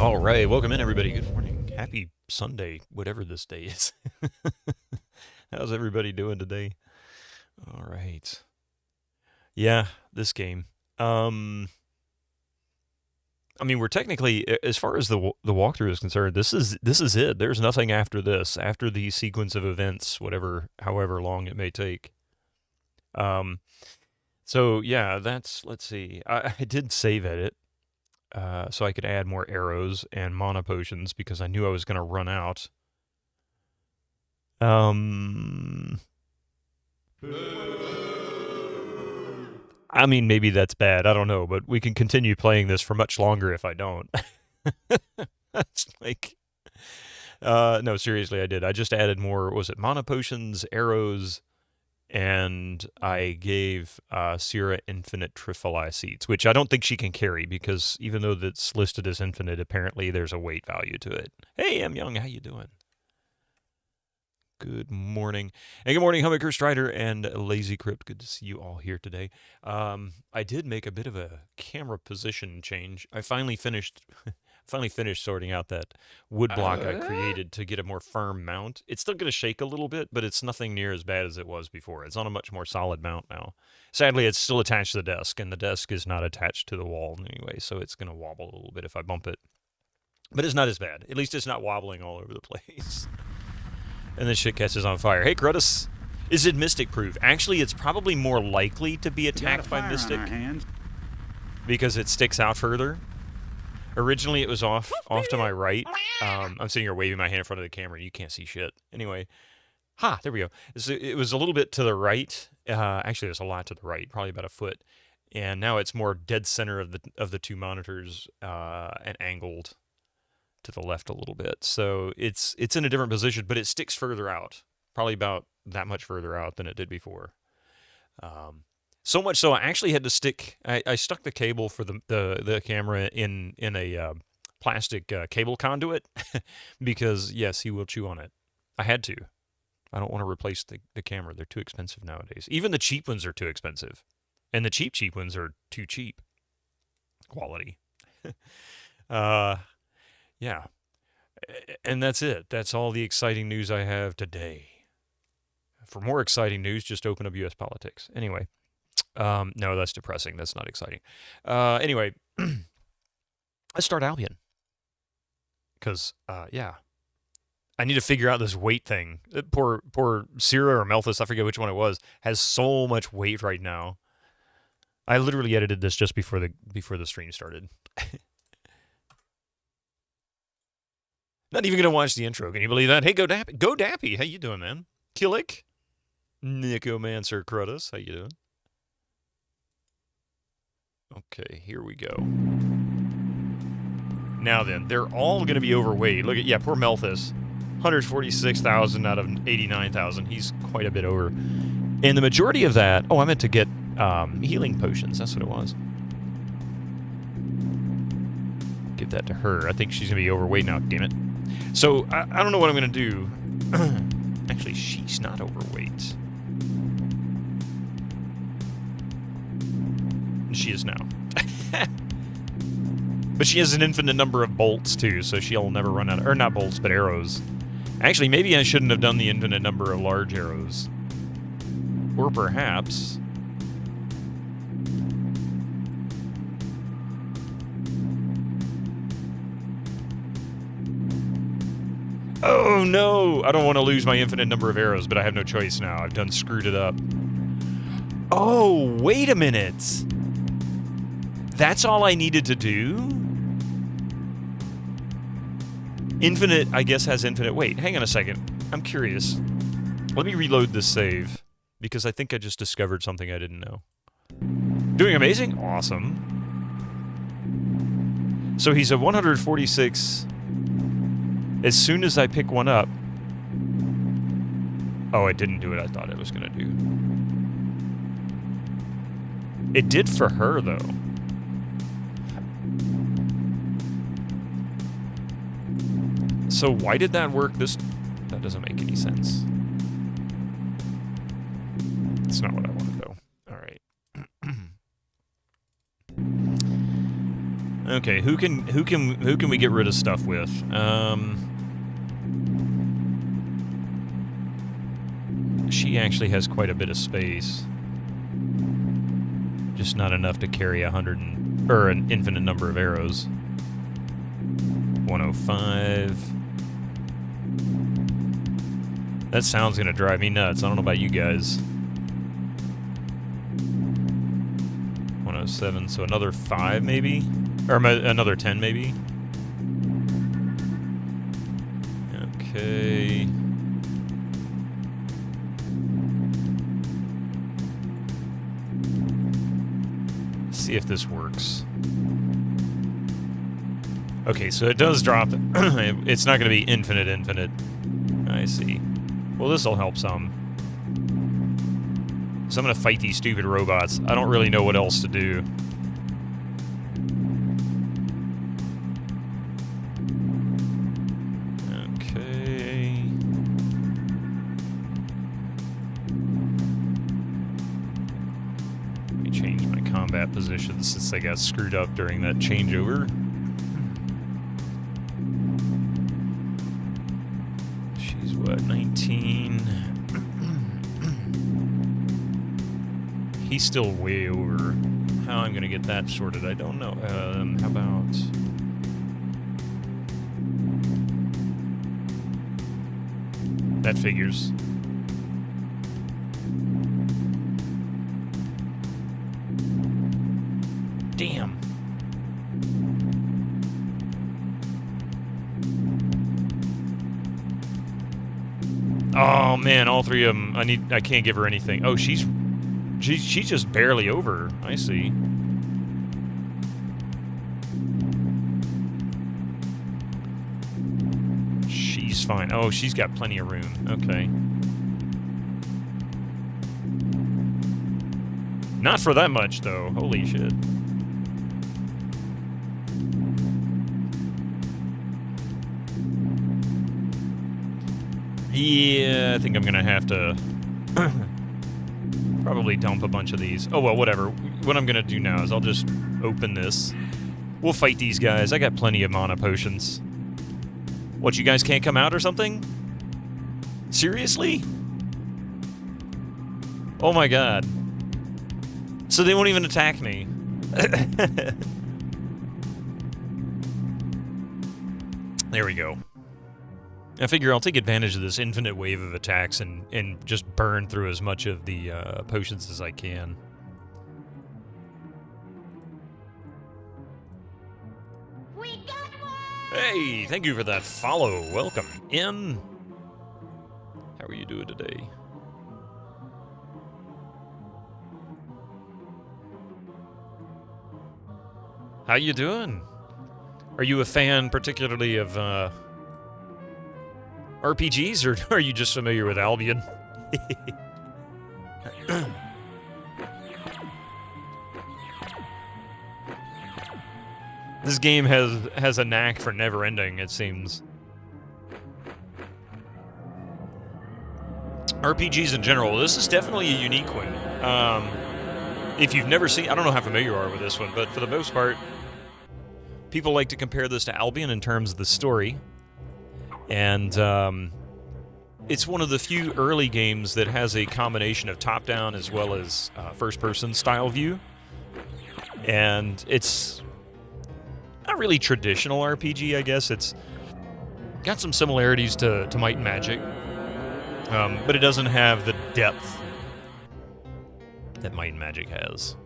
All right, welcome in, everybody. Good morning. Happy Sunday, whatever this day is. How's everybody doing today? All right. Yeah, this game. I mean, we're technically, as far as the walkthrough is concerned, this is it. There's nothing after this, after the sequence of events, however long it may take. Um, so yeah, let's see. I did save edit. So I could add more arrows and mana potions because I knew I was going to run out. I mean, maybe that's bad. I don't know, but we can continue playing this for much longer if I don't. That's like, no, seriously, I did. I just added more. Was it mana potions, arrows, and I gave Sierra infinite Trifoli seeds, which I don't think she can carry because even though that's listed as infinite, apparently there's a weight value to it. Hey, I'm Young. How you doing? Good morning. And good morning, Hummaker Strider and Lazy Crypt. Good to see you all here today. I did make a bit of a camera position change. I finally finished sorting out that wood block I created to get a more firm mount. It's still going to shake a little bit, but it's nothing near as bad as it was before. It's on a much more solid mount now. Sadly, it's still attached to the desk, and the desk is not attached to the wall anyway, so it's going to wobble a little bit if I bump it. But it's not as bad. At least it's not wobbling all over the place. And this shit catches on fire. Hey, Crutus, is it Mystic proof? Actually, it's probably more likely to be attacked by Mystic because it sticks out further. Originally, it was off to my right. I'm sitting here waving my hand in front of the camera. You can't see shit. Anyway, there we go. It was a little bit to the right. Actually, there's a lot to the right, probably about a foot. And now it's more dead center of the two monitors and angled to the left a little bit. So it's in a different position, but it sticks further out. Probably about that much further out than it did before. So much so I actually had to stick. I stuck the cable for the camera in a plastic cable conduit because yes, he will chew on it. I had to. I don't want to replace the camera. They're too expensive nowadays. Even the cheap ones are too expensive, and the cheap ones are too cheap. Quality. Yeah. And that's it. That's all the exciting news I have today. For more exciting news, just open up U.S. politics. Anyway. No, that's depressing. That's not exciting. Anyway, let's start Albion. Because, yeah. I need to figure out this weight thing. Poor Sierra or Melthus, I forget which one it was, has so much weight right now. I literally edited this just before the stream started. Not even going to watch the intro. Can you believe that? Hey, Go Dappy. How you doing, man? Killick? Nicomancer Crutus. How you doing? Okay, here we go. Now then, they're all going to be overweight. Look at, poor Melthus. 146,000 out of 89,000. He's quite a bit over. And the majority of that... Oh, I meant to get healing potions. That's what it was. Give that to her. I think she's going to be overweight now, damn it. So, I don't know what I'm going to do. Actually, she's not overweight. She is now. But she has an infinite number of bolts, too, so she'll never run out of... Or not bolts, but arrows. Actually, maybe I shouldn't have done the infinite number of large arrows. Or perhaps... Oh, no! I don't want to lose my infinite number of arrows, but I have no choice now. I've done screwed it up. Oh, wait a minute! That's all I needed to do? Infinite, I guess, has infinite... Wait, hang on a second. I'm curious. Let me reload this save, because I think I just discovered something I didn't know. Doing amazing? Awesome. So he's a 146... As soon as I pick one up... Oh, it didn't do what I thought it was going to do. It did for her, though. So why did that work this... That doesn't make any sense. It's not what I wanted, though. All right. Okay, who can we get rid of stuff with? She actually has quite a bit of space. Just not enough to carry an infinite number of arrows. 105. That sound's gonna drive me nuts. I don't know about you guys. 107, so another 5 maybe? Or another 10 maybe? Okay. See if this works. Okay, so it does drop. It's not going to be infinite. I see. Well, this will help some. So I'm going to fight these stupid robots. I don't really know what else to do. Okay. Let me change my combat position since I got screwed up during that changeover. She's what, 19? He's still way over. How I'm gonna get that sorted, I don't know. How about... That figures. Damn. Oh man, all three of them. I can't give her anything. Oh, she's just barely over. I see. She's fine. Oh, she's got plenty of room. Okay. Not for that much, though. Holy shit. Yeah, I think I'm gonna have to probably dump a bunch of these. Oh, well, whatever. What I'm gonna do now is I'll just open this. We'll fight these guys. I got plenty of mana potions. What, you guys can't come out or something? Seriously? Oh my god. So they won't even attack me. There we go. I figure I'll take advantage of this infinite wave of attacks and just burn through as much of the potions as I can. We got one! Hey, thank you for that follow. Welcome in. How are you doing today? How you doing? Are you a fan particularly of RPGs, or are you just familiar with Albion? This game has a knack for never ending, it seems. RPGs in general, this is definitely a unique one. If you've never seen, I don't know how familiar you are with this one, but for the most part, people like to compare this to Albion in terms of the story. And it's one of the few early games that has a combination of top-down as well as first-person style view. And it's not really traditional RPG, I guess. It's got some similarities to Might and Magic, but it doesn't have the depth that Might and Magic has.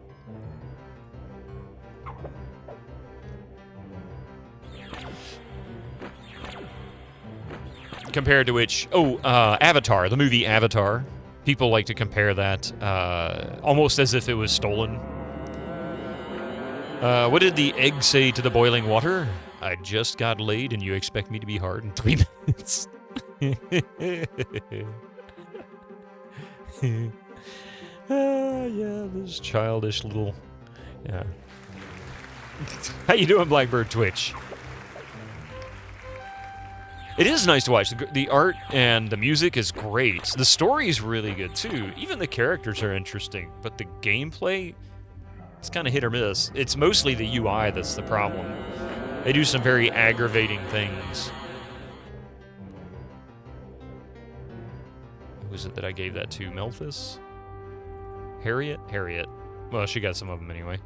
Compared to which, Avatar, the movie Avatar. People like to compare that almost as if it was stolen. What did the egg say to the boiling water? I just got laid and you expect me to be hard in 3 minutes. Yeah, this childish little... Yeah. How you doing, Blackbird Twitch? It is nice to watch. The art and the music is great. The story is really good, too. Even the characters are interesting. But the gameplay It's kind of hit or miss. It's mostly the UI that's the problem. They do some very aggravating things. Who was it that I gave that to? Melphis? Harriet? Harriet. Well, she got some of them anyway.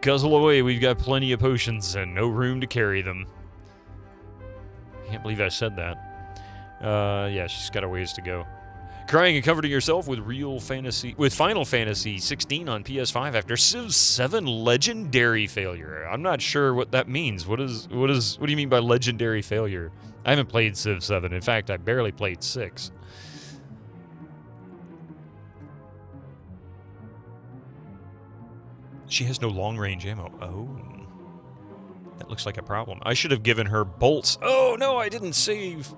Guzzle away, we've got plenty of potions and no room to carry them. Can't believe I said that. Yeah, she's got a ways to go. Crying and comforting yourself with Final Fantasy 16 on PS5 after Civ 7 legendary failure. I'm not sure what that means. What do you mean by legendary failure? I haven't played Civ 7. In fact, I barely played 6. She has no long-range ammo. Oh. That looks like a problem. I should have given her bolts. Oh, no, I didn't save.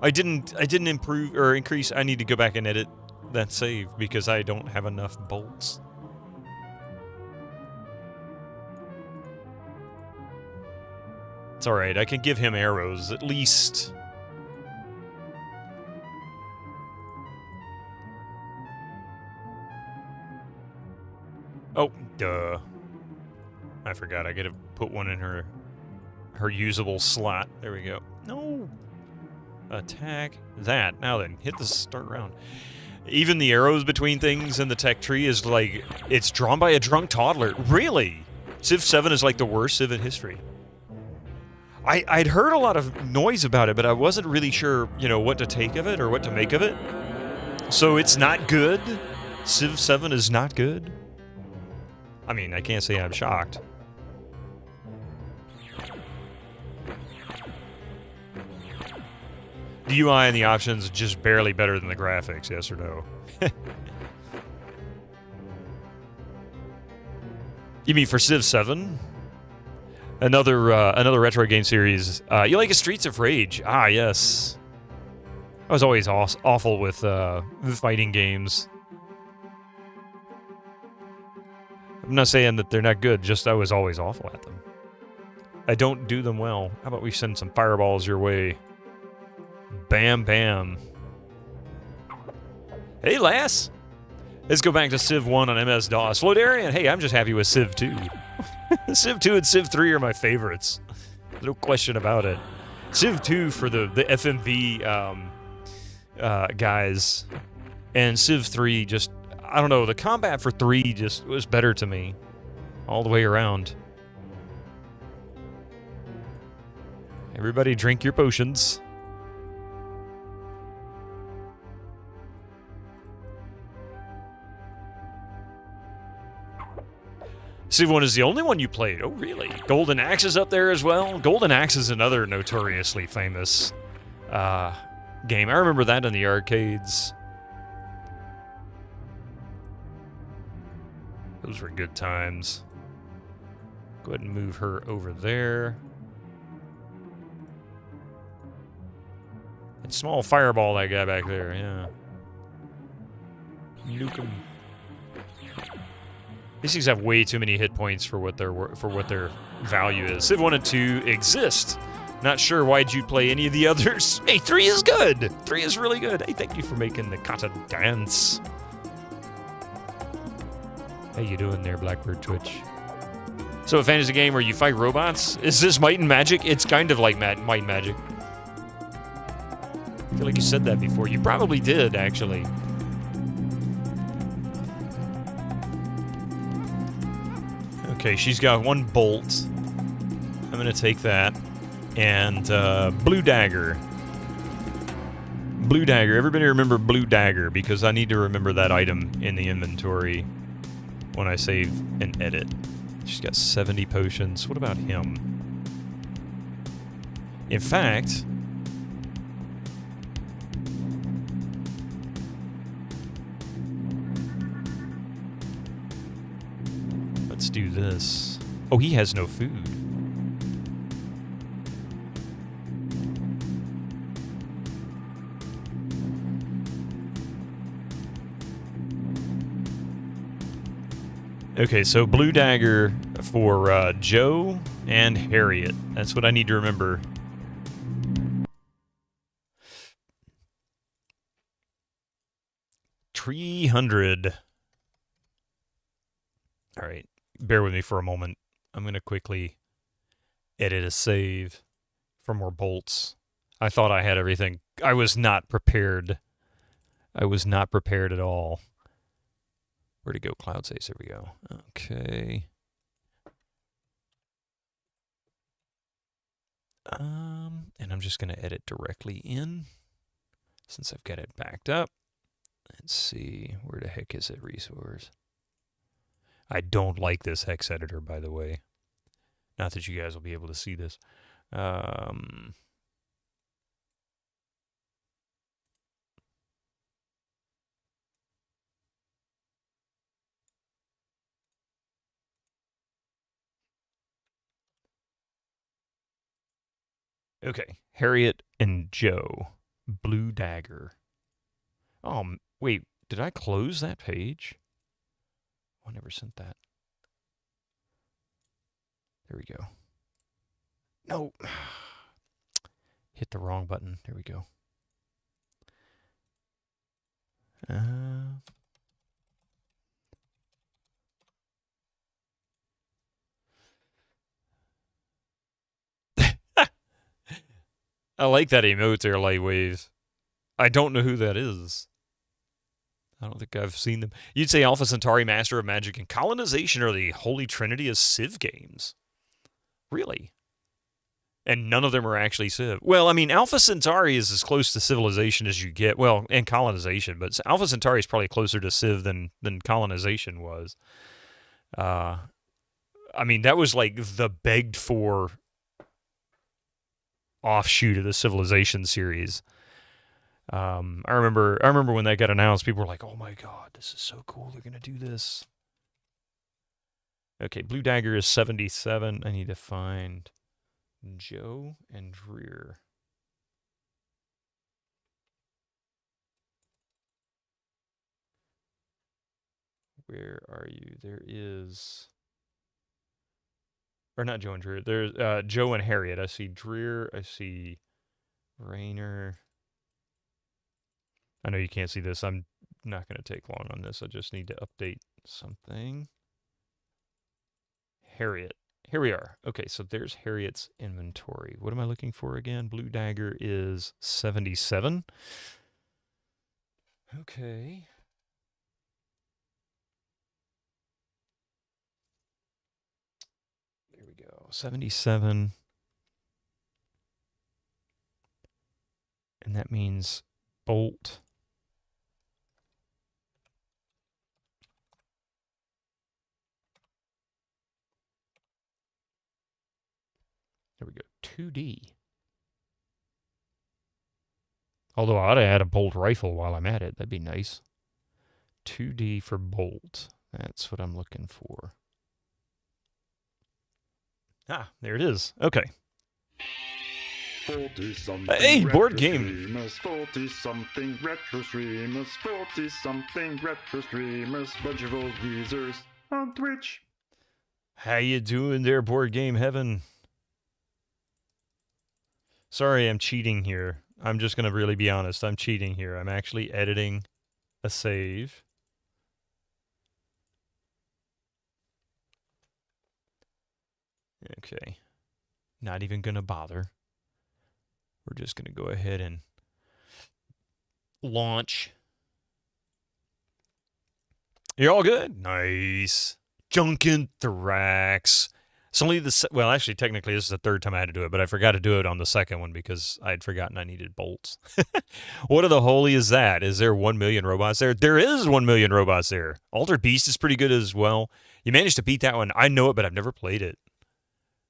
I didn't improve or increase. I need to go back and edit that save because I don't have enough bolts. It's alright, I can give him arrows, at least. Oh, duh. I forgot, I gotta put one in her usable slot. There we go. No! Attack that. Now then, hit the start round. Even the arrows between things in the tech tree is like, it's drawn by a drunk toddler. Really? Civ 7 is like the worst Civ in history. I'd heard a lot of noise about it, but I wasn't really sure, you know, what to take of it or what to make of it. So it's not good? Civ 7 is not good? I mean, I can't say I'm shocked. The UI and the options just barely better than the graphics, yes or no? You mean for Civ 7? Another retro game series. You like a Streets of Rage? Ah, yes. I was always awful with fighting games. I'm not saying that they're not good, just I was always awful at them. I don't do them well. How about we send some fireballs your way? Bam, bam. Hey, lass! Let's go back to Civ 1 on MS-DOS. Flodarian, hey, I'm just happy with Civ 2. Civ 2 and Civ 3 are my favorites. No question about it. Civ 2 for the FMV guys. And Civ 3 just, I don't know, the combat for 3 just was better to me. All the way around. Everybody drink your potions. Civ 1 is the only one you played. Oh, really? Golden Axe is up there as well? Golden Axe is another notoriously famous game. I remember that in the arcades. Those were good times. Go ahead and move her over there. And small fireball that guy back there, yeah. Nuke him. These things have way too many hit points for what their value is. Civ 1 and 2 exist. Not sure why'd you play any of the others. Hey, 3 is good. 3 is really good. Hey, thank you for making the kata dance. How you doing there, Blackbird Twitch? So a fantasy game where you fight robots? Is this Might and Magic? It's kind of like Might and Magic. I feel like you said that before. You probably did, actually. Okay, she's got one bolt. I'm gonna take that. And, Blue Dagger. Blue Dagger. Everybody remember Blue Dagger, because I need to remember that item in the inventory when I save and edit. She's got 70 potions. What about him? In fact... let's do this. Oh, he has no food. Okay, so Blue Dagger for Joe and Harriet. That's what I need to remember. 300. All right. Bear with me for a moment. I'm going to quickly edit a save for more bolts. I thought I had everything. I was not prepared. I was not prepared at all. Where'd it go? Cloud saves. There we go. Okay. And I'm just going to edit directly in since I've got it backed up. Let's see. Where the heck is it? Resource. I don't like this hex editor, by the way. Not that you guys will be able to see this. Okay. Harriet and Joe. Blue Dagger. Oh, wait. Did I close that page? I never sent that. There we go. No. Hit the wrong button. There we go. I like that emote there, Lightwave. I don't know who that is. I don't think I've seen them. You'd say Alpha Centauri, Master of Magic, and Colonization are the holy trinity of Civ games. Really? And none of them are actually Civ. Well, I mean, Alpha Centauri is as close to civilization as you get. Well, and colonization, but Alpha Centauri is probably closer to Civ than colonization was. I mean, that was like the begged for offshoot of the Civilization series. I remember when that got announced, people were like, "Oh my god, this is so cool! They're gonna do this." Okay, Blue Dagger is 77. I need to find Joe and Dreer. Where are you? There is, or not Joe and Dreer. There's Joe and Harriet. I see Dreer. I see Rayner. I know you can't see this. I'm not going to take long on this. I just need to update something. Harriet. Here we are. Okay, so there's Harriet's inventory. What am I looking for again? Blue Dagger is 77. Okay. There we go. 77. And that means bolt. There we go. 2D. Although I ought to add a bolt rifle while I'm at it. That'd be nice. 2D for bolt. That's what I'm looking for. Ah, there it is. Okay. Hey, board game. 40-something retro streamers, 40-something retro streamers, bunch of old geezers on Twitch. How you doing there, board game heaven? Sorry, I'm cheating here. I'm just going to really be honest. I'm cheating here. I'm actually editing a save. Okay. Not even going to bother. We're just going to go ahead and launch. You're all good? Nice. Junkin Thrax. It's only well, actually, technically, this is the third time I had to do it, but I forgot to do it on the second one because I had forgotten I needed bolts. What of the holy is that? Is there 1 million robots there? There is 1 million robots there. Altered Beast is pretty good as well. You managed to beat that one. I know it, but I've never played it.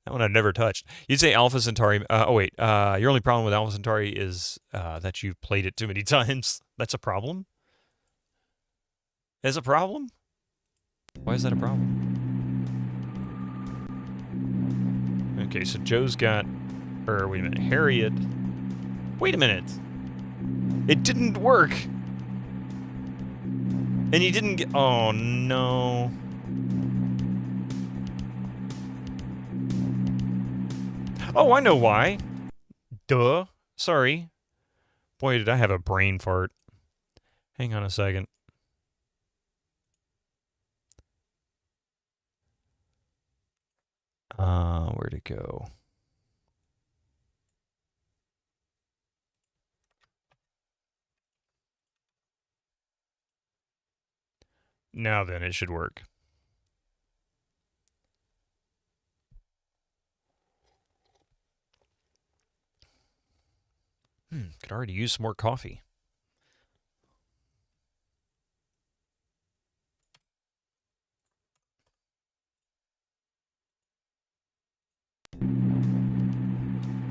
That one I've never touched. You'd say Alpha Centauri. Your only problem with Alpha Centauri is that you've played it too many times. That's a problem? Is a problem? Why is that a problem? Okay, so Joe's got, wait a minute, Harriet. Wait a minute. It didn't work. And he didn't get, oh no. Oh, I know why. Duh. Sorry. Boy, did I have a brain fart. Hang on a second. Where'd it go? Now then, it should work. Could already use some more coffee.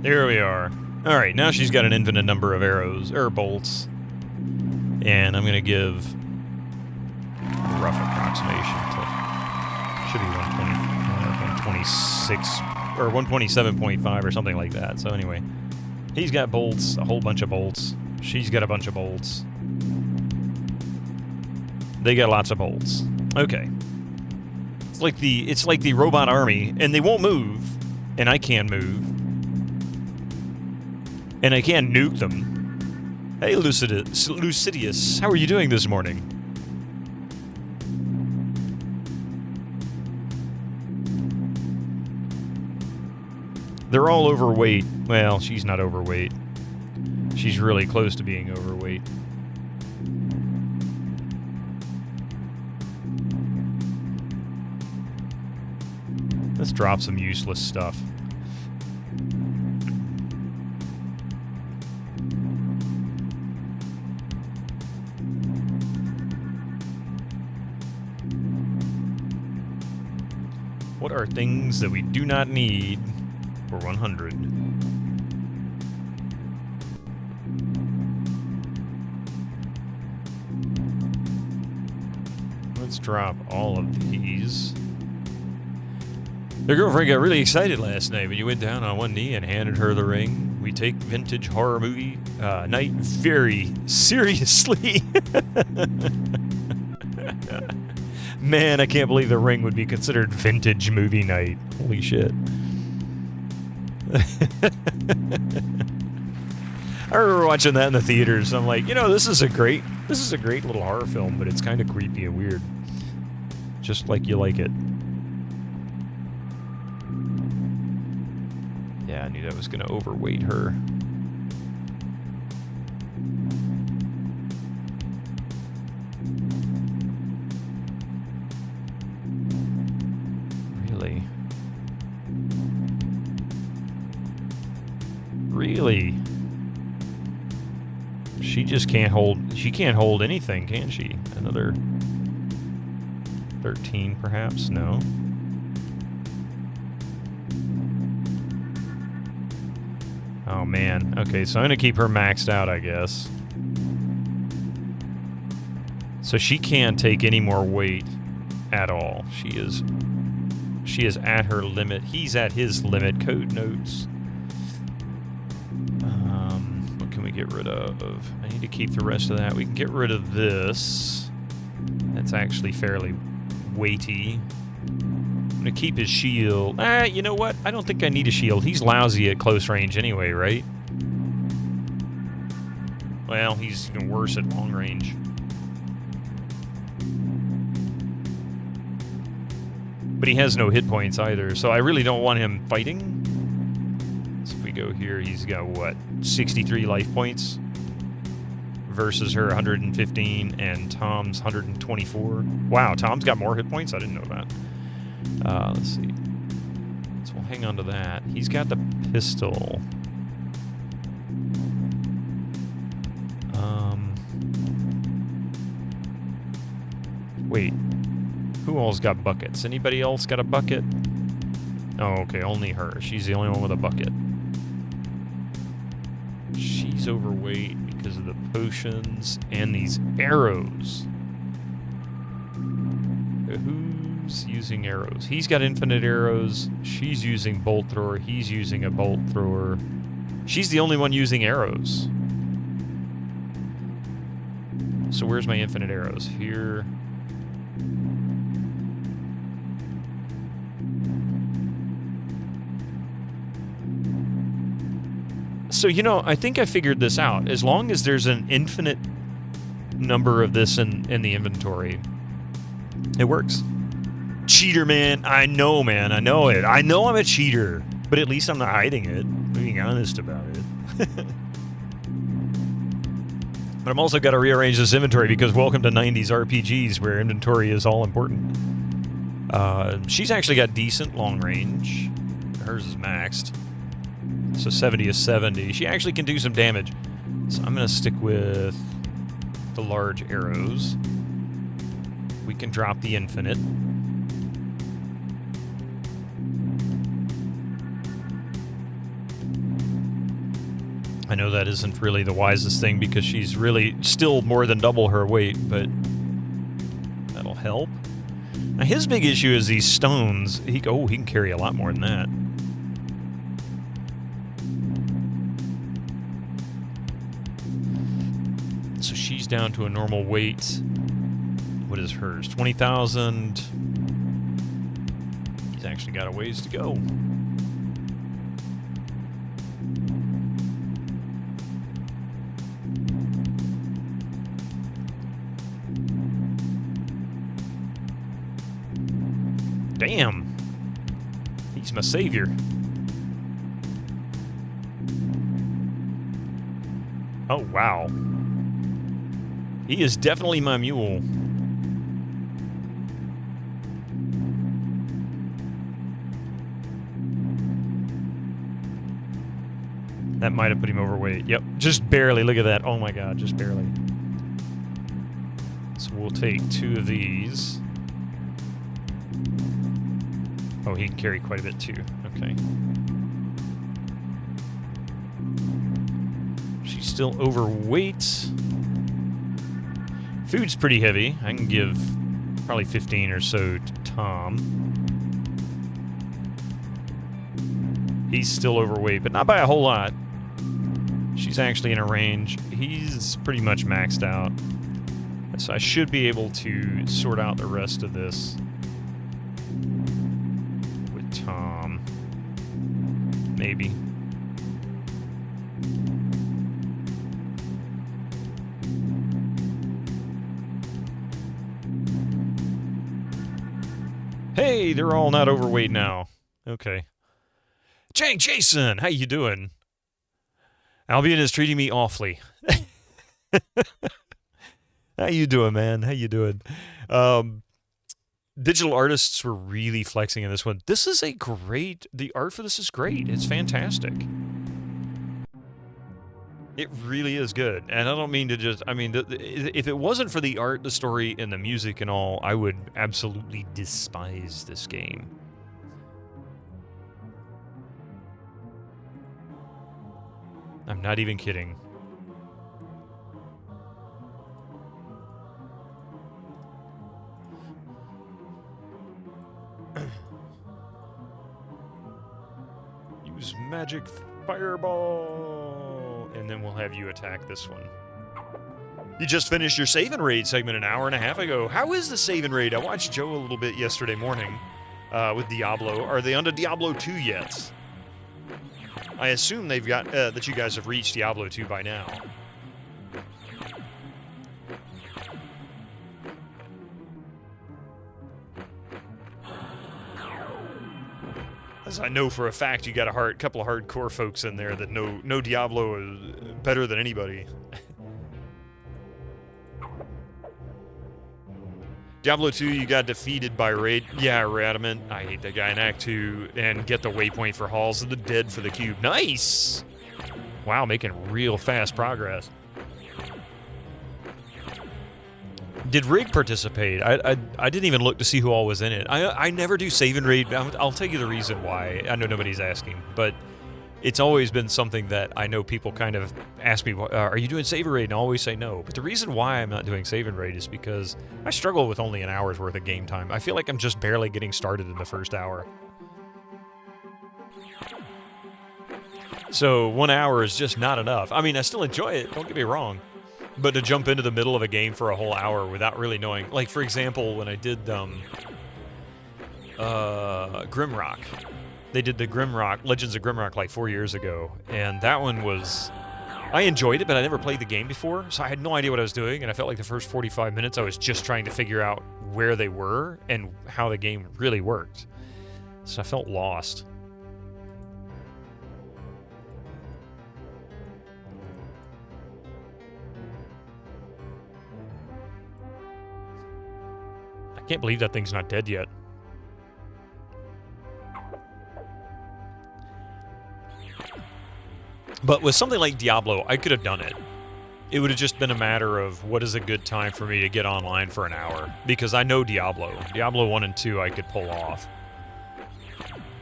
There we are. Alright, now she's got an infinite number of arrows, or bolts. And I'm going to give a rough approximation to... Should be 126, or 127.5 or something like that. So anyway, he's got bolts, a whole bunch of bolts. She's got a bunch of bolts. They got lots of bolts. Okay. It's like the robot army, and they won't move, and I can move. And I can nuke them. Hey, Lucidius, how are you doing this morning? They're all overweight. Well, she's not overweight. She's really close to being overweight. Let's drop some useless stuff. What are things that we do not need for 100? Let's drop all of these. Their girlfriend got really excited last night when you went down on one knee and handed her the ring. We take vintage horror movie night very seriously. Man, I can't believe the ring would be considered vintage movie night. Holy shit. I remember watching that in the theaters. I'm like, you know, this is a great little horror film, but it's kind of creepy and weird. Just like you like it. Yeah, I knew that was going to overweight her. Really? Really? She just can't hold... She can't hold anything, can she? Another 13, perhaps? No. Oh, man. Okay, so I'm going to keep her maxed out, I guess. So she can't take any more weight at all. She is at her limit. He's at his limit. Code notes. What can we get rid of? I need to keep the rest of that. We can get rid of this. That's actually fairly weighty. I'm going to keep his shield. You know what? I don't think I need a shield. He's lousy at close range anyway, right? Well, he's even worse at long range. But he has no hit points either, so I really don't want him fighting. So if we go here, he's got, what, 63 life points? Versus her 115, and Tom's 124. Wow, Tom's got more hit points? I didn't know that. Let's see. So we'll hang on to that. He's got the pistol. Wait. Who else got buckets? Anybody else got a bucket? Oh, okay, only her. She's the only one with a bucket. She's overweight because of the potions and these arrows. Who's using arrows? He's got infinite arrows. She's using bolt thrower. He's using a bolt thrower. She's the only one using arrows. So where's my infinite arrows? Here. So, you know, I think I figured this out. As long as there's an infinite number of this in the inventory, it works. Cheater, man. I know, man. I know it. I know I'm a cheater. But at least I'm not hiding it. I'm being honest about it. But I'm also got to rearrange this inventory because welcome to 90s RPGs where inventory is all important. She's actually got decent long range. Hers is maxed. So 70 is 70. She actually can do some damage. So I'm going to stick with the large arrows. We can drop the infinite. I know that isn't really the wisest thing because she's really still more than double her weight, but that'll help. Now his big issue is these stones. He can carry a lot more than that. So she's down to a normal weight. What is hers? 20,000. He's actually got a ways to go. Damn. He's my savior. Oh, wow. He is definitely my mule. That might have put him overweight. Yep, just barely. Look at that. Oh my god, just barely. So we'll take 2 of these. Oh, he can carry quite a bit too. Okay. She's still overweight. Food's pretty heavy. I can give probably 15 or so to Tom. He's still overweight, but not by a whole lot. She's actually in a range. He's pretty much maxed out. So I should be able to sort out the rest of this with Tom. Maybe. Hey, they're all not overweight now. Okay. Jason, how you doing? Albion is treating me awfully. How you doing, man? How you doing? Digital artists were really flexing in this one. This is a great... The art for this is great. It's fantastic. It really is good. And I don't mean to just... I mean, if it wasn't for the art, the story, and the music and all, I would absolutely despise this game. I'm not even kidding. Use magic fireball, and then we'll have you attack this one. You just finished your save and raid segment an hour and a half ago. How is the save and raid? I watched Joe a little bit yesterday morning with Diablo. Are they onto Diablo 2 yet? I assume they've got that you guys have reached Diablo 2 by now. As I know for a fact, you got a couple of hardcore folks in there that know Diablo is better than anybody. Diablo 2, you got defeated by Raid. Yeah, Radamant. I hate that guy in Act 2. And get the waypoint for Halls of the Dead for the cube. Nice! Wow, making real fast progress. Did Rig participate? I didn't even look to see who all was in it. I never do save and raid. I'll tell you the reason why. I know nobody's asking, but it's always been something that I know people kind of ask me, are you doing save and raid? And I always say no. But the reason why I'm not doing save and raid is because I struggle with only an hour's worth of game time. I feel like I'm just barely getting started in the first hour. So 1 hour is just not enough. I mean, I still enjoy it, don't get me wrong. But to jump into the middle of a game for a whole hour without really knowing... Like, for example, when I did Grimrock. They did the Grimrock, Legends of Grimrock, like 4 years ago. And that one was I enjoyed it, but I never played the game before, so I had no idea what I was doing, and I felt like the first 45 minutes I was just trying to figure out where they were and how the game really worked. So I felt lost. I can't believe that thing's not dead yet. But with something like Diablo, I could have done it. It would have just been a matter of what is a good time for me to get online for an hour. Because I know Diablo. Diablo 1 and 2 I could pull off.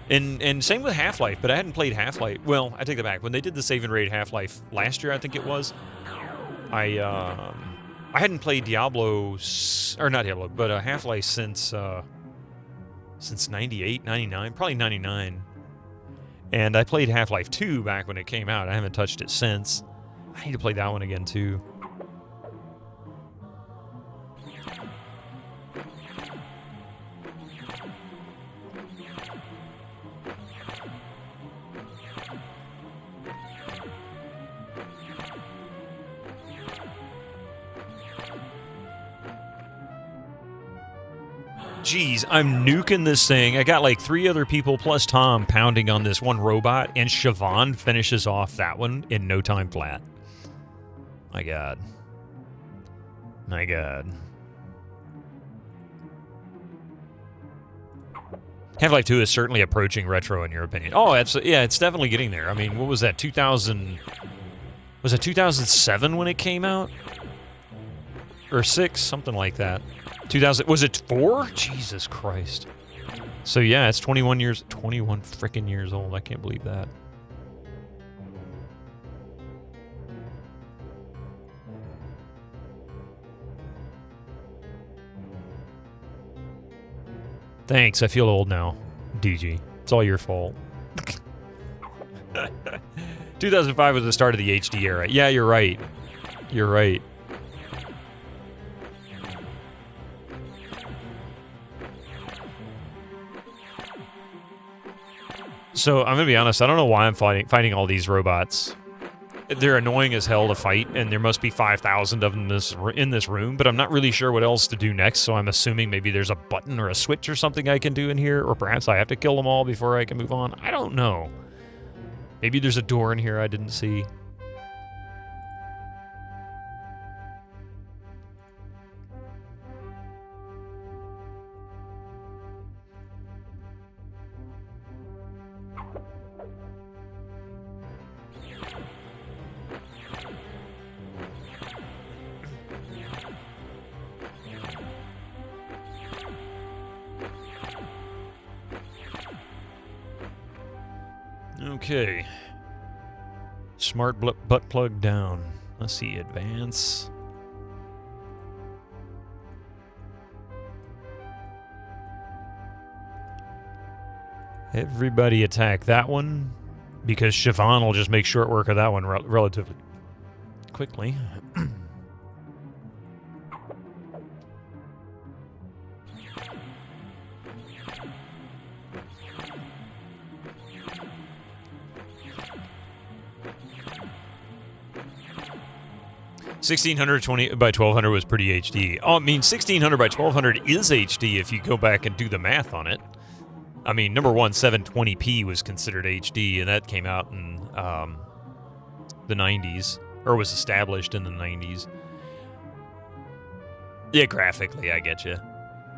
And same with Half-Life, but I hadn't played Half-Life. Well, I take that back. When they did the save and raid Half-Life last year, I think it was, I hadn't played Diablo, or not Diablo, but Half-Life since 98, 99, probably 99. And I played Half-Life 2 back when it came out. I haven't touched it since. I need to play that one again, too. Jeez, I'm nuking this thing. I got like 3 other people plus Tom pounding on this one robot, and Siobhan finishes off that one in no time flat. My God. My God. Half-Life 2 is certainly approaching retro, in your opinion. Oh, yeah, it's definitely getting there. I mean, what was that, 2000... Was it 2007 when it came out? Or 6? Something like that. 2000... Was it 4? Jesus Christ. So, yeah, it's 21 frickin' years old. I can't believe that. Thanks, I feel old now, DG. It's all your fault. 2005 was the start of the HD era. Yeah, you're right. You're right. So, I'm gonna be honest, I don't know why I'm fighting all these robots. They're annoying as hell to fight, and there must be 5,000 of them in this room, but I'm not really sure what else to do next, so I'm assuming maybe there's a button or a switch or something I can do in here, or perhaps I have to kill them all before I can move on. I don't know. Maybe there's a door in here I didn't see. Okay. Smart butt plug down. Let's see, advance. Everybody attack that one, because Siobhan will just make short work of that one relatively quickly. 1620 by 1200 was pretty HD. Oh, I mean, 1600 by 1200 is HD if you go back and do the math on it. I mean, number one, 720p was considered HD, and that came out in the 90s, or was established in the 90s. Yeah, graphically, I get you.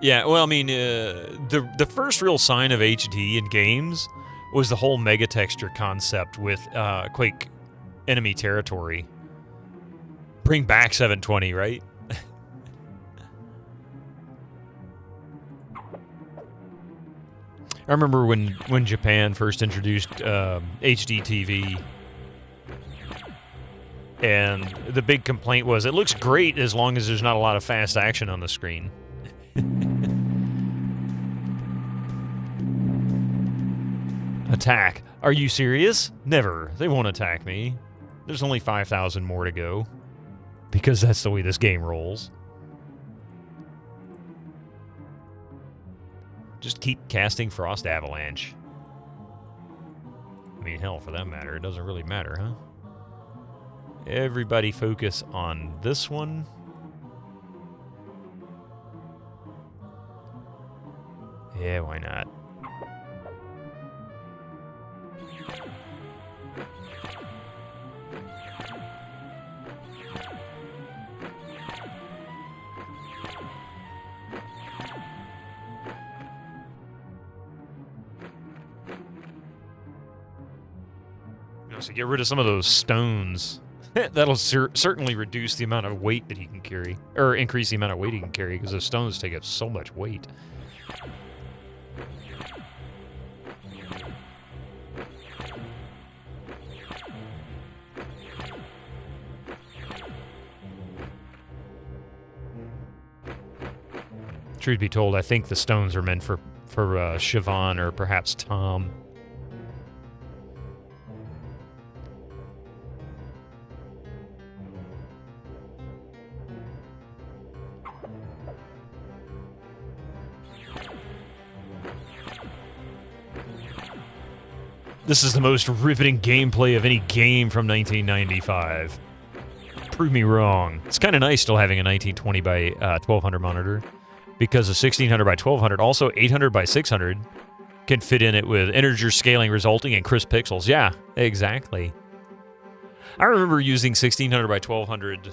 Yeah, well, I mean, the first real sign of HD in games was the whole mega texture concept with Quake enemy territory. Bring back 720, right? I remember when Japan first introduced HD TV, and the big complaint was it looks great as long as there's not a lot of fast action on the screen. Attack. Are you serious? Never. They won't attack me. There's only 5,000 more to go. Because that's the way this game rolls. Just keep casting Frost Avalanche. I mean, hell, for that matter, it doesn't really matter, huh? Everybody focus on this one. Yeah, why not? So get rid of some of those stones. That'll certainly reduce the amount of weight that he can carry, or increase the amount of weight he can carry, because those stones take up so much weight. Truth be told, I think the stones are meant for Siobhan or perhaps Tom. This is the most riveting gameplay of any game from 1995. Prove me wrong. It's kind of nice still having a 1920 by 1200 monitor, because a 1600 by 1200, also 800 by 600, can fit in it with integer scaling resulting in crisp pixels. Yeah, exactly. I remember using 1600 by 1200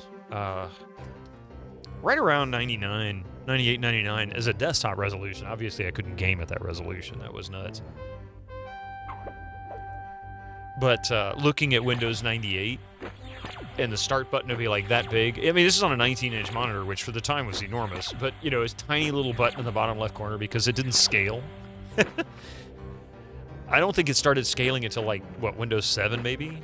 right around 98, 99 as a desktop resolution. Obviously, I couldn't game at that resolution. That was nuts. But looking at Windows 98 and the start button to be like that big. I mean, this is on a 19-inch monitor, which for the time was enormous. But, you know, it's a tiny little button in the bottom left corner because it didn't scale. I don't think it started scaling until, like, what, Windows 7 maybe?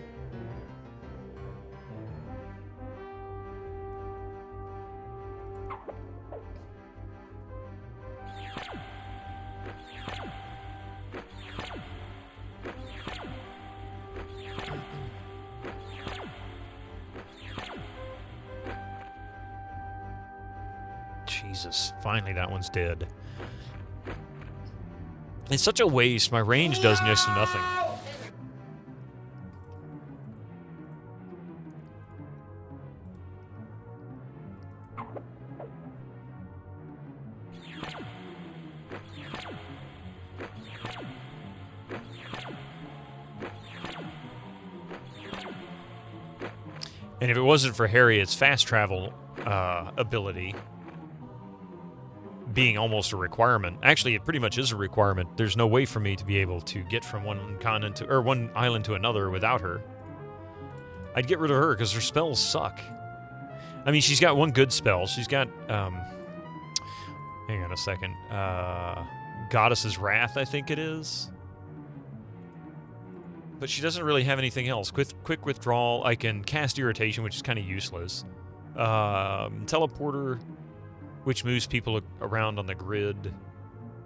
Jesus, finally that one's dead. It's such a waste. My range does next to nothing. And if it wasn't for Harriet's fast travel ability being almost a requirement. Actually, it pretty much is a requirement. There's no way for me to be able to get from one continent to, or one island to another without her. I'd get rid of her because her spells suck. I mean, she's got one good spell. She's got, hang on a second. Goddess's Wrath, I think it is. But she doesn't really have anything else. Quick withdrawal. I can cast Irritation, which is kind of useless. Teleporter, which moves people around on the grid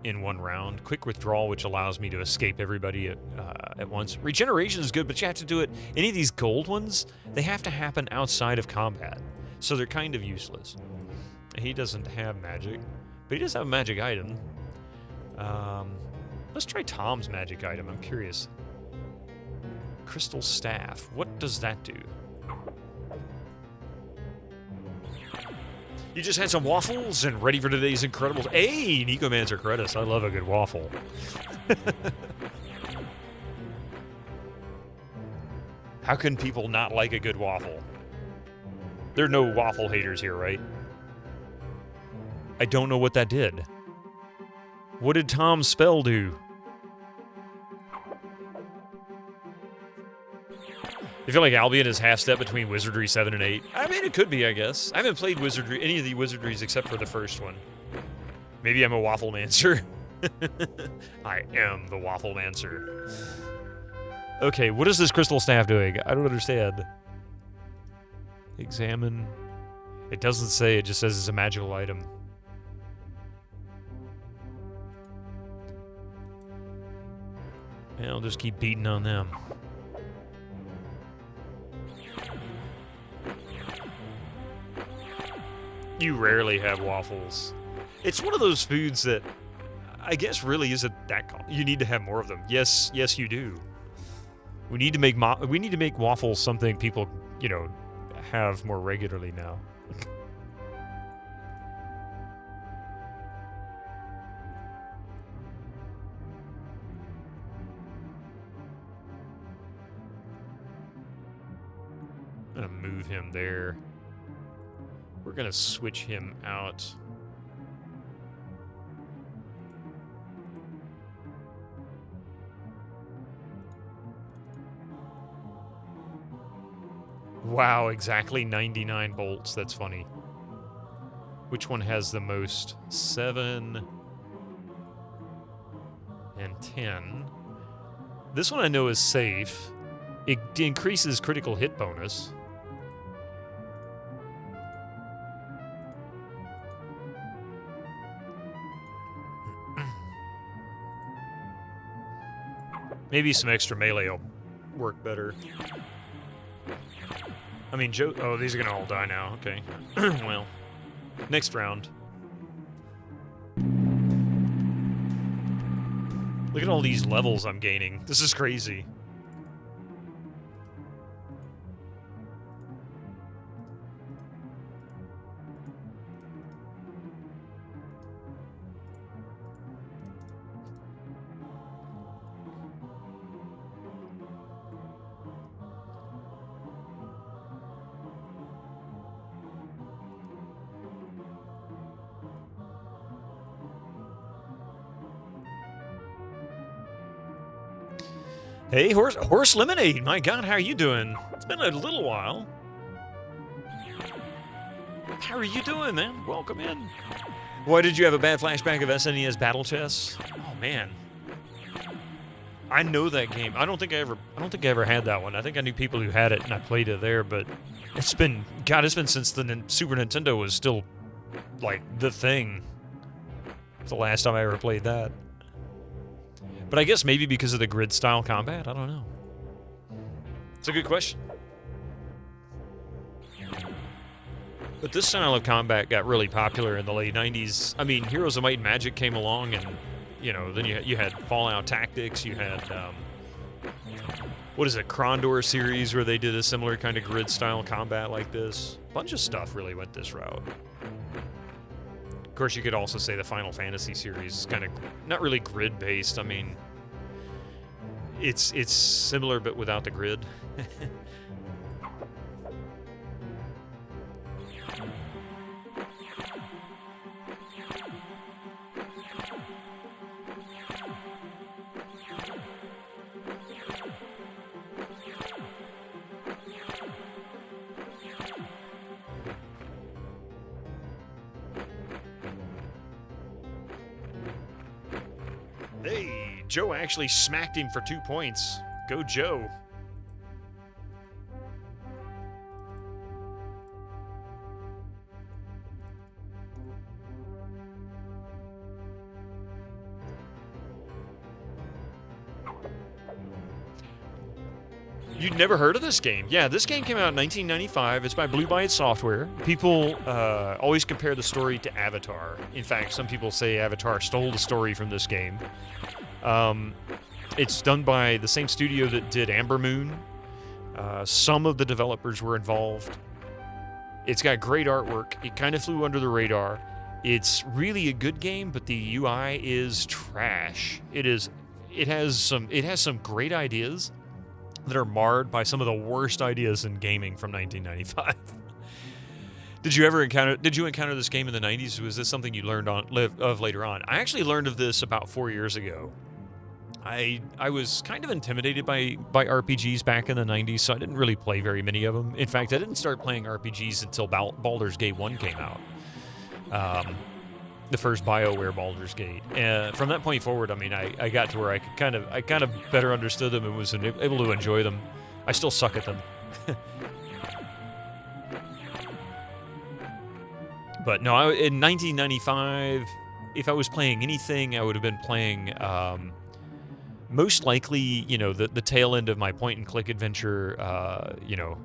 in one round. Quick withdrawal, which allows me to escape everybody at once. Regeneration is good, but you have to do it. Any of these gold ones, they have to happen outside of combat. So they're kind of useless. He doesn't have magic, but he does have a magic item. Let's try Tom's magic item. I'm curious. Crystal Staff. What does that do? You just had some waffles and ready for today's Incredibles. Hey, Nicomancer credits. I love a good waffle. How can people not like a good waffle? There are no waffle haters here, right? I don't know what that did. What did Tom's spell do? You feel like Albion is half-step between Wizardry 7 and 8? I mean, it could be, I guess. I haven't played Wizardry, any of the Wizardries except for the first one. Maybe I'm a Wafflemancer. I am the Wafflemancer. Okay, what is this Crystal Staff doing? I don't understand. Examine. It doesn't say, it just says it's a magical item. And I'll just keep beating on them. You rarely have waffles. It's one of those foods that I guess really isn't that. You need to have more of them. Yes, you do. We need to make waffles something people, you know, have more regularly now. I'm gonna move him there. We're gonna switch him out. Wow, exactly 99 bolts. That's funny. Which one has the most? 7 and 10. This one I know is safe. It increases critical hit bonus. Maybe some extra melee will work better. I mean, Joe... Oh, these are going to all die now. Okay. Well, next round. Look at all these levels I'm gaining. This is crazy. Hey, Horse Lemonade. My God, how are you doing? It's been a little while. How are you doing, man? Welcome in. Why did you have a bad flashback of SNES Battle Chess? Oh man, I know that game. I don't think I ever had that one. I think I knew people who had it, and I played it there. But it's been since the Super Nintendo was still like the thing. It's the last time I ever played that. But I guess maybe because of the grid-style combat? I don't know. It's a good question. But this style of combat got really popular in the late 90s. I mean, Heroes of Might and Magic came along, and, you know, then you had Fallout Tactics, you had, what is it, Krondor series, where they did a similar kind of grid-style combat like this. A bunch of stuff really went this route. Of course, you could also say the Final Fantasy series is kind of not really grid-based. I mean, it's similar, but without the grid. Hey, Joe actually smacked him for 2 points. Go, Joe. You'd never heard of this game? Yeah, this game came out in 1995. It's by Blue Byte Software. People always compare the story to Avatar. In fact, some people say Avatar stole the story from this game. It's done by the same studio that did Amber Moon. Some of the developers were involved. It's got great artwork. It kind of flew under the radar. It's really a good game, but the UI is trash. It has some great ideas that are marred by some of the worst ideas in gaming from 1995. Did you encounter this game in the 90s? Was this something you learned of later on? I actually learned of this about 4 years ago. I was kind of intimidated by RPGs back in the 90s, so I didn't really play very many of them. In fact, I didn't start playing RPGs until Baldur's Gate 1 came out. The first BioWare Baldur's Gate. From that point forward, I mean, I got to where I kind of better understood them and was able to enjoy them. I still suck at them. But no, in 1995, if I was playing anything, I would have been playing, most likely, you know, the tail end of my point-and-click adventure,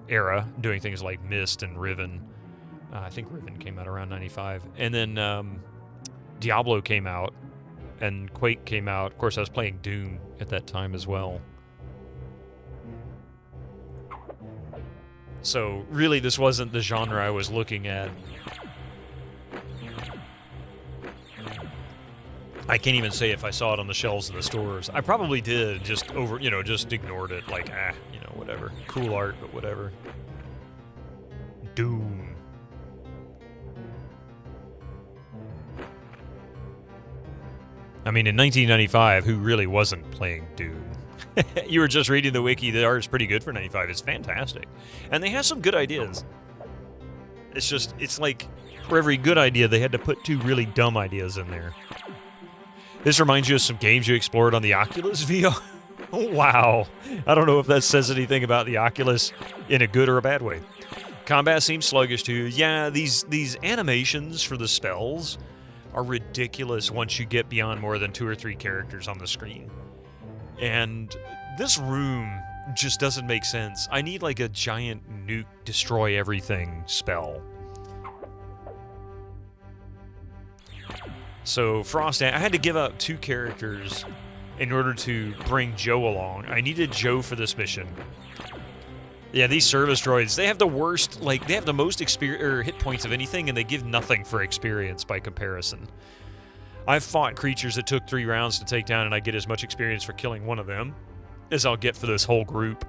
era, doing things like Myst and Riven. I think Riven came out around 95. And then Diablo came out, and Quake came out. Of course, I was playing Doom at that time as well. So really, this wasn't the genre I was looking at. I can't even say if I saw it on the shelves of the stores. I probably did, just just ignored it, like, whatever. Cool art, but whatever. Doom. I mean, in 1995, who really wasn't playing Doom? You were just reading the wiki, the art is pretty good for 95. It's fantastic. And they have some good ideas. It's like, for every good idea, they had to put 2 really dumb ideas in there. This reminds you of some games you explored on the Oculus VR. Wow. I don't know if that says anything about the Oculus in a good or a bad way. Combat seems sluggish too. Yeah, these animations for the spells are ridiculous once you get beyond more than 2 or 3 characters on the screen. And this room just doesn't make sense. I need like a giant nuke destroy everything spell. So Frost, I had to give up 2 characters in order to bring Joe along. I needed Joe for this mission. Yeah, these service droids, they have the worst, like, they have the most hit points of anything, and they give nothing for experience by comparison. I've fought creatures that took 3 rounds to take down, and I get as much experience for killing one of them as I'll get for this whole group.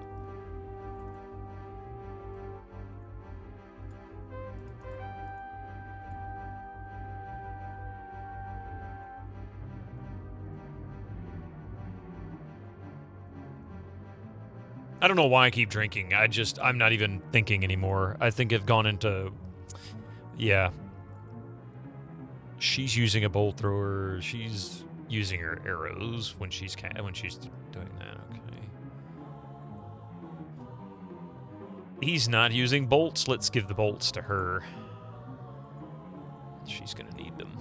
I don't know why I keep drinking. I'm not even thinking anymore. I think I've gone into, yeah. She's using a bolt thrower. She's using her arrows when she's doing that. Okay. He's not using bolts. Let's give the bolts to her. She's gonna need them.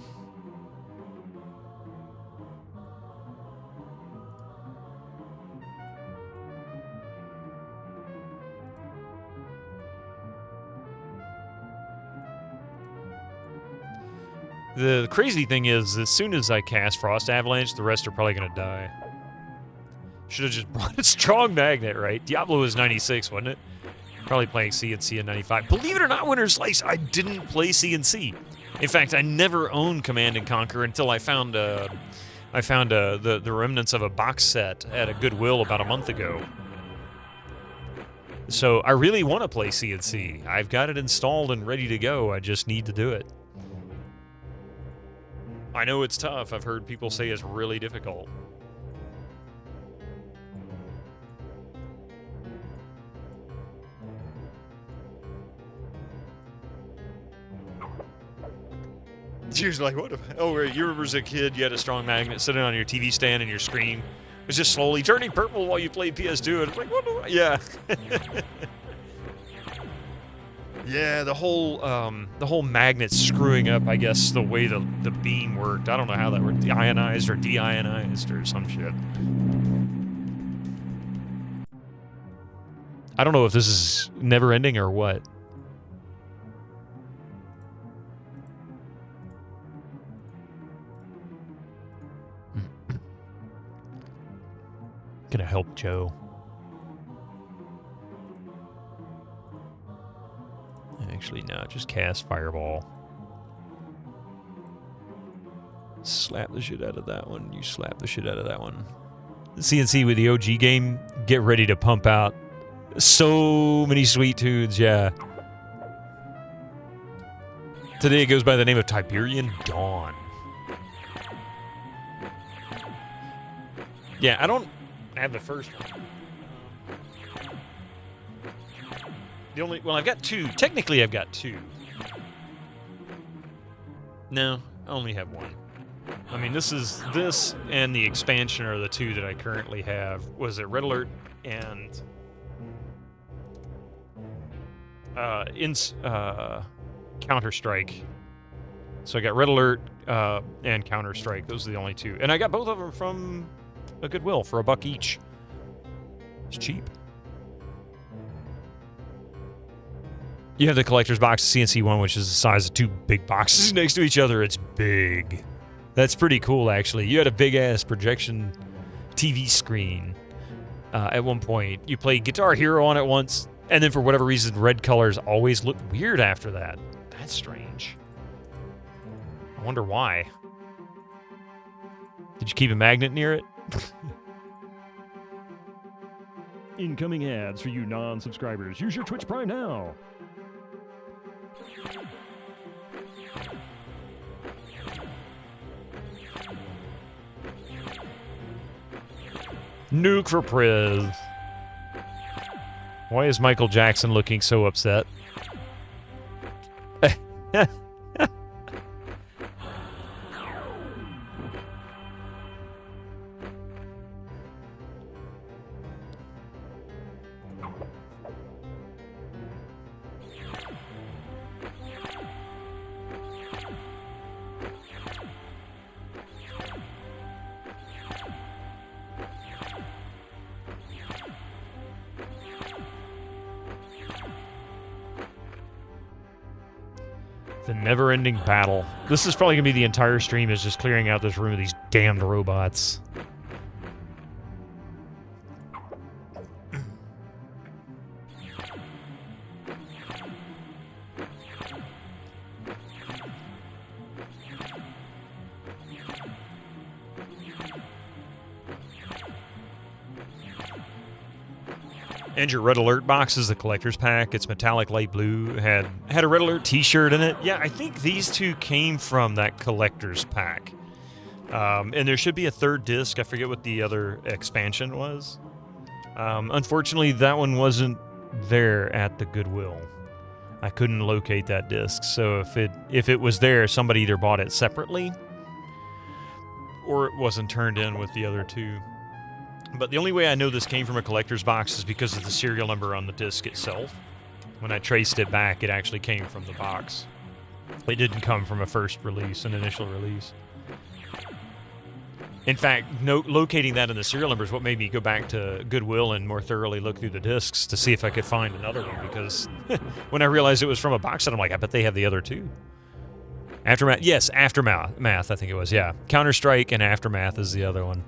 The crazy thing is, as soon as I cast Frost Avalanche, the rest are probably going to die. Should have just brought a strong magnet, right? Diablo was 96, wasn't it? Probably playing CNC in 95. Believe it or not, Winter Slice, I didn't play CNC. In fact, I never owned Command & Conquer until I found the remnants of a box set at a Goodwill about a month ago. So I really want to play CNC. I've got it installed and ready to go. I just need to do it. I know it's tough. I've heard people say it's really difficult. It's usually like, what? Oh, you remember as a kid, you had a strong magnet sitting on your TV stand and your screen was just slowly turning purple while you played PS2. And it's like, what do I? Yeah. Yeah, the whole magnet screwing up, I guess, the way the beam worked. I don't know how that worked. Ionized or deionized or some shit. I don't know if this is never ending or what. Gonna help Joe. Actually, no, just cast Fireball. Slap the shit out of that one. You slap the shit out of that one. CNC with the OG game, get ready to pump out so many sweet tunes, yeah. Today it goes by the name of Tiberian Dawn. Yeah, I don't have the first one. Well, I've got 2. Technically, I've got 2. No, I only have 1. I mean, this and the expansion are the 2 that I currently have. Was it Red Alert and Counter-Strike? So I got Red Alert and Counter-Strike. Those are the only 2, and I got both of them from a Goodwill for $1 each. It's cheap. You have the collector's box CNC one, which is the size of 2 big boxes next to each other. It's big. That's pretty cool, actually. You had a big-ass projection TV screen at one point. You played Guitar Hero on it once. And then for whatever reason, red colors always look weird after that. That's strange. I wonder why. Did you keep a magnet near it? Incoming ads for you non-subscribers. Use your Twitch Prime now. Nuke for Priz. Why is Michael Jackson looking so upset? The never-ending battle. This is probably going to be the entire stream, is just clearing out this room of these damned robots. And your red alert box is the collector's pack. It's metallic light blue. Had a red alert t-shirt in it. Yeah, I think these two came from that collector's pack. And there should be a third disc. I forget what the other expansion was. Unfortunately, that one wasn't there at the Goodwill. I couldn't locate that disc. So if it was there, somebody either bought it separately or it wasn't turned in with the other two. But the only way I know this came from a collector's box is because of the serial number on the disc itself. When I traced it back, it actually came from the box. It didn't come from a first release, an initial release. In fact, locating that in the serial number is what made me go back to Goodwill and more thoroughly look through the discs to see if I could find another one, because when I realized it was from a box set, I'm like, I bet they have the other two. Aftermath, yes, Aftermath, I think it was, yeah. Counter-Strike and Aftermath is the other one.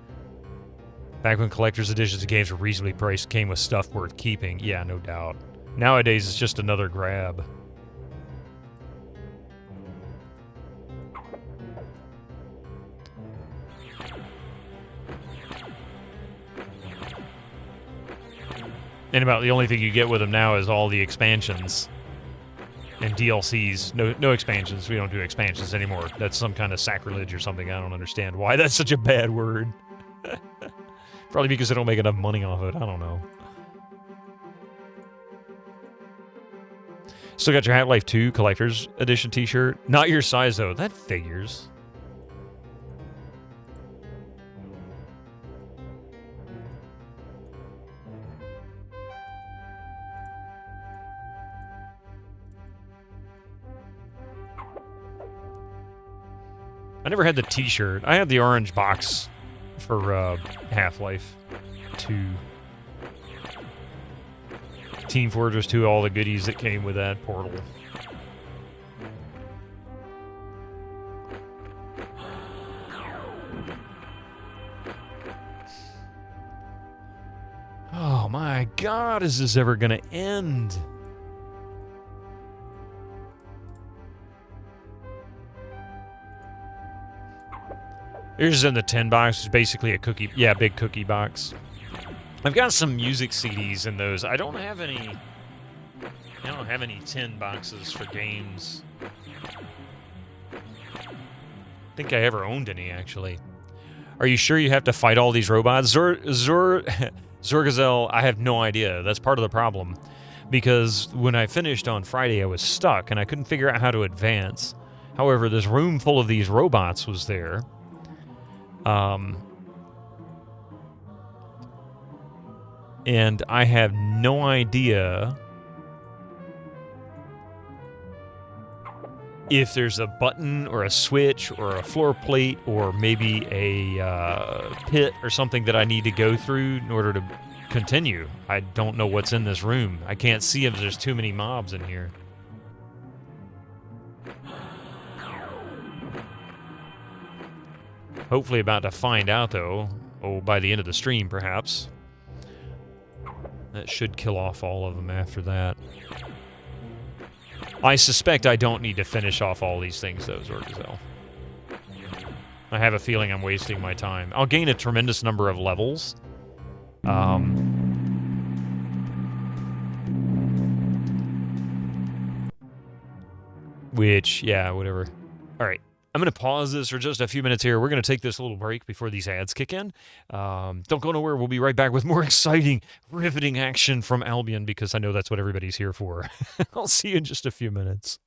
Back when collector's editions of games were reasonably priced, came with stuff worth keeping. Yeah, no doubt. Nowadays, it's just another grab. And about the only thing you get with them now is all the expansions and DLCs. No expansions. We don't do expansions anymore. That's some kind of sacrilege or something. I don't understand why that's such a bad word. Probably because they don't make enough money off it. I don't know. Still got your Half-Life 2 Collector's Edition t-shirt. Not your size, though. That figures. I never had the t-shirt. I had the orange box for Half-Life 2. Team Fortress 2, all the goodies that came with that Portal. Oh my god, is this ever gonna end? Here's in the 10 box. It's basically a cookie, big cookie box. I've got some music CDs in those. I don't have any 10 boxes for games. I think I ever owned any, actually. Are you sure you have to fight all these robots? Zorgazel, I have no idea. That's part of the problem. Because when I finished on Friday, I was stuck, and I couldn't figure out how to advance. However, this room full of these robots was there. And I have no idea if there's a button or a switch or a floor plate or maybe a pit or something that I need to go through in order to continue. I don't know what's in this room. I can't see if there's too many mobs in here. Hopefully about to find out, though. Oh, by the end of the stream, perhaps. That should kill off all of them after that. I suspect I don't need to finish off all these things, though, Zorgazel. I have a feeling I'm wasting my time. I'll gain a tremendous number of levels. Which, yeah, whatever. All right. I'm going to pause this for just a few minutes here. We're going to take this little break before these ads kick in. Don't go nowhere. We'll be right back with more exciting, riveting action from Albion, because I know that's what everybody's here for. I'll see you in just a few minutes.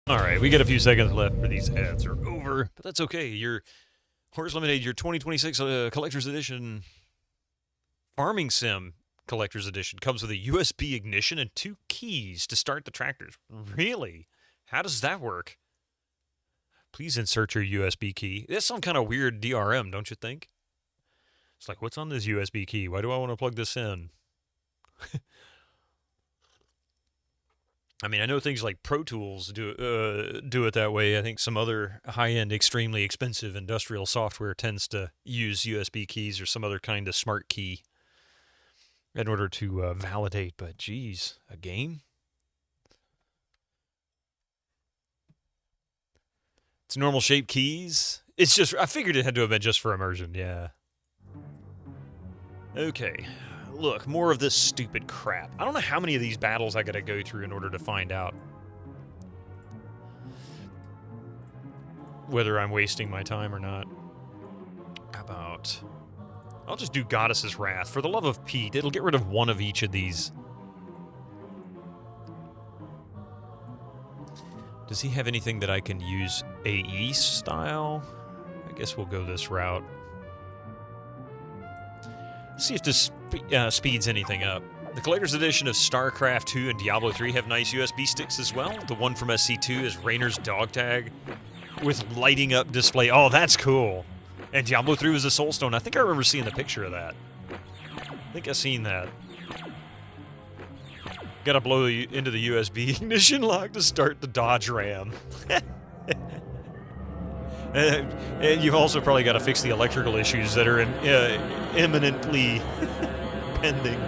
All right, we got a few seconds left for these ads are over, but that's okay. Your Horse Lemonade, your 2026 Collector's Edition Farming Sim Collector's Edition comes with a USB ignition and 2 keys to start the tractors. Really? How does that work? Please insert your USB key. That's some kind of weird DRM, don't you think? It's like, what's on this USB key? Why do I want to plug this in? I mean, I know things like Pro Tools do it that way. I think some other high-end, extremely expensive industrial software tends to use USB keys or some other kind of smart key in order to validate. But geez, a game? It's normal shape keys. It's just, I figured it had to have been just for immersion, yeah. Okay. Look, more of this stupid crap. I don't know how many of these battles I gotta go through in order to find out whether I'm wasting my time or not. How about I'll just do Goddess's Wrath. For the love of Pete, it'll get rid of one of each of these. Does he have anything that I can use AE style? I guess we'll go this route. See if this speeds anything up. The Collector's Edition of StarCraft 2 and Diablo 3 have nice USB sticks as well. The one from SC2 is Rainer's dog tag with lighting up display. Oh, that's cool. And Diablo 3 was a Soulstone. I think I remember seeing the picture of that. I think I've seen that. Gotta blow into the USB ignition lock to start the Dodge Ram. And you've also probably got to fix the electrical issues that are imminently pending.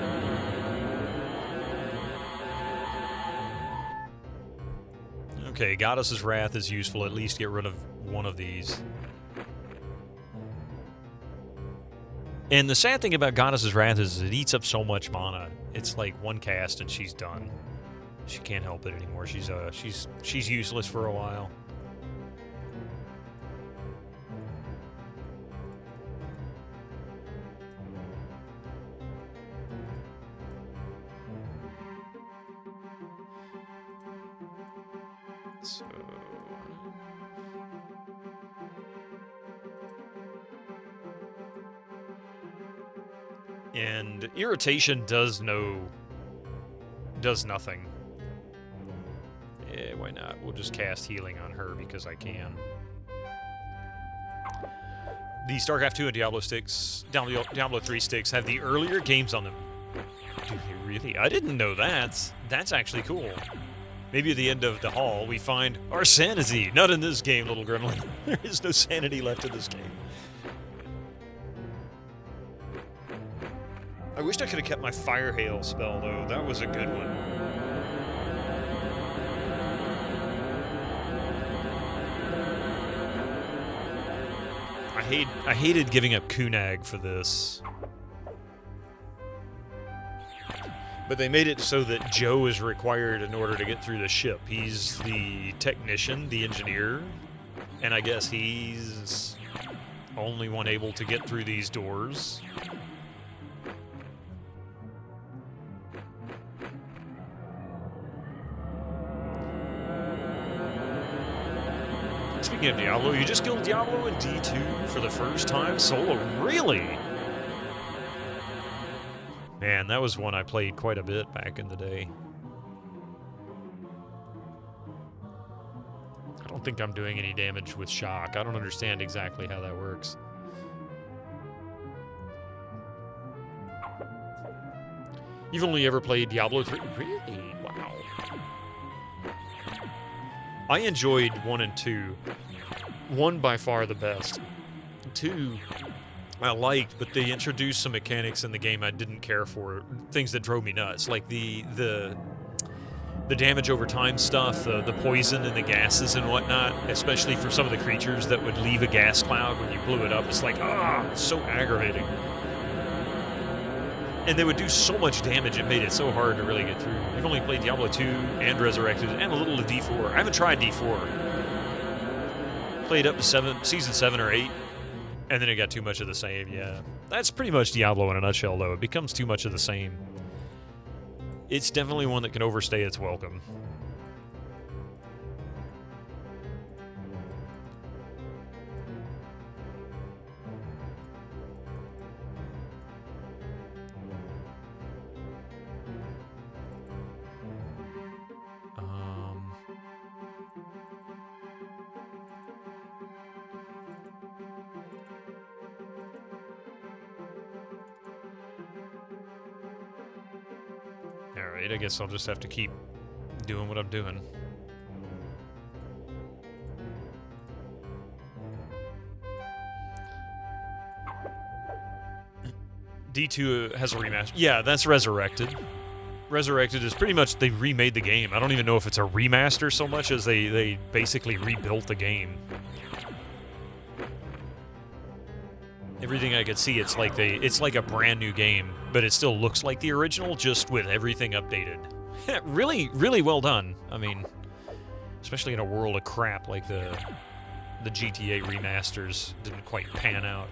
Okay, Goddess's Wrath is useful. At least get rid of one of these. And the sad thing about Goddess's Wrath is it eats up so much mana. It's like one cast and she's done. She can't help it anymore. She's useless for a while. So and irritation does nothing. Yeah, why not? We'll just cast healing on her because I can. The StarCraft 2 and Diablo 3 sticks have the earlier games on them. Do they really? I didn't know that. That's actually cool. Maybe at the end of the hall, we find our sanity. Not in this game, little gremlin. There is no sanity left in this game. I wished I could have kept my Fire Hail spell, though. That was a good one. I hated giving up Kunag for this. But they made it so that Joe is required in order to get through the ship. He's the technician, the engineer, and I guess he's only one able to get through these doors. Speaking of Diablo, you just killed Diablo in D2 for the first time solo? Really? Man, that was one I played quite a bit back in the day. I don't think I'm doing any damage with shock. I don't understand exactly how that works. You've only ever played Diablo 3? Really? Wow. I enjoyed 1 and 2. 1 by far the best. 2 I liked, but they introduced some mechanics in the game I didn't care for. Things that drove me nuts, like the damage over time stuff, the poison and the gases and whatnot, especially for some of the creatures that would leave a gas cloud when you blew it up. It's like, it's so aggravating. And they would do so much damage, it made it so hard to really get through. I've only played Diablo 2 and Resurrected, and a little of D4. I haven't tried D4. Played up to season 7 or 8, and then it got too much of the same, yeah. That's pretty much Diablo in a nutshell, though. It becomes too much of the same. It's definitely one that can overstay its welcome. Alright, I guess I'll just have to keep doing what I'm doing. D2 has a remaster. Yeah, that's Resurrected. Resurrected is pretty much, they remade the game. I don't even know if it's a remaster so much as they basically rebuilt the game. Everything I could see, it's like a brand new game, but it still looks like the original, just with everything updated. Really, really well done. I mean, especially in a world of crap like the GTA remasters didn't quite pan out.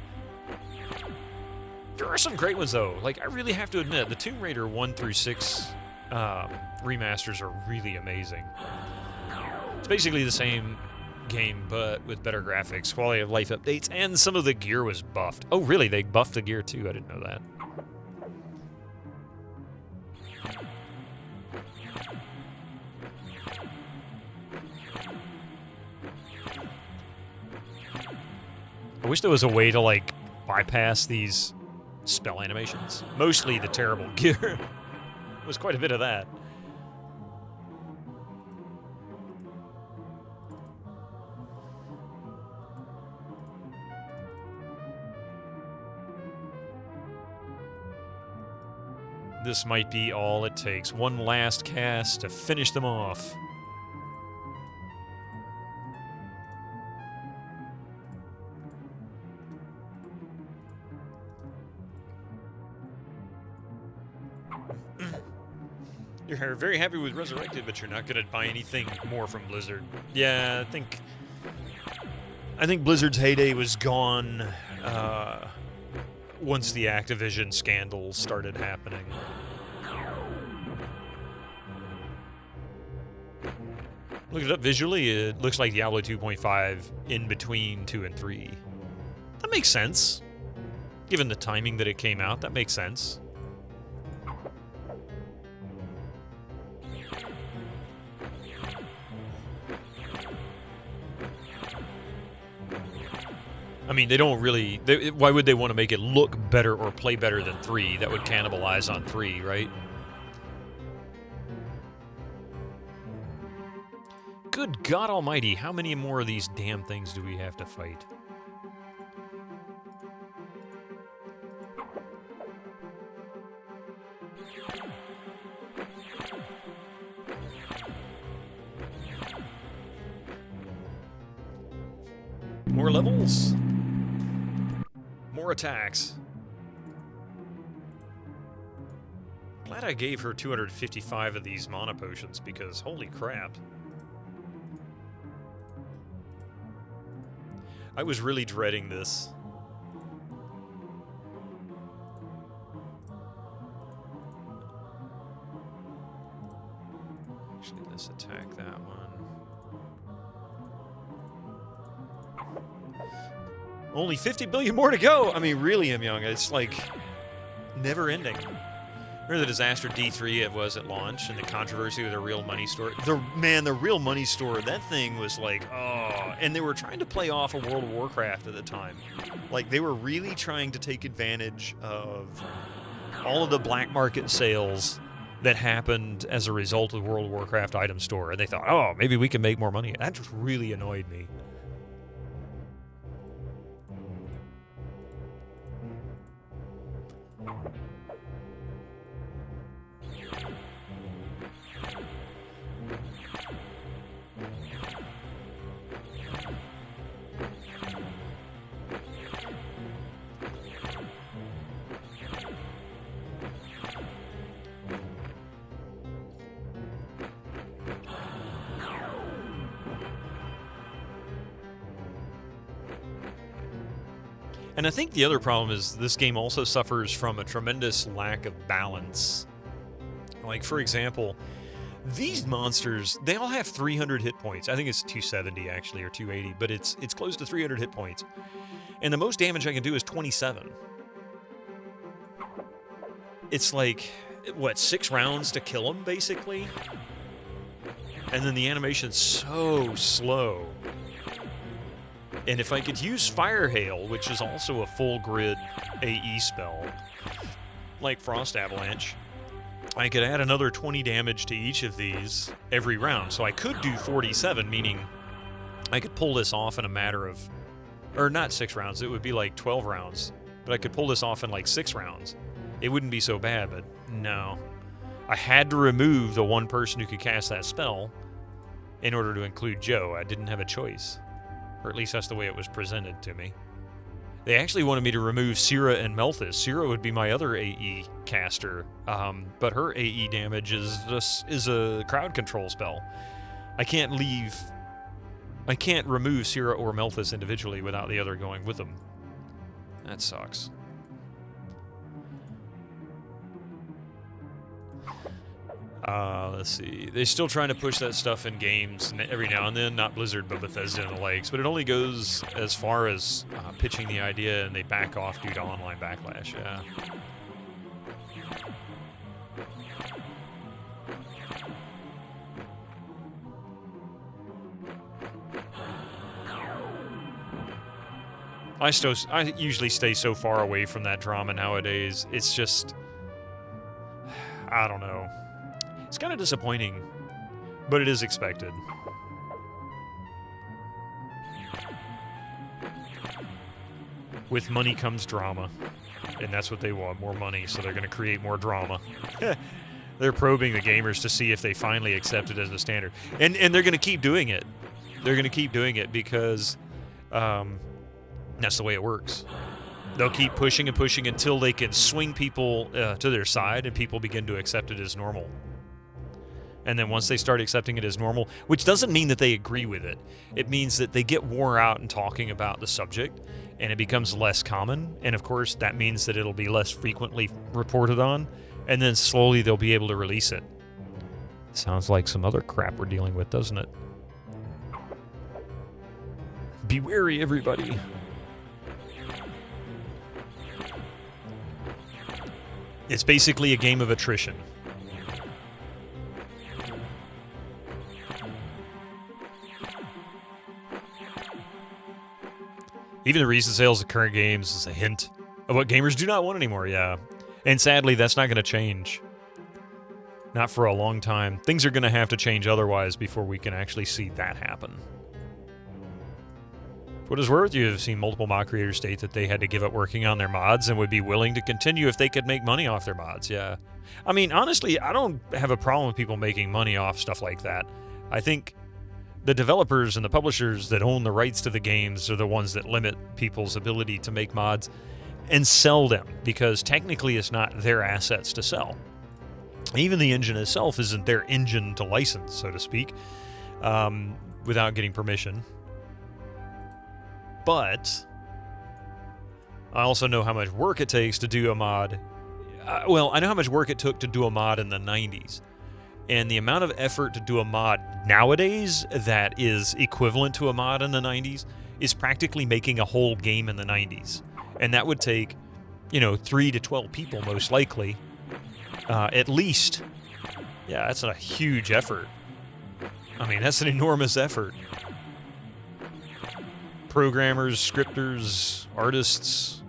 There are some great ones, though. Like, I really have to admit, the Tomb Raider 1 through 6 remasters are really amazing. It's basically the same game, but with better graphics, quality of life updates, and some of the gear was buffed. Oh, really? They buffed the gear, too? I didn't know that. I wish there was a way to, like, bypass these spell animations. Mostly the terrible gear. There was quite a bit of that. This might be all it takes. One last cast to finish them off. You're very happy with Resurrected, but you're not going to buy anything more from Blizzard. Yeah, I think Blizzard's heyday was gone once the Activision scandal started happening. Look it up visually, it looks like Diablo 2.5 in between 2 and 3. That makes sense. Given the timing that it came out, that makes sense. I mean, they don't really... why would they want to make it look better or play better than 3? That would cannibalize on 3, right? Good God almighty, how many more of these damn things do we have to fight? More levels. More attacks. Glad I gave her 255 of these mana potions because holy crap. I was really dreading this. Actually, let's attack that one. Only 50 billion more to go! I mean, really, Young, it's like never ending. Remember the disaster D3 it was at launch and the controversy with the Real Money Store? The Real Money Store, that thing was like, oh. And they were trying to play off of World of Warcraft at the time. Like, they were really trying to take advantage of all of the black market sales that happened as a result of the World of Warcraft item store. And they thought, oh, maybe we can make more money. That just really annoyed me. And I think the other problem is this game also suffers from a tremendous lack of balance. Like, for example, these monsters, they all have 300 hit points. I think it's 270, actually, or 280, but it's close to 300 hit points. And the most damage I can do is 27. It's like, what, 6 rounds to kill them, basically? And then the animation's so slow. And if I could use Fire Hail, which is also a full grid AE spell, like Frost Avalanche, I could add another 20 damage to each of these every round. So I could do 47, meaning I could pull this off in a matter of, or not 6 rounds, it would be like 12 rounds. But I could pull this off in like 6 rounds. It wouldn't be so bad, but no. I had to remove the one person who could cast that spell in order to include Joe. I didn't have a choice. Or at least that's the way it was presented to me. They actually wanted me to remove Syrah and Melthus. Syrah would be my other AE caster, but her AE damage is a crowd control spell. I can't remove Syrah or Melthus individually without the other going with them. That sucks. Let's see. They're still trying to push that stuff in games every now and then, not Blizzard, but Bethesda and the likes. But it only goes as far as pitching the idea, and they back off due to online backlash. Yeah. I usually stay so far away from that drama nowadays. It's just, I don't know. It's kind of disappointing, but it is expected. With money comes drama, and that's what they want, more money, so they're going to create more drama. They're probing the gamers to see if they finally accept it as a standard. And they're going to keep doing it. They're going to keep doing it because that's the way it works. They'll keep pushing and pushing until they can swing people to their side and people begin to accept it as normal. And then once they start accepting it as normal, which doesn't mean that they agree with it, it means that they get wore out in talking about the subject and it becomes less common. And of course, that means that it'll be less frequently reported on, and then slowly they'll be able to release it. Sounds like some other crap we're dealing with, doesn't it? Be wary, everybody. It's basically a game of attrition. Even the recent sales of current games is a hint of what gamers do not want anymore, yeah. And sadly, that's not going to change. Not for a long time. Things are going to have to change otherwise before we can actually see that happen. For what it's worth, you have seen multiple mod creators state that they had to give up working on their mods and would be willing to continue if they could make money off their mods, yeah. I mean, honestly, I don't have a problem with people making money off stuff like that. I think the developers and the publishers that own the rights to the games are the ones that limit people's ability to make mods and sell them, because technically it's not their assets to sell. Even the engine itself isn't their engine to license, so to speak, without getting permission. But I also know how much work it takes to do a mod. Well, I know how much work it took to do a mod in the 90s. And the amount of effort to do a mod nowadays that is equivalent to a mod in the 90s is practically making a whole game in the 90s. And that would take, 3 to 12 people most likely, at least. Yeah, that's a huge effort. I mean, that's an enormous effort. Programmers, scripters, artists.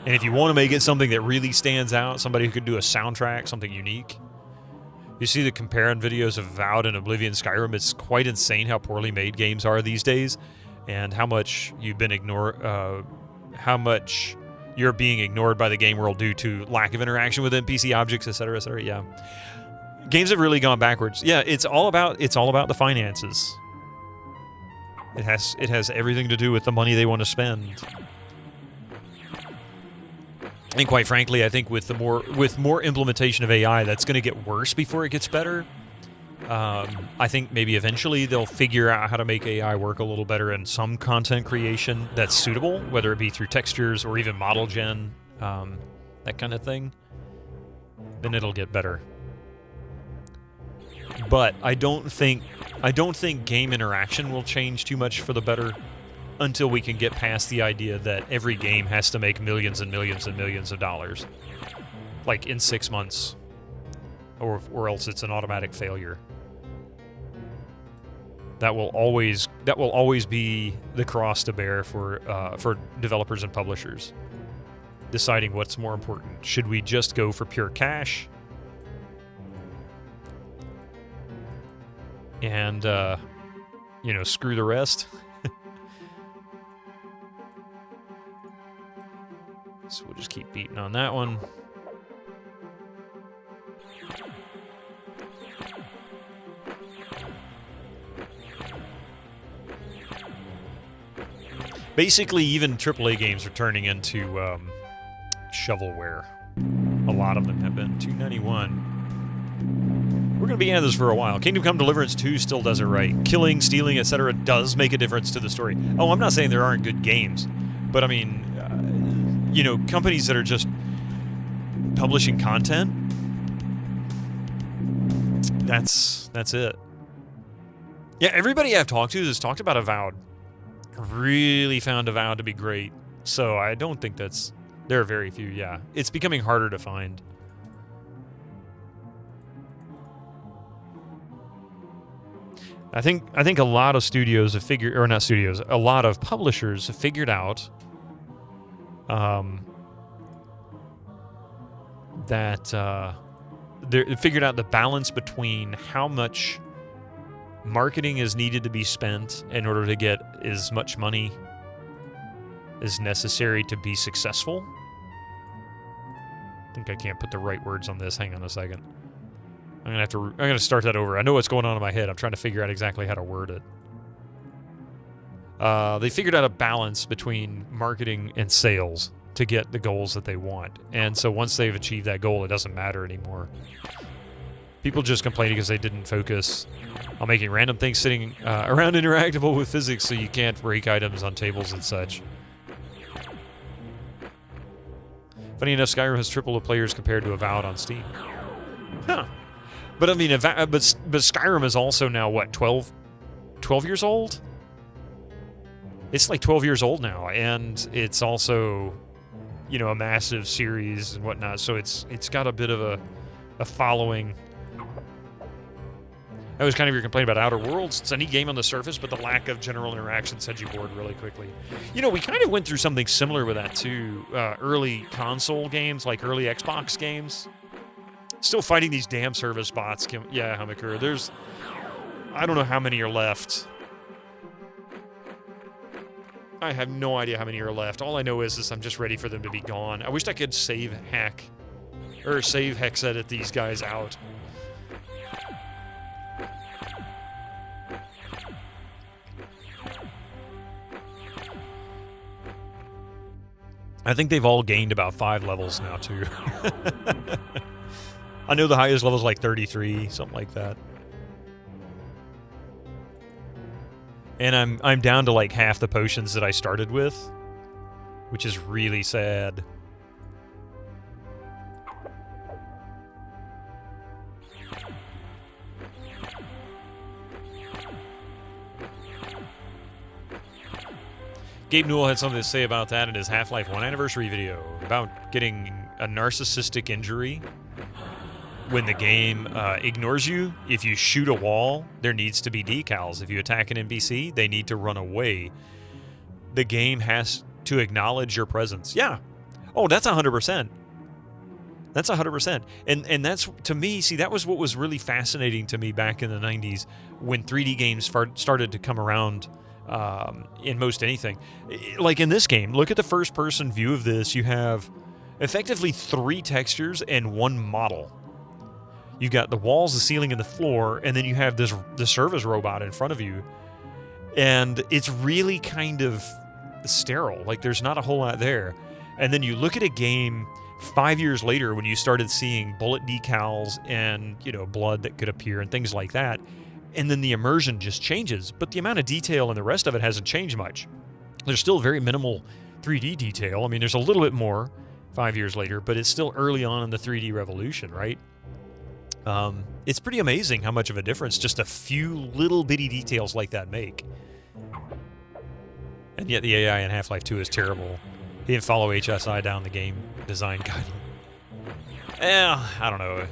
And if you want to make it something that really stands out, somebody who could do a soundtrack, something unique. You see the comparing videos of Avowed and Oblivion Skyrim, it's quite insane how poorly made games are these days, and how much you've been how much you're being ignored by the game world due to lack of interaction with NPC objects, etc., etc. Yeah, games have really gone backwards. Yeah, it's all about the finances. It has everything to do with the money they want to spend. And quite frankly, I think with more implementation of AI, that's going to get worse before it gets better. I think maybe eventually they'll figure out how to make AI work a little better in some content creation that's suitable, whether it be through textures or even model gen, that kind of thing. Then it'll get better. But I don't think game interaction will change too much for the better until we can get past the idea that every game has to make millions and millions and millions of dollars, like in 6 months, or else it's an automatic failure. That will always be the cross to bear for developers and publishers, deciding what's more important. Should we just go for pure cash and screw the rest? So we'll just keep beating on that one. Basically, even AAA games are turning into shovelware. A lot of them have been. 291. We're going to be at this for a while. Kingdom Come Deliverance 2 still does it right. Killing, stealing, etc. does make a difference to the story. Oh, I'm not saying there aren't good games, but I mean, companies that are just publishing content that's it. Yeah, everybody I've talked to has talked about Avowed. Really found Avowed to be great. So I don't think that's... There are very few, yeah. It's becoming harder to find. I think a lot of studios have figured... Or not studios. A lot of publishers have figured out... they figured out the balance between how much marketing is needed to be spent in order to get as much money as necessary to be successful. I think I can't put the right words on this. Hang on a second. I'm gonna start that over. I know what's going on in my head. I'm trying to figure out exactly how to word it. They figured out a balance between marketing and sales to get the goals that they want. And so once they've achieved that goal, it doesn't matter anymore. People just complain because they didn't focus on making random things sitting around interactable with physics so you can't break items on tables and such. Funny enough, Skyrim has triple the players compared to Avowed on Steam. Huh. But I mean, but Skyrim is also now, what, 12 years old? It's like 12 years old now, and it's also... you know, a massive series and whatnot, so it's got a bit of a following. That was kind of your complaint about Outer Worlds. It's a neat game on the surface, but the lack of general interaction sends you bored really quickly. You know, we kind of went through something similar with that too. Early console games, like early Xbox games. Still fighting these damn service bots. Yeah, Hummiker. There's... I don't know how many are left. I have no idea how many are left. All I know is I'm just ready for them to be gone. I wish I could save hex edit these guys out. I think they've all gained about 5 levels now, too. I know the highest level is like 33, something like that. And I'm down to like half the potions that I started with, which is really sad. Gabe Newell had something to say about that in his Half-Life 1 anniversary video, about getting a narcissistic injury when the game ignores you. If you shoot a wall, there needs to be decals. If you attack an NPC, they need to run away. The game has to acknowledge your presence. Yeah. Oh, that's 100%. That's 100%. And that's, to me, see, that was what was really fascinating to me back in the 90s when 3D games started to come around in most anything. Like in this game, look at the first-person view of this. You have effectively 3 textures and 1 model. You got the walls, the ceiling, and the floor, and then you have the service robot in front of you. And it's really kind of sterile. Like, there's not a whole lot there. And then you look at a game 5 years later when you started seeing bullet decals and, you know, blood that could appear and things like that. And then the immersion just changes. But the amount of detail and the rest of it hasn't changed much. There's still very minimal 3D detail. I mean, there's a little bit more 5 years later, but it's still early on in the 3D revolution, right? It's pretty amazing how much of a difference just a few little bitty details like that make. And yet the AI in Half-Life 2 is terrible. He didn't follow HSI down the game design guide. I don't know.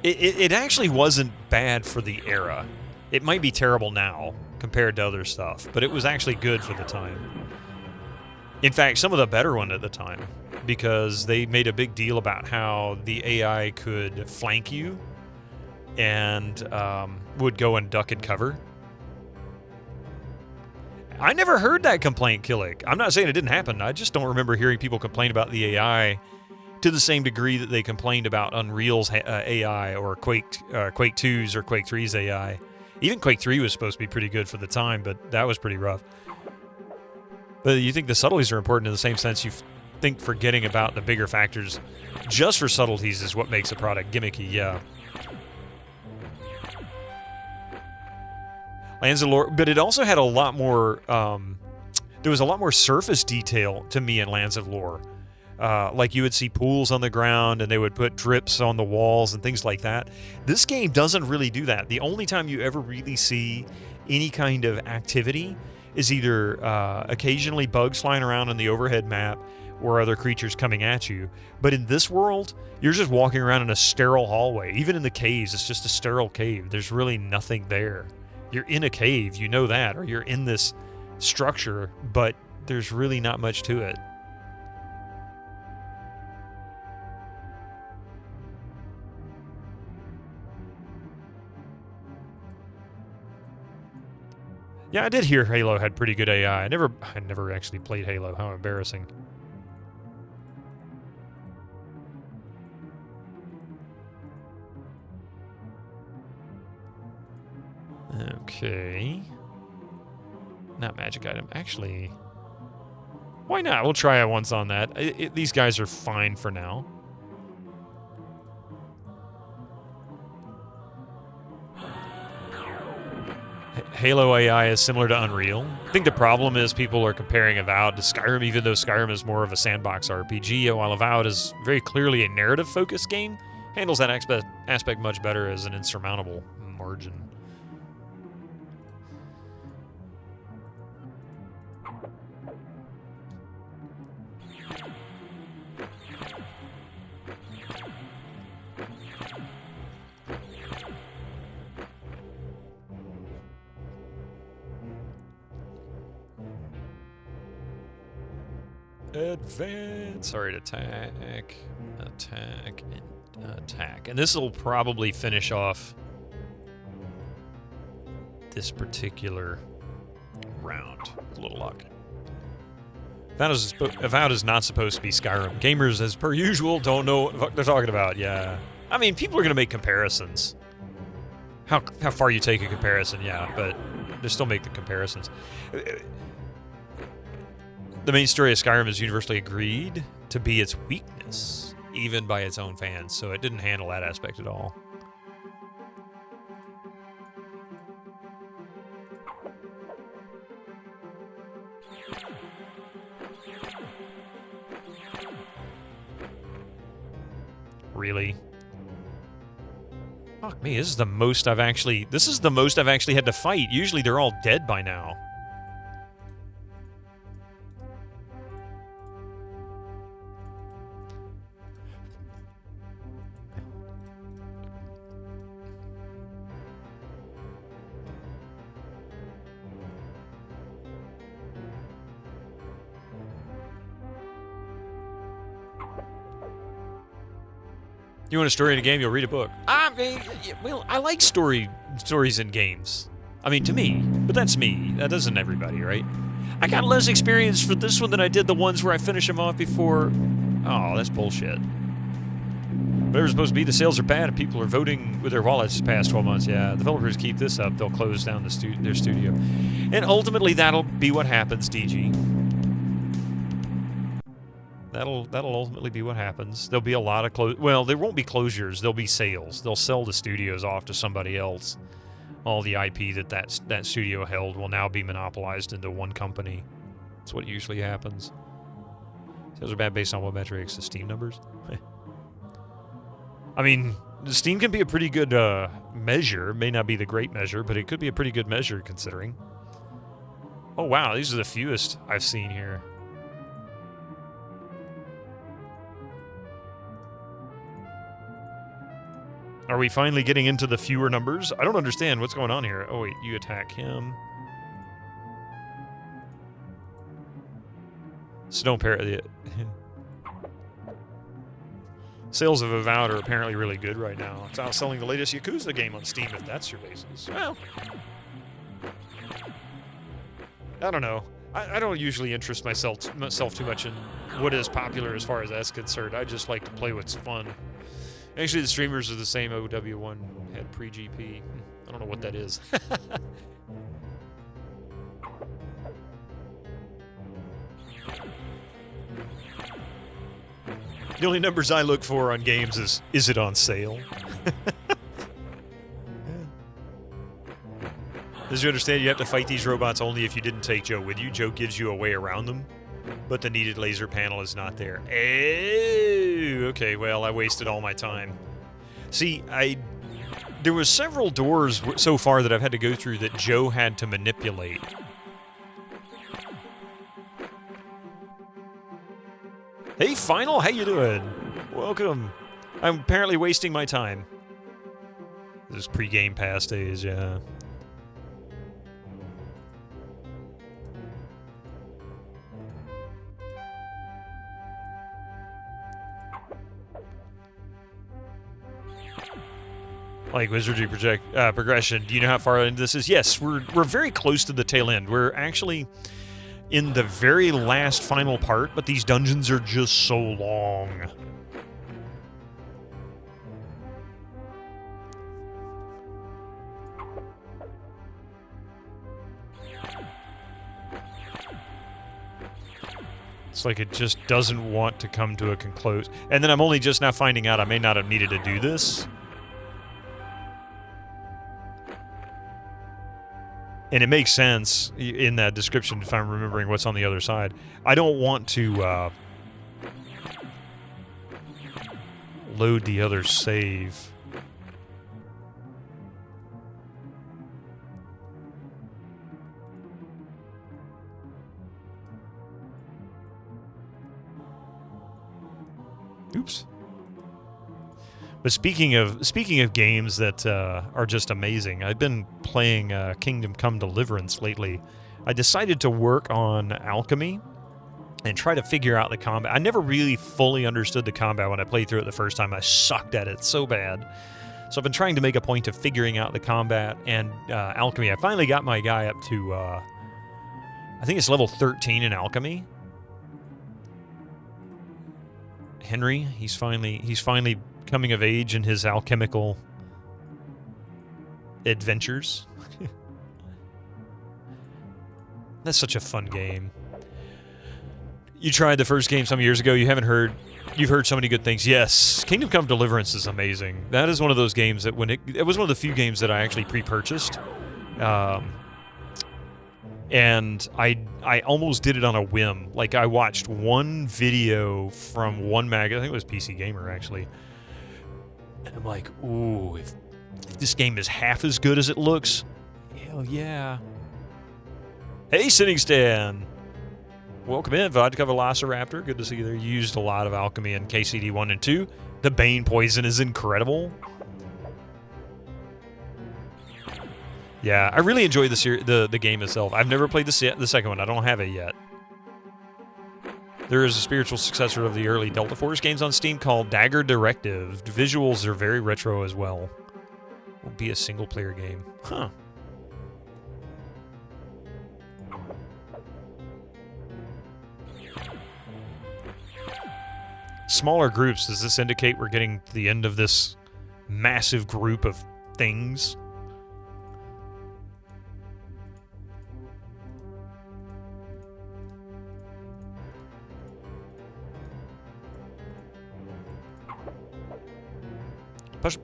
It actually wasn't bad for the era. It might be terrible now compared to other stuff, but it was actually good for the time. In fact, some of the better one at the time, because they made a big deal about how the AI could flank you and would go and duck and cover. I never heard that complaint, Killick. I'm not saying it didn't happen. I just don't remember hearing people complain about the AI to the same degree that they complained about Unreal's AI or Quake 2's or Quake 3's AI. Even Quake 3 was supposed to be pretty good for the time, but that was pretty rough. But you think the subtleties are important in the same sense you think forgetting about the bigger factors just for subtleties is what makes a product gimmicky, yeah. Lands of Lore, but it also had a lot more, there was a lot more surface detail to me in Lands of Lore. Like you would see pools on the ground and they would put drips on the walls and things like that. This game doesn't really do that. The only time you ever really see any kind of activity is either occasionally bugs flying around on the overhead map or other creatures coming at you. But in this world, you're just walking around in a sterile hallway. Even in the caves, it's just a sterile cave. There's really nothing there. You're in a cave, you know that, or you're in this structure, but there's really not much to it. Yeah, I did hear Halo had pretty good AI. I never actually played Halo. How embarrassing. Okay. Not magic item. Actually, why not? We'll try it once on that. These guys are fine for now. Halo AI is similar to Unreal. I think the problem is people are comparing Avowed to Skyrim, even though Skyrim is more of a sandbox RPG, while Avowed is very clearly a narrative-focused game. Handles that aspect much better as an insurmountable margin. Advance. Sorry, attack, attack, and attack. And this will probably finish off this particular round. A little luck. Avowed is not supposed to be Skyrim. Gamers, as per usual, don't know what the fuck they're talking about. Yeah. I mean, people are going to make comparisons. How far you take a comparison, yeah, but they still make the comparisons. The main story of Skyrim is universally agreed to be its weakness, even by its own fans, so it didn't handle that aspect at all. Really? Fuck me, this is the most I've actually had to fight. Usually they're all dead by now. You want a story in a game, you'll read a book. I mean, well, I like stories in games. I mean, to me, but that's me. That doesn't everybody, right? I got less experience for this one than I did the ones where I finish them off before. Oh, that's bullshit. Whatever's supposed to be, the sales are bad and people are voting with their wallets the past 12 months. Yeah, developers keep this up, they'll close down their studio. And ultimately, that'll be what happens, DG. That'll ultimately be what happens. There'll be a lot of well, there won't be closures. There'll be sales. They'll sell the studios off to somebody else. All the IP that studio held will now be monopolized into one company. That's what usually happens. Sales are bad based on what metrics? The Steam numbers? I mean, Steam can be a pretty good measure. May not be the great measure, but it could be a pretty good measure considering. Oh wow, these are the fewest I've seen here. Are we finally getting into the fewer numbers? I don't understand what's going on here. Oh wait, you attack him. So don't pair it. Sales of Avowed are apparently really good right now. It's outselling the latest Yakuza game on Steam, if that's your basis. Well, I don't know. I don't usually interest myself too much in what is popular as far as that's concerned. I just like to play what's fun. Actually, the streamers are the same OW1 had pre-GP. I don't know what that is. The only numbers I look for on games is it on sale? Does you understand you have to fight these robots only if you didn't take Joe with you? Joe gives you a way around them. but the needed laser panel is not there. Oh, okay, well, I wasted all my time. See, there was several doors so far that I've had to go through that Joe had to manipulate. Hey, Final, how you doing? Welcome. I'm apparently wasting my time. This is pre-game pass days, yeah. Like Wizardry progression. Do you know how far into this is? Yes, we're very close to the tail end. We're actually in the very last final part, but these dungeons are just so long. It's like it just doesn't want to come to a conclusion. And then I'm only just now finding out I may not have needed to do this. And it makes sense in that description if I'm remembering what's on the other side. I don't want to load the other save. Oops. But speaking of games that are just amazing, I've been playing Kingdom Come Deliverance lately. I decided to work on alchemy and try to figure out the combat. I never really fully understood the combat when I played through it the first time. I sucked at it so bad. So I've been trying to make a point of figuring out the combat and alchemy. I finally got my guy up to, I think it's level 13 in alchemy. Henry, he's finally coming of age in his alchemical adventures. That's such a fun game. You tried the first game some years ago. You've heard so many good things. Yes, Kingdom Come Deliverance is amazing. That is one of those games that it was one of the few games that I actually pre-purchased. And I almost did it on a whim. Like, I watched one video from one magazine, I think it was PC Gamer, actually. And I'm like, ooh, if this game is half as good as it looks, hell yeah. Hey, Sitting Stan! Welcome in, Vodka Velociraptor. Good to see you there. You used a lot of alchemy in KCD 1 and 2. The Bane poison is incredible. Yeah, I really enjoy the game itself. I've never played the second one. I don't have it yet. There is a spiritual successor of the early Delta Force games on Steam called Dagger Directive. The visuals are very retro as well. Will be a single-player game. Huh. Smaller groups. Does this indicate we're getting to the end of this massive group of things?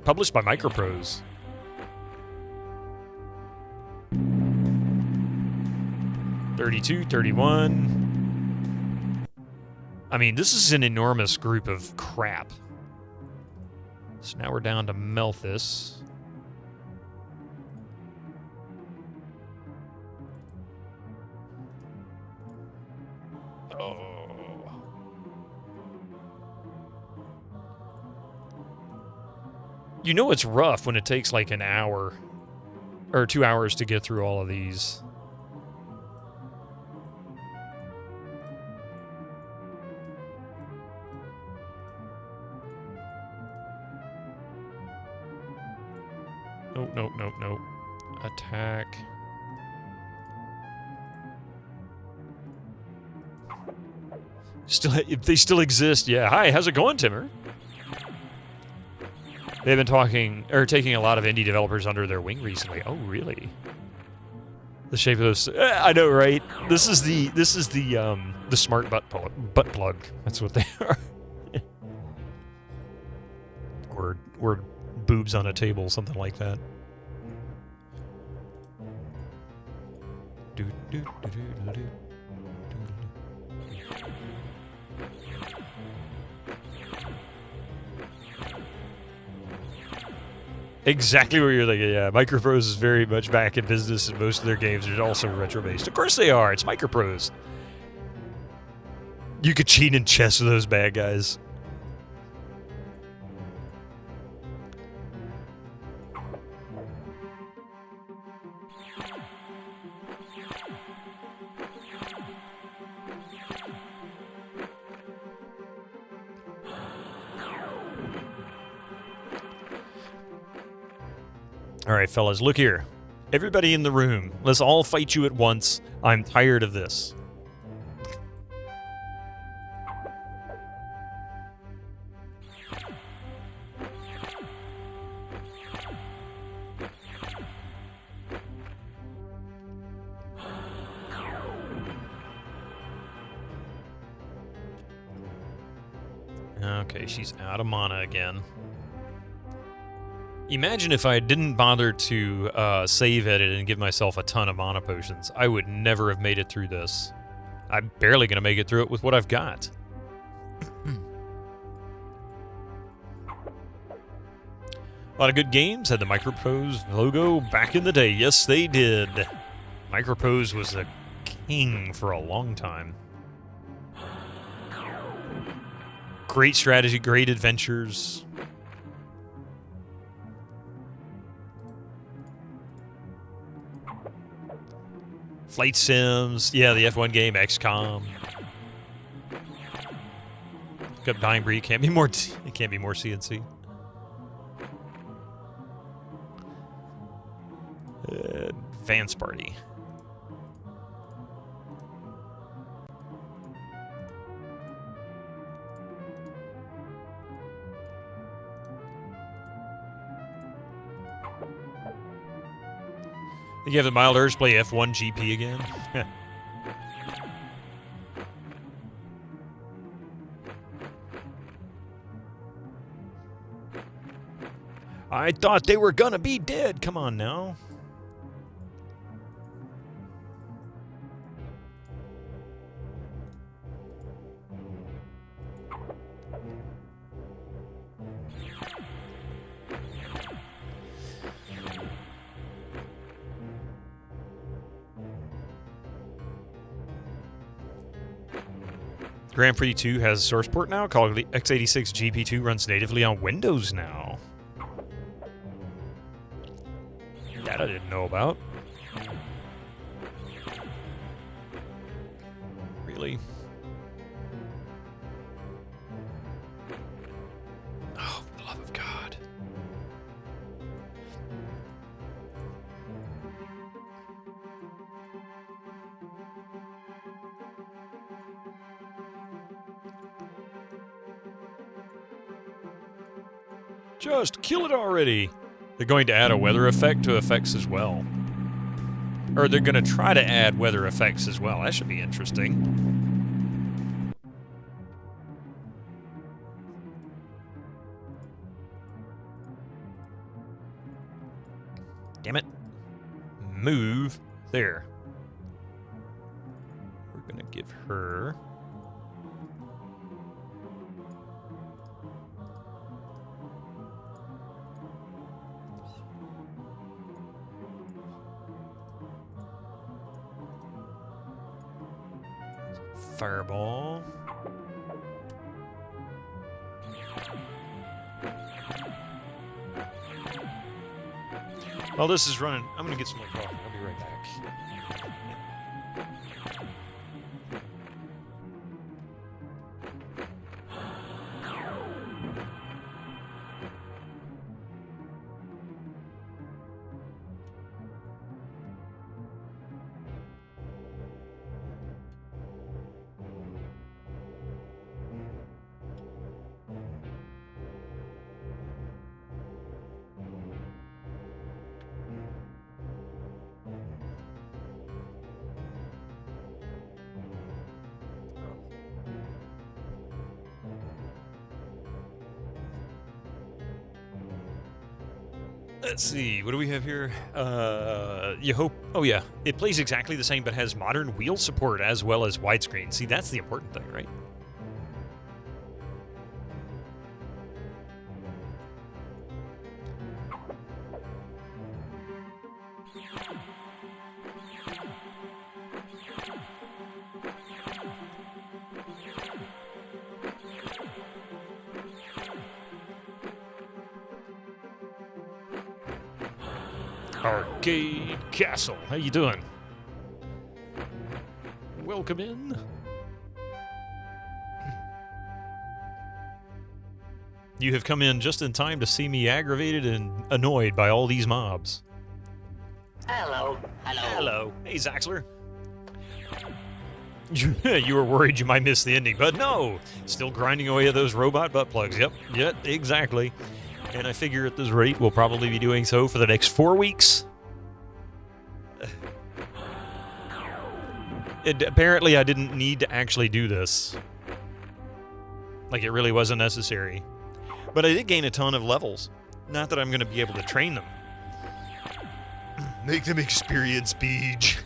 Published by Microprose. $32, $31. I mean, this is an enormous group of crap. So now we're down to Melthus. You know it's rough when it takes like an hour or 2 hours to get through all of these. Nope, nope, nope, nope. Attack. If they still exist, yeah. Hi, how's it going, Timmer? They've been taking a lot of indie developers under their wing recently. Oh, really? The shape of those. I know, right? This is the smart butt plug. That's what they are. or boobs on a table, something like that. Exactly what you're thinking, yeah. Microprose is very much back in business, and most of their games are also retro-based. Of course they are. It's Microprose. You could cheat in chess with those bad guys. All right, fellas, look here. Everybody in the room, let's all fight you at once. I'm tired of this. Okay, she's out of mana again. Imagine if I didn't bother to save edit and give myself a ton of mana potions. I would never have made it through this. I'm barely going to make it through it with what I've got. A lot of good games had the Microprose logo back in the day. Yes, they did. Microprose was a king for a long time. Great strategy, great adventures. Flight sims, yeah, the F1 game, XCOM. Look up Dying Breed, can't be more. It can't be more CNC. Advance Party. You have the mild urge to play F1 GP again? I thought they were gonna be dead. Come on now. Grand Prix 2 has a source port now called the x86 GP2 runs natively on Windows now. That I didn't know about. Really? Oh, for the love of God. Just kill it already. They're going to add a weather effect to effects as well. Or they're going to try to add weather effects as well. That should be interesting. Damn it. Move. There. We're going to give her... Fireball. While this is running, I'm going to get some more coffee. I'll be right back. Let's see, what do we have here? You hope... Oh, yeah. It plays exactly the same, but has modern wheel support as well as widescreen. See, that's the important thing, right? Arcade Castle. How you doing? Welcome in. You have come in just in time to see me aggravated and annoyed by all these mobs. Hello. Hello. Hello. Hey, Zaxler. You were worried you might miss the ending, but no! Still grinding away at those robot butt plugs. Yep, exactly. And I figure at this rate, we'll probably be doing so for the next 4 weeks. Apparently, I didn't need to actually do this. Like, it really wasn't necessary. But I did gain a ton of levels. Not that I'm going to be able to train them. Make them experience Beach.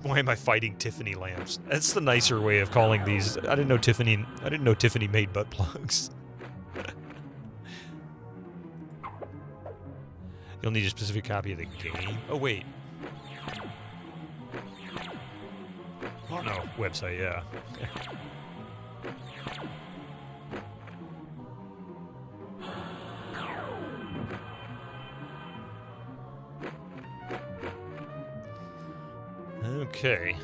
Why am I fighting Tiffany lamps? That's the nicer way of calling these. I didn't know Tiffany made butt plugs. You'll need a specific copy of the game. Oh wait. Oh no, website, yeah. Okay,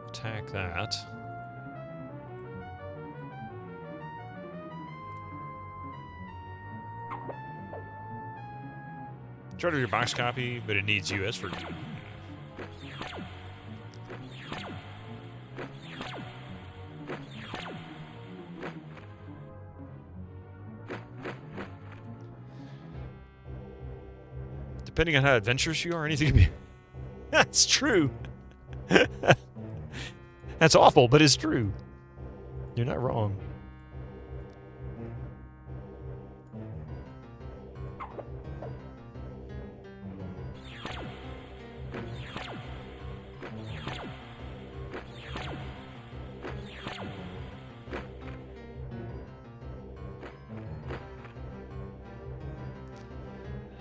attack that. Try to do your box copy, but it needs US for... Depending on how adventurous you are, anything can be... That's true. That's awful, but it's true. You're not wrong.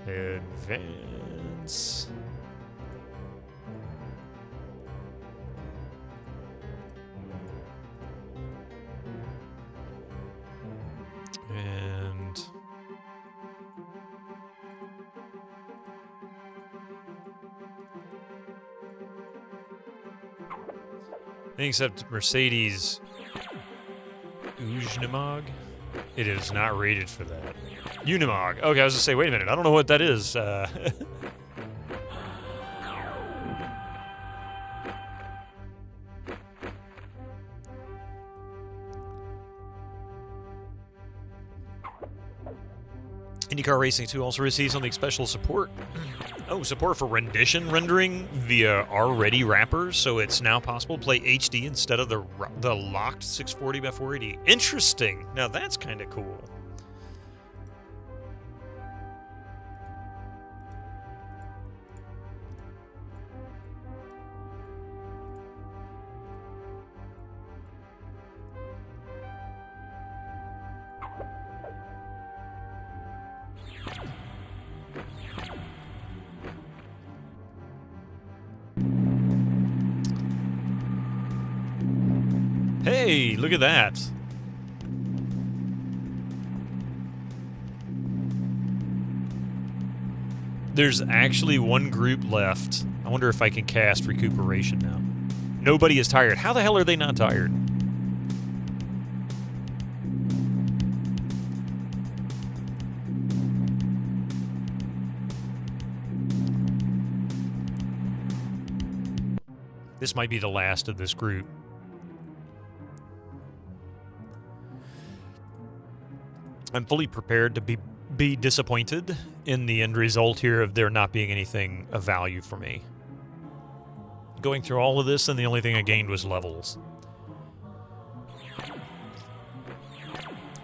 Advance. And except Mercedes Ujnamog, it is not rated for that. Unimog. Okay, I was gonna say, wait a minute, I don't know what that is. IndyCar Racing 2 also receives something special support. Oh, support for rendition rendering via R-Ready wrappers, so it's now possible to play HD instead of the locked 640 by 480. Interesting. Now that's kind of cool. Hey, look at that. There's actually one group left. I wonder if I can cast recuperation now. Nobody is tired. How the hell are they not tired? This might be the last of this group. I'm fully prepared to be disappointed in the end result here of there not being anything of value for me. Going through all of this, and the only thing I gained was levels.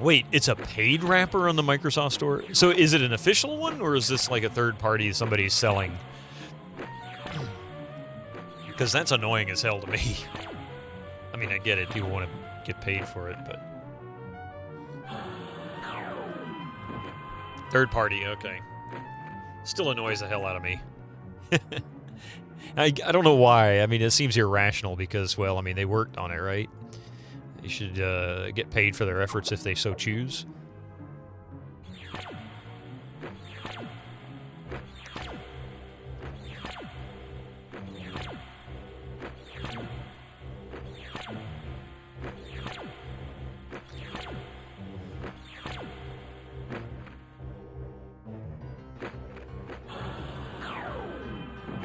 Wait, it's a paid wrapper on the Microsoft Store? So is it an official one, or is this like a third party somebody's selling? Because that's annoying as hell to me. I mean, I get it. People want to get paid for it, but... Third party, okay. Still annoys the hell out of me. I don't know why. I mean, it seems irrational because, well, I mean, they worked on it, right? They should get paid for their efforts if they so choose.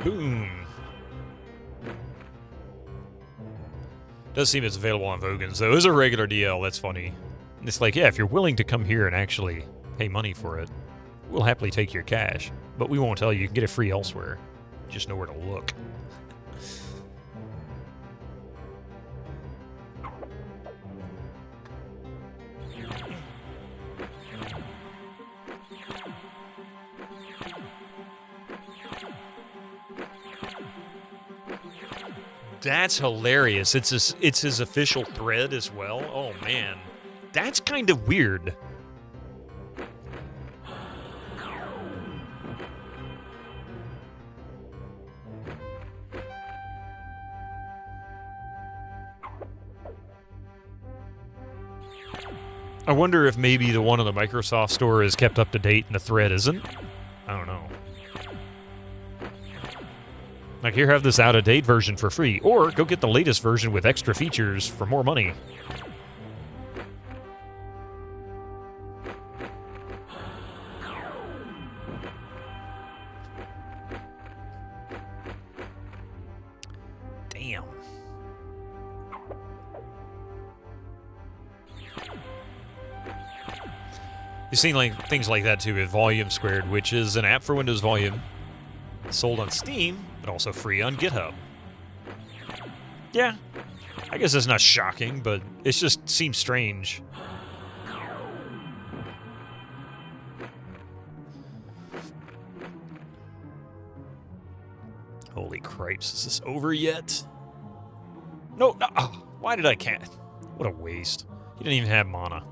Boom. Does seem it's available on Vogans, though. It was a regular DL, that's funny. It's like, yeah, if you're willing to come here and actually pay money for it, we'll happily take your cash. But we won't tell you. You can get it free elsewhere. Just know where to look. That's hilarious. It's his official thread as well. Oh, man. That's kind of weird. I wonder if maybe the one on the Microsoft Store is kept up to date and the thread isn't. I don't know. Like, here, have this out-of-date version for free, or go get the latest version with extra features for more money. Damn. You've seen like things like that too with Volume Squared, which is an app for Windows Volume, sold on Steam, but also free on GitHub. Yeah, I guess that's not shocking, but it just seems strange. Holy cripes, is this over yet? No, no, oh, why did I can't? What a waste. He didn't even have mana.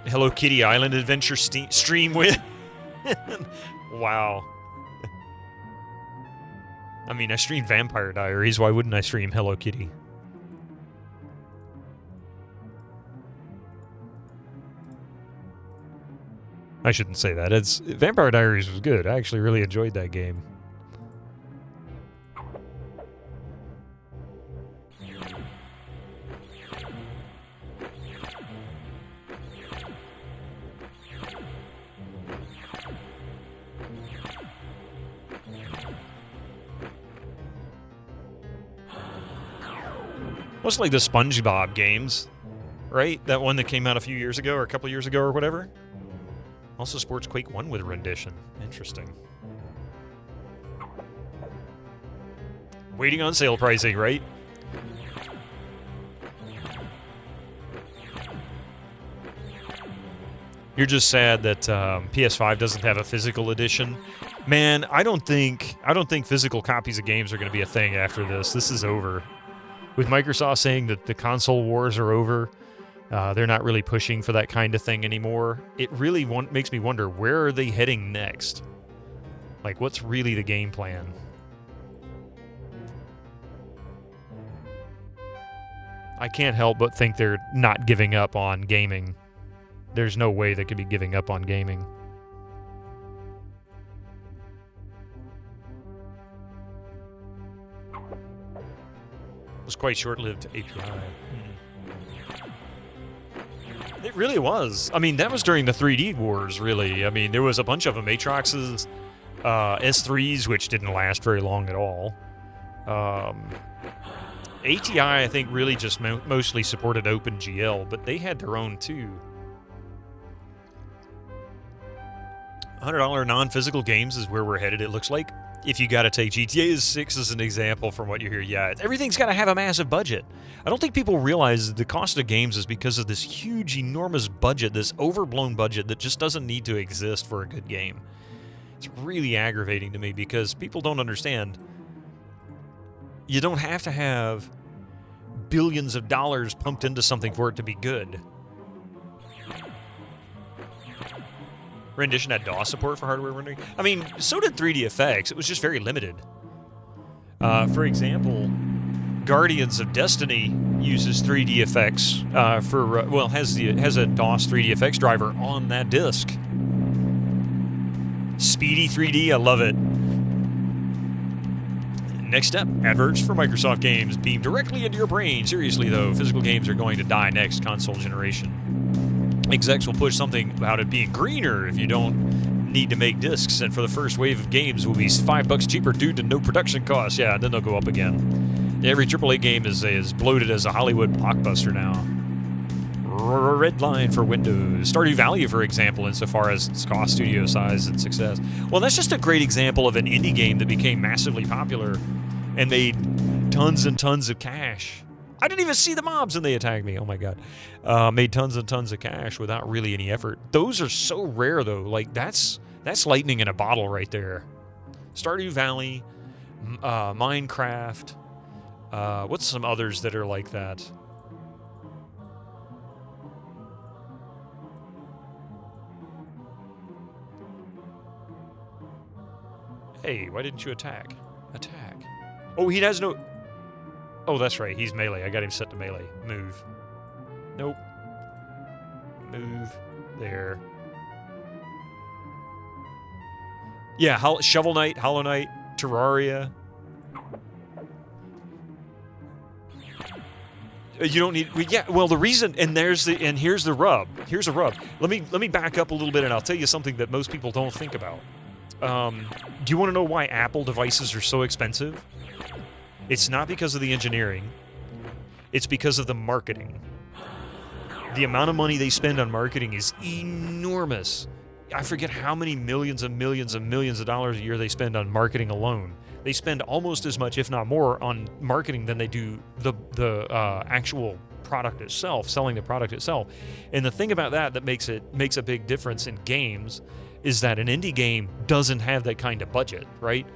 Hello Kitty Island Adventure stream with. Wow. I mean, I streamed Vampire Diaries. Why wouldn't I stream Hello Kitty? I shouldn't say that. Vampire Diaries was good. I actually really enjoyed that game. What's like the SpongeBob games, right? That one that came out a few years ago or a couple years ago or whatever. Also supports Quake 1 with rendition. Interesting. Waiting on sale pricing, right? You're just sad that PS5 doesn't have a physical edition. Man, I don't think physical copies of games are going to be a thing after this. This is over. With Microsoft saying that the console wars are over, they're not really pushing for that kind of thing anymore. It really makes me wonder, where are they heading next? Like, what's really the game plan? I can't help but think they're not giving up on gaming. There's no way they could be giving up on gaming. It was quite short-lived API. It really was. I mean, that was during the 3D wars, really. I mean, there was a bunch of them. Aatrox's, S3s, which didn't last very long at all. ATI, I think, really just mostly supported OpenGL, but they had their own, too. $100 non-physical games is where we're headed, it looks like. If you got to take GTA 6 as an example from what you hear, yeah, everything's got to have a massive budget. I don't think people realize the cost of games is because of this huge, enormous budget, this overblown budget that just doesn't need to exist for a good game. It's really aggravating to me because people don't understand. You don't have to have billions of dollars pumped into something for it to be good. Rendition had DOS support for hardware rendering. I mean, so did 3D effects. It was just very limited. For example, Guardians of Destiny uses 3D effects has a DOS 3D effects driver on that disc. Speedy 3D, I love it. Next up, adverts for Microsoft games beam directly into your brain. Seriously though, physical games are going to die next console generation. Execs will push something about it being greener if you don't need to make discs, and for the first wave of games will be $5 cheaper due to no production costs. Yeah, then they'll go up again. Every AAA game is bloated as a Hollywood blockbuster now. Red line for Windows. Stardew Valley, for example, insofar as its cost, studio size, and success. Well, that's just a great example of an indie game that became massively popular and made tons and tons of cash. I didn't even see the mobs and they attacked me. Oh my god. Made tons and tons of cash without really any effort. Those are so rare though. Like that's lightning in a bottle right there. Stardew Valley, Minecraft. What's some others that are like that? Hey, why didn't you attack? Attack. Oh, he has no... Oh, that's right. He's melee. I got him set to melee. Move. Nope. Move. There. Yeah, Shovel Knight, Hollow Knight, Terraria. You don't need... Yeah, well, the reason... And here's the rub. Here's a rub. Let me back up a little bit and I'll tell you something that most people don't think about. Do you want to know why Apple devices are so expensive? It's not because of the engineering. It's because of the marketing. The amount of money they spend on marketing is enormous. I forget how many millions and millions and millions of dollars a year they spend on marketing alone. They spend almost as much, if not more, on marketing than they do the actual product itself, selling the product itself. And the thing about that makes a big difference in games is that an indie game doesn't have that kind of budget, right?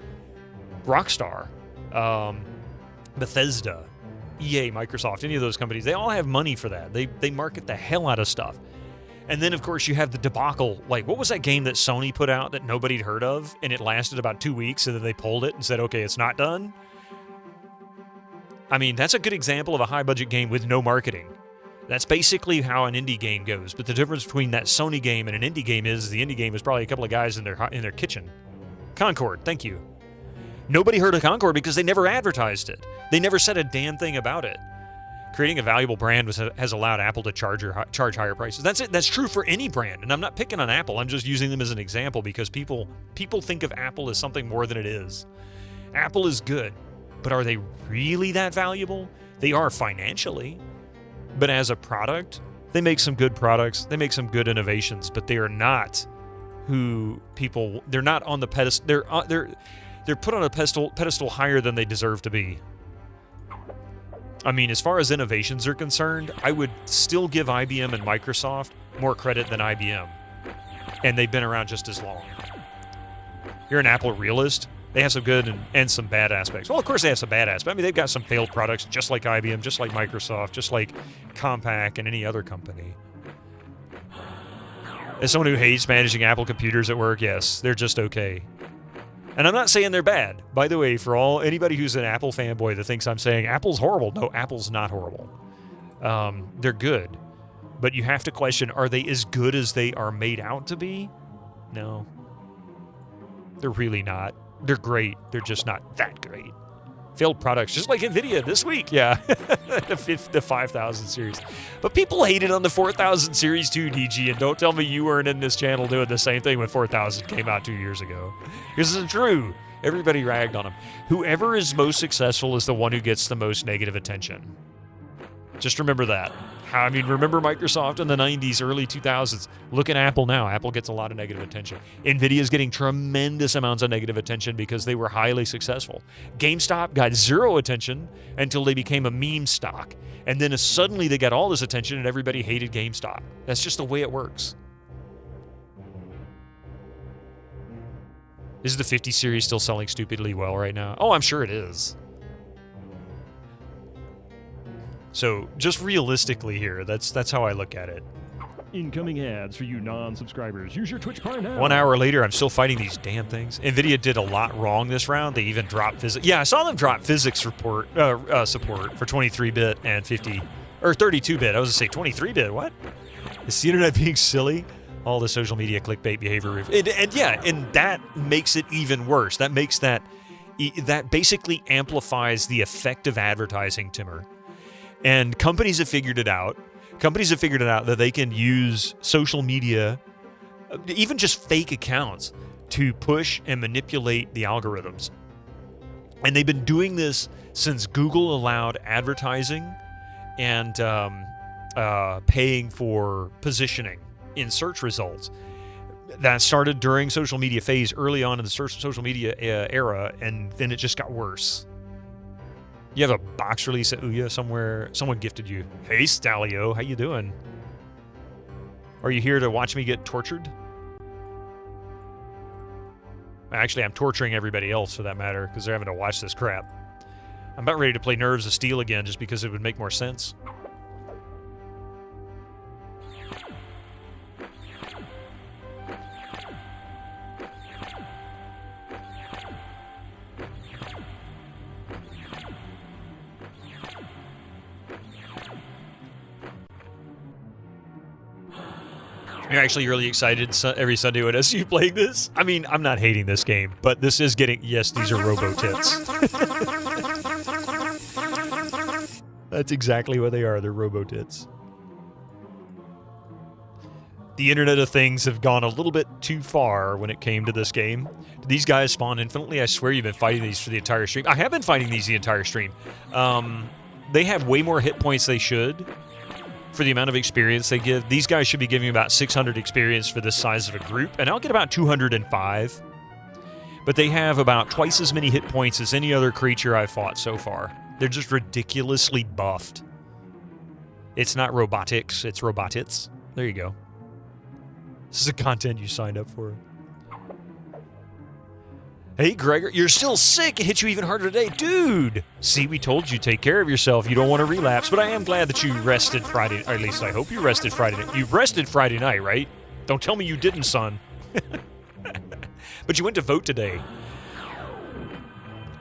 Rockstar, Bethesda, EA, Microsoft, any of those companies, they all have money for that. They market the hell out of stuff. And then, of course, you have the debacle. Like, what was that game that Sony put out that nobody'd heard of, and it lasted about 2 weeks, and then they pulled it and said, okay, it's not done? I mean, that's a good example of a high-budget game with no marketing. That's basically how an indie game goes. But the difference between that Sony game and an indie game is the indie game is probably a couple of guys in their kitchen. Concord, thank you. Nobody heard of Concord because they never advertised it. They never said a damn thing about it. Creating a valuable brand has allowed Apple to charge higher prices. That's it. That's true for any brand. And I'm not picking on Apple. I'm just using them as an example because people think of Apple as something more than it is. Apple is good, but are they really that valuable? They are financially. But as a product, they make some good products. They make some good innovations, but they are not they're not on the pedestal. They're put on a pedestal higher than they deserve to be. I mean, as far as innovations are concerned, I would still give IBM and Microsoft more credit than IBM. And they've been around just as long. You're an Apple realist. They have some good and some bad aspects. Well, of course they have some bad aspects. I mean, they've got some failed products just like IBM, just like Microsoft, just like Compaq and any other company. As someone who hates managing Apple computers at work, yes, they're just okay. And I'm not saying they're bad. By the way, for anybody who's an Apple fanboy that thinks I'm saying Apple's horrible, no, Apple's not horrible. They're good. But you have to question, are they as good as they are made out to be? No. They're really not. They're great. They're just not that great. Failed products, just like NVIDIA this week. Yeah, the 5000 series. But people hated on the 4000 series too, DG, and don't tell me you weren't in this channel doing the same thing when 4000 came out 2 years ago. This isn't true. Everybody ragged on them. Whoever is most successful is the one who gets the most negative attention. Just remember that. I mean, remember Microsoft in the 90s, early 2000s? Look at Apple now. Apple gets a lot of negative attention. NVIDIA's getting tremendous amounts of negative attention because they were highly successful. GameStop got zero attention until they became a meme stock. And then suddenly they got all this attention and everybody hated GameStop. That's just the way it works. Is the 50 series still selling stupidly well right now? Oh, I'm sure it is. So, just realistically here, that's how I look at it. Incoming ads for you non-subscribers. Use your Twitch Prime now. 1 hour later, I'm still fighting these damn things. NVIDIA did a lot wrong this round. They even dropped physics. Yeah, I saw them drop physics support for 23-bit and 50 or 32-bit. I was going to say 23-bit. What? Is the internet being silly? All the social media clickbait behavior. And that makes it even worse. That makes that basically amplifies the effect of advertising, Timmer. And companies have figured it out. Companies have figured it out that they can use social media, even just fake accounts, to push and manipulate the algorithms. And they've been doing this since Google allowed advertising and paying for positioning in search results. That started during social media phase early on in the social media era, and then it just got worse. You have a box release at Ouya somewhere. Someone gifted you. Hey, Stalio, how you doing? Are you here to watch me get tortured? Actually, I'm torturing everybody else for that matter because they're having to watch this crap. I'm about ready to play Nerves of Steel again just because it would make more sense. You're actually really excited every Sunday when I see you playing this? I mean, I'm not hating this game, but this is getting... Yes, these are robo-tits. That's exactly what they are. They're robo-tits. The Internet of Things have gone a little bit too far when it came to this game. Did these guys spawn infinitely? I swear you've been fighting these for the entire stream. I have been fighting these the entire stream. They have way more hit points they should. For the amount of experience they give. These guys should be giving about 600 experience for this size of a group, and I'll get about 205. But they have about twice as many hit points as any other creature I've fought so far. They're just ridiculously buffed. It's not robotics, it's robotits. There you go. This is the content you signed up for. Hey, Gregor, you're still sick. It hit you even harder today. Dude! See, we told you, take care of yourself. You don't want to relapse, but I am glad that you rested Friday. Or at least I hope you rested Friday night. You rested Friday night, right? Don't tell me you didn't, son. But you went to vote today.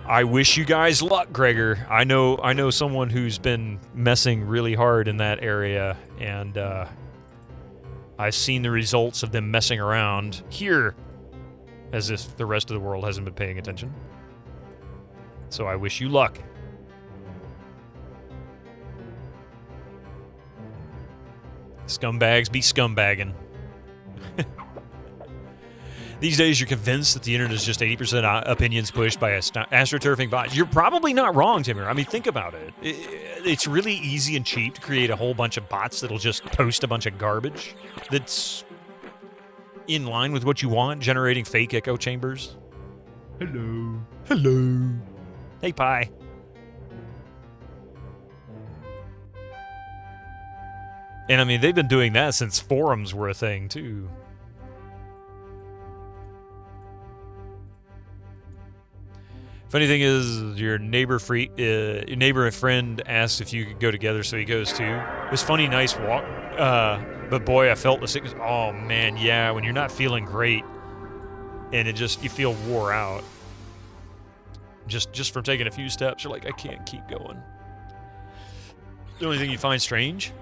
I wish you guys luck, Gregor. I know someone who's been messing really hard in that area, and I've seen the results of them messing around here. As if the rest of the world hasn't been paying attention. So I wish you luck. Scumbags be scumbagging. These days you're convinced that the internet is just 80% opinions pushed by a astroturfing bot. You're probably not wrong, Timmer. I mean, think about it. It's really easy and cheap to create a whole bunch of bots that'll just post a bunch of garbage that's in line with what you want, generating fake echo chambers. Hello. Hello. Hey, Pi. And I mean, they've been doing that since forums were a thing, too. Funny thing is, your neighbor and friend asked if you could go together, so he goes too. It was funny, nice walk. But boy, I felt the sickness. Oh man, yeah, when you're not feeling great, and you feel wore out. Just from taking a few steps, you're like, I can't keep going. The only thing you find strange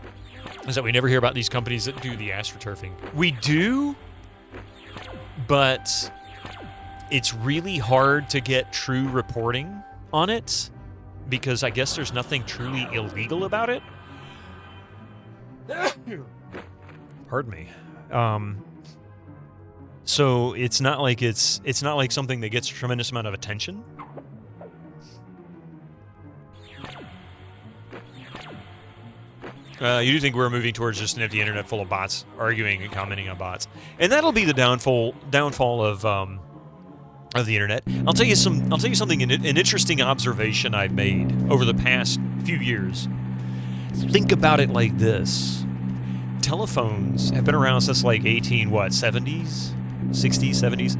is that we never hear about these companies that do the astroturfing. We do, but it's really hard to get true reporting on it because I guess there's nothing truly illegal about it. Pardon me. So it's not like something that gets a tremendous amount of attention. You do think we're moving towards just an empty internet full of bots arguing and commenting on bots, and that'll be the downfall of the internet. I'll tell you something. An interesting observation I've made over the past few years. Think about it like this: telephones have been around since like 70s, 60s, 70s,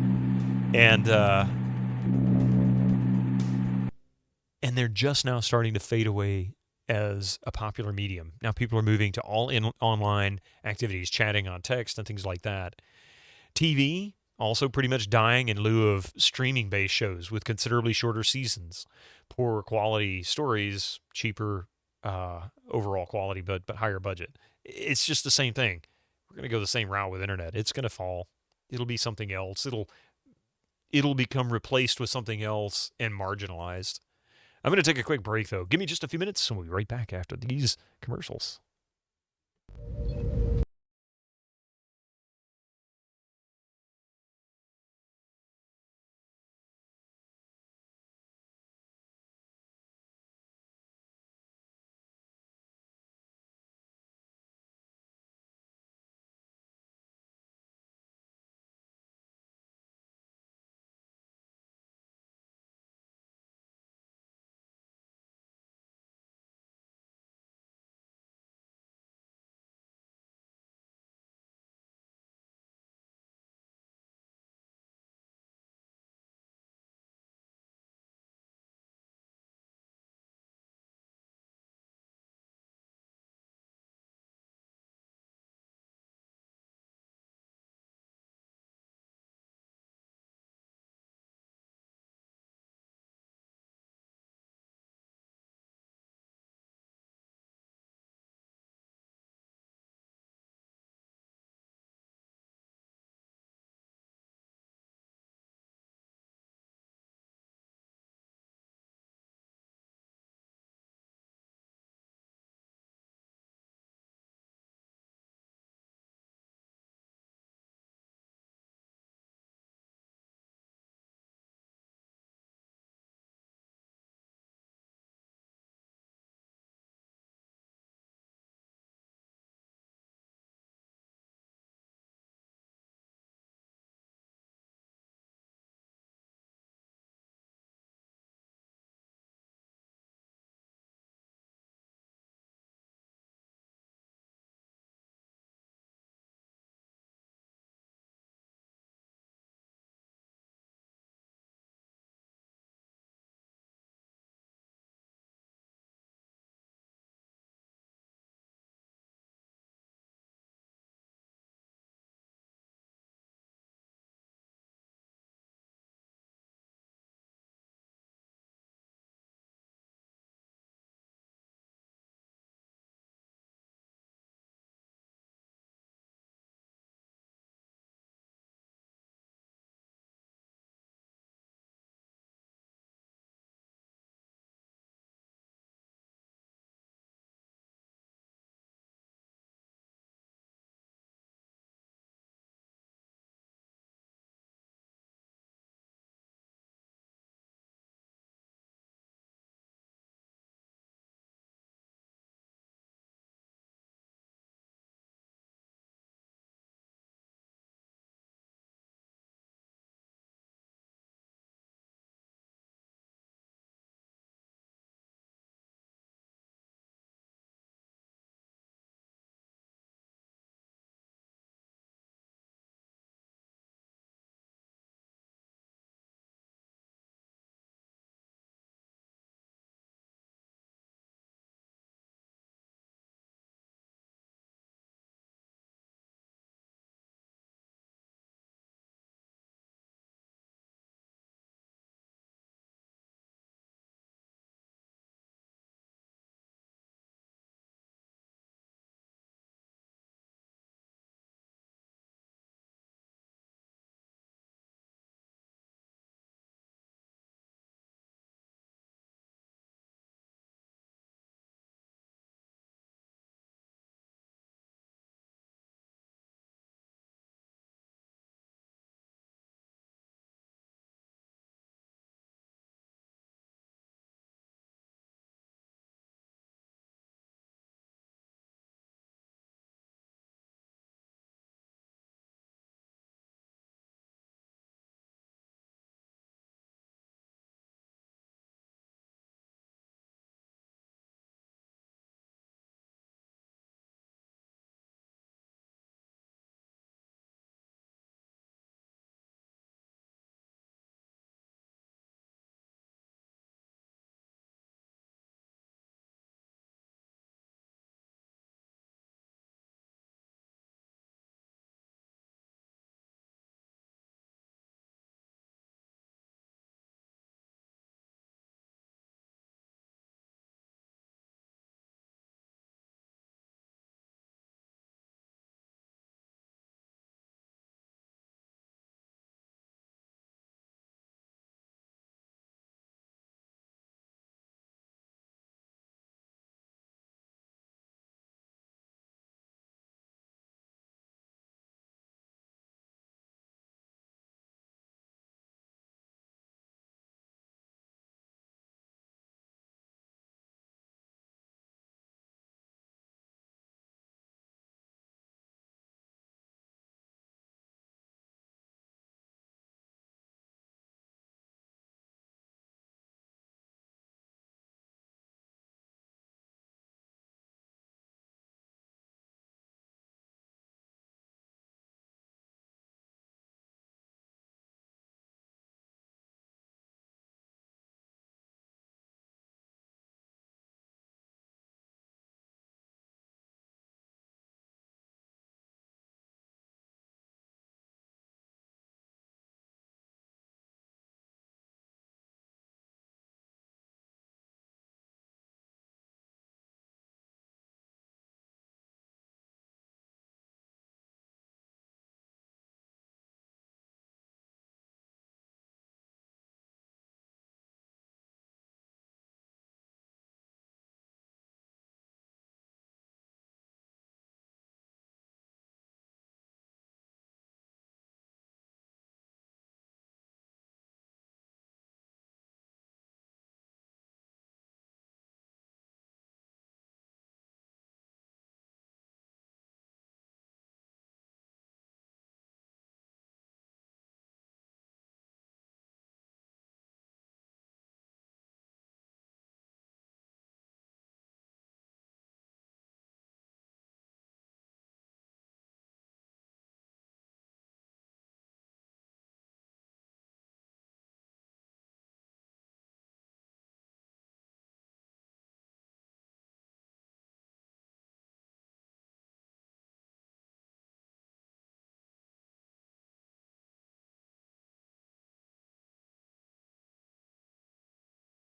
and they're just now starting to fade away as a popular medium. Now people are moving to all online activities, chatting on text and things like that. TV also pretty much dying in lieu of streaming-based shows with considerably shorter seasons, poorer quality stories, cheaper overall quality, but higher budget. It's just the same thing. We're going to go the same route with internet. It's going to fall. It'll be something else. It'll become replaced with something else and marginalized. I'm going to take a quick break, though. Give me just a few minutes, and we'll be right back after these commercials.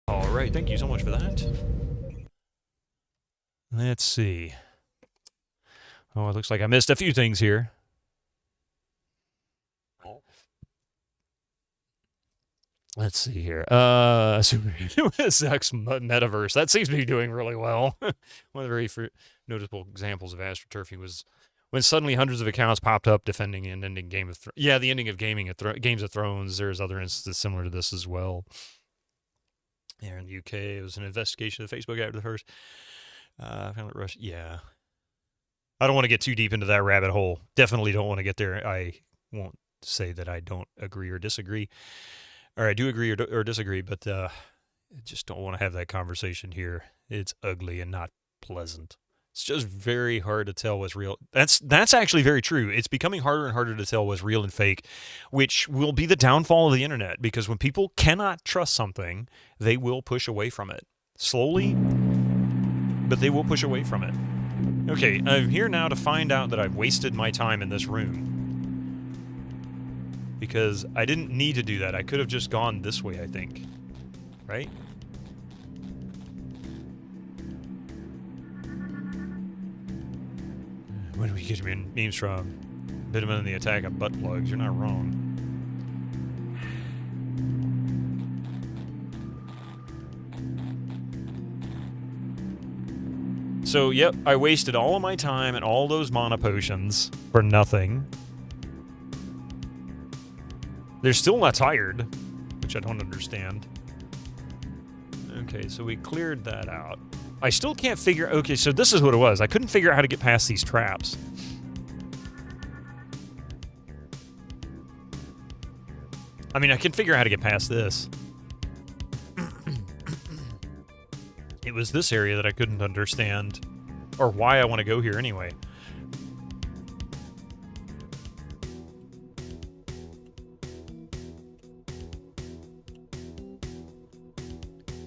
All right, thank you so much for that. Let's see. Oh, it looks like I missed a few things here. Let's see here. Sex Metaverse. That seems to be doing really well. One of the very notable examples of astroturfing was when suddenly hundreds of accounts popped up defending and ending Game of Thrones. Yeah, the ending of Games of Thrones. There's other instances similar to this as well. Here in the UK, it was an investigation of Facebook after the first. Yeah. I don't want to get too deep into that rabbit hole. Definitely don't want to get there. I won't say that I don't agree or disagree. Or I do agree or disagree, but I just don't want to have that conversation here. It's ugly and not pleasant. It's just very hard to tell what's real. That's actually very true. It's becoming harder and harder to tell what's real and fake, which will be the downfall of the internet, because when people cannot trust something, they will push away from it. Slowly, but they will push away from it. Okay, I'm here now to find out that I've wasted my time in this room. Because I didn't need to do that. I could have just gone this way, I think. Right? Where do we get memes from? Vitamin and the Attack of Butt Plugs. You're not wrong. So, yep, I wasted all of my time and all those mana potions for nothing. They're still not tired, which I don't understand. Okay, so we cleared that out. I still can't figure... Okay, so this is what it was. I couldn't figure out how to get past these traps. I mean, I can figure out how to get past this. It was this area that I couldn't understand, or why I want to go here anyway.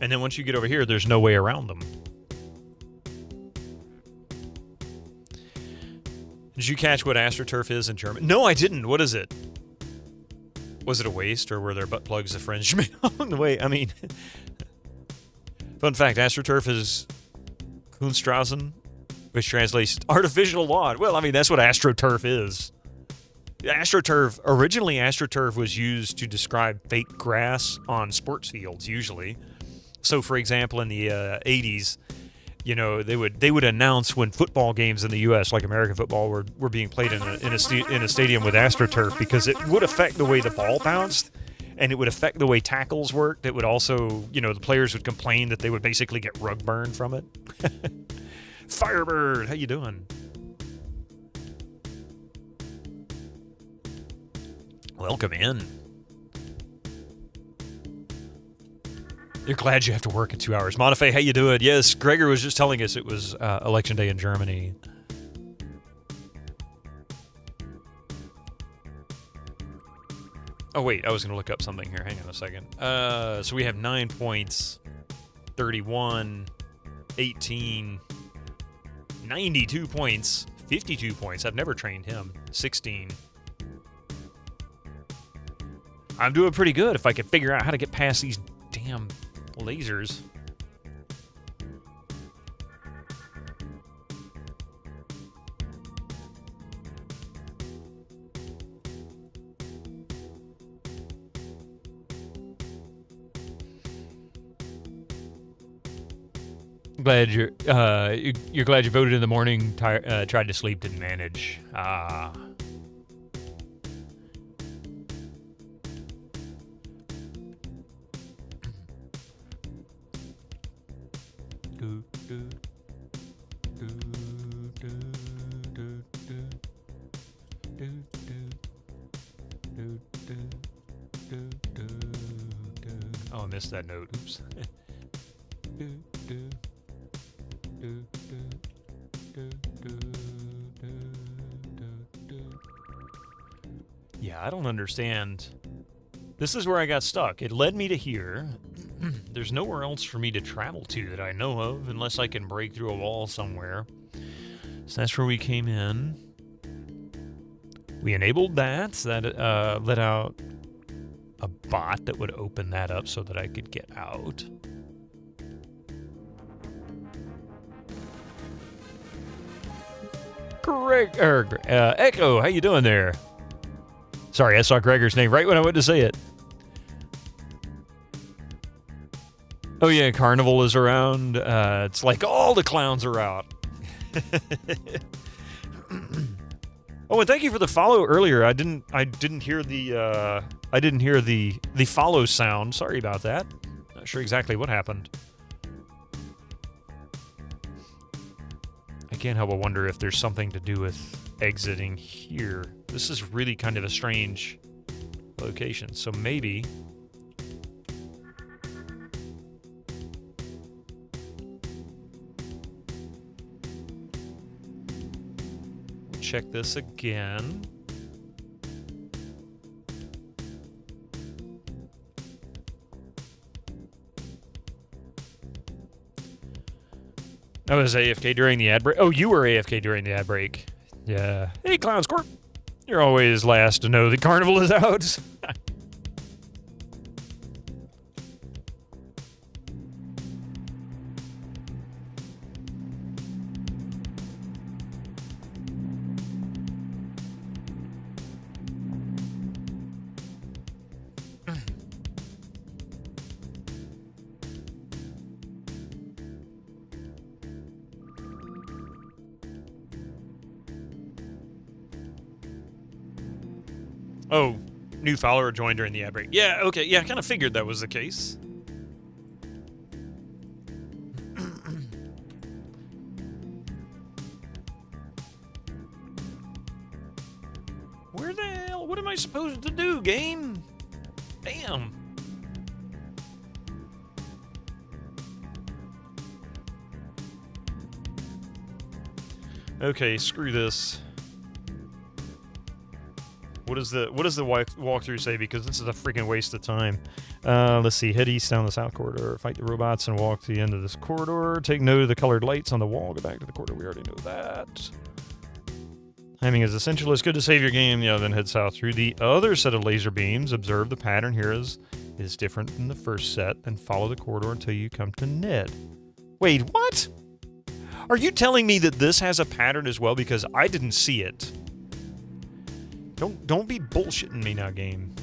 And then once you get over here, there's no way around them. Did you catch what AstroTurf is in German? No, I didn't. What is it? Was it a waste, or were there butt plugs of French on the way? I mean, fun fact, AstroTurf is Kunstrasen, which translates to artificial lawn. Well, I mean, that's what AstroTurf is. Originally AstroTurf was used to describe fake grass on sports fields, usually. So, for example, in the 80s, you know, they would announce when football games in the U.S., like American football, were being played in a stadium with AstroTurf, because it would affect the way the ball bounced, and it would affect the way tackles worked. It would also, you know, the players would complain that they would basically get rug burn from it. Firebird, how you doing? Welcome in. You're glad you have to work in 2 hours. Monafe, how you doing? Yes, Gregor was just telling us it was election day in Germany. Oh, wait, I was going to look up something here. Hang on a second. So we have 9 points, 31, 18, 92 points, 52 points. I've never trained him. 16. I'm doing pretty good if I can figure out how to get past these damn lasers. Glad you're glad you voted in the morning. Tried to sleep, didn't manage. Oh, I missed that note. Oops. Yeah, I don't understand. This is where I got stuck. It led me to here. There's nowhere else for me to travel to that I know of, unless I can break through a wall somewhere. So that's where we came in. We enabled that. So that let out a bot that would open that up so that I could get out. Echo, how you doing there? Sorry, I saw Gregor's name right when I went to say it. Oh yeah, Carnival is around. It's like all the clowns are out. Oh, and thank you for the follow earlier. I didn't hear the follow sound. Sorry about that. Not sure exactly what happened. I can't help but wonder if there's something to do with exiting here. This is really kind of a strange location. So maybe check this again. I was AFK during the ad break. Oh, you were AFK during the ad break. Yeah. Hey, Clowns Corp. You're always last to know the carnival is out. Oh, new follower joined during the ad break. Yeah, okay. Yeah, I kind of figured that was the case. Where the hell? What am I supposed to do, game? Damn. Okay, screw this. What does the walkthrough say? Because this is a freaking waste of time. Let's see. Head east down the south corridor. Fight the robots and walk to the end of this corridor. Take note of the colored lights on the wall. Go back to the corridor. We already know that. Timing is essential. It's good to save your game. Yeah, then head south through the other set of laser beams. Observe the pattern here is different from the first set. And follow the corridor until you come to Ned. Wait, what? Are you telling me that this has a pattern as well? Because I didn't see it. Don't be bullshitting me now, game.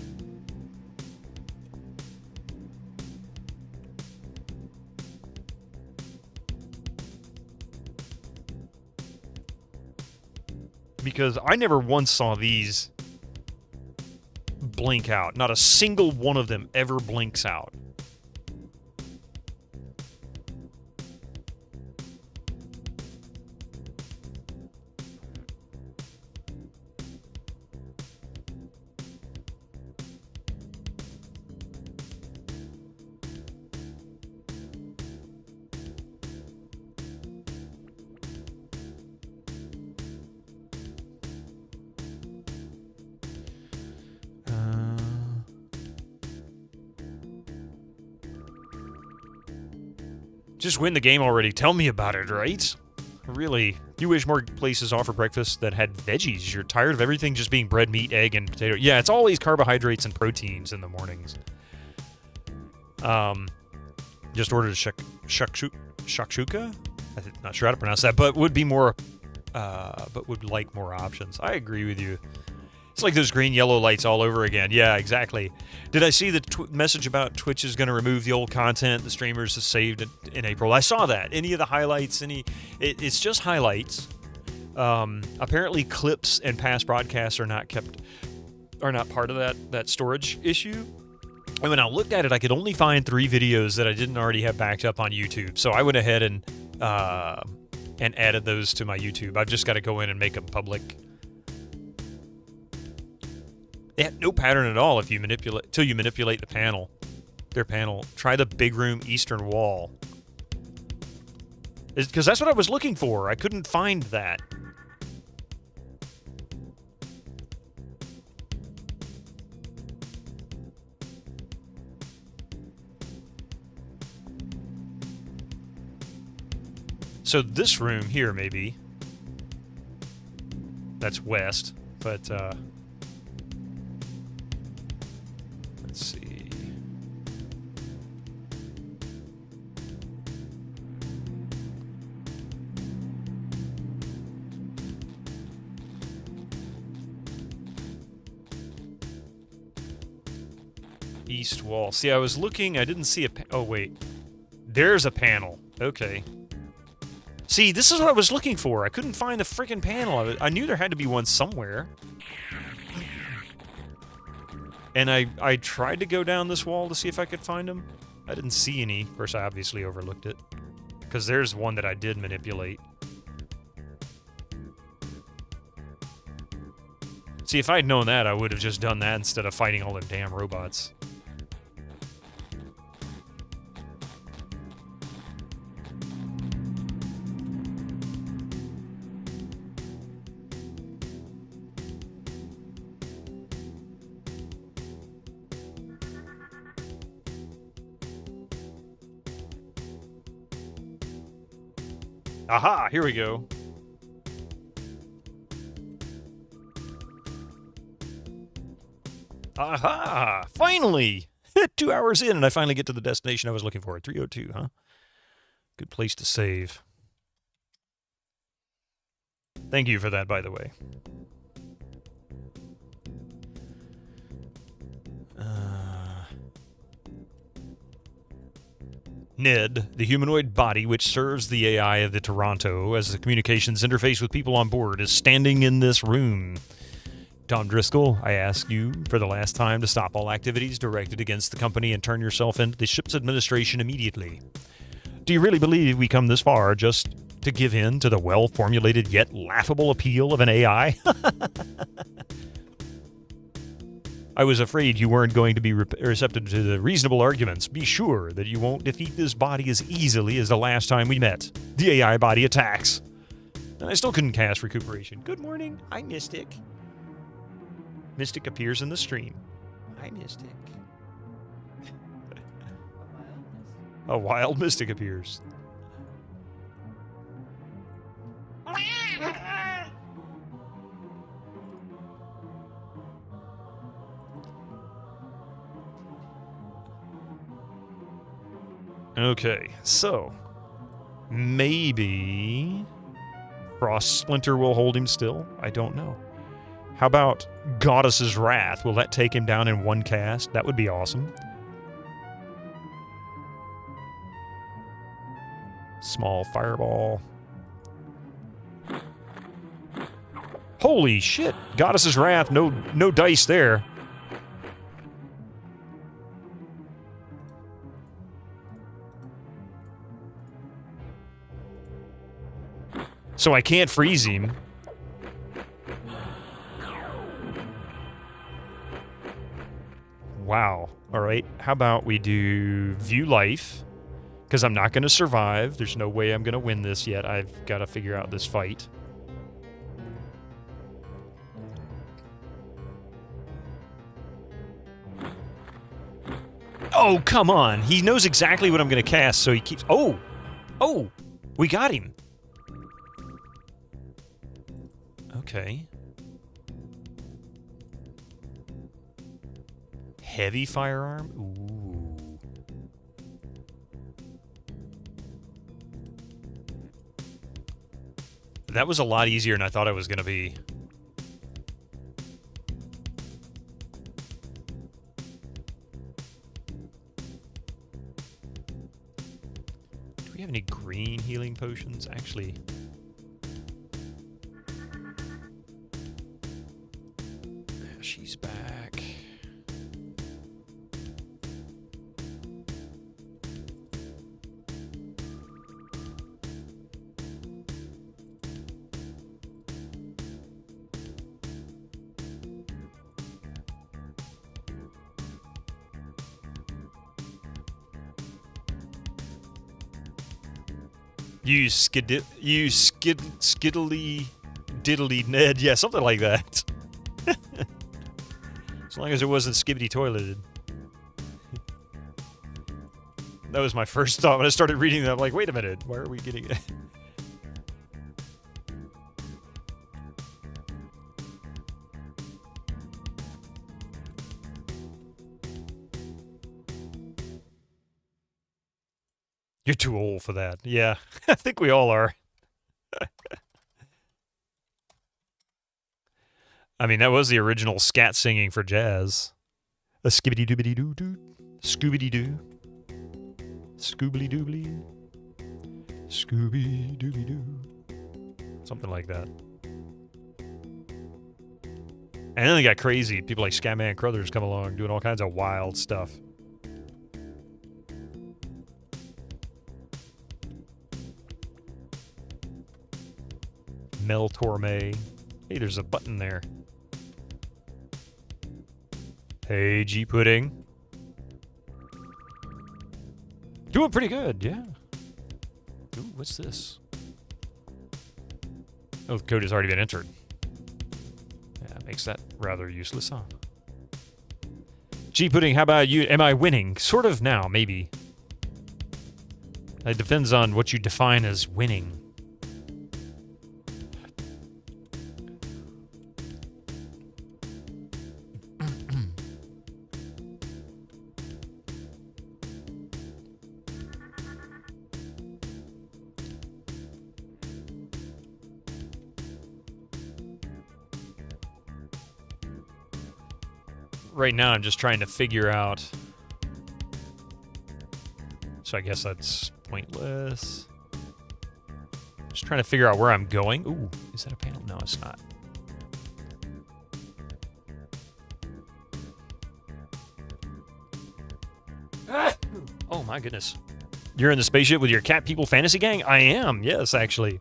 Because I never once saw these blink out. Not a single one of them ever blinks out. Just win the game already. Tell me about it, right? Really. You wish more places offer breakfast that had veggies. You're tired of everything just being bread, meat, egg, and potato. Yeah, it's always carbohydrates and proteins in the mornings. Just ordered a shakshuka? I'm not sure how to pronounce that, but would be more, but would like more options. I agree with you. It's like those green, yellow lights all over again. Yeah, exactly. Did I see the message about Twitch is going to remove the old content the streamers have saved in April? I saw that. Any of the highlights, it's just highlights. Apparently clips and past broadcasts are not part of that storage issue. And when I looked at it, I could only find 3 videos that I didn't already have backed up on YouTube. So I went ahead and added those to my YouTube. I've just got to go in and make them public. They have no pattern at all if you manipulate the panel. Their panel. Try the big room eastern wall. Because that's what I was looking for. I couldn't find that. So this room here, maybe. That's west, but let's see. East wall. See, I was looking. I didn't see a... Oh, wait. There's a panel. Okay. See, this is what I was looking for. I couldn't find the freaking panel. I knew there had to be one somewhere. And I tried to go down this wall to see if I could find them. I didn't see any. Of course, I obviously overlooked it. Because there's one that I did manipulate. See, if I'd known that, I would have just done that instead of fighting all the damn robots. Aha! Here we go. Aha! Finally! 2 hours in, and I finally get to the destination I was looking for. 302, huh? Good place to save. Thank you for that, by the way. Ned, the humanoid body which serves the AI of the Toronto as the communications interface with people on board, is standing in this room. Tom Driscoll, I ask you for the last time to stop all activities directed against the company and turn yourself into the ship's administration immediately. Do you really believe we come this far just to give in to the well-formulated yet laughable appeal of an AI? I was afraid you weren't going to be receptive to the reasonable arguments. Be sure that you won't defeat this body as easily as the last time we met. The AI body attacks. And I still couldn't cast recuperation. Good morning. Hi, Mystic. Mystic appears in the stream. Hi, Mystic. A wild Mystic appears. Okay, so maybe Frost Splinter will hold him still? I don't know. How about Goddess's Wrath? Will that take him down in one cast? That would be awesome. Small fireball. Holy shit! Goddess's Wrath, no dice there. So I can't freeze him. Wow. All right. How about we do view life? Because I'm not going to survive. There's no way I'm going to win this yet. I've got to figure out this fight. Oh, come on. He knows exactly what I'm going to cast, so he keeps... Oh! Oh! We got him. Okay. Heavy firearm? Ooh. That was a lot easier than I thought it was going to be. Do we have any green healing potions? Actually... She's back. Skiddly diddly Ned. Yeah, something like that. As long as it wasn't skibbity toileted. That was my first thought when I started reading that. I'm like, wait a minute, why are we getting it? You're too old for that. Yeah, I think we all are. I mean, that was the original scat singing for jazz. A skibbity doobity doo doo. Scoobity doo. Scoobly doobly. Scooby dooby doo. Something like that. And then they got crazy. People like Scatman Crothers come along doing all kinds of wild stuff. Mel Torme. Hey, there's a button there. Hey, G Pudding. Doing pretty good, yeah. Ooh, what's this? Oh, the code has already been entered. Yeah, makes that rather useless, huh? G Pudding, how about you? Am I winning? Sort of now, maybe. It depends on what you define as winning. Right now, I'm just trying to figure out. So I guess that's pointless. Just trying to figure out where I'm going. Ooh, is that a panel? No, it's not. Ah! Oh my goodness. You're in the spaceship with your cat people fantasy gang? I am, yes, actually.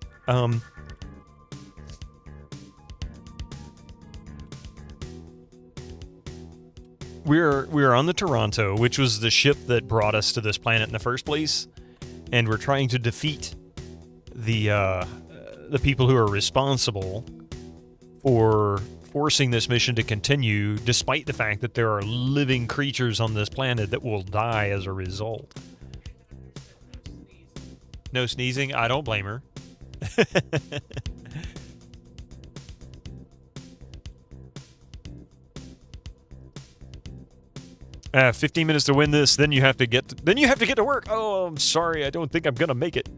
We're on the Toronto, which was the ship that brought us to this planet in the first place, and we're trying to defeat the people who are responsible for forcing this mission to continue, despite the fact that there are living creatures on this planet that will die as a result. No sneezing? I don't blame her. 15 minutes to win this, then you have to get to work. Oh, I'm sorry. I don't think I'm going to make it.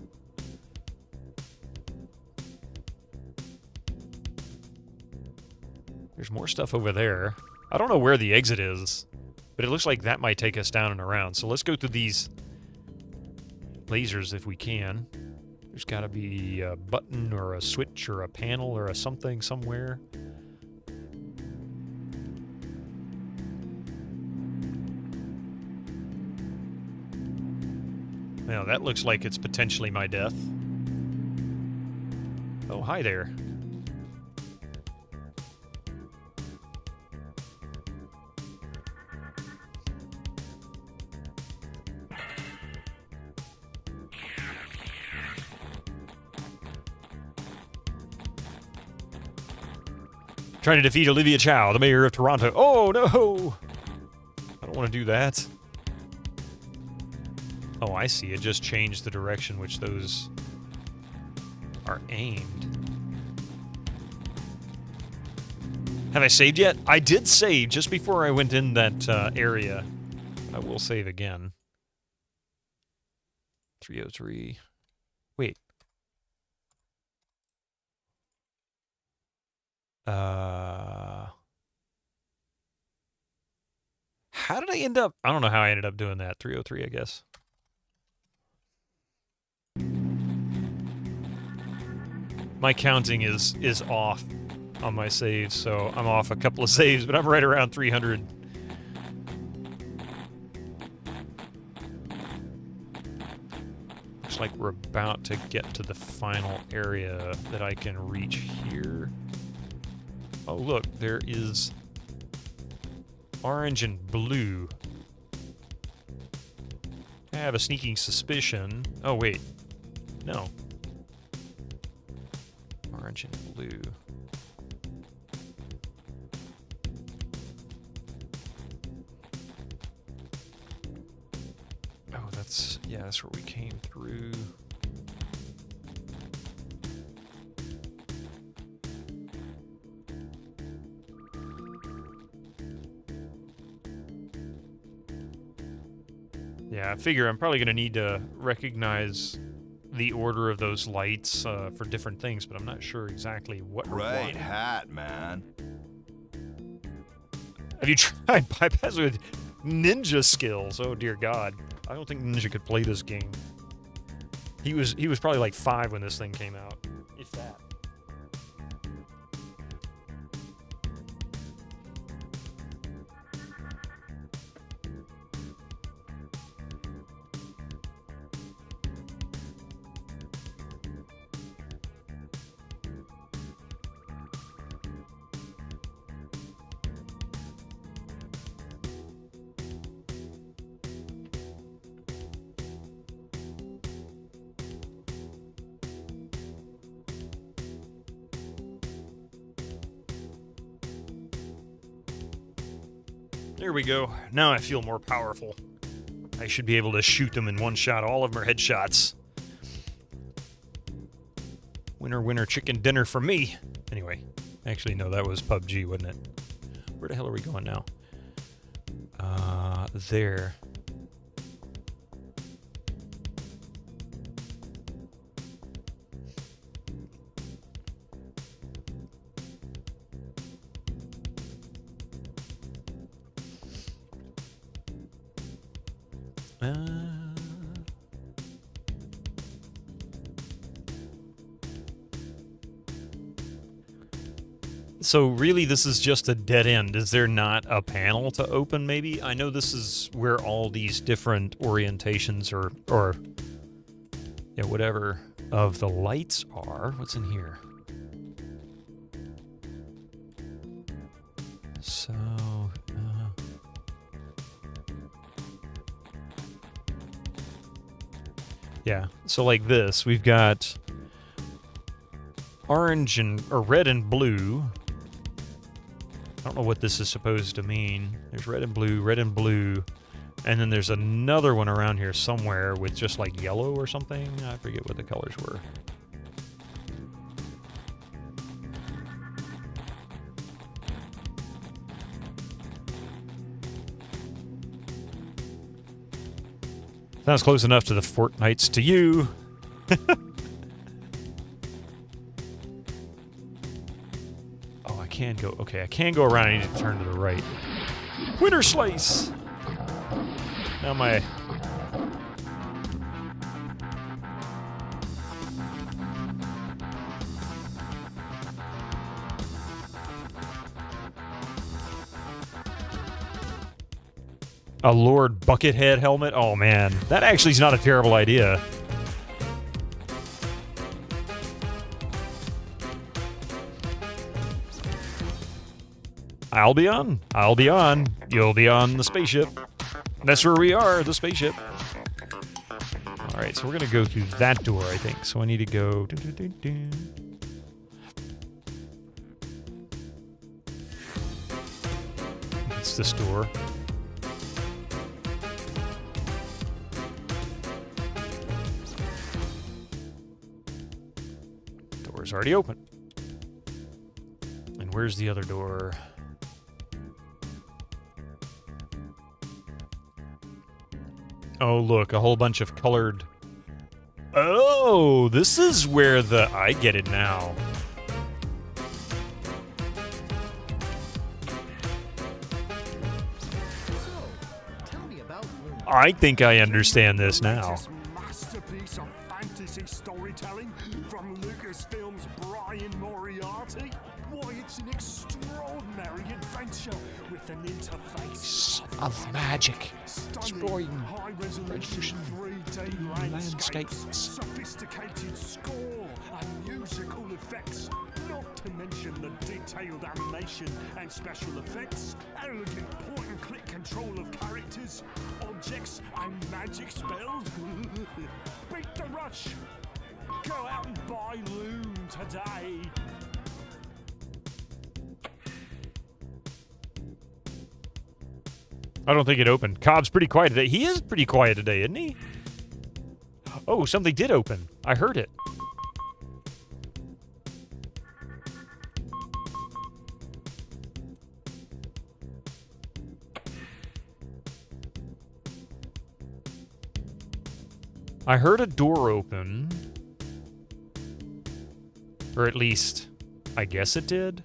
There's more stuff over there. I don't know where the exit is, but it looks like that might take us down and around. So let's go through these lasers if we can. There's got to be a button or a switch or a panel or a something somewhere. Now, that looks like it's potentially my death. Oh, hi there. Trying to defeat Olivia Chow, the mayor of Toronto. Oh, no! I don't want to do that. Oh, I see. It just changed the direction which those are aimed. Have I saved yet? I did save just before I went in that area. I will save again. 303. Wait. How did I end up? I don't know how I ended up doing that. 303, I guess. My counting is off on my saves, so I'm off a couple of saves, but I'm right around 300. Looks like we're about to get to the final area that I can reach here. Oh, look, there is orange and blue. I have a sneaking suspicion. Oh, wait. No. Orange and blue. Oh, that's where we came through. Yeah, I figure I'm probably going to need to recognize the order of those lights for different things, but I'm not sure exactly what. Great hat, man. Have you tried bypass with ninja skills? Oh dear God, I don't think Ninja could play this game. He was probably like 5 when this thing came out, if that. There we go. Now I feel more powerful. I should be able to shoot them in one shot. All of them are headshots. Winner, winner, chicken dinner for me. Anyway, actually, no, that was PUBG, wasn't it? Where the hell are we going now? There. So really, this is just a dead end. Is there not a panel to open, maybe? I know this is where all these different orientations or yeah, whatever of the lights are. What's in here? So, yeah. So like this, we've got orange or red and blue. I don't know what this is supposed to mean. There's red and blue, and then there's another one around here somewhere with just like yellow or something. I forget what the colors were. Sounds close enough to the Fortnites to you. Can go. Okay, I can go around. I need to turn to the right. Winter slice. Now my. A Lord Buckethead helmet. Oh man, that actually is not a terrible idea. Albion? I'll be on. You'll be on the spaceship. That's where we are, the spaceship. Alright, so we're going to go through that door, I think. So I need to go... It's this door. Door's already open. And where's the other door? Oh, look, a whole bunch of colored... Oh, this is where the... I get it now. I think I understand this now. Masterpiece of fantasy storytelling from Lucasfilm's Brian Moriarty. Why, it's an extraordinary adventure with an interface Of magic. stunning high-resolution 3D landscapes, sophisticated score and musical effects, not to mention the detailed animation and special effects, elegant point-and-click control of characters, objects and magic spells. Beat the rush! Go out and buy Loom today! I don't think it opened. Cobb's pretty quiet today. He is pretty quiet today, isn't he? Oh, something did open. I heard it. I heard a door open. Or at least, I guess it did.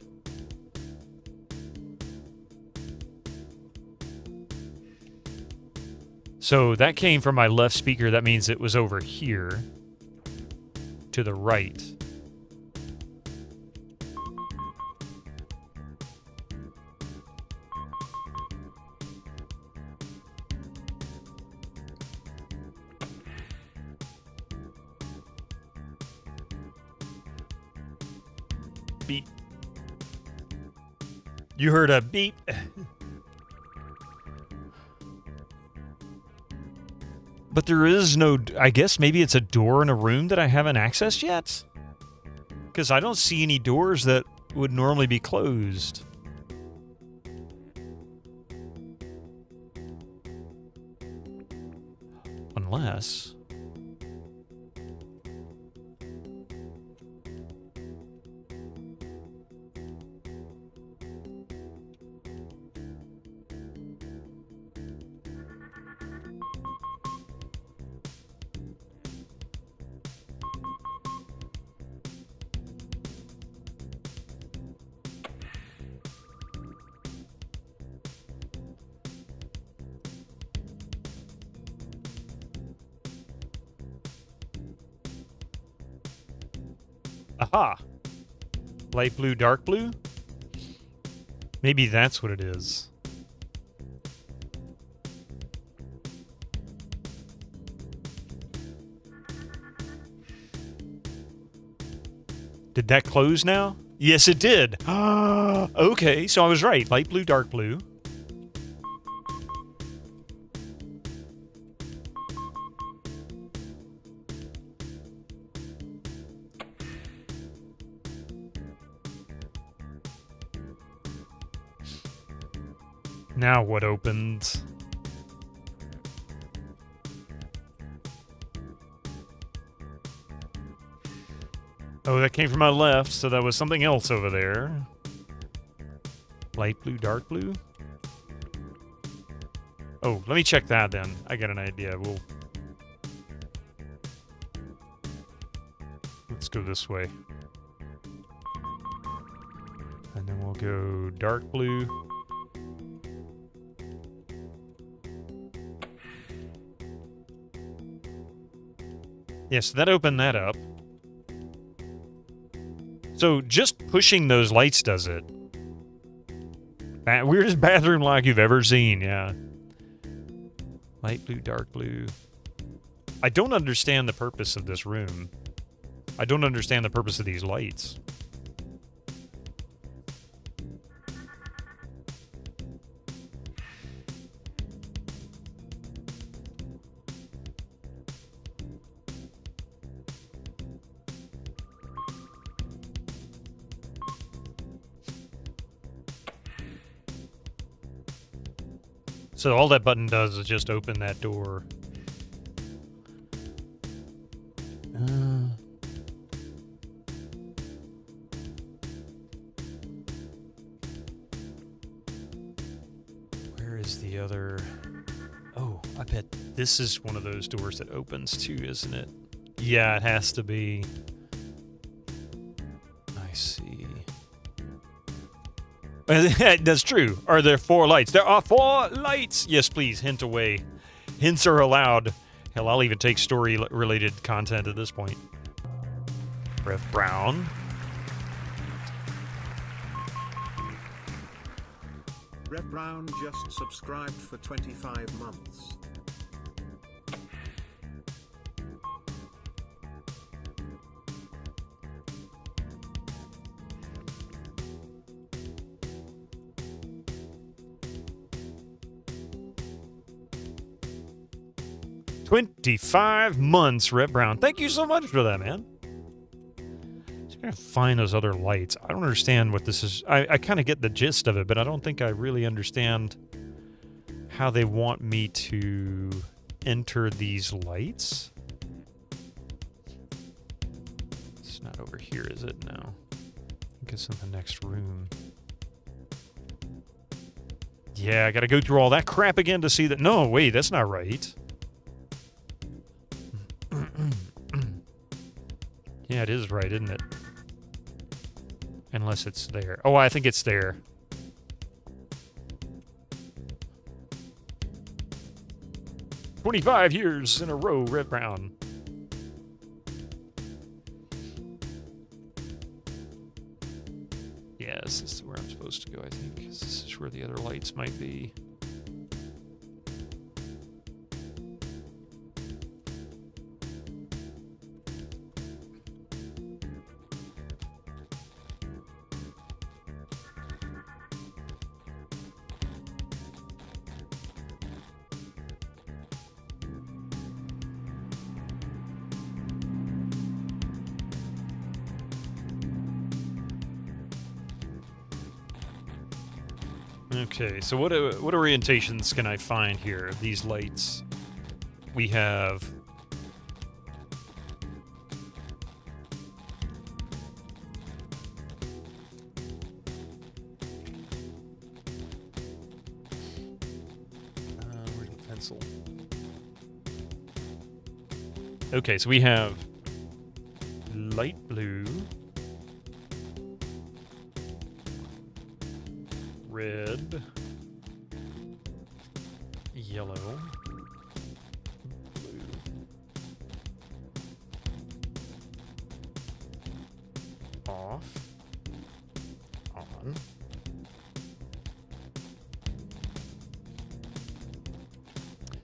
So that came from my left speaker. That means it was over here to the right. Beep. You heard a beep. But there is no... I guess maybe it's a door in a room that I haven't accessed yet? Because I don't see any doors that would normally be closed. Unless... Aha! Light blue, dark blue? Maybe that's what it is. Did that close now? Yes, it did. Okay, so I was right. Light blue, dark blue. Now what opens? Oh, that came from my left, so that was something else over there. Light blue, dark blue? Oh, let me check that then. I got an idea. Let's go this way. And then we'll go dark blue. Yes, that opened that up. So just pushing those lights does it. Weirdest bathroom lock you've ever seen, yeah. Light blue, dark blue. I don't understand the purpose of this room. I don't understand the purpose of these lights. So all that button does is just open that door. Where is the other... Oh, I bet this is one of those doors that opens too, isn't it? Yeah, it has to be. I see. That's true. Are there 4 lights? There are 4 lights! Yes, please, hint away. Hints are allowed. Hell, I'll even take story-related content at this point. Rev Brown. Rev Brown just subscribed for 25 months. $25 months, Rep Brown. Thank you so much for that, man. Just gotta find those other lights. I don't understand what this is. I kind of get the gist of it, but I don't think I really understand how they want me to enter these lights. It's not over here, is it? No. I think it's in the next room. Yeah, I gotta go through all that crap again to see that. No, wait, that's not right. Yeah, it is right, isn't it? Unless it's there. Oh, I think it's there. 25 years in a row, red brown. Yes, this is where I'm supposed to go, I think. This is where the other lights might be. Okay, so what orientations can I find here? These lights. We have where's the pencil? Okay, so we have light blue, red, yellow, blue, off, on,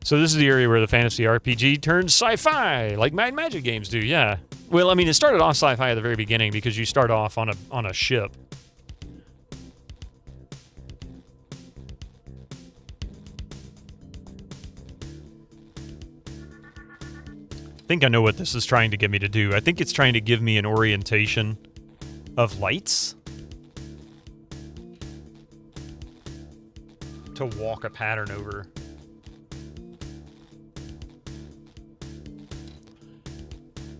so this is the area where the fantasy RPG turns sci-fi, like Might and Magic games do, yeah. Well, I mean, it started off sci-fi at the very beginning because you start off on a ship. I think I know what this is trying to get me to do. I think it's trying to give me an orientation of lights to walk a pattern over.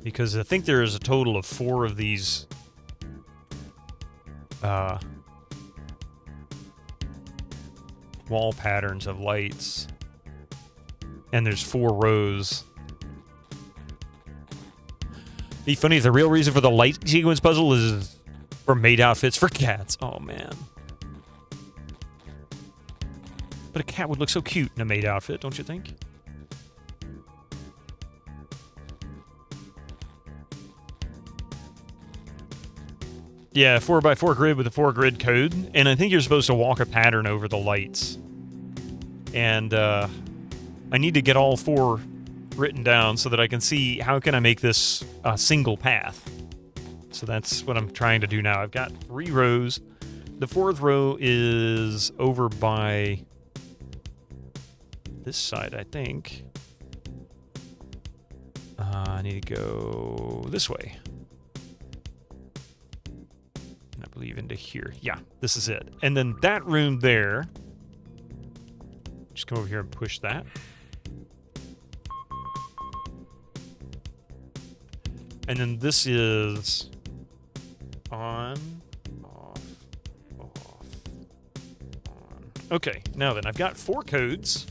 Because I think there is a total of 4 of these wall patterns of lights. And there's 4 rows. Be funny if the real reason for the light sequence puzzle is for maid outfits for cats. Oh, man. But a cat would look so cute in a maid outfit, don't you think? Yeah, 4x4 grid with a 4 grid code. And I think you're supposed to walk a pattern over the lights. And I need to get all 4 written down so that I can see how can I make this a single path. So that's what I'm trying to do now. I've got 3 rows. The 4th row is over by this side, I think. I need to go this way. And I believe into here. Yeah, this is it. And then that room there, just come over here and push that. And then this is on, off, on. Okay, now then, I've got 4 codes.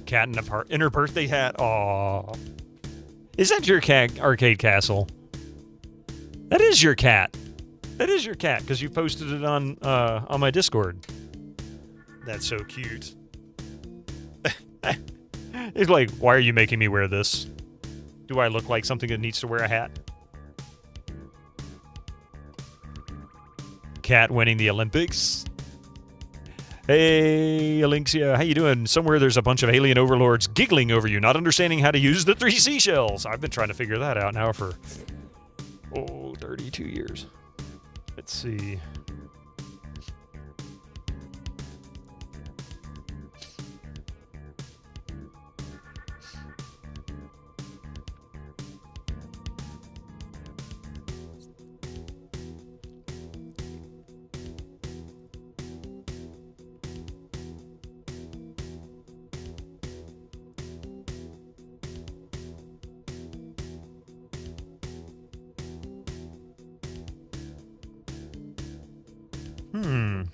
Cat in her birthday hat. Aww. Is that your cat arcade castle? That is your cat. That is your cat, because you posted it on my Discord. That's so cute. He's like, why are you making me wear this? Do I look like something that needs to wear a hat? Cat winning the Olympics. Hey, Alynxia, how you doing? Somewhere there's a bunch of alien overlords giggling over you, not understanding how to use the 3 seashells. I've been trying to figure that out now for, 32 years. Let's see.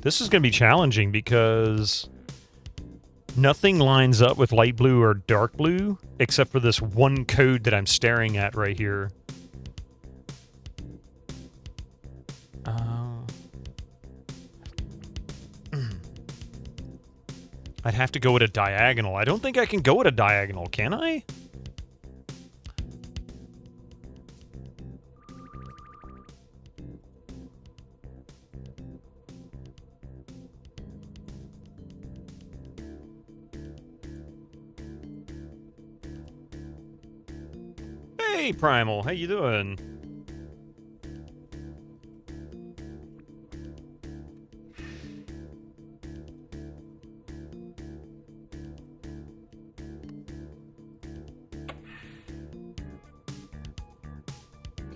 This is going to be challenging because nothing lines up with light blue or dark blue except for this one code that I'm staring at right here. I'd have to go at a diagonal. I don't think I can go at a diagonal, can I? Hey, Primal, how you doing?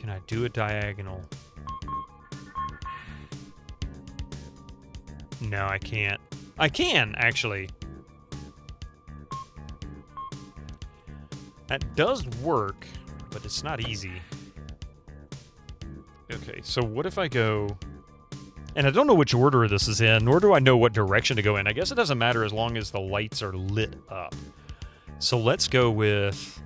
Can I do a diagonal? No, I can't. I can, actually. That does work, but it's not easy. Okay, so what if I go... And I don't know which order this is in, nor do I know what direction to go in. I guess it doesn't matter as long as the lights are lit up. So let's go with...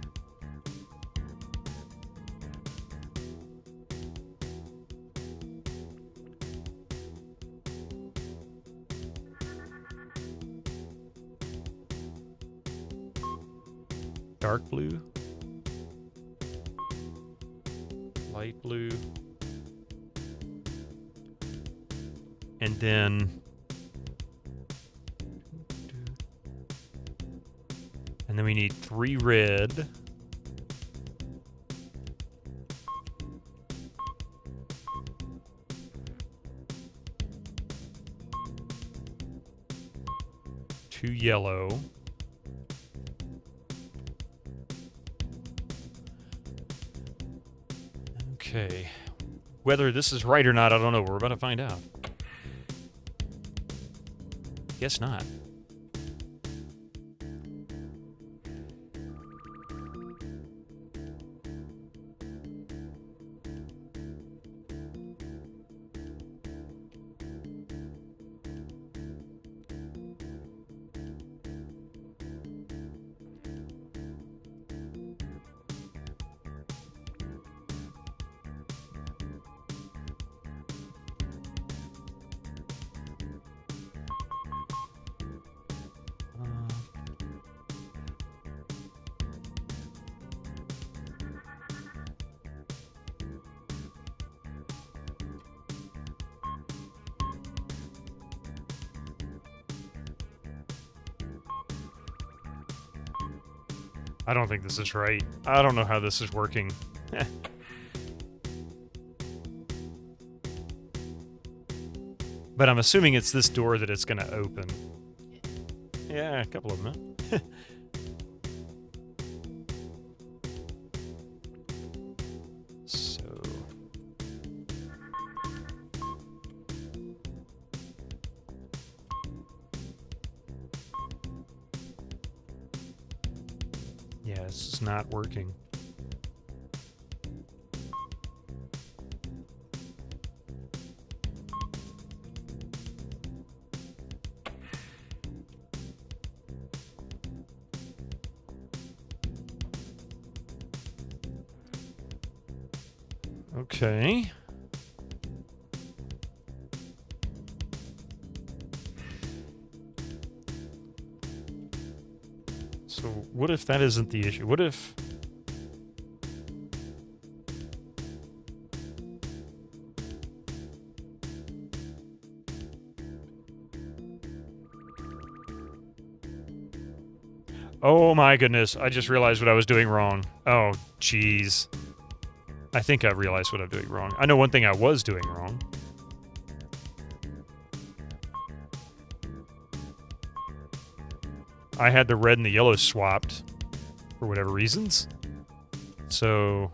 dark blue, light blue, and then we need 3 red, two yellow, okay. Whether this is right or not, I don't know. We're about to find out. Guess not. I don't think this is right. I don't know how this is working. But I'm assuming it's this door that it's going to open. Yeah, a couple of them, huh? So... yeah, this is not working. Okay. So what if that isn't the issue? What if... oh my goodness, I just realized what I was doing wrong. Oh, jeez. I think I realized what I'm doing wrong. I know one thing I was doing wrong. I had the red and the yellow swapped for whatever reasons. So...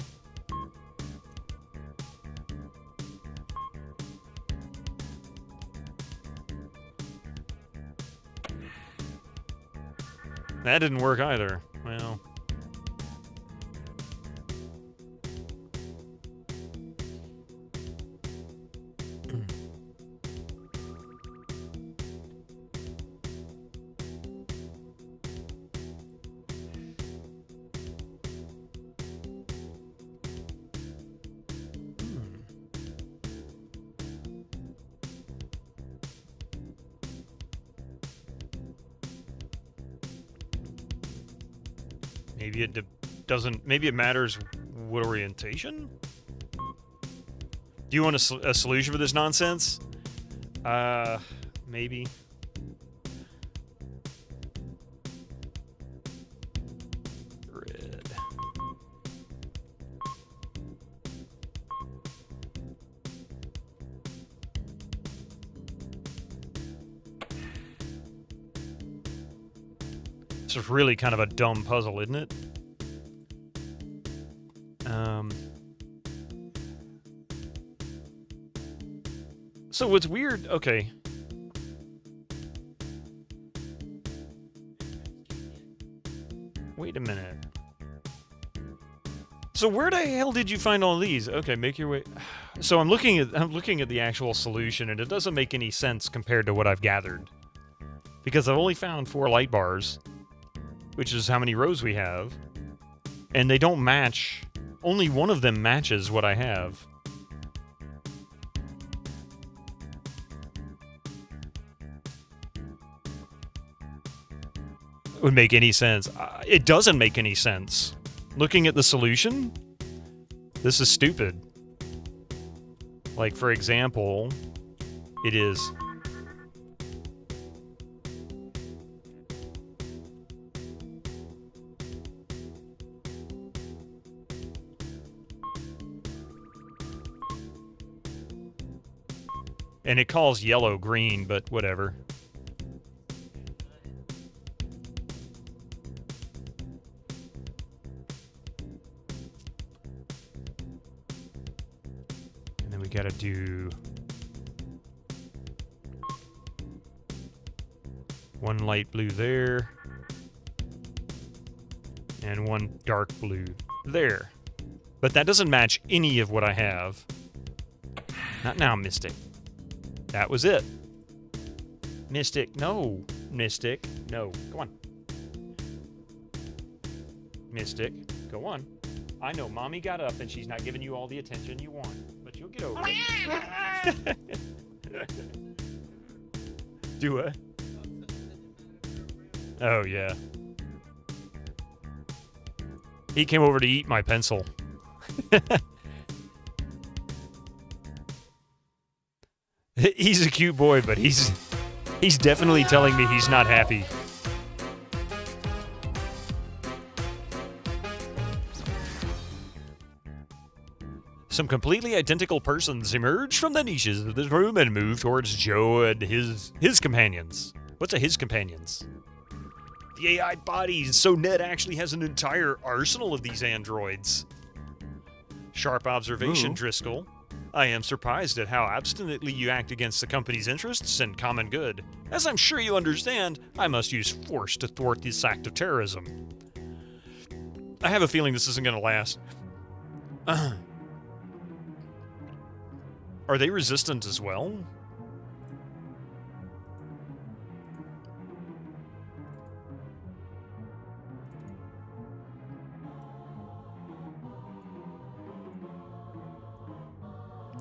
that didn't work either. Well... Maybe it doesn't. Maybe it matters what orientation. Do you want a solution for this nonsense? Maybe. Red. This is really kind of a dumb puzzle, isn't it? So what's weird, okay. Wait a minute. So where the hell did you find all these? Okay, make your way. So I'm looking at the actual solution, and it doesn't make any sense compared to what I've gathered. Because I've only found 4 light bars, which is how many rows we have. And they don't match. Only one of them matches what I have. Would make any sense. It doesn't make any sense. Looking at the solution, this is stupid. Like, for example, it is... And it calls yellow green, but whatever. And then we gotta do... one light blue there. And one dark blue there. But that doesn't match any of what I have. Not now, Mystic. That was it. Mystic, no. Mystic, no. Go on. Mystic, go on. I know Mommy got up and she's not giving you all the attention you want, but you'll get over it. Do it. Oh, yeah. He came over to eat my pencil. He's a cute boy, but he's definitely telling me he's not happy. Some completely identical persons emerge from the niches of this room and move towards Joe and his companions. What's a his companions? The AI bodies, so Ned actually has an entire arsenal of these androids. Sharp observation, Ooh. Driscoll. I am surprised at how obstinately you act against the company's interests and common good. As I'm sure you understand, I must use force to thwart this act of terrorism. I have a feeling this isn't going to last. Are they resistant as well?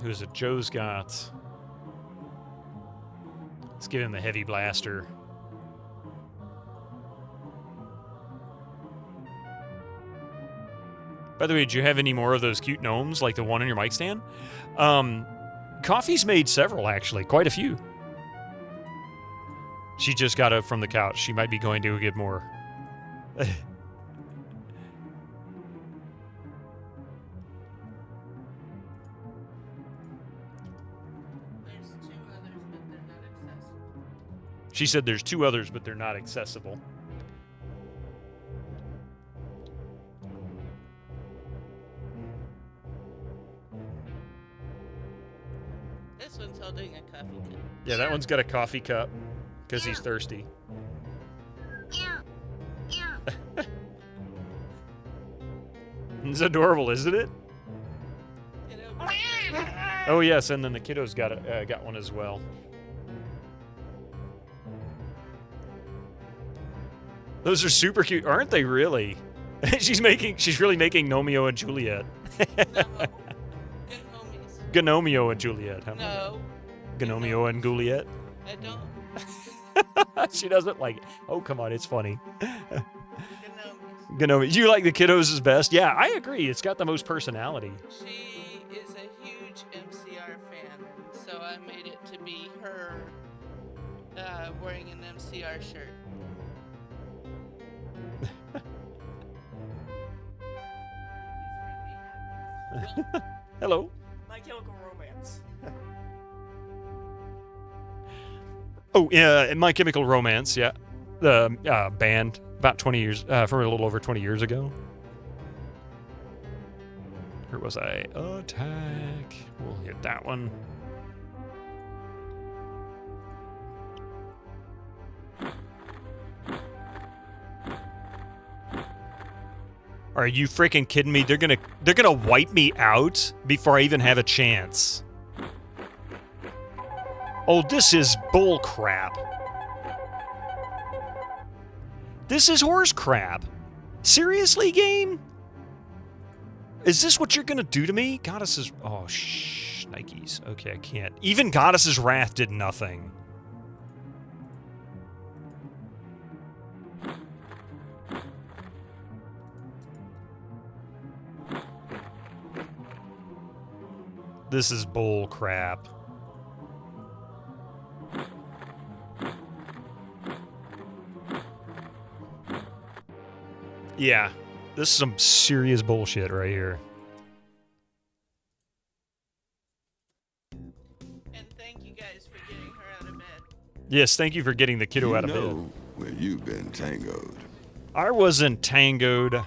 Who's it? Joe's got... Let's give him the heavy blaster. By the way, do you have any more of those cute gnomes, like the one on your mic stand? Coffee's made several, actually. Quite a few. She just got up from the couch. She might be going to get more. She said there's 2 others, but they're not accessible. This one's holding a coffee cup. Yeah, that one's got a coffee cup because he's thirsty. It's adorable, isn't it? Oh yes, and then the kiddo's got one as well. Those are super cute, aren't they? Really? She's really making Gnomeo and Juliet. Gnomeo and Juliet. Huh? No. Gnomeo and Juliet. I don't. She doesn't like it. Oh, come on, it's funny. You like the kiddos best? Yeah, I agree. It's got the most personality. She is a huge MCR fan, and so I made it to be her wearing an MCR shirt. Hello. My Chemical Romance. Oh, yeah, My Chemical Romance, yeah. The band about 20 years, from a little over 20 years ago. Where was I? Attack. We'll hit that one. Are you freaking kidding me? They're gonna wipe me out before I even have a chance. Oh, this is bull crap. This is horse crap. Seriously, game? Is this what you're gonna do to me? Goddess's... Oh, Nikes. Okay, I can't. Even Goddess's Wrath did nothing. This is bull crap. Yeah, this is some serious bullshit right here. And thank you guys for getting her out of bed. Yes, thank you for getting the kiddo out of bed. Where you've been tangoed. I wasn't tangoed.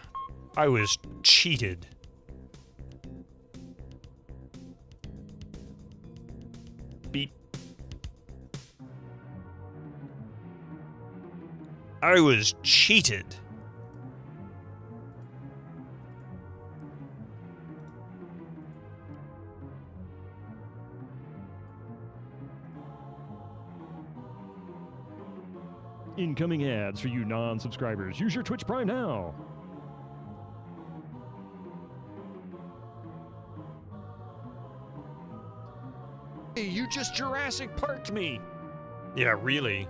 I was cheated. Beep. I was cheated. Incoming ads for you non-subscribers. Use your Twitch Prime now. Hey, you just Jurassic Parked me. Yeah, really.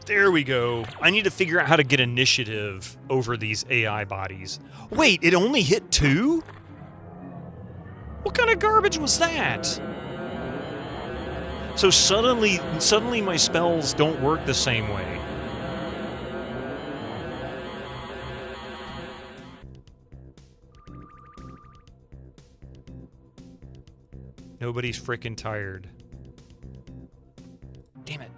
There we go. I need to figure out how to get initiative over these AI bodies. Wait, it only hit 2? What kind of garbage was that? So suddenly my spells don't work the same way. Nobody's freaking tired. Damn it.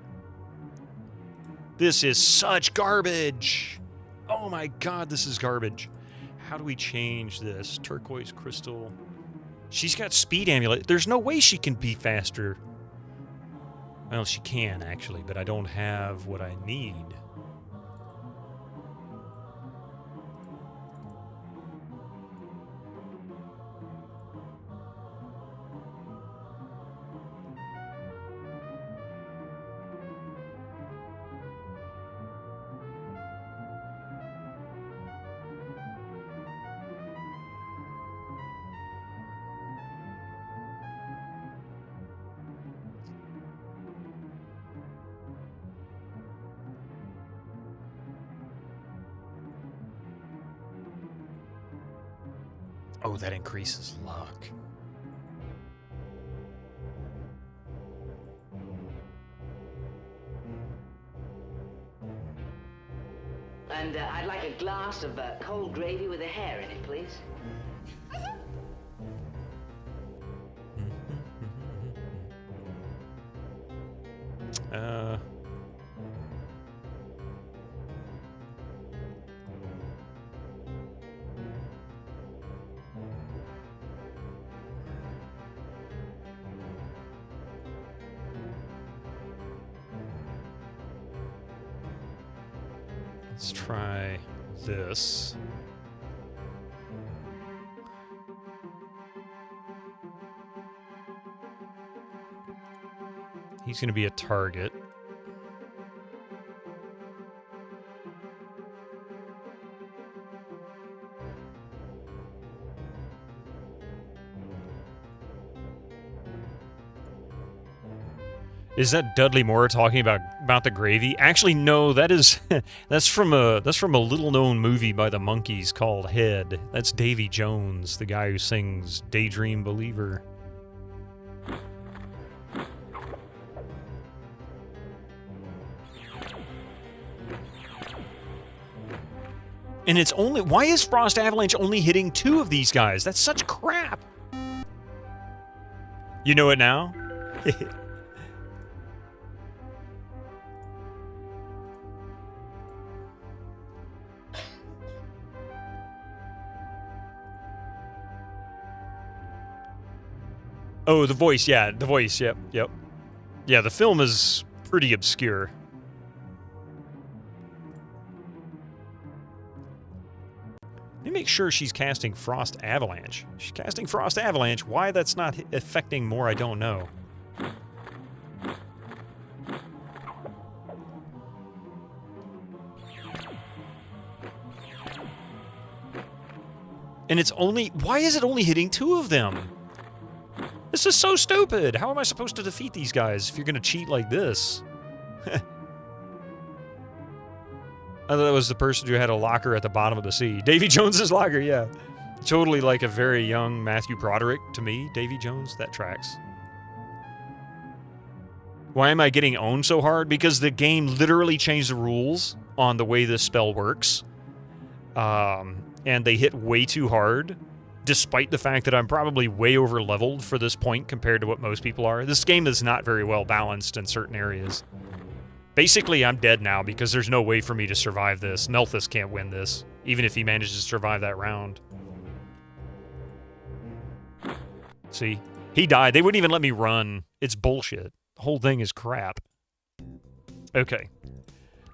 This is such garbage. Oh my god, this is garbage. How do we change this? Turquoise crystal. She's got speed amulet. There's no way she can be faster. Well, she can, actually, but I don't have what I need. Oh, that increases luck. And I'd like a glass of cold gravy with a hair in it, please. Let's try this. He's going to be a target. Is that Dudley Moore talking about the gravy? Actually, no. That is that's from a little known movie by the Monkees called Head. That's Davy Jones, the guy who sings "Daydream Believer." And it's only... Why is Frost Avalanche only hitting 2 of these guys? That's such crap. You know it now? Oh, the voice, yeah. The voice, yep. Yeah, the film is pretty obscure. Let me make sure she's casting Frost Avalanche. She's casting Frost Avalanche. Why that's not affecting more, I don't know. And it's only... Why is it only hitting 2 of them? This is so stupid! How am I supposed to defeat these guys if you're gonna cheat like this? I thought that was the person who had a locker at the bottom of the sea. Davy Jones's locker, yeah. Totally like a very young Matthew Broderick to me. Davy Jones, that tracks. Why am I getting owned so hard? Because the game literally changed the rules on the way this spell works. And they hit way too hard, despite the fact that I'm probably way over leveled for this point compared to what most people are. This game is not very well balanced in certain areas. Basically, I'm dead now because there's no way for me to survive this. Melthus can't win this, even if he manages to survive that round. See? He died. They wouldn't even let me run. It's bullshit. The whole thing is crap. Okay.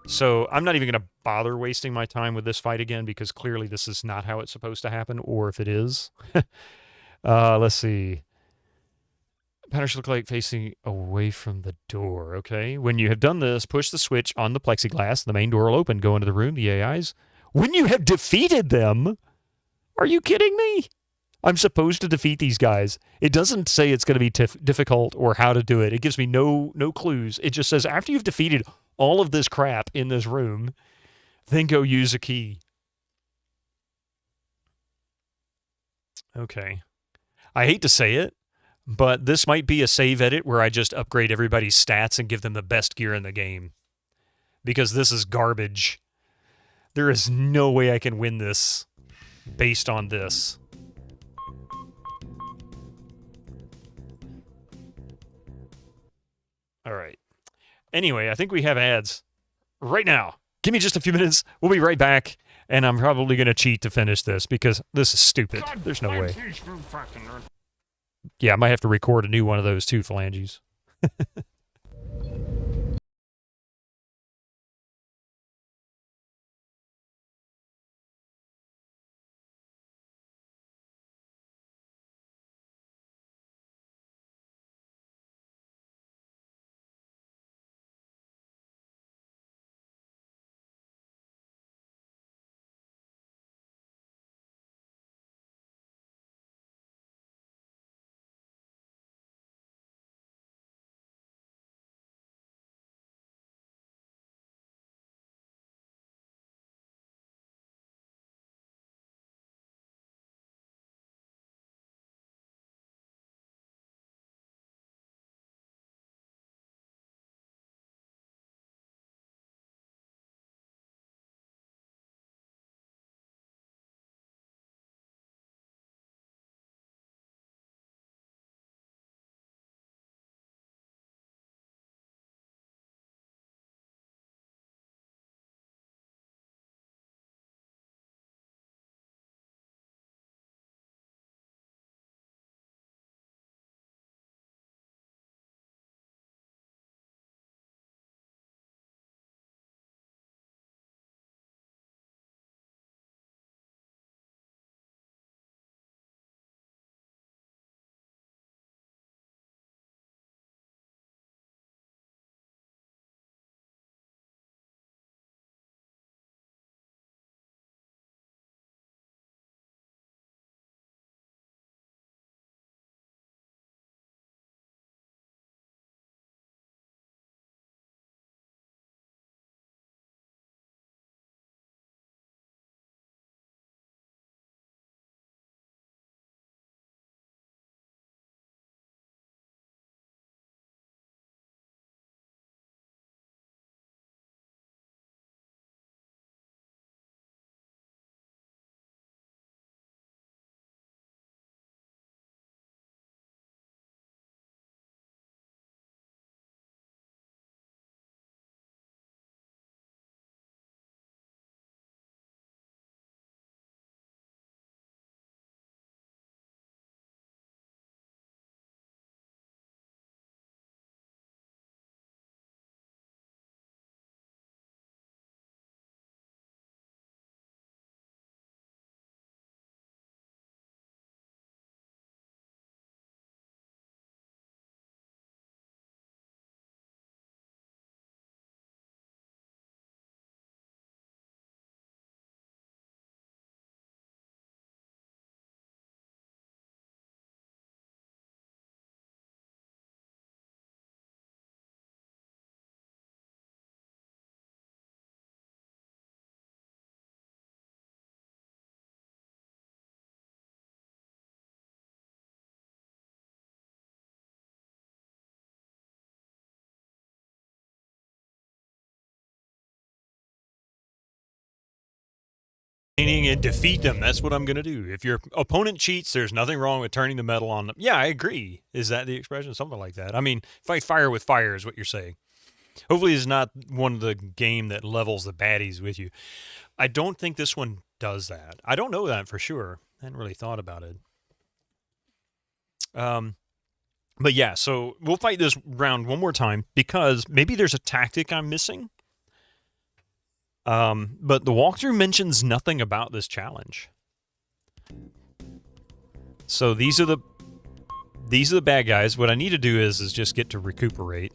So, I'm not even going to bother wasting my time with this fight again because clearly this is not how it's supposed to happen, or if it is. Let's see. Pattern should look like facing away from the door, okay? When you have done this, push the switch on the plexiglass. The main door will open. Go into the room, the AIs. When you have defeated them? Are you kidding me? I'm supposed to defeat these guys. It doesn't say it's going to be difficult or how to do it. It gives me no clues. It just says after you've defeated all of this crap in this room, then go use a key. Okay. I hate to say it, but this might be a save edit where I just upgrade everybody's stats and give them the best gear in the game. Because this is garbage. There is no way I can win this based on this. Alright. Anyway, I think we have ads right now. Give me just a few minutes. We'll be right back. And I'm probably going to cheat to finish this because this is stupid. There's no way. Yeah, I might have to record a new one of those too, Phalanges. training and defeat them. That's what I'm going to do. If your opponent cheats, there's nothing wrong with turning the metal on them. Yeah, I agree. Is that the expression? Something like that. I mean, fight fire with fire is what you're saying. Hopefully it's not one of the game that levels the baddies with you. I don't think this one does that. I don't know that for sure. I hadn't really thought about it. But yeah, so we'll fight this round one more time because maybe there's a tactic I'm missing. But the walkthrough mentions nothing about this challenge. So these are the bad guys. What I need to do is just get to recuperate.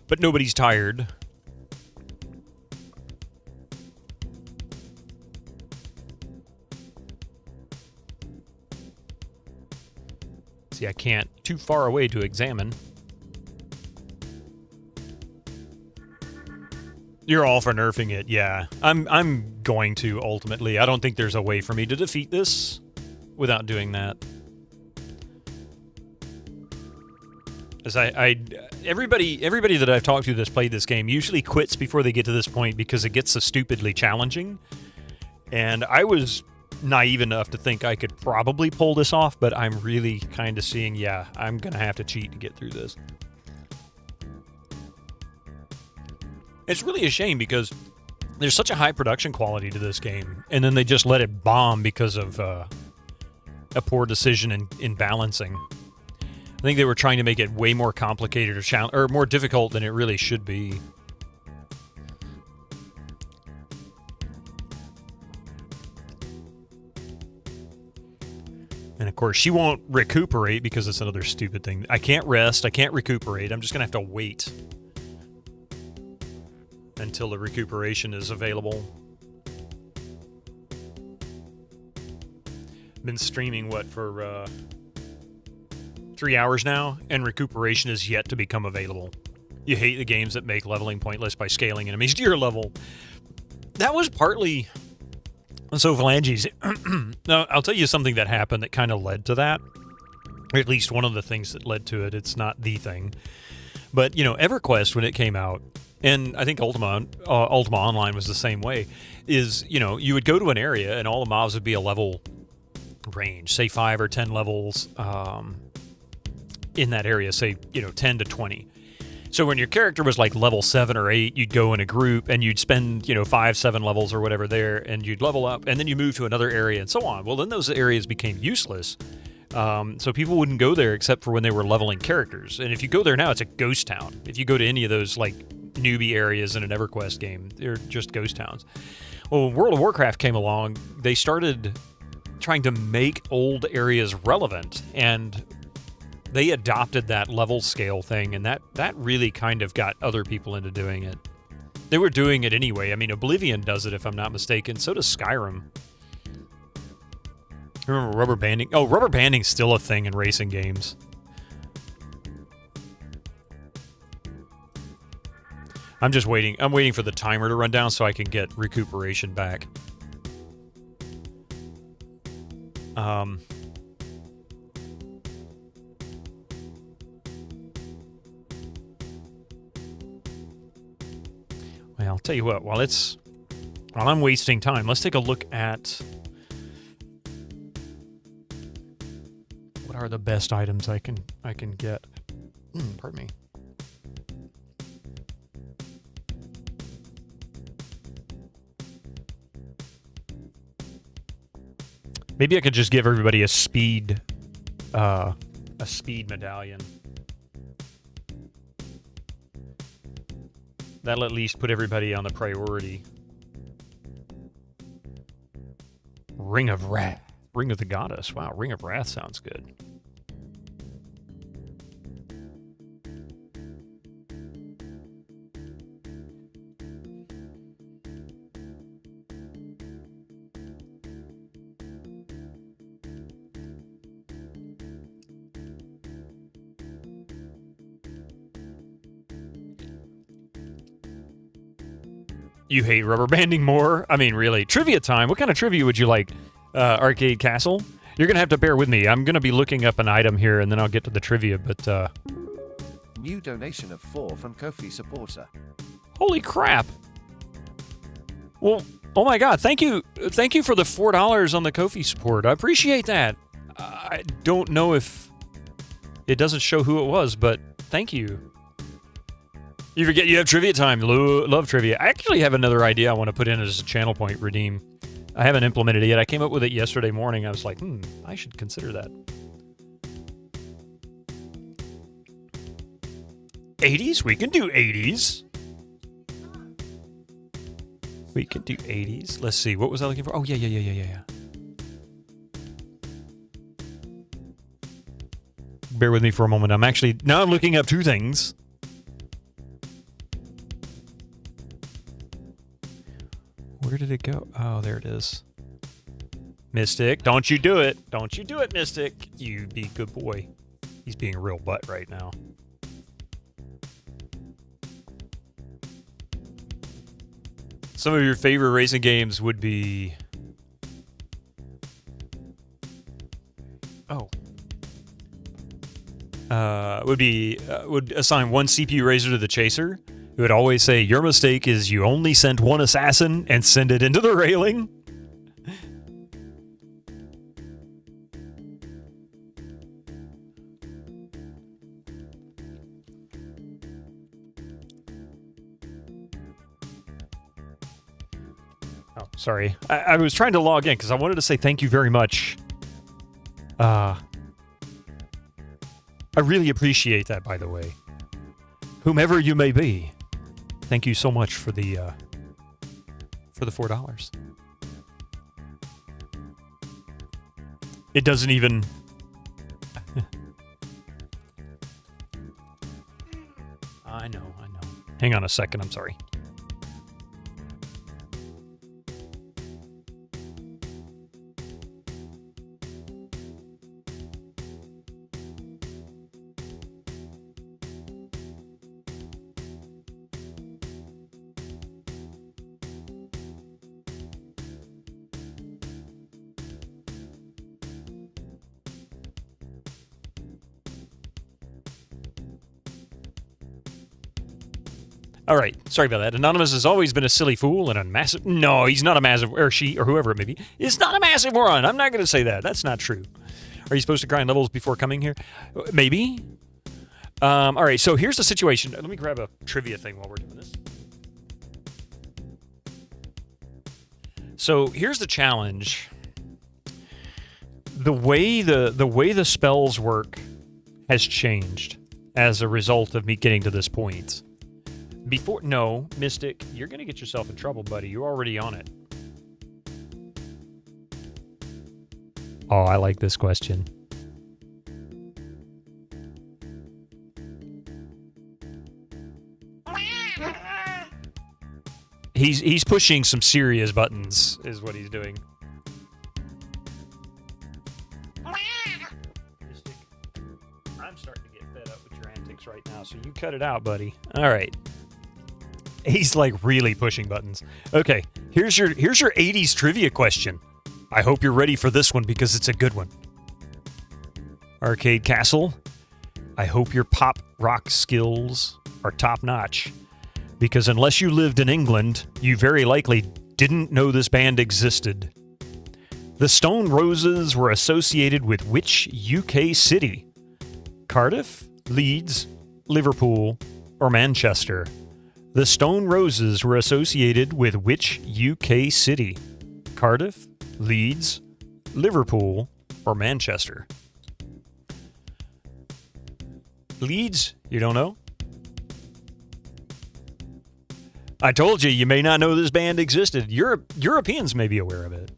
But nobody's tired. See, I can't too far away to examine. You're all for nerfing it, yeah. I'm going to ultimately. I don't think there's a way for me to defeat this without doing that. As everybody that I've talked to that's played this game usually quits before they get to this point because it gets so stupidly challenging. And I was naive enough to think I could probably pull this off, but I'm really kind of seeing, yeah, I'm going to have to cheat to get through this. It's really a shame because there's such a high production quality to this game, and then they just let it bomb because of a poor decision in balancing. I think they were trying to make it way more complicated or more difficult than it really should be. And of course, she won't recuperate because it's another stupid thing. I can't rest. I can't recuperate. I'm just going to have to wait until the recuperation is available. Been streaming, what, for 3 hours now, and recuperation is yet to become available. You hate the games that make leveling pointless by scaling enemies to your level. That was partly... So phalanges, now I'll tell you something that happened that kind of led to that. Or at least one of the things that led to it. It's not the thing. But, you know, EverQuest, when it came out, and I think Ultima Online was the same way, is, you know, you would go to an area and all the mobs would be a level range, say 5 or 10 levels in that area, say, you know, 10 to 20. So when your character was like level 7 or 8, you'd go in a group and you'd spend, you know, 5, 7 levels or whatever there, and you'd level up, and then you move to another area and so on. Well, then those areas became useless. So people wouldn't go there except for when they were leveling characters. And if you go there now, it's a ghost town. If you go to any of those like newbie areas in an EverQuest game, they're just ghost towns. Well, when World of Warcraft came along, they started trying to make old areas relevant, and they adopted that level scale thing, and that really kind of got other people into doing it. They were doing it anyway. I mean, Oblivion does it, if I'm not mistaken. So does Skyrim. Remember rubber banding? Oh, rubber banding's still a thing in racing games. I'm just waiting. I'm waiting for the timer to run down so I can get recuperation back. Well, I'll tell you what, while I'm wasting time, let's take a look at what are the best items I can get. Pardon me. Maybe I could just give everybody a speed medallion. That'll at least put everybody on the priority. Ring of Wrath. Ring of the Goddess. Wow, Ring of Wrath sounds good. You hate rubber banding more? I mean, really. Trivia time. What kind of trivia would you like? Arcade Castle? You're going to have to bear with me. I'm going to be looking up an item here, and then I'll get to the trivia, but... New donation of 4 from Kofi supporter. Holy crap! Well, Oh my God! Thank you for the $4 on the Ko-fi support. I appreciate that. I don't know if it doesn't show who it was, but thank you. You forget you have trivia time. Love trivia. I actually have another idea I want to put in as a channel point redeem. I haven't implemented it yet. I came up with it yesterday morning. I was like, I should consider that. 80s? We can do 80s. We can do 80s. Let's see. What was I looking for? Oh, yeah. Bear with me for a moment. Now I'm looking up two things. Where did it go? Oh, there it is. Mystic, don't you do it. Don't you do it, Mystic. You be a good boy. He's being a real butt right now. Some of your favorite racing games would be... would assign one CPU razor to the chaser. It would always say, your mistake is you only sent one assassin and send it into the railing. Oh, sorry. I was trying to log in because I wanted to say thank you very much. I really appreciate that, by the way. Whomever you may be, thank you so much for the $4. It doesn't even... I know. Hang on a second, I'm sorry. All right, sorry about that. Anonymous has always been a silly fool and a massive... No, he's not a massive... Or she, or whoever it may be. Is not a massive moron. I'm not going to say that. That's not true. Are you supposed to grind levels before coming here? Maybe. All right, so here's the situation. Let me grab a trivia thing while we're doing this. So here's the challenge. The way the spells work has changed as a result of me getting to this point. No, Mystic, you're going to get yourself in trouble, buddy. You're already on it. Oh, I like this question. He's pushing some serious buttons, is what he's doing. Mystic, I'm starting to get fed up with your antics right now, so you cut it out, buddy. All right. He's like really pushing buttons. Okay, here's your 80s trivia question. I hope you're ready for this one because it's a good one. Arcade Castle, I hope your pop rock skills are top notch. Because unless you lived in England, you very likely didn't know this band existed. The Stone Roses were associated with which UK city? Cardiff, Leeds, Liverpool, or Manchester? The Stone Roses were associated with which UK city? Cardiff, Leeds, Liverpool, or Manchester? Leeds? You don't know? I told you may not know this band existed. Europeans may be aware of it.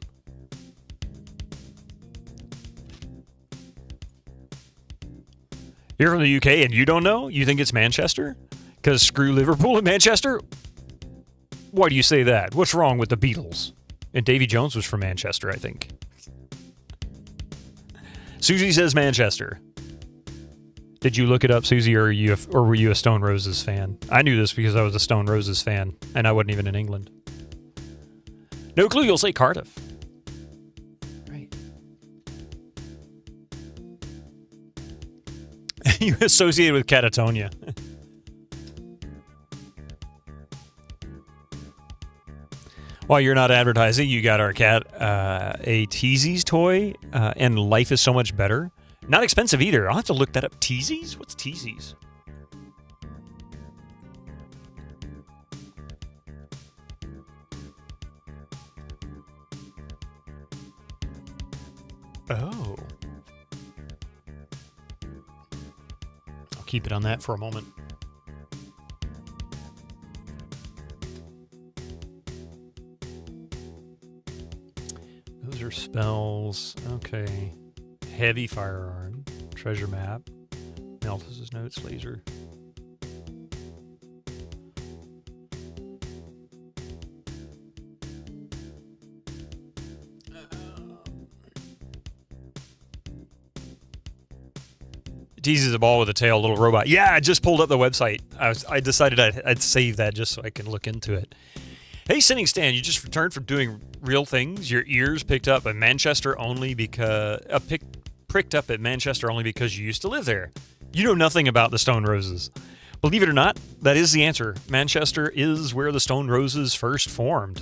You're from the UK and you don't know? You think it's Manchester? Because screw Liverpool and Manchester? Why do you say that? What's wrong with the Beatles? And Davy Jones was from Manchester, I think. Susie says Manchester. Did you look it up, Susie, or were you a Stone Roses fan? I knew this because I was a Stone Roses fan, and I wasn't even in England. No clue, you'll say Cardiff. Right. You associated with Catatonia. While you're not advertising, you got our cat a Teesies toy, and life is so much better. Not expensive either. I'll have to look that up. Teesies? What's Teesies? Oh. I'll keep it on that for a moment. Those are spells. Okay. Heavy firearm. Treasure map. Malthus's notes. Laser. Teases a ball with a tail, little robot. Yeah, I just pulled up the website. I decided I'd save that just so I can look into it. Hey, Sitting Stan, you just returned from doing real things. Your ears picked up at Manchester only because pricked up at Manchester only because you used to live there. You know nothing about the Stone Roses. Believe it or not, that is the answer. Manchester is where the Stone Roses first formed.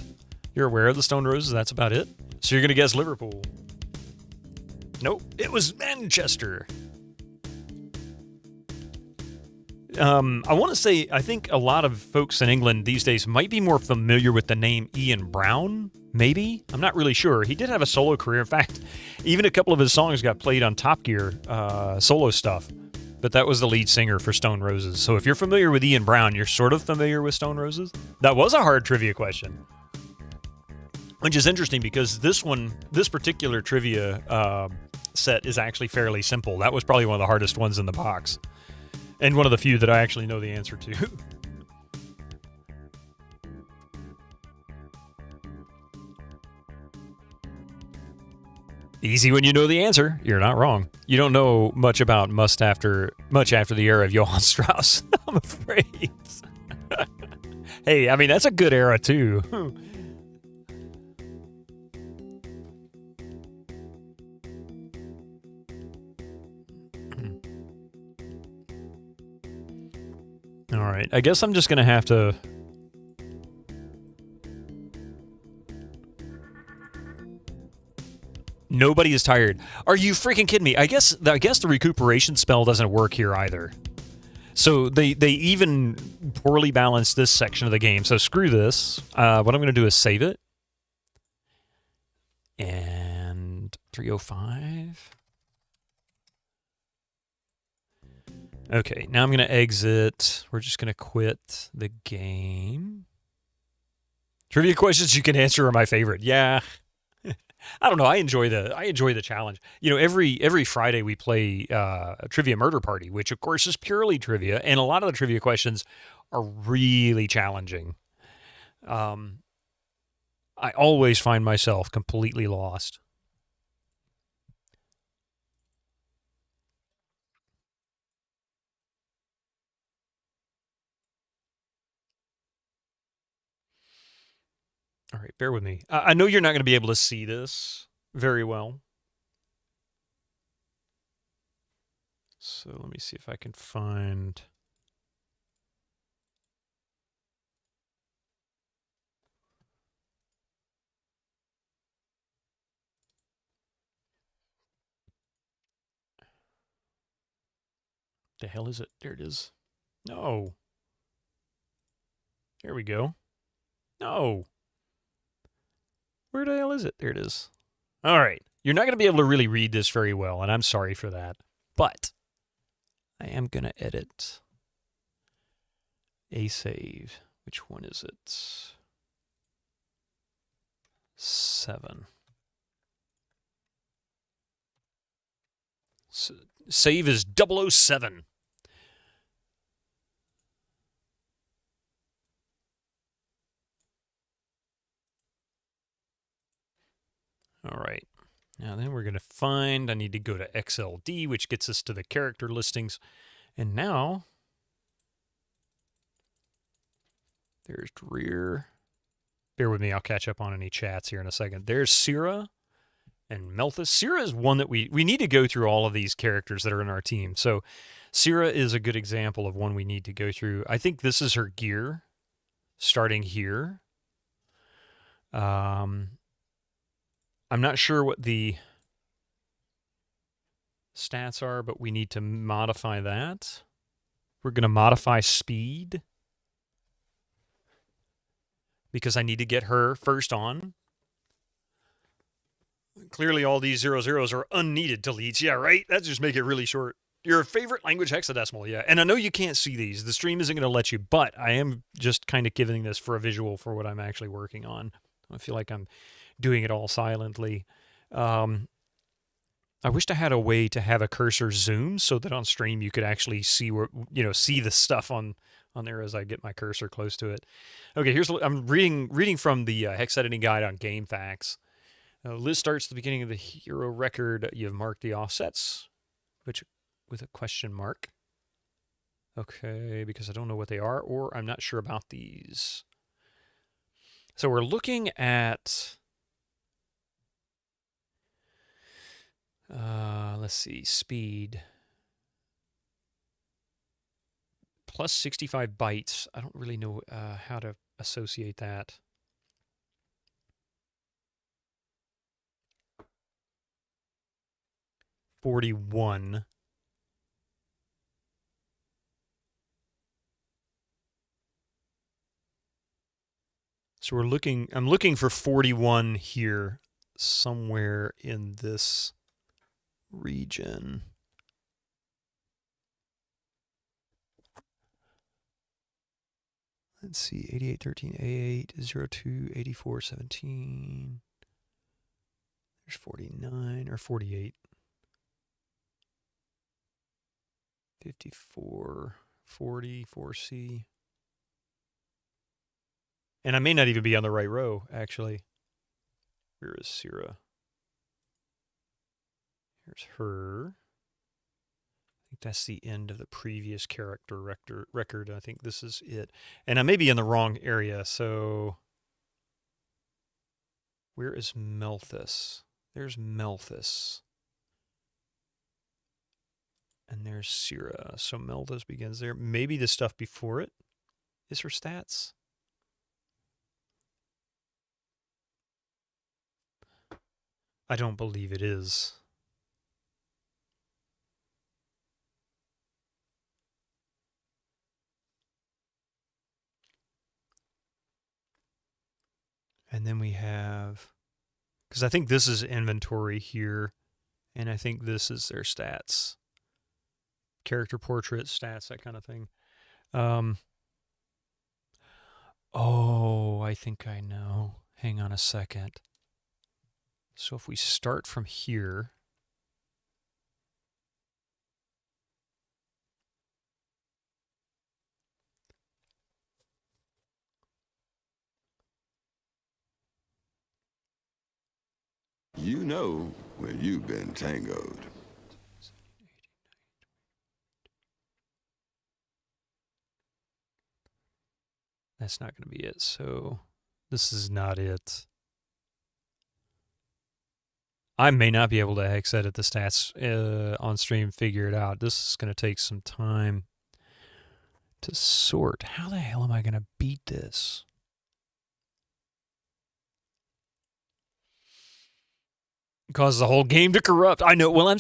You're aware of the Stone Roses? That's about it. So you're gonna guess Liverpool? Nope, it was Manchester. I want to say, I think a lot of folks in England these days might be more familiar with the name Ian Brown, maybe? I'm not really sure. He did have a solo career. In fact, even a couple of his songs got played on Top Gear solo stuff. But that was the lead singer for Stone Roses. So if you're familiar with Ian Brown, you're sort of familiar with Stone Roses? That was a hard trivia question. Which is interesting because this particular trivia set is actually fairly simple. That was probably one of the hardest ones in the box. And one of the few that I actually know the answer to. Easy when you know the answer. You're not wrong. You don't know much about much after the era of Johann Strauss, I'm afraid. Hey, I mean, that's a good era, too. All right, I guess I'm just going to have to... Nobody is tired. Are you freaking kidding me? I guess the recuperation spell doesn't work here either. So they even poorly balanced this section of the game. So screw this. What I'm going to do is save it. And 305. Okay, now I'm going to exit. We're just going to quit the game. Trivia questions you can answer are my favorite. Yeah. I don't know. I enjoy the challenge. You know, every Friday we play a Trivia Murder Party, which of course is purely trivia, and a lot of the trivia questions are really challenging. I always find myself completely lost. All right, bear with me. I know you're not going to be able to see this very well. So let me see if I can find... The hell is it? There it is. No. There we go. No. Where the hell is it? There it is. All right. You're not going to be able to really read this very well, and I'm sorry for that. But I am going to edit a save. Which one is it? 7. Save is 007. All right. Now then we're going to find, I need to go to XLD, which gets us to the character listings. And now, there's Dreer. Bear with me, I'll catch up on any chats here in a second. There's Syrah and Melthus. Syrah is one that we need to go through all of these characters that are in our team. So Syrah is a good example of one we need to go through. I think this is her gear, starting here. I'm not sure what the stats are, but we need to modify that. We're going to modify speed because I need to get her first on. Clearly, all these 00s are unneeded deletes. Yeah, right? That just make it really short. Your favorite language hexadecimal, yeah. And I know you can't see these. The stream isn't going to let you, but I am just kind of giving this for a visual for what I'm actually working on. I feel like I'm doing it all silently. I wished I had a way to have a cursor zoom so that on stream you could actually see where see the stuff on there as I get my cursor close to it. Okay, I'm reading from the hex editing guide on GameFAQs. List starts at the beginning of the hero record. You have marked the offsets, which with a question mark. Okay, because I don't know what they are, or I'm not sure about these. So we're looking at, let's see, speed. Plus 65 bytes. I don't really know how to associate that. $41. So I'm looking for 41 here somewhere in this region. Let's see, 8813 A8 02 8417. There's 49 or 48. 54 40 4C. And I may not even be on the right row, actually. Where is Syrah? Here's her. I think that's the end of the previous character record. I think this is it. And I may be in the wrong area, so... Where is Melthus? There's Melthus. And there's Syrah. So Melthus begins there. Maybe the stuff before it is her stats? I don't believe it is. And then we have, because I think this is inventory here, and I think this is their stats. Character portrait, stats, that kind of thing. Oh, I think I know. Hang on a second. So if we start from here, You know when you've been tangoed. that's not going to be it. So this is not it. I may not be able to hex edit the stats on stream, figure it out. This is going to take some time to sort. How the hell am I going to beat this? Causes the whole game to corrupt. I know. Well, I'm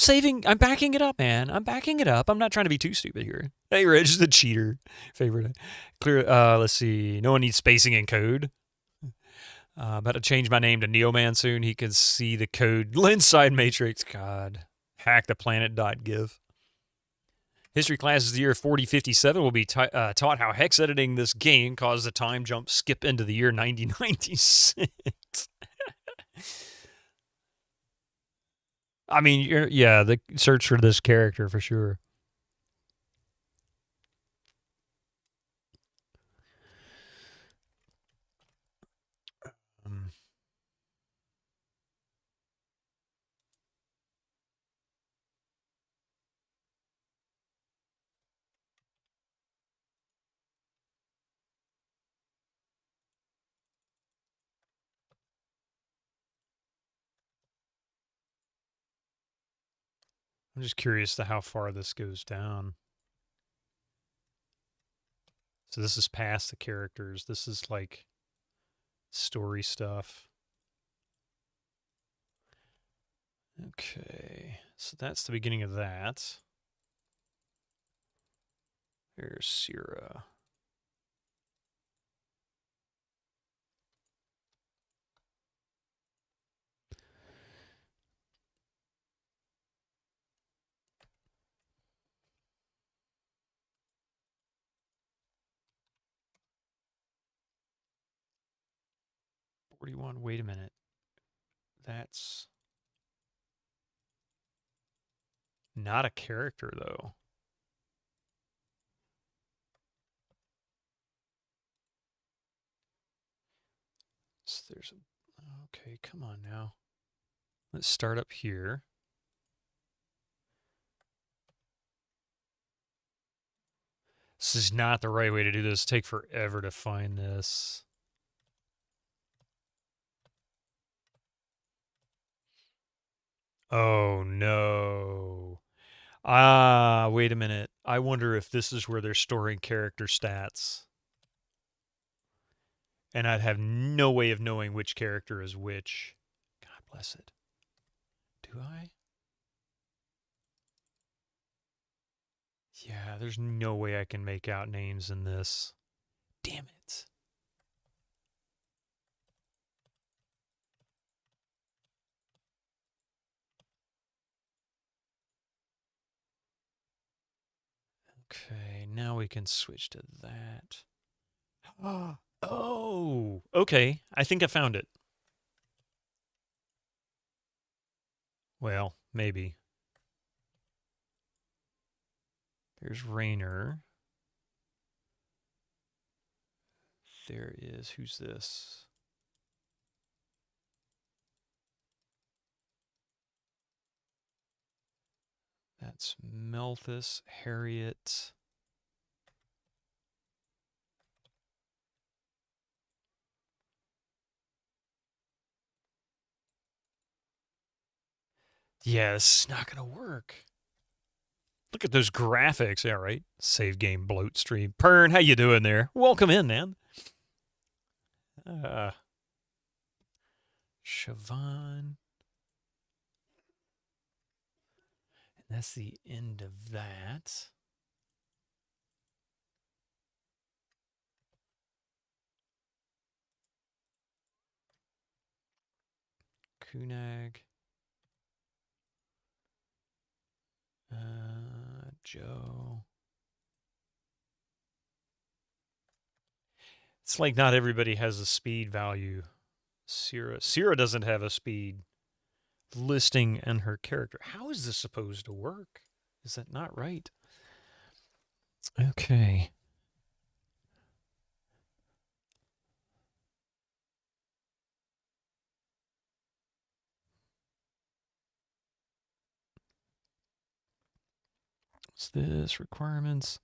backing it up, man. I'm backing it up. I'm not trying to be too stupid here. Hey, Reg, the cheater. Favorite. Clear. Let's see. No one needs spacing in code. About to change my name to Neoman soon. He can see the code inside Matrix. God. Hack the planet.gif. History classes the year 4057 will be taught how hex editing this game caused the time jump skip into the year 9096. I mean, yeah, the search for this character for sure. I'm just curious to how far this goes down. So this is past the characters. This is like story stuff. Okay, so that's the beginning of that. There's Sierra. Wait a minute. That's not a character, though. So there's a... Okay, come on now. Let's start up here. This is not the right way to do this. Take forever to find this. Oh, no. Ah, wait a minute. I wonder if this is where they're storing character stats. And I'd have no way of knowing which character is which. God bless it. Do I? Yeah, there's no way I can make out names in this. Damn it. Okay, now we can switch to that. Oh, okay. I think I found it. Well, maybe. There's Rainer. There is, who's this? That's Melthus, Harriet. Yeah, this is not going to work. Look at those graphics. Yeah, right. Save game bloat stream. Pern, how you doing there? Welcome in, man. Siobhan. And that's the end of that. Kunag. Joe. It's like not everybody has a speed value. Sierra doesn't have a speed listing in her character. How is this supposed to work? Is that not right? Okay. What's this? Requirements.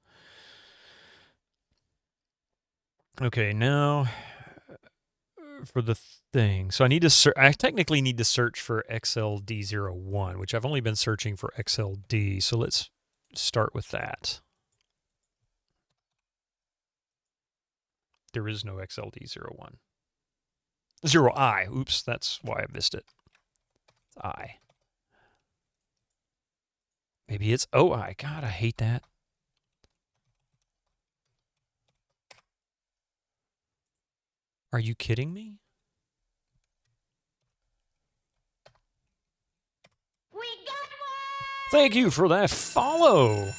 Okay, now for the thing. So I need to I technically need to search for XLD01, which I've only been searching for XLD. So let's start with that. There is no XLD01. 0I. Oops, that's why I missed it. I. Maybe it's OI. God, I hate that. Are you kidding me? We got one! Thank you for that follow.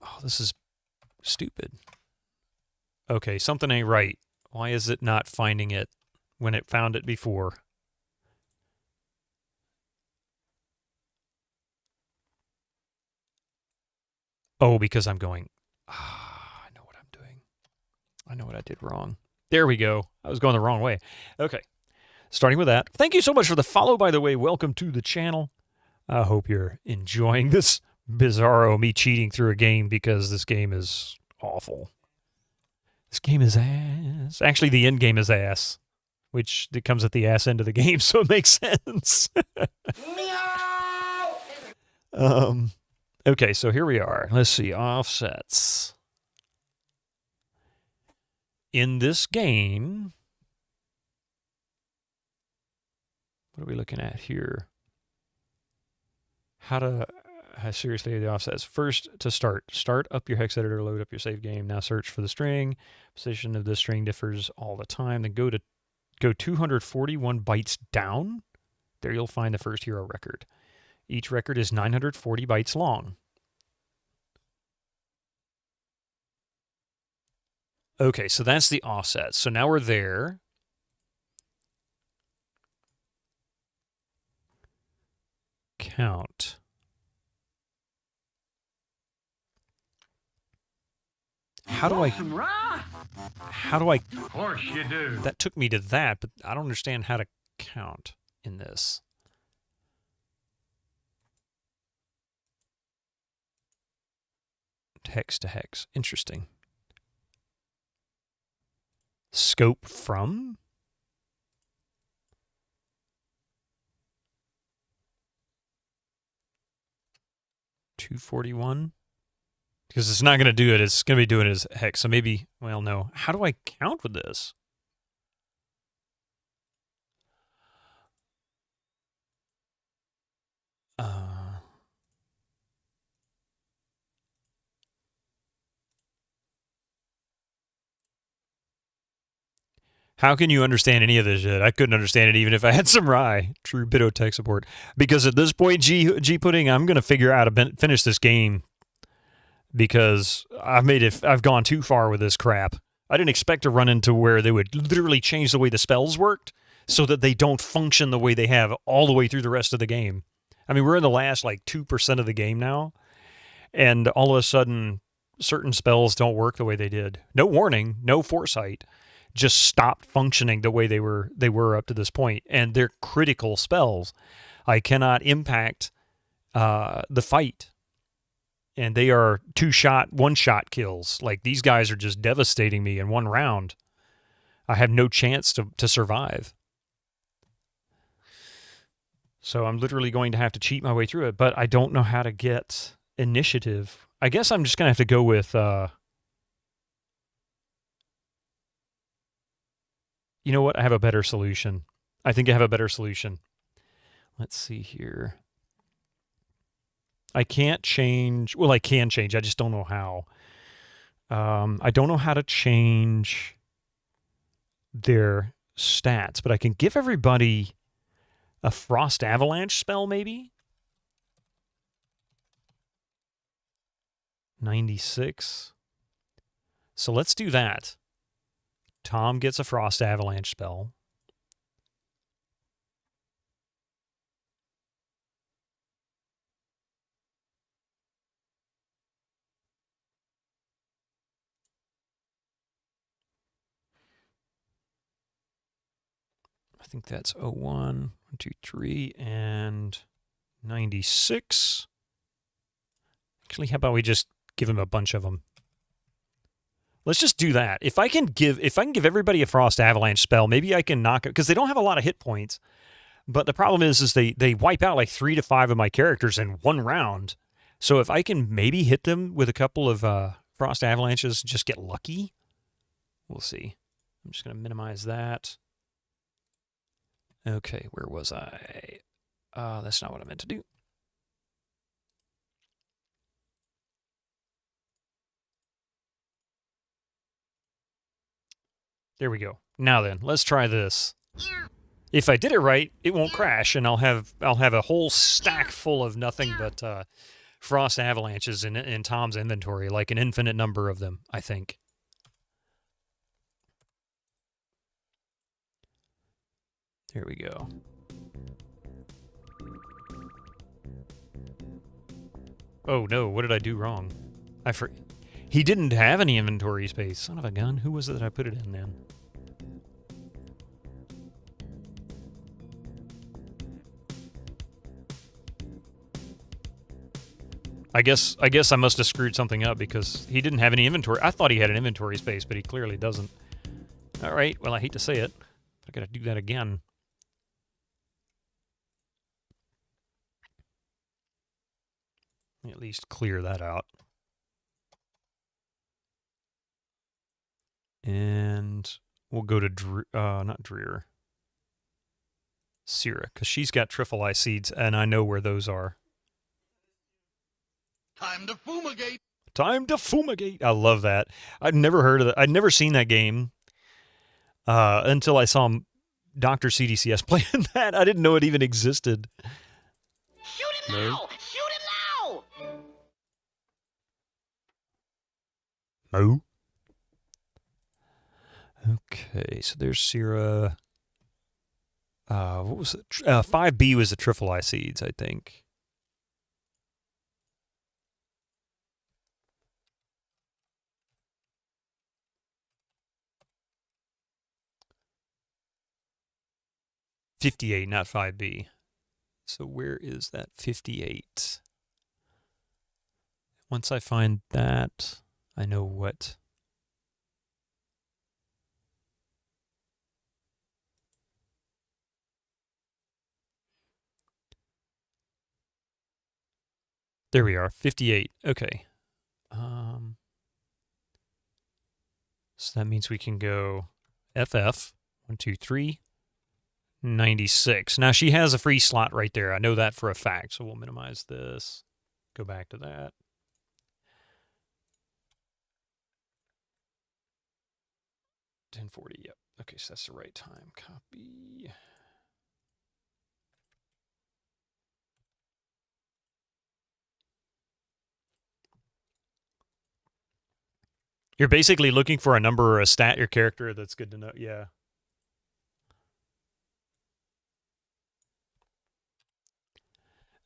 Oh, this is stupid. Okay, something ain't right. Why is it not finding it when it found it before? Oh, because I'm going, I know what I'm doing. I know what I did wrong. There we go. I was going the wrong way. Okay, starting with that. Thank you so much for the follow, by the way. Welcome to the channel. I hope you're enjoying this bizarro me cheating through a game because this game is awful. This game is ass. Actually, the end game is ass, which it comes at the ass end of the game, so it makes sense. Okay, so here we are. Let's see, offsets. in this game, what are we looking at here? How seriously are the offsets? First, to start up your hex editor, load up your save game. Now search for the string. Position of the string differs all the time. Then go 241 bytes down. There you'll find the first hero record. Each record is 940 bytes long. Okay, so that's the offset. So now we're there. Count. How do I? Of course you do. That took me to that, but I don't understand how to count in this. Hex to hex. Interesting. Scope from? $241? Because it's not going to do it. It's going to be doing it as hex. So maybe, well, no. How do I count with this? How can you understand any of this shit? I couldn't understand it even if I had some rye. True Bito tech support. Because at this point, G Pudding, I'm going to figure out how to finish this game. Because I've gone too far with this crap. I didn't expect to run into where they would literally change the way the spells worked so that they don't function the way they have all the way through the rest of the game. I mean, we're in the last like 2% of the game now. And all of a sudden, certain spells don't work the way they did. No warning, no foresight. Just stopped functioning the way they were up to this point, and they're critical spells. I cannot impact the fight, and they are one-shot kills. Like, these guys are just devastating me in one round. I have no chance to survive. So I'm literally going to have to cheat my way through it, but I don't know how to get initiative. I guess I'm just going to have to go with... You know what? I have a better solution. I think I have a better solution. Let's see here. I can't change. Well, I can change. I just don't know how. I don't know how to change their stats, but I can give everybody a Frost Avalanche spell, maybe? 96. So let's do that. Tom gets a Frost Avalanche spell. I think that's 01, 1, 2, 3, and 96. Actually, how about we just give him a bunch of them? Let's just do that. If I can give everybody a Frost Avalanche spell, maybe I can knock it, because they don't have a lot of hit points. But the problem is they wipe out like 3 to 5 of my characters in one round. So if I can maybe hit them with a couple of Frost Avalanches, just get lucky, we'll see. I'm just going to minimize that. Okay, where was I? That's not what I meant to do. There we go. Now then, let's try this. If I did it right, it won't crash, and I'll have a whole stack full of nothing but Frost Avalanches in Tom's inventory, like an infinite number of them, I think. There we go. Oh no, what did I do wrong? He didn't have any inventory space. Son of a gun. Who was it that I put it in then? I guess I must have screwed something up because he didn't have any inventory. I thought he had an inventory space, but he clearly doesn't. All right. Well, I hate to say it. I got to do that again. At least clear that out. And And we'll go to not Dreer. Syrah, because she's got Trifoli seeds, and I know where those are. Time to fumigate. Time to fumigate. I love that. I'd never heard of it. I'd never seen that game until I saw Dr. CDCS playing that. I didn't know it even existed. Shoot him now! Shoot him now! Mo. Okay, so there's Syrah. What was it? 5B was the Trifoli seeds, I think. $58, not 5B. So where is that 58? Once I find that, I know what. There we are, 58. Okay. So that means we can go FF, 1, 2, 3, 96. Now she has a free slot right there. I know that for a fact. So we'll minimize this. Go back to that. $10.40. Yep. Okay, so that's the right time. Copy. You're basically looking for a number or a stat your character that's good to know. Yeah.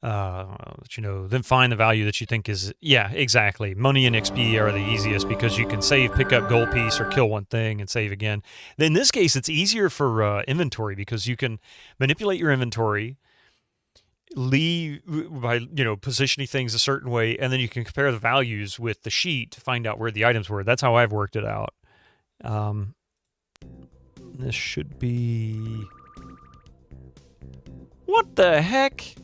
Then find the value that you think is, yeah, exactly. Money and XP are the easiest because you can save, pick up gold piece, or kill one thing and save again. In this case, it's easier for inventory because you can manipulate your inventory, leave by positioning things a certain way, and then you can compare the values with the sheet to find out where the items were. That's how I've worked it out. This should be. What the heck?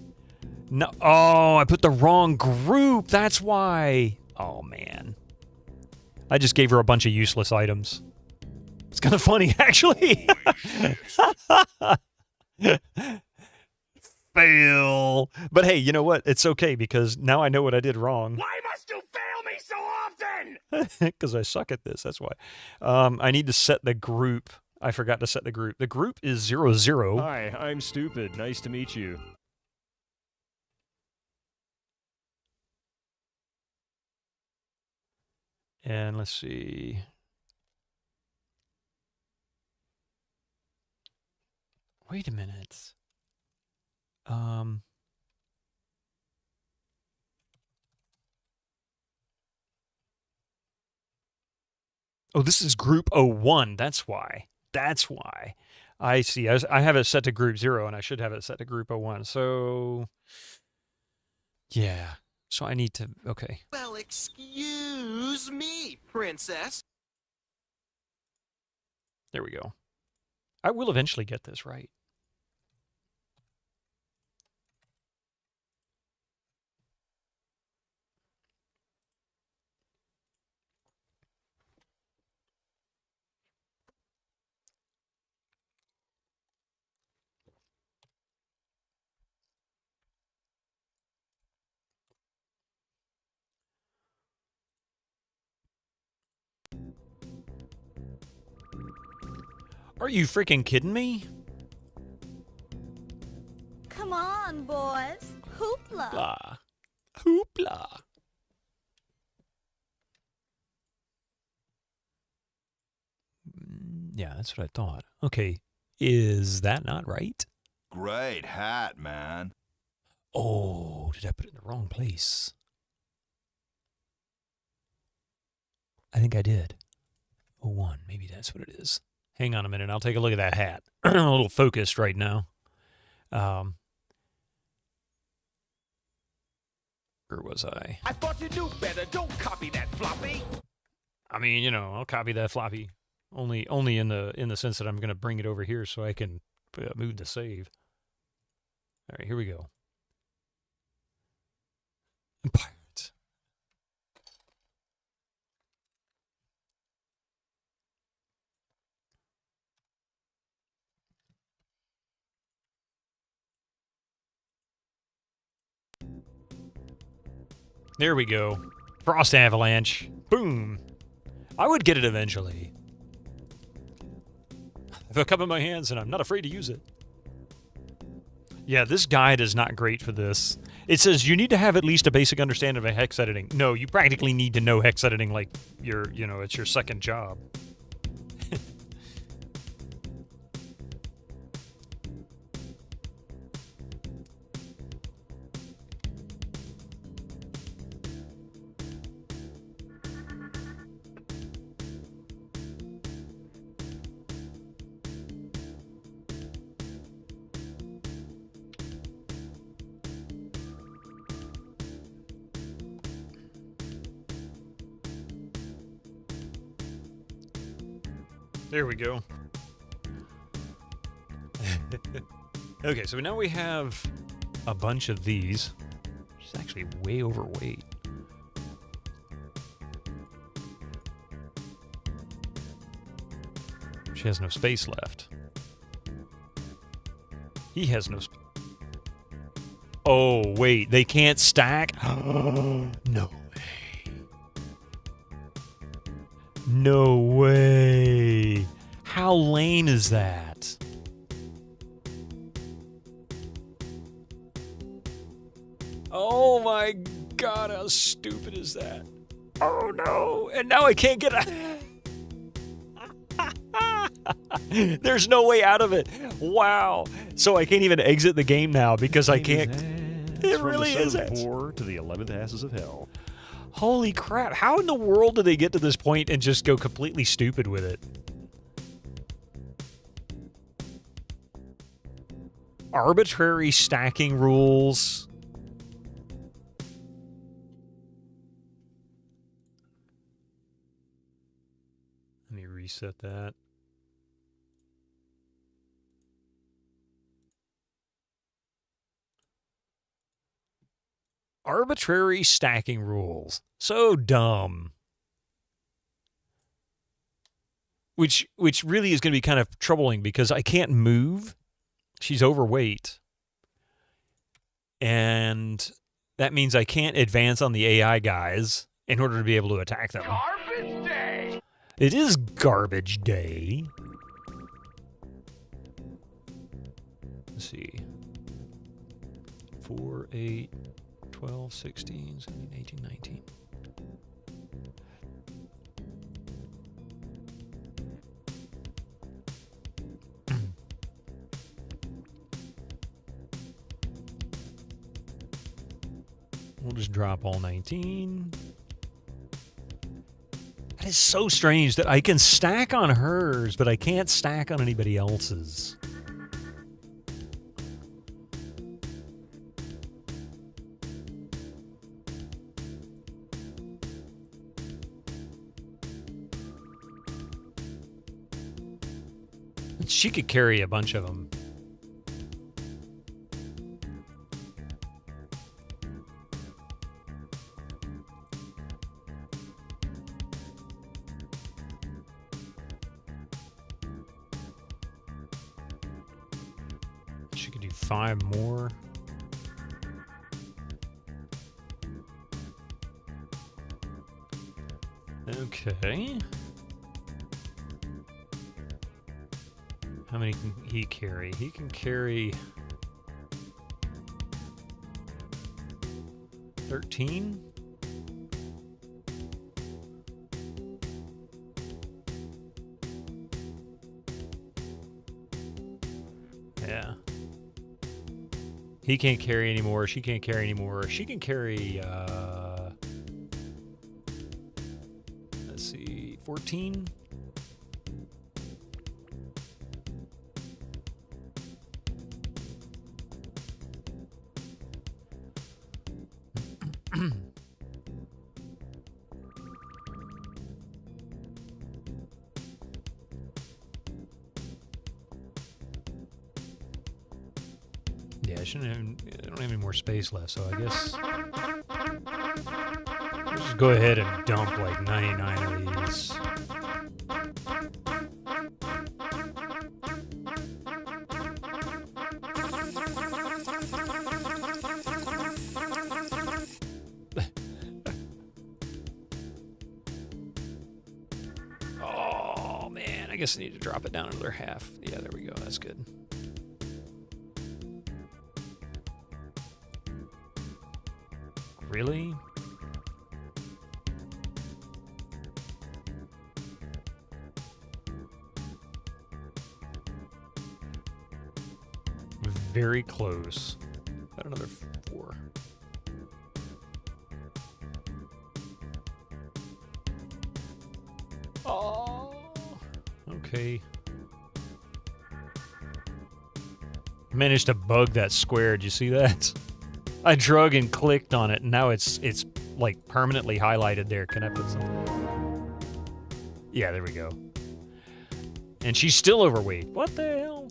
No, oh, I put the wrong group. That's why. Oh, man. I just gave her a bunch of useless items. It's kind of funny, actually. Fail. But hey, you know what? It's okay because now I know what I did wrong. Why must you fail me so often? Because I suck at this. That's why. I need to set the group. I forgot to set the group. The group is 00. Hi, I'm Stupid. Nice to meet you. And let's see. Wait a minute. Oh, this is group 01. That's why. That's why. I see. I have it set to group 0, and I should have it set to group 01. So, yeah. So I need to, okay. Well, excuse me, princess. There we go. I will eventually get this right. Are you freaking kidding me? Come on, boys. Hoopla. Hoopla. Hoopla. Yeah, that's what I thought. Okay. Is that not right? Great hat, man. Oh, did I put it in the wrong place? I think I did. 01. Maybe that's what it is. Hang on a minute. I'll take a look at that hat. I'm a little focused right now. Where was I? I thought you knew better. Don't copy that floppy. I mean, I'll copy that floppy. Only in the sense that I'm going to bring it over here so I can move the save. All right, here we go. Pirates. There we go. Frost Avalanche. Boom. I would get it eventually. I have a cup in my hands and I'm not afraid to use it. Yeah, this guide is not great for this. It says you need to have at least a basic understanding of hex editing. No, you practically need to know hex editing like it's your second job. There we go. Okay, so now we have a bunch of these. She's actually way overweight. She has no space left. He has no space. Oh, wait, they can't stack? No. No way. How lame is that? Oh my god, how stupid is that? Oh no. And now I can't get out. There's no way out of it. Wow. So I can't even exit the game now because I can't. It really is. From the 4 to the 11th asses of hell. Holy crap. How in the world do they get to this point and just go completely stupid with it? Arbitrary stacking rules. Let me reset that. Arbitrary stacking rules. So dumb. Which really is going to be kind of troubling because I can't move. She's overweight. And that means I can't advance on the AI guys in order to be able to attack them. Garbage day! It is garbage day. Let's see. 4, 8, 12, 16, 17, 18, 19. We'll just drop all 19. That is so strange that I can stack on hers, but I can't stack on anybody else's. She could carry a bunch of them. She could do 5 more. Okay. How many can he carry? He can carry 13. Yeah. He can't carry anymore. She can't carry anymore. She can carry, let's see, 14. Yeah, I don't have any more space left, so I guess let's just go ahead and dump like 99 of these. I guess I need to drop it down another half. Yeah, there we go. That's good. Really? Very close. About another 4. Oh. Okay. Managed to bug that square. Did you see that? I drug and clicked on it, and now it's like permanently highlighted there. Can I put something? Yeah, there we go. And she's still overweight. What the hell?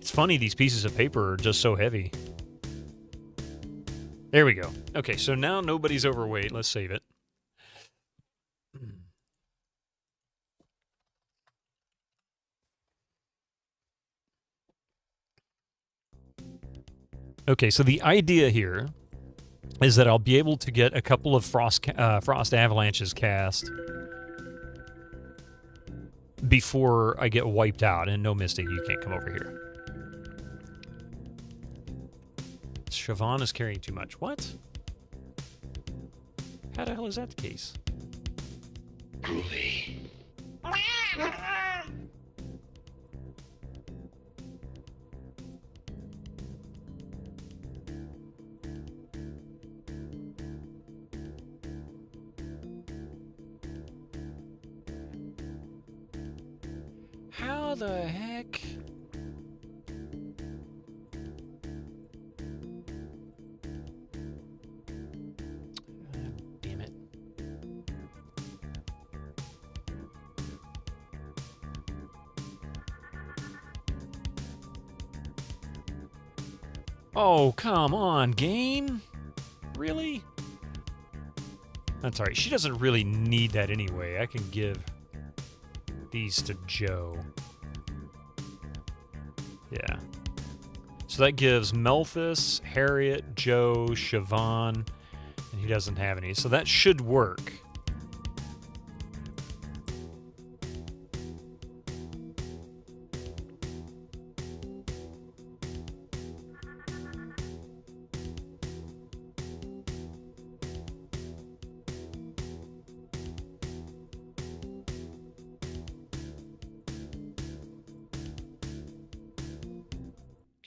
It's funny, these pieces of paper are just so heavy. There we go. Okay, so now nobody's overweight. Let's save it. Okay, so the idea here is that I'll be able to get a couple of frost avalanches cast before I get wiped out. And no, Mystic, you can't come over here. Siobhan is carrying too much. What? How the hell is that the case? Groovy. How the heck? Damn it. Oh, come on, game. Really? I'm sorry, she doesn't really need that anyway. I can give these to Joe. Yeah. So that gives Melphis, Harriet, Joe, Siobhan, and he doesn't have any. So that should work.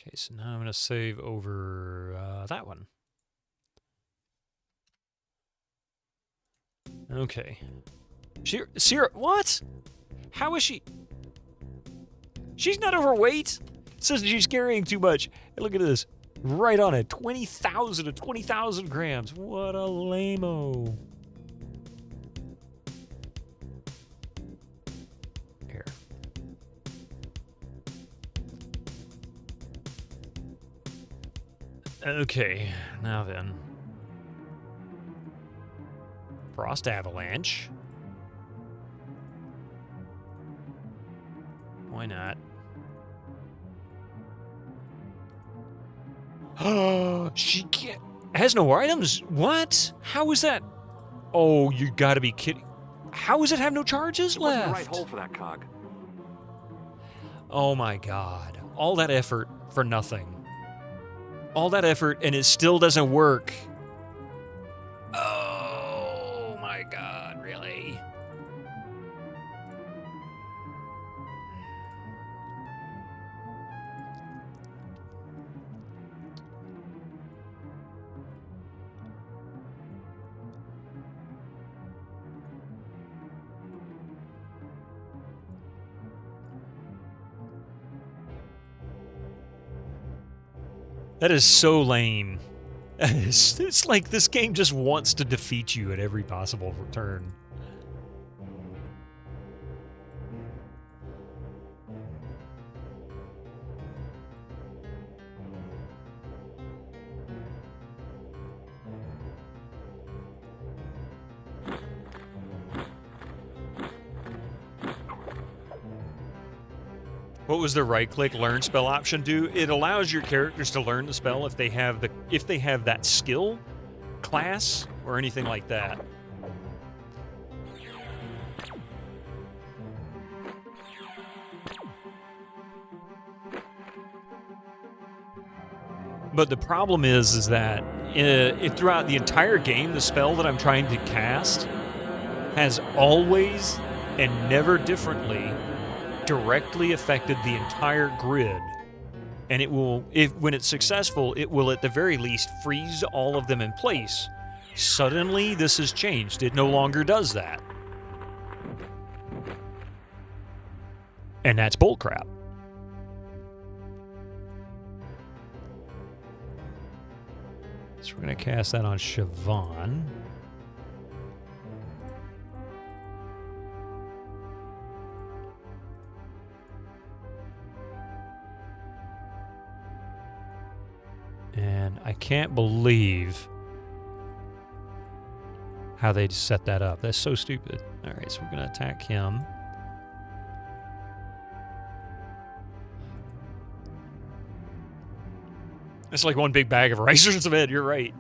Okay, so now I'm going to save over that one. Okay. Sierra, what? How is she? She's not overweight. It says she's carrying too much. Hey, look at this. Right on it. 20,000 to 20,000 grams. What a lame-o. Here. Okay, now then. Frost Avalanche. Why not? Oh, she can't. Has no items. What? How is that? Oh, you gotta be kidding. How does it have no charges left? The right hole for that cog. Oh my god. All that effort for nothing. All that effort and it still doesn't work. Oh my god, really? That is so lame. It's like this game just wants to defeat you at every possible turn. What was the right-click learn spell option do? It allows your characters to learn the spell if they have that skill, class, or anything like that. But the problem is that if throughout the entire game, the spell that I'm trying to cast has always and never differently directly affected the entire grid. And it will, when it's successful, it will at the very least freeze all of them in place. Suddenly, this has changed. It no longer does that. And that's bullcrap. So we're going to cast that on Siobhan. And I can't believe how they set that up. That's so stupid. All right, so we're going to attack him. It's like one big bag of razors of it. You're right.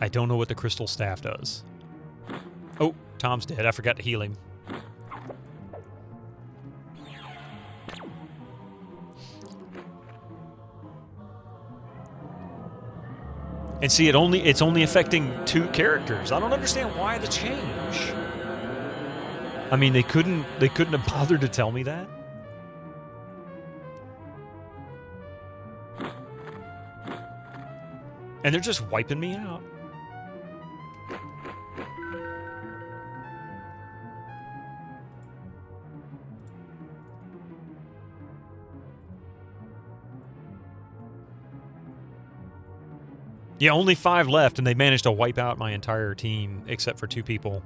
I don't know what the crystal staff does. Oh, Tom's dead. I forgot to heal him. And see, it's only affecting 2 characters. I don't understand why the change. I mean, they couldn't have bothered to tell me that. And they're just wiping me out. Yeah, only 5 left, and they managed to wipe out my entire team except for 2 people.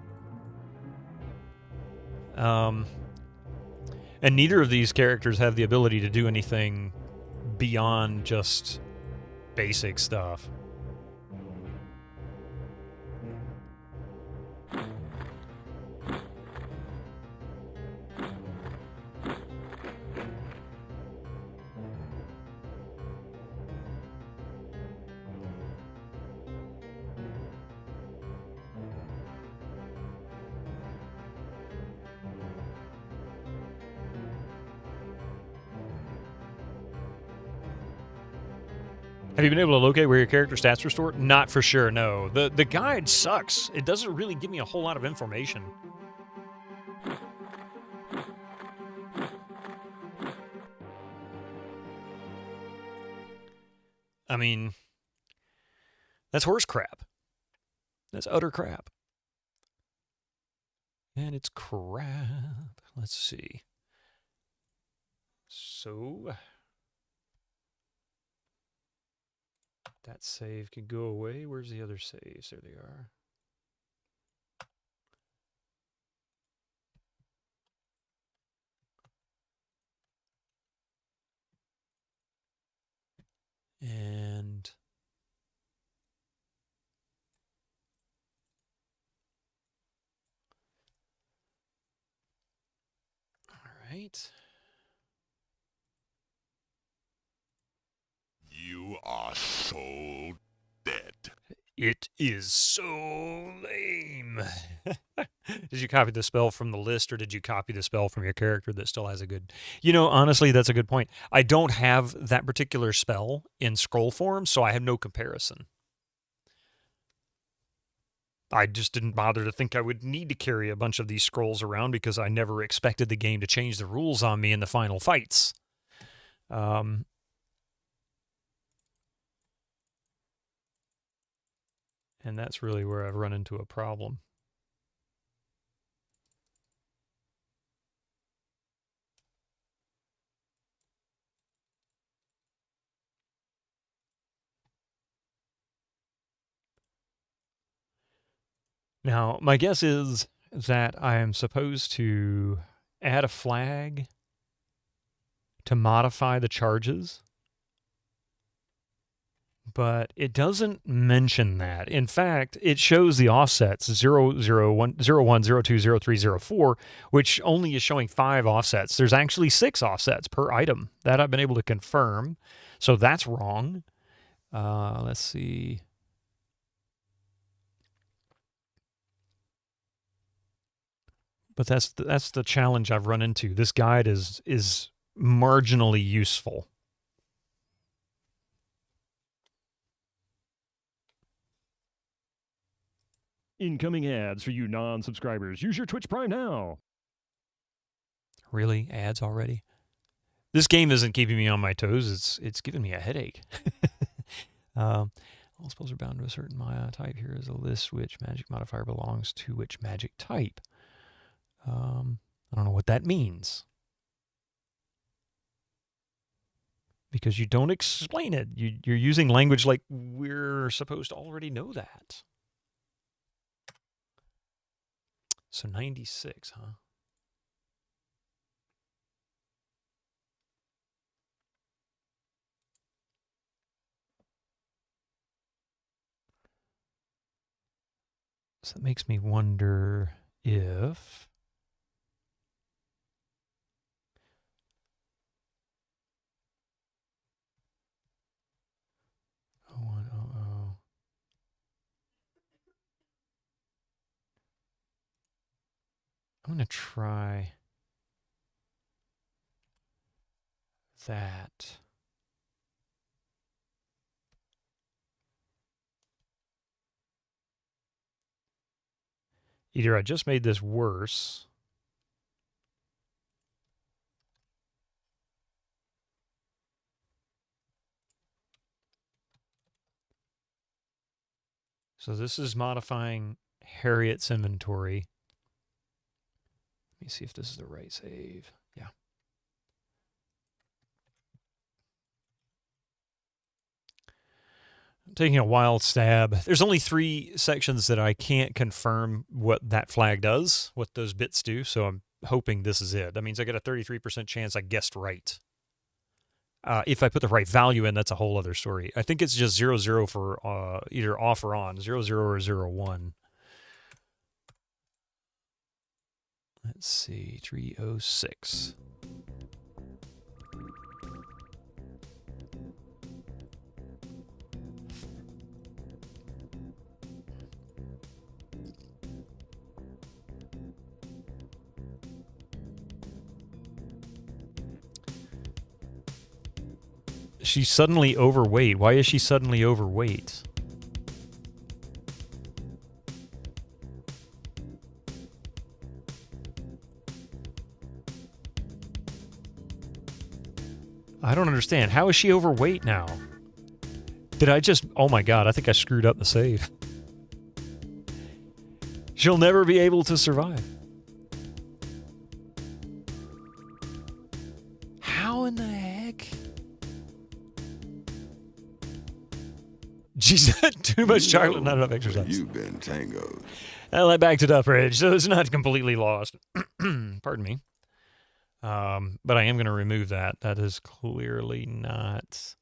And neither of these characters have the ability to do anything beyond just basic stuff. Have you been able to locate where your character stats are stored? Not for sure, no. The guide sucks. It doesn't really give me a whole lot of information. I mean, that's horse crap. That's utter crap. And it's crap. Let's see. So that save can go away. Where's the other saves? There they are. And all right. You are so dead. It is so lame. Did you copy the spell from the list, or did you copy the spell from your character that still has a good... You know, honestly, that's a good point. I don't have that particular spell in scroll form, so I have no comparison. I just didn't bother to think I would need to carry a bunch of these scrolls around because I never expected the game to change the rules on me in the final fights. And that's really where I've run into a problem. Now, my guess is that I am supposed to add a flag to modify the charges, but it doesn't mention that. In fact, it shows the offsets 0, 0, 1, 0, 1, 0, 2, 0, 3, 0, 4, which only is showing 5 offsets. There's actually 6 offsets per item. That I've been able to confirm. So that's wrong. Let's see. But that's the challenge I've run into. This guide is marginally useful. Incoming ads for you non-subscribers. Use your Twitch Prime now. Really? Ads already? This game isn't keeping me on my toes. It's giving me a headache. All spells are bound to a certain type. Here is a list which magic modifier belongs to which magic type. I don't know what that means. Because you don't explain it. You're using language like we're supposed to already know that. So 96, huh? So that makes me wonder if... I'm going to try that. Either I just made this worse, so this is modifying Harriet's inventory. Let me see if this is the right save. Yeah. I'm taking a wild stab. There's only 3 sections that I can't confirm what that flag does, what those bits do, so I'm hoping this is it. That means I get a 33% chance I guessed right. If I put the right value in, that's a whole other story. I think it's just 00 for either off or on, 00 or 01. Let's see, 306. She's suddenly overweight. Why is she suddenly overweight? I don't understand. How is she overweight now? Did I just... Oh my god, I think I screwed up the save. She'll never be able to survive. How in the heck? She's had too much chocolate, not enough exercise. You've been tangoed. Well, I backed it up, Reg, so it's not completely lost. Pardon me. But I am going to remove that. That is clearly not...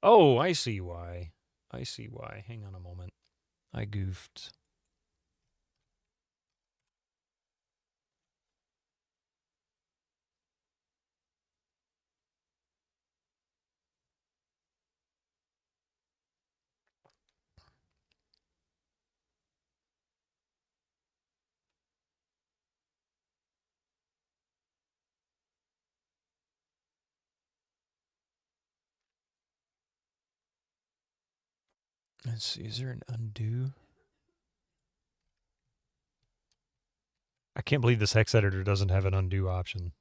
Oh, I see why. I see why. Hang on a moment. I goofed. Let's see, is there an undo? I can't believe this hex editor doesn't have an undo option.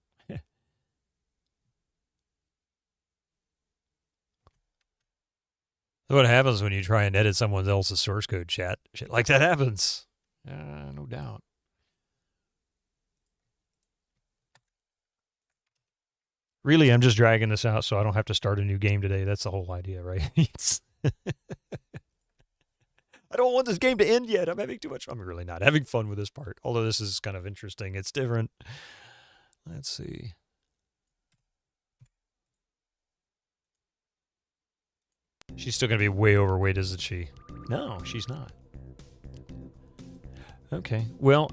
What happens when you try and edit someone else's source code, chat? Shit like that happens. No doubt. Really, I'm just dragging this out so I don't have to start a new game today. That's the whole idea, right? I don't want this game to end yet. I'm having too much fun. I'm really not having fun with this part. Although this is kind of interesting. It's different. Let's see. She's still going to be way overweight, isn't she? No, she's not. Okay. Well,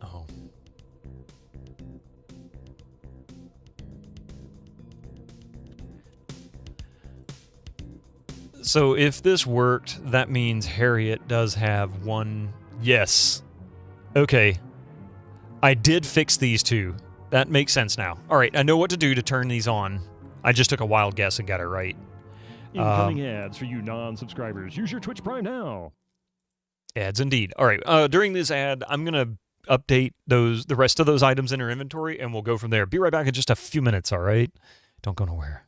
Oh. So if this worked, that means Harriet does have 1 Yes. Okay. I did fix these two. That makes sense now. All right, I know what to do to turn these on. I just took a wild guess and got it right. Incoming ads for you non-subscribers. Use your Twitch Prime now. Ads indeed. All right. During this ad, I'm gonna update the rest of those items in our inventory, and we'll go from there. Be right back in just a few minutes. All right. Don't go nowhere.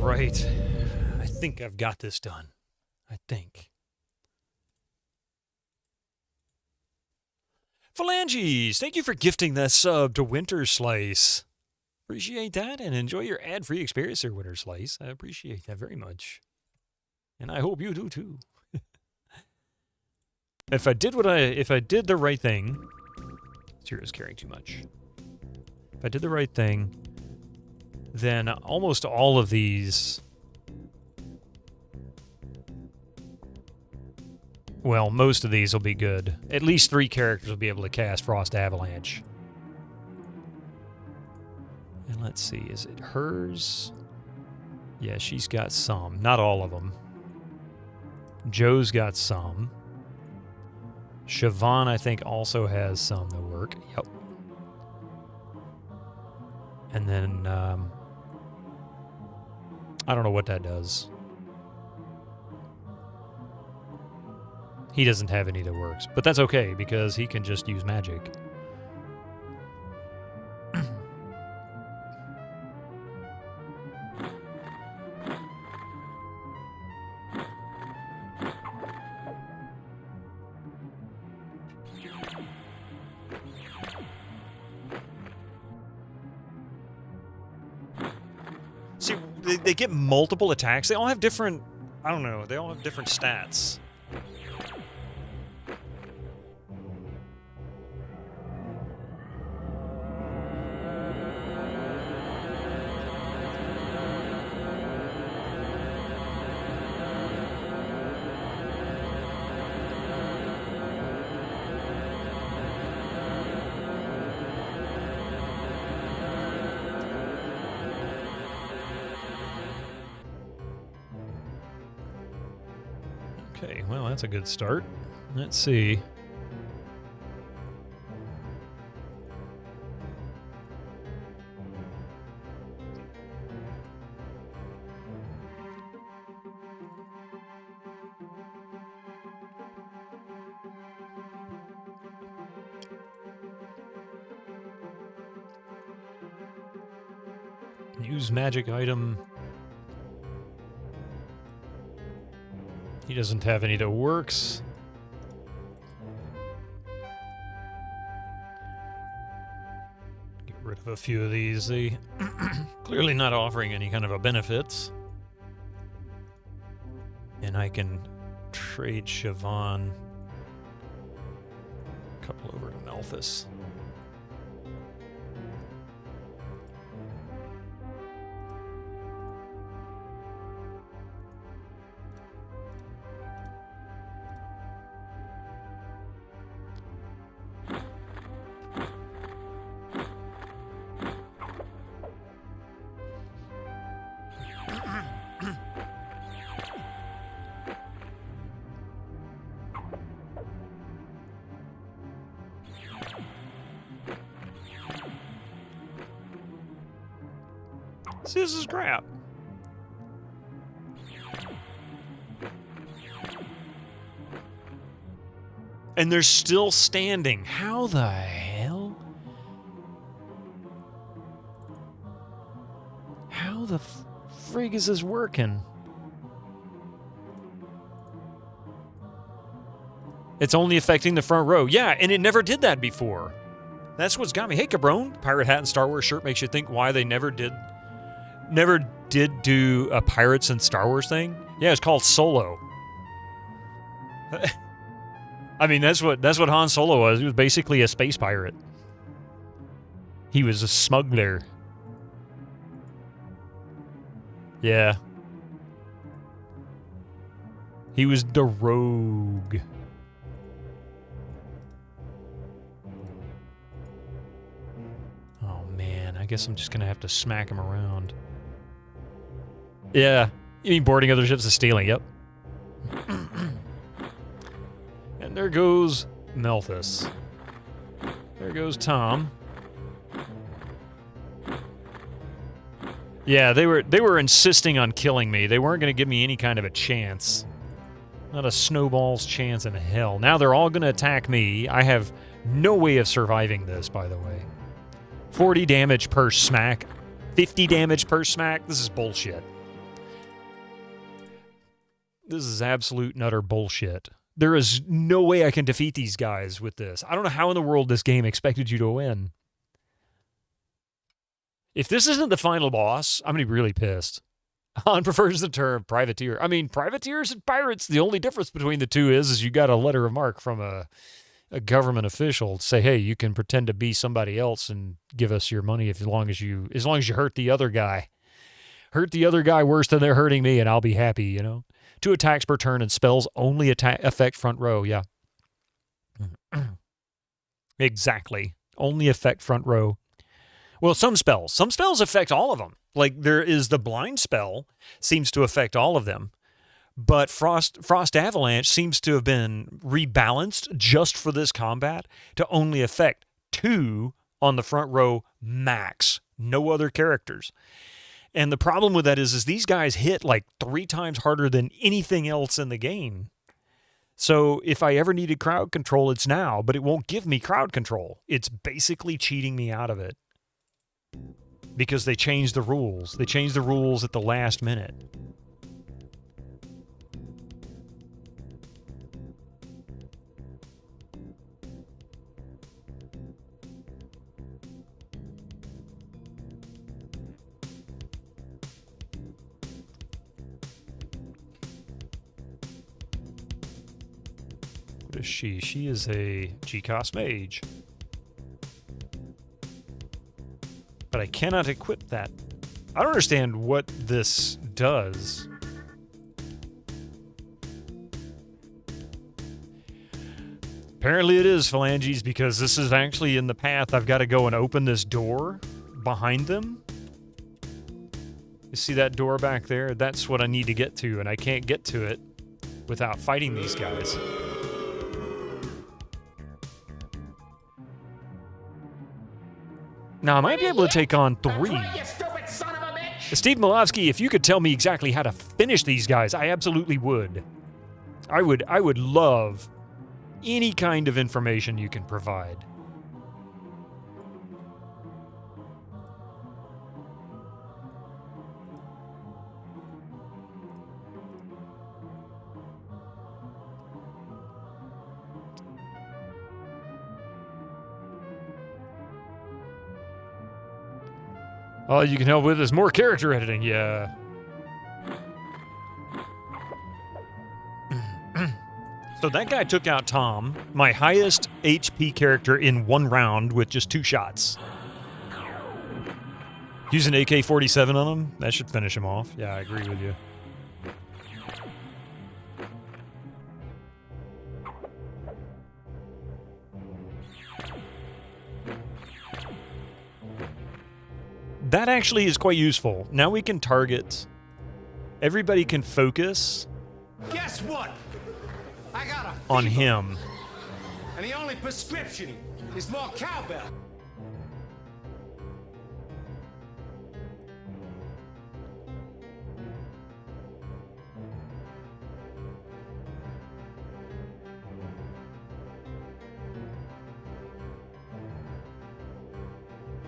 right. I think I've got this done. I think. Phalanges, thank you for gifting that sub to Winter Slice. Appreciate that, and enjoy your ad-free experience there, Winter Slice. I appreciate that very much. And I hope you do too. If I did the right thing, Zero's carrying too much. If I did the right thing, then almost all of these, well, most of these will be good. At least 3 characters will be able to cast Frost Avalanche. And let's see, is it hers? Yeah, she's got some. Not all of them. Joe's got some. Siobhan, I think, also has some that work. Yep. And then, I don't know what that does. He doesn't have any that works. But that's okay, because he can just use magic. See, they get multiple attacks. They all have different, I don't know, they all have different stats. Okay, well, that's a good start. Let's see. Use magic item. He doesn't have any that works. Get rid of a few of these. They clearly not offering any kind of a benefits. And I can trade Siobhan a couple over to Malthus. See, this is crap. And they're still standing. How the hell? How the frig is this working? It's only affecting the front row. Yeah, and it never did that before. That's what's got me. Hey, Cabron, pirate hat and Star Wars shirt makes you think why they never did do a Pirates and Star Wars thing. Yeah, it's called Solo. I mean, that's what Han Solo was. He was basically a space pirate. He was a smuggler. Yeah. He was the rogue. Oh man, I guess I'm just gonna have to smack him around. Yeah, you mean boarding other ships is stealing, yep. And there goes Malthus. There goes Tom. Yeah, they were insisting on killing me. They weren't going to give me any kind of a chance. Not a snowball's chance in hell. Now they're all going to attack me. I have no way of surviving this, by the way. 40 damage per smack. 50 damage per smack. This is bullshit. This is absolute and utter bullshit. There is no way I can defeat these guys with this. I don't know how in the world this game expected you to win. If this isn't the final boss, I'm going to be really pissed. Han prefers the term privateer. I mean, privateers and pirates, the only difference between the two is you got a letter of marque from a government official to say, hey, you can pretend to be somebody else and give us your money as long as you hurt the other guy. Hurt the other guy worse than they're hurting me, and I'll be happy, you know? 2 attacks per turn, and spells only affect front row, yeah. Exactly. Only affect front row. Well, some spells affect all of them. Like, there is the blind spell, seems to affect all of them. But Frost Avalanche seems to have been rebalanced just for this combat to only affect 2 on the front row max. No other characters. And the problem with that is these guys hit like 3 times harder than anything else in the game. So if I ever needed crowd control, it's now, but it won't give me crowd control. It's basically cheating me out of it. Because they changed the rules. They changed the rules at the last minute. What is she? She is a GCOS mage. But I cannot equip that. I don't understand what this does. Apparently it is phalanges because this is actually in the path. I've got to go and open this door behind them. You see that door back there? That's what I need to get to, and I can't get to it without fighting these guys. Now, I might be able to take on 3. Steve Malofsky, if you could tell me exactly how to finish these guys, I absolutely would. I would love any kind of information you can provide. All you can help with is more character editing, yeah. So that guy took out Tom, my highest HP character in 1 round with just 2 shots. Use an AK-47 on him? That should finish him off. Yeah, I agree with you. That actually is quite useful. Now we can target. Everybody can focus. Guess what? I got a on him. And the only prescription is more cowbell.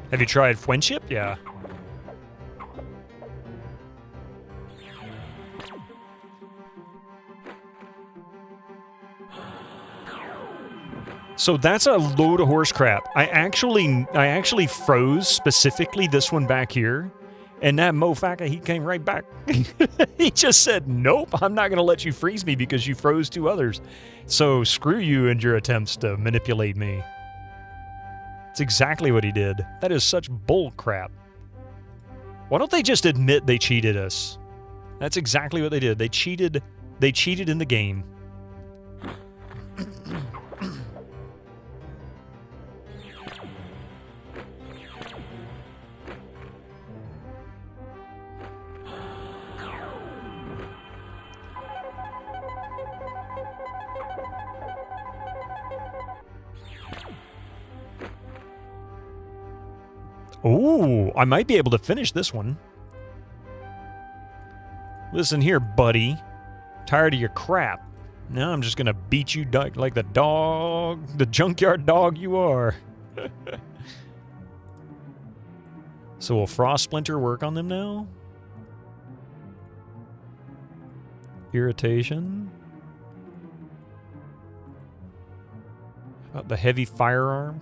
Have you tried friendship? Yeah. So that's a load of horse crap. I actually froze specifically this one back here, and that mofaka, he came right back. He just said, nope, I'm not going to let you freeze me because you froze 2 others. So screw you and your attempts to manipulate me. That's exactly what he did. That is such bull crap. Why don't they just admit they cheated us? That's exactly what they did. They cheated in the game. Ooh, I might be able to finish this one. Listen here, buddy. Tired of your crap. Now I'm just gonna beat you like the dog, the junkyard dog you are. So will Frost Splinter work on them now? Irritation. How about the heavy firearm?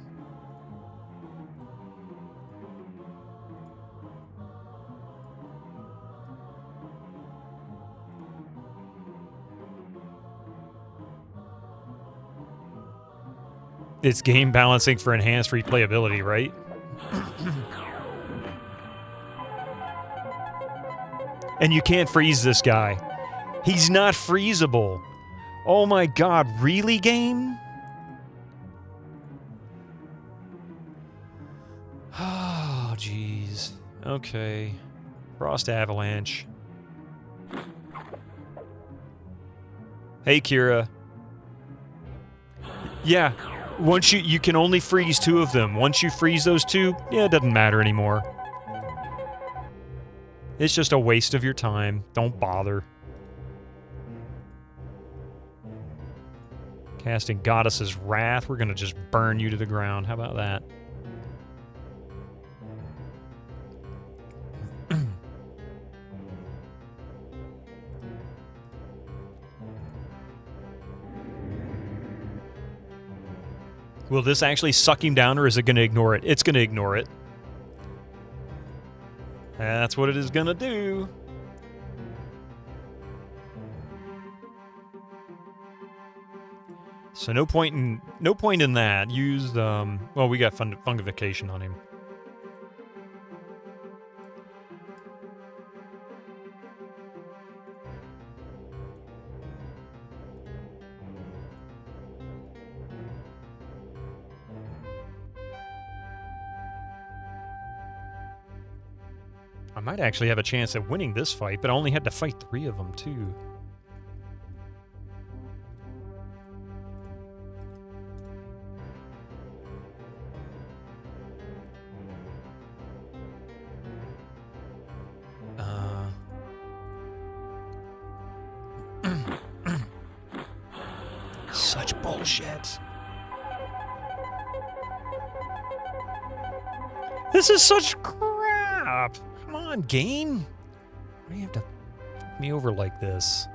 It's game balancing for enhanced replayability, right? And you can't freeze this guy. He's not freezable. Oh my god, really, game? Oh, jeez. Okay. Frost Avalanche. Hey, Kira. Yeah, once you can only freeze 2 of them. Once you freeze those 2, yeah, it doesn't matter anymore. It's just a waste of your time. Don't bother. Casting Goddess's Wrath. We're going to just burn you to the ground. How about that? Will this actually suck him down, or is it going to ignore it? It's going to ignore it. That's what it is going to do. So no point in that. Use well, we got fungification on him. I might actually have a chance at winning this fight, but I only had to fight 3 of them, too. Such bullshit. This is such crap. Come on, game. Why do you have to fuck me over like this?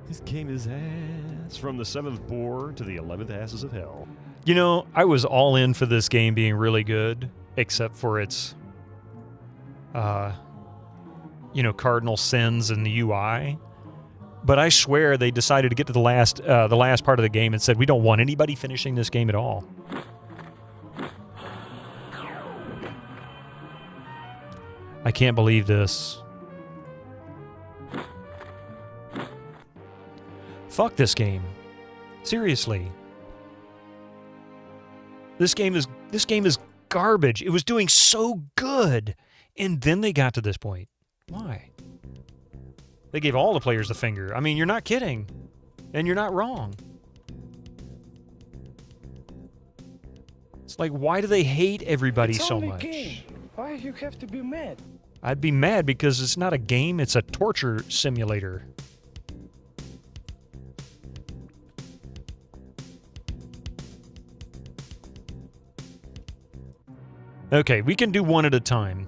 This game is ass. From the 7th bore to the 11th asses of hell. You know, I was all in for this game being really good, except for its, cardinal sins in the UI. But I swear they decided to get to the last part of the game and said, we don't want anybody finishing this game at all. I can't believe this. Fuck this game. Seriously. This game is garbage. It was doing so good, and then they got to this point. Why? They gave all the players the finger. I mean, you're not kidding. And you're not wrong. It's like, why do they hate everybody so much? Game. Why you have to be mad? I'd be mad because it's not a game, it's a torture simulator. Okay, we can do one at a time.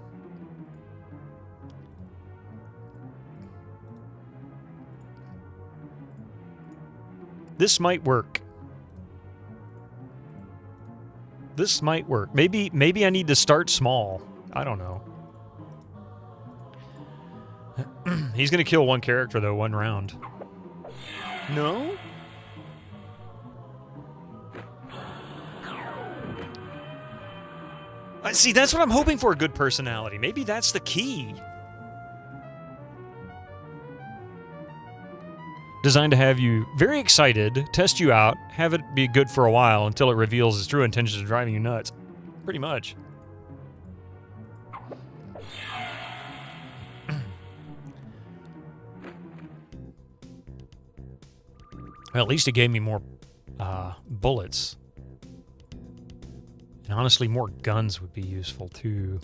This might work. This might work. Maybe I need to start small. I don't know. He's going to kill one character, though, one round. No? See, that's what I'm hoping for, good personality. Maybe that's the key. Designed to have you very excited, test you out, have it be good for a while until it reveals its true intentions of driving you nuts. Pretty much. Well, at least it gave me more bullets. And honestly, more guns would be useful, too.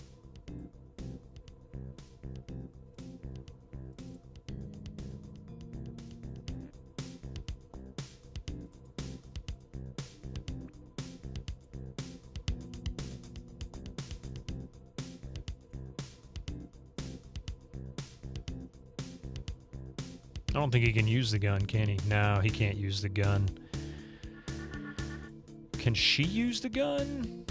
I don't think he can use the gun, can he? No, he can't use the gun. Can she use the gun?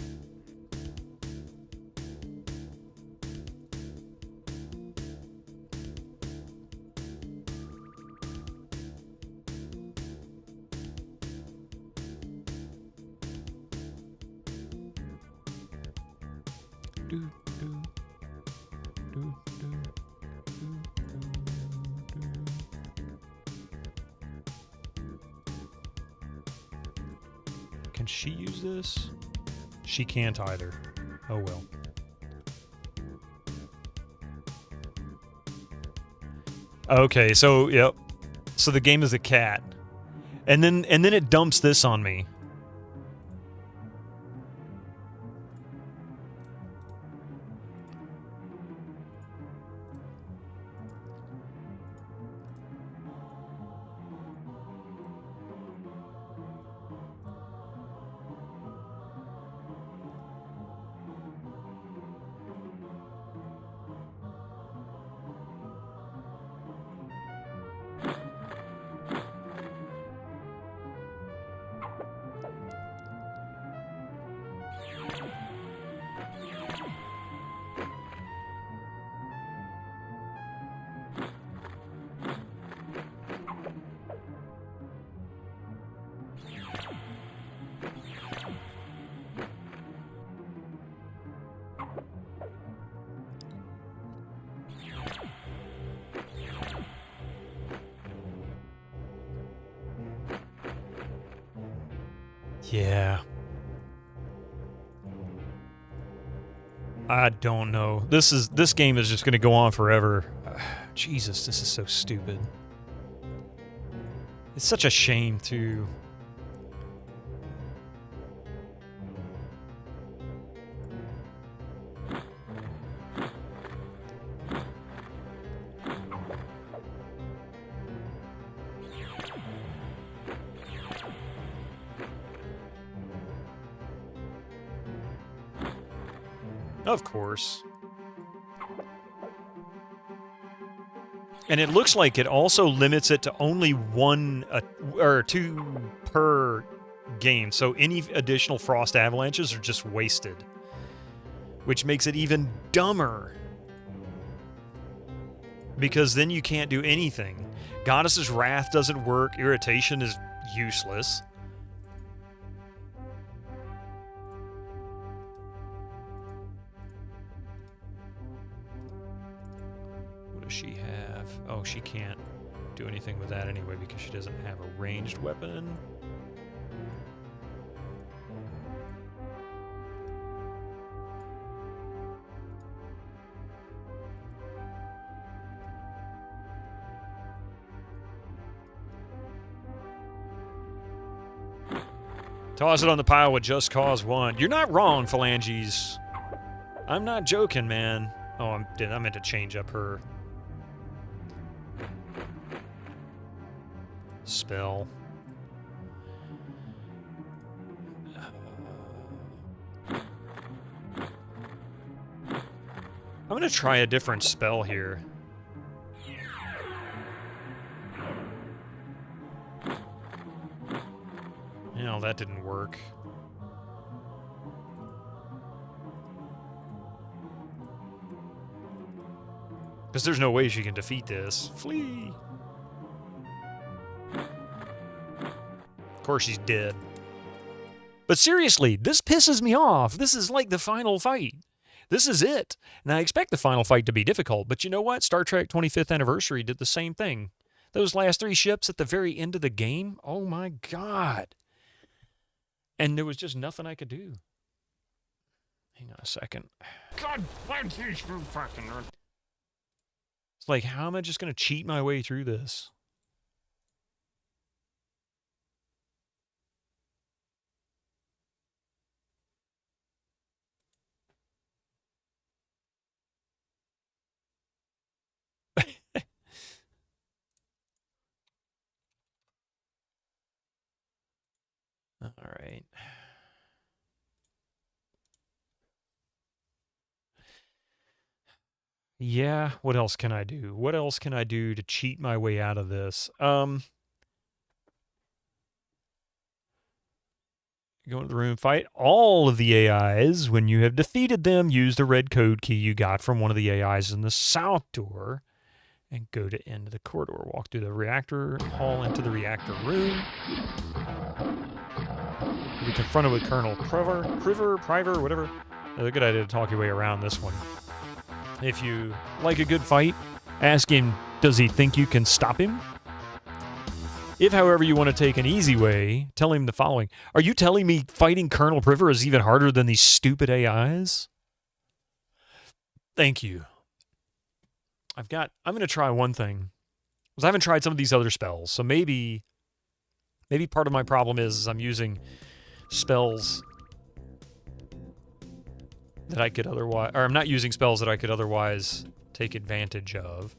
Can she use this? She can't either. Oh well. Okay, so yep. So the game is a cat. And then it dumps this on me. Yeah. I don't know. This game is just going to go on forever. Jesus, this is so stupid. It's such a shame too. Of course. And it looks like it also limits it to only one or two per game. So any additional frost avalanches are just wasted, which makes it even dumber. Because then you can't do anything. Goddess's Wrath doesn't work. Irritation is useless. What does she have? Oh, she can't do anything with that anyway because she doesn't have a ranged weapon. Toss it on the pile with Just Cause 1. You're not wrong, Phalanges. I'm not joking, man. Oh, I meant to change up her spell. I'm going to try a different spell here. No, that didn't work. Because there's no way she can defeat this. Flee! Of course she's dead. But seriously, this pisses me off. This is like the final fight. This is it. Now, I expect the final fight to be difficult, but you know what? Star Trek 25th Anniversary did the same thing. Those last 3 ships at the very end of the game, oh my god. And there was just nothing I could do. Hang on a second. God, it's like, how am I just going to cheat my way through this? All right. Yeah, what else can I do? What else can I do to cheat my way out of this? Go into the room, fight all of the AIs. When you have defeated them, use the red code key you got from one of the AIs in the south door and go to end of the corridor. Walk through the reactor hall into the reactor room. You'll be confronted with Colonel Priver, whatever. It's a good idea to talk your way around this one. If you like a good fight, ask him, does he think you can stop him? If, however, you want to take an easy way, tell him the following. Are you telling me fighting Colonel Priver is even harder than these stupid AIs? Thank you. I'm going to try one thing. Because I haven't tried some of these other spells. So maybe part of my problem is I'm using spells that I could otherwise... Or I'm not using spells that I could otherwise take advantage of.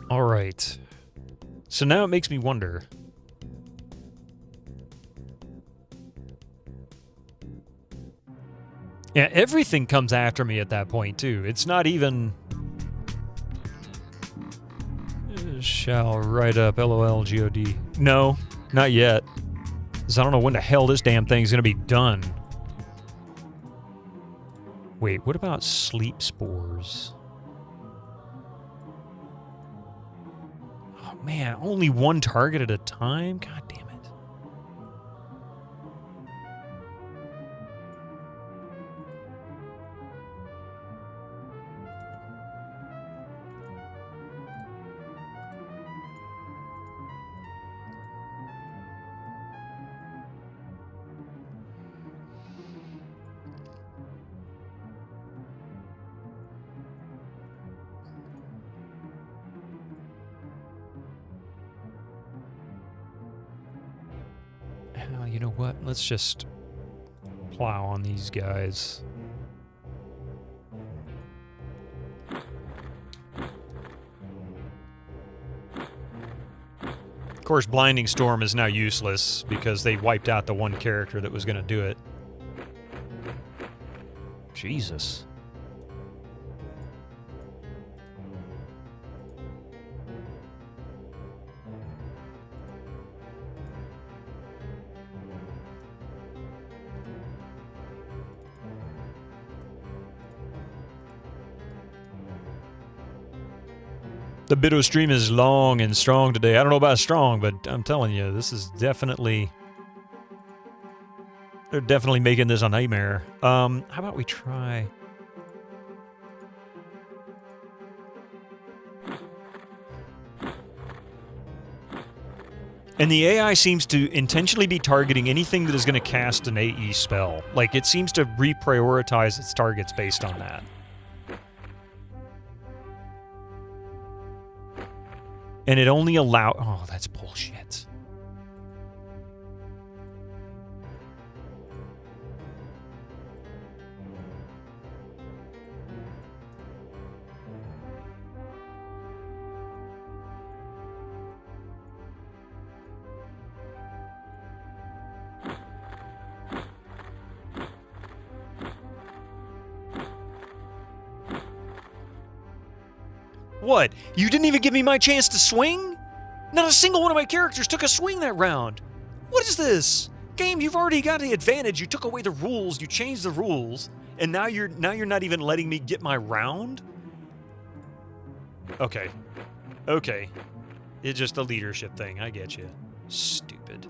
All right. So now it makes me wonder. Yeah, everything comes after me at that point, too. It's not even... Shall write up LOL-GOD. No, not yet. Because I don't know when the hell this damn thing's going to be done. Wait, what about sleep spores? Oh, man, only one target at a time? God damn it. You know what? Let's just plow on these guys. Of course, Blinding Storm is now useless because they wiped out the one character that was going to do it. Jesus. The Bido stream is long and strong today. I don't know about strong, but I'm telling you, this is definitely... They're definitely making this a nightmare. How about we try... And the AI seems to intentionally be targeting anything that is going to cast an AE spell. Like, it seems to reprioritize its targets based on that. And it only allow... Oh, that's bullshit. What? You didn't even give me my chance to swing? Not a single one of my characters took a swing that round. What is this? Game, you've already got the advantage. You took away the rules. You changed the rules. And now you're not even letting me get my round? Okay. Okay. It's just a leadership thing. I get you. Stupid.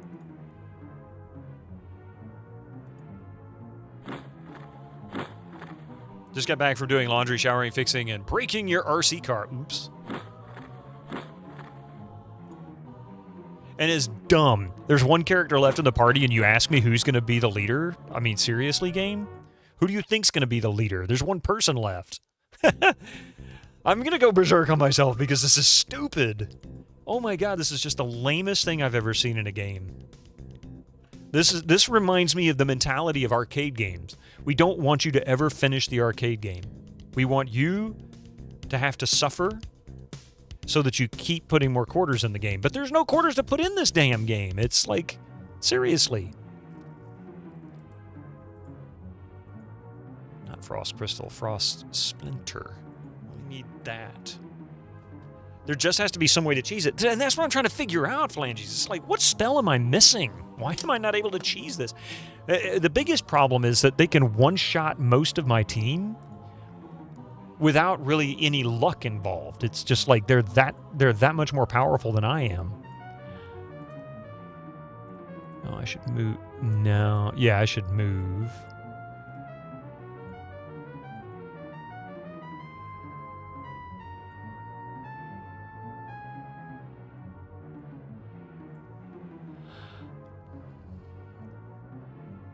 Just got back from doing laundry, showering, fixing, and breaking your RC car. Oops. And it's dumb. There's one character left in the party, and you ask me who's going to be the leader? I mean, seriously, game? Who do you think's going to be the leader? There's one person left. I'm going to go berserk on myself because this is stupid. Oh my god, this is just the lamest thing I've ever seen in a game. This reminds me of the mentality of arcade games. We don't want you to ever finish the arcade game. We want you to have to suffer so that you keep putting more quarters in the game. But there's no quarters to put in this damn game. It's like, seriously. Not Frost Crystal, Frost Splinter. We need that. There just has to be some way to cheese it. And that's what I'm trying to figure out, Phalanges. It's like, what spell am I missing? Why am I not able to cheese this? The biggest problem is that they can one-shot most of my team without really any luck involved. It's just like they're that much more powerful than I am. Oh, I should move. No. Yeah, I should move.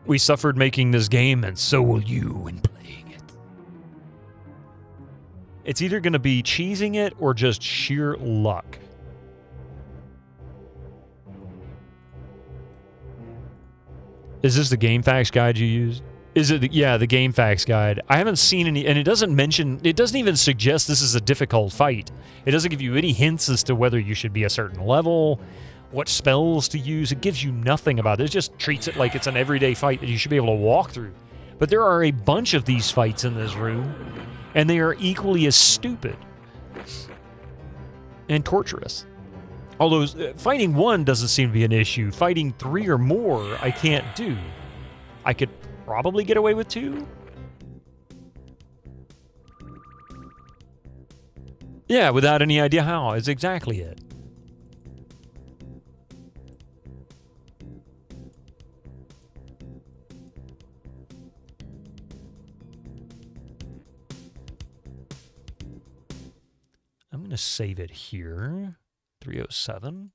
We suffered making this game, and so will you in playing it. It's either going to be cheesing it or just sheer luck. Is this the GameFAQs guide you used? Is it? Yeah, the GameFAQs guide. I haven't seen any, and it doesn't mention, it doesn't even suggest this is a difficult fight. It doesn't give you any hints as to whether you should be a certain level, what spells to use. It gives you nothing about it. It just treats it like it's an everyday fight that you should be able to walk through. But there are a bunch of these fights in this room, and they are equally as stupid and torturous. Although fighting one doesn't seem to be an issue. Fighting three or more, I can't do. I could probably get away with two. Yeah, without any idea how. Is exactly it. I'm going to save it here. 307.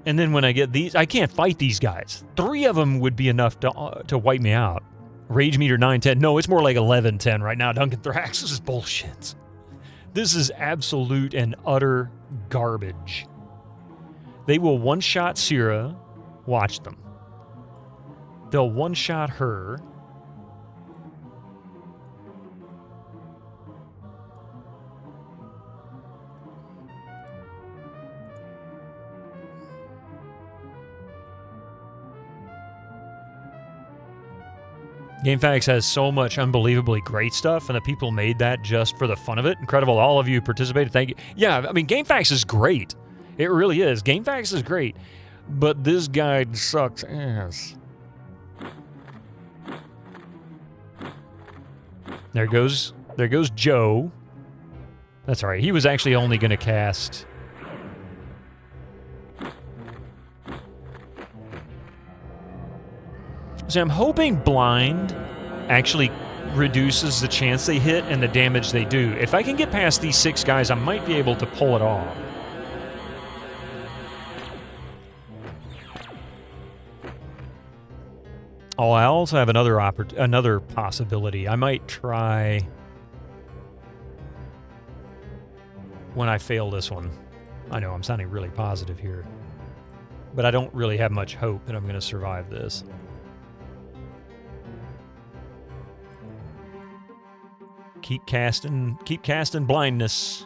And then when I get these, I can't fight these guys. 3 of them would be enough to wipe me out. Rage meter 910. No, it's more like 1110 right now. Duncan Thrax, this is bullshit. This is absolute and utter garbage. They will one-shot Syrah. Watch them. They'll one-shot her. GameFAQs has so much unbelievably great stuff, and the people made that just for the fun of it. Incredible. All of you participated. Thank you. Yeah, I mean, GameFAQs is great. It really is. GameFAQs is great. But this guide sucks ass. There goes Joe. That's all right. He was actually only going to cast... So I'm hoping blind actually reduces the chance they hit and the damage they do. If I can get past these 6 guys, I might be able to pull it off. Oh, I also have another possibility. I might try when I fail this one. I know I'm sounding really positive here, but I don't really have much hope that I'm going to survive this. Keep casting blindness.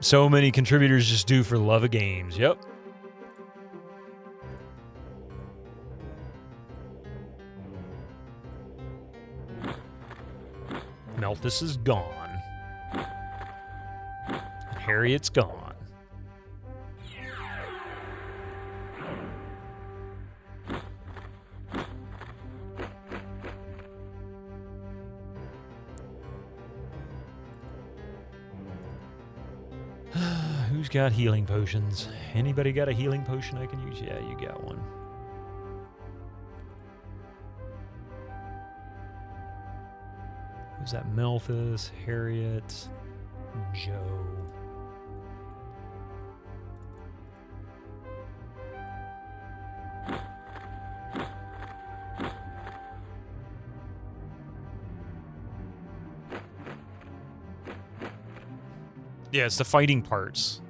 So many contributors just do for the love of games. Yep. Meltus is gone. Harriet's gone. Who's got healing potions? Anybody got a healing potion I can use? Yeah, you got one. Who's that? Melphis, Harriet, Joe. Yeah, it's the fighting parts.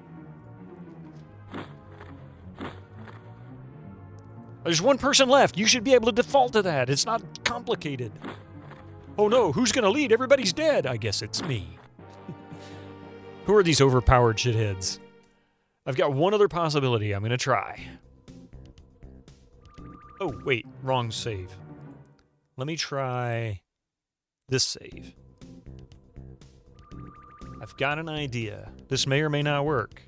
There's one person left. You should be able to default to that. It's not complicated. Oh no, who's going to lead? Everybody's dead. I guess it's me. Who are these overpowered shitheads? I've got one other possibility I'm going to try. Oh, wait. Wrong save. Let me try this save. I've got an idea. This may or may not work.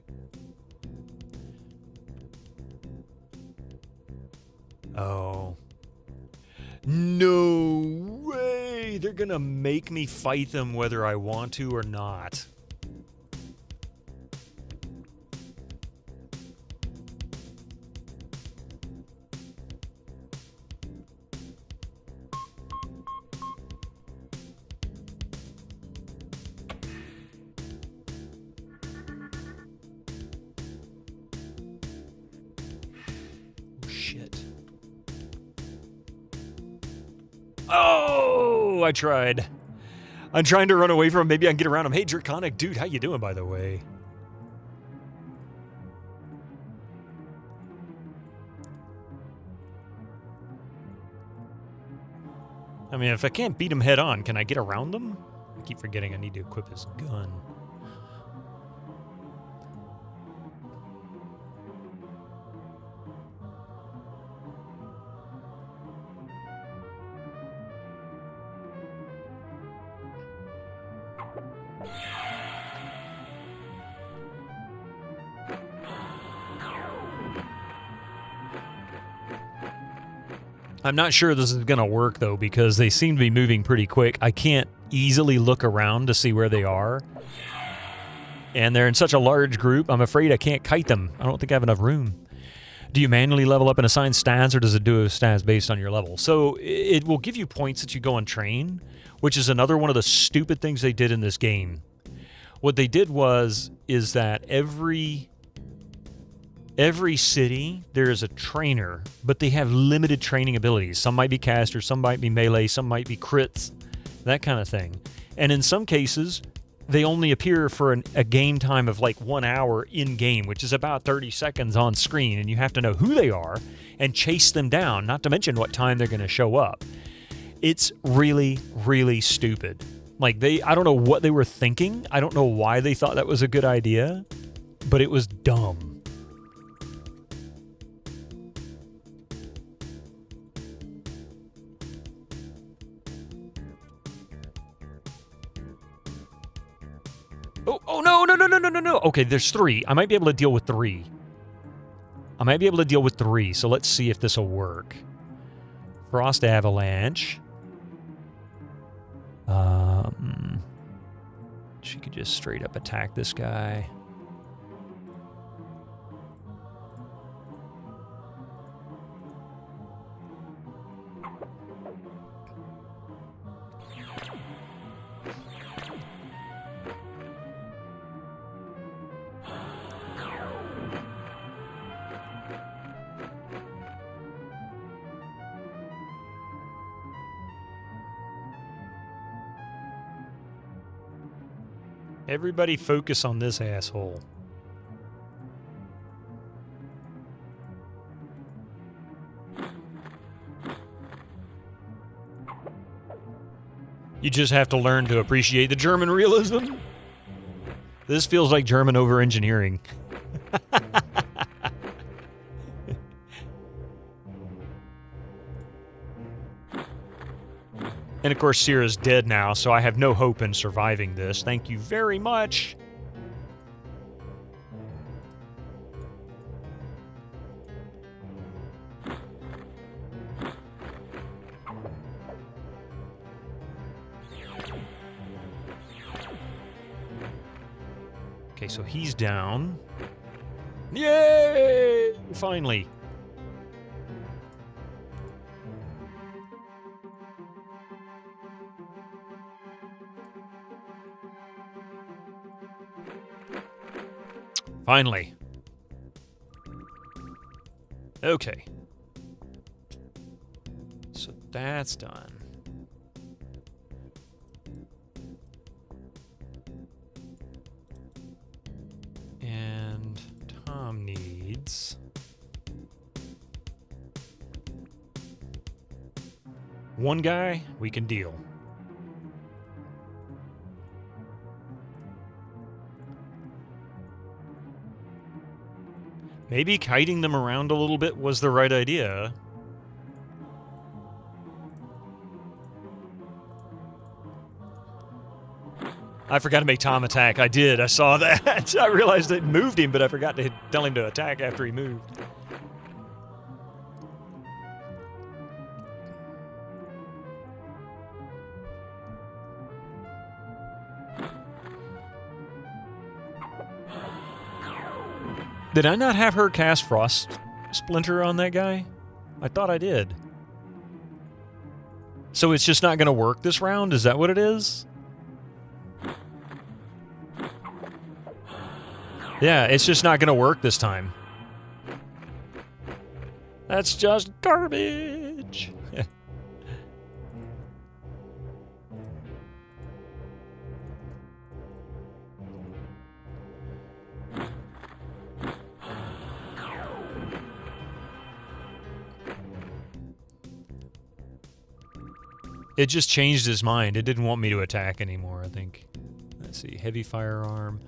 Oh. No way! They're gonna make me fight them whether I want to or not. Oh, I tried. I'm trying to run away from him. Maybe I can get around him. Hey, Draconic dude, how you doing, by the way? I mean, if I can't beat him head on, can I get around them? I keep forgetting I need to equip his gun. I'm not sure this is going to work, though, because they seem to be moving pretty quick. I can't easily look around to see where they are. And they're in such a large group, I'm afraid I can't kite them. I don't think I have enough room. Do you manually level up and assign stats, or does it do stats based on your level? So it will give you points that you go and train, which is another one of the stupid things they did in this game. What they did is that every city, there is a trainer, but they have limited training abilities. Some might be casters, some might be melee, some might be crits, that kind of thing. And in some cases, they only appear for a game time of like 1 hour in-game, which is about 30 seconds on screen, and you have to know who they are and chase them down, not to mention what time they're going to show up. It's really, really stupid. Like, I don't know what they were thinking. I don't know why they thought that was a good idea, but it was dumb. Oh, no. Okay, there's 3. I might be able to deal with 3. So let's see if this will work. Frost Avalanche. She could just straight up attack this guy. Everybody focus on this asshole. You just have to learn to appreciate the German realism. This feels like German over-engineering. And of course, Sierra's dead now, so I have no hope in surviving this. Thank you very much. Okay, so he's down. Yay! Finally. Finally. Okay. So that's done. And Tom needs... one guy, we can deal. Maybe kiting them around a little bit was the right idea. I forgot to make Tom attack. I did. I saw that. I realized it moved him, but I forgot to tell him to attack after he moved. Did I not have her cast Frost Splinter on that guy? I thought I did. So it's just not going to work this round? Is that what it is? Yeah, it's just not going to work this time. That's just garbage. It just changed his mind. It didn't want me to attack anymore, I think. Let's see. Heavy firearm.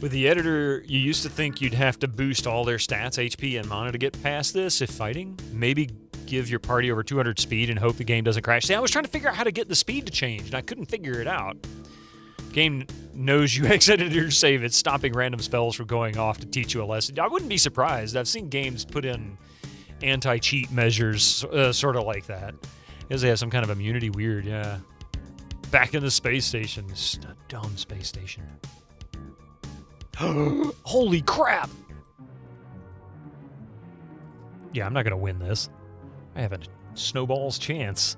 With the editor, you used to think you'd have to boost all their stats, HP and mana, to get past this if fighting. Maybe give your party over 200 speed and hope the game doesn't crash. See, I was trying to figure out how to get the speed to change, and I couldn't figure it out. The game knows you exited your save. It's stopping random spells from going off to teach you a lesson. I wouldn't be surprised. I've seen games put in anti-cheat measures sort of like that. Because they have some kind of immunity weird, yeah. Back in the space station. It's a dumb space station. Holy crap! Yeah, I'm not going to win this. I have a snowball's chance.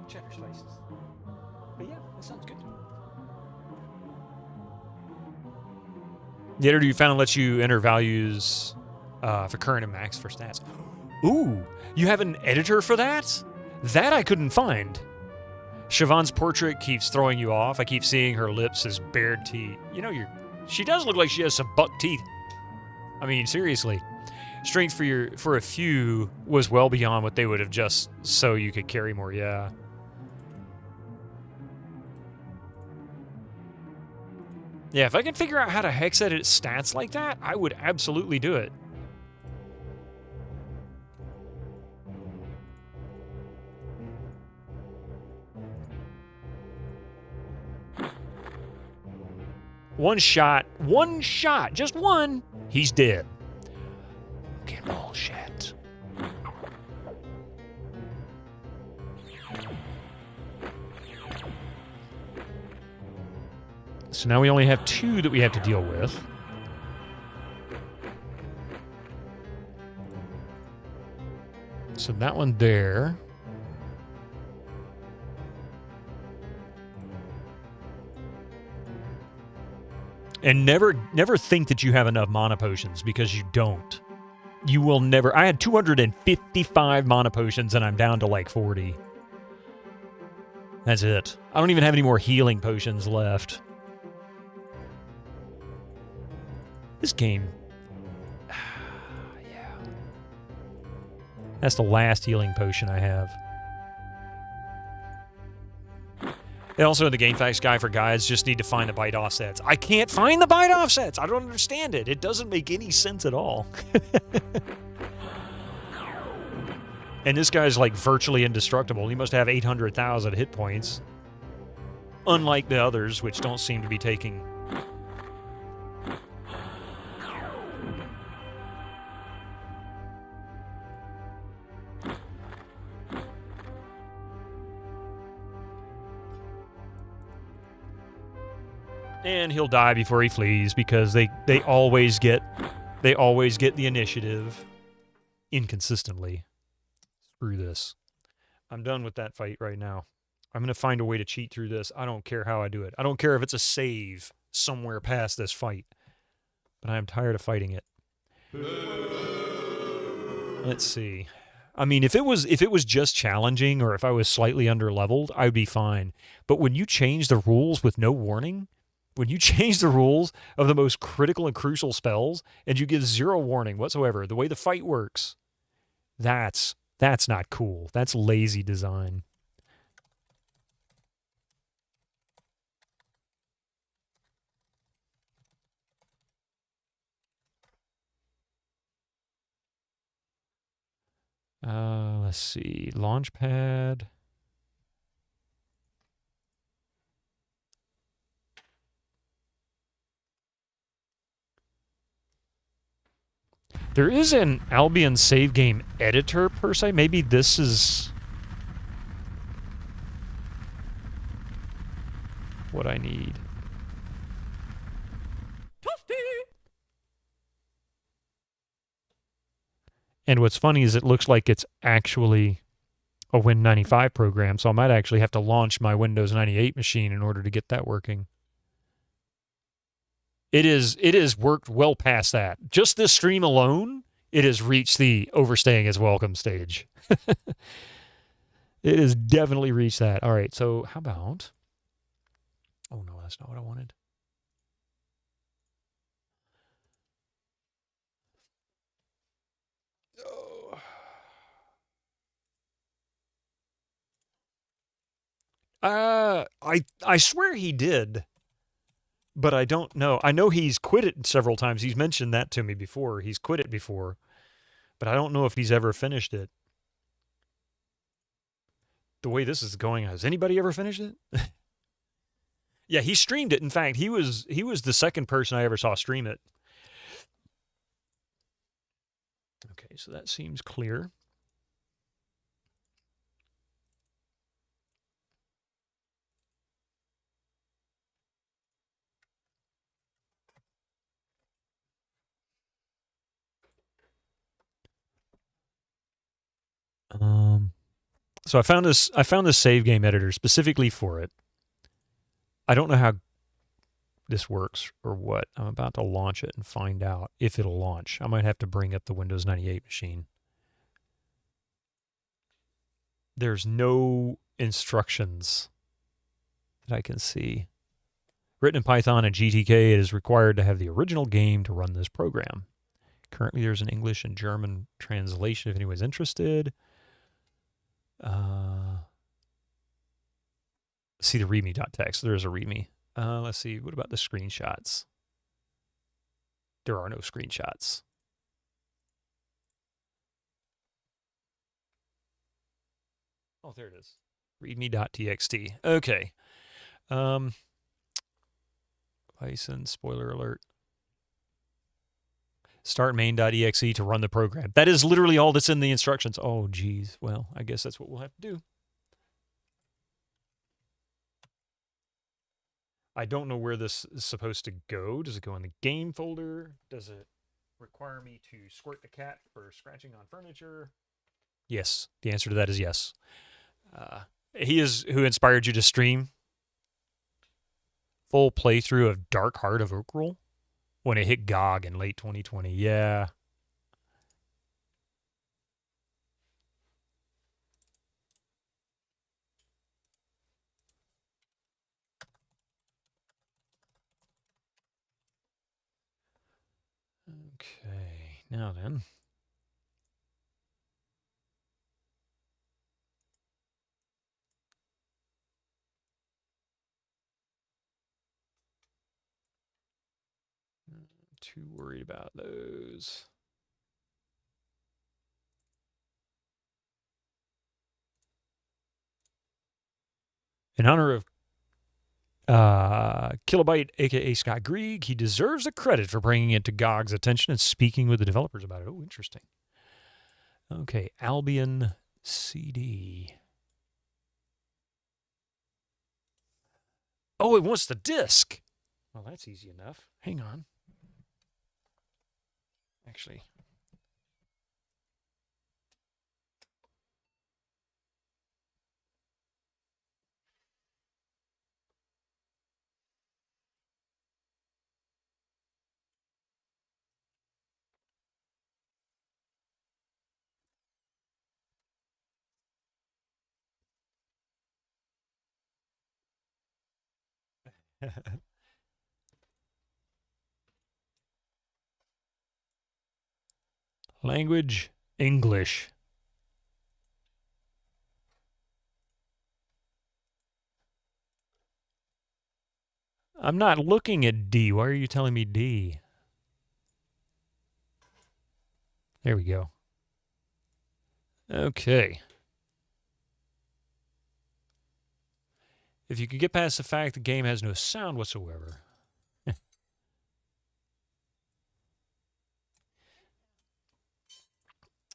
Checker spaces. But yeah, that sounds good. The editor you found lets you enter values for current and max for stats. Ooh, you have an editor for that? That I couldn't find. Siobhan's portrait keeps throwing you off. I keep seeing her lips as bared teeth. You know, she does look like she has some buck teeth. I mean, seriously. Strength for a few was well beyond what they would have just so you could carry more, yeah. Yeah, if I can figure out how to hex edit stats like that, I would absolutely do it. One shot, just one, he's dead. Fucking bullshit. So now we only have 2 that we have to deal with. So that one there. And never think that you have enough mana potions, because you don't. You will never. I had 255 mana potions and I'm down to like 40. That's it. I don't even have any more healing potions left. This game. Yeah. That's the last healing potion I have. Also, the GameFAQs guy for guides just need to find the byte offsets. I can't find the byte offsets. I don't understand it. It doesn't make any sense at all. And this guy's like virtually indestructible. He must have 800,000 hit points. Unlike the others, which don't seem to be taking... And he'll die before he flees because they always get the initiative inconsistently. Screw this. I'm done with that fight right now. I'm going to find a way to cheat through this. I don't care how I do it. I don't care if it's a save somewhere past this fight. But I am tired of fighting it. Let's see. I mean, if it was just challenging or if I was slightly underleveled, I'd be fine. But when you change the rules with no warning, when you change the rules of the most critical and crucial spells and you give zero warning whatsoever, the way the fight works, that's not cool. That's lazy design. Let's see. Launchpad. There is an Albion save game editor, per se. Maybe this is what I need. And what's funny is it looks like it's actually a Win95 program, so I might actually have to launch my Windows 98 machine in order to get that working. It is worked well past that. Just this stream alone, it has reached the overstaying is welcome stage. It has definitely reached that. All right, so how about... Oh, no, that's not what I wanted. I swear he did, but I don't know. I know he's quit it several times. He's mentioned that to me before. He's quit it before, but I don't know if he's ever finished it. The way this is going, has anybody ever finished it? Yeah, he streamed it. In fact, he was the second person I ever saw stream it. Okay, so that seems clear. So I found this save game editor specifically for it. I don't know how this works or what. I'm about to launch it and find out if it'll launch. I might have to bring up the Windows 98 machine. There's no instructions that I can see. Written in Python and GTK, it is required to have the original game to run this program. Currently, there's an English and German translation if anyone's interested. See the readme.txt. There is a readme. Let's see. What about the screenshots? There are no screenshots. Oh, there it is. Readme.txt. Okay. License, spoiler alert. Start main.exe to run the program. That is literally all that's in the instructions. Oh, geez. Well, I guess that's what we'll have to do. I don't know where this is supposed to go. Does it go in the game folder? Does it require me to squirt the cat for scratching on furniture? Yes. The answer to that is yes. He is who inspired you to stream full playthrough of Dark Heart of Oakrel when it hit GOG in late 2020. Yeah. Okay, now then. too worried about those. In honor of Kilobyte, a.k.a. Scott Grieg, he deserves the credit for bringing it to GOG's attention and speaking with the developers about it. Oh, interesting. Okay, Albion CD. Oh, it wants the disc. Well, that's easy enough. Hang on. Actually. Language, English. I'm not looking at D. Why are you telling me D? There we go. Okay. If you could get past the fact the game has no sound whatsoever.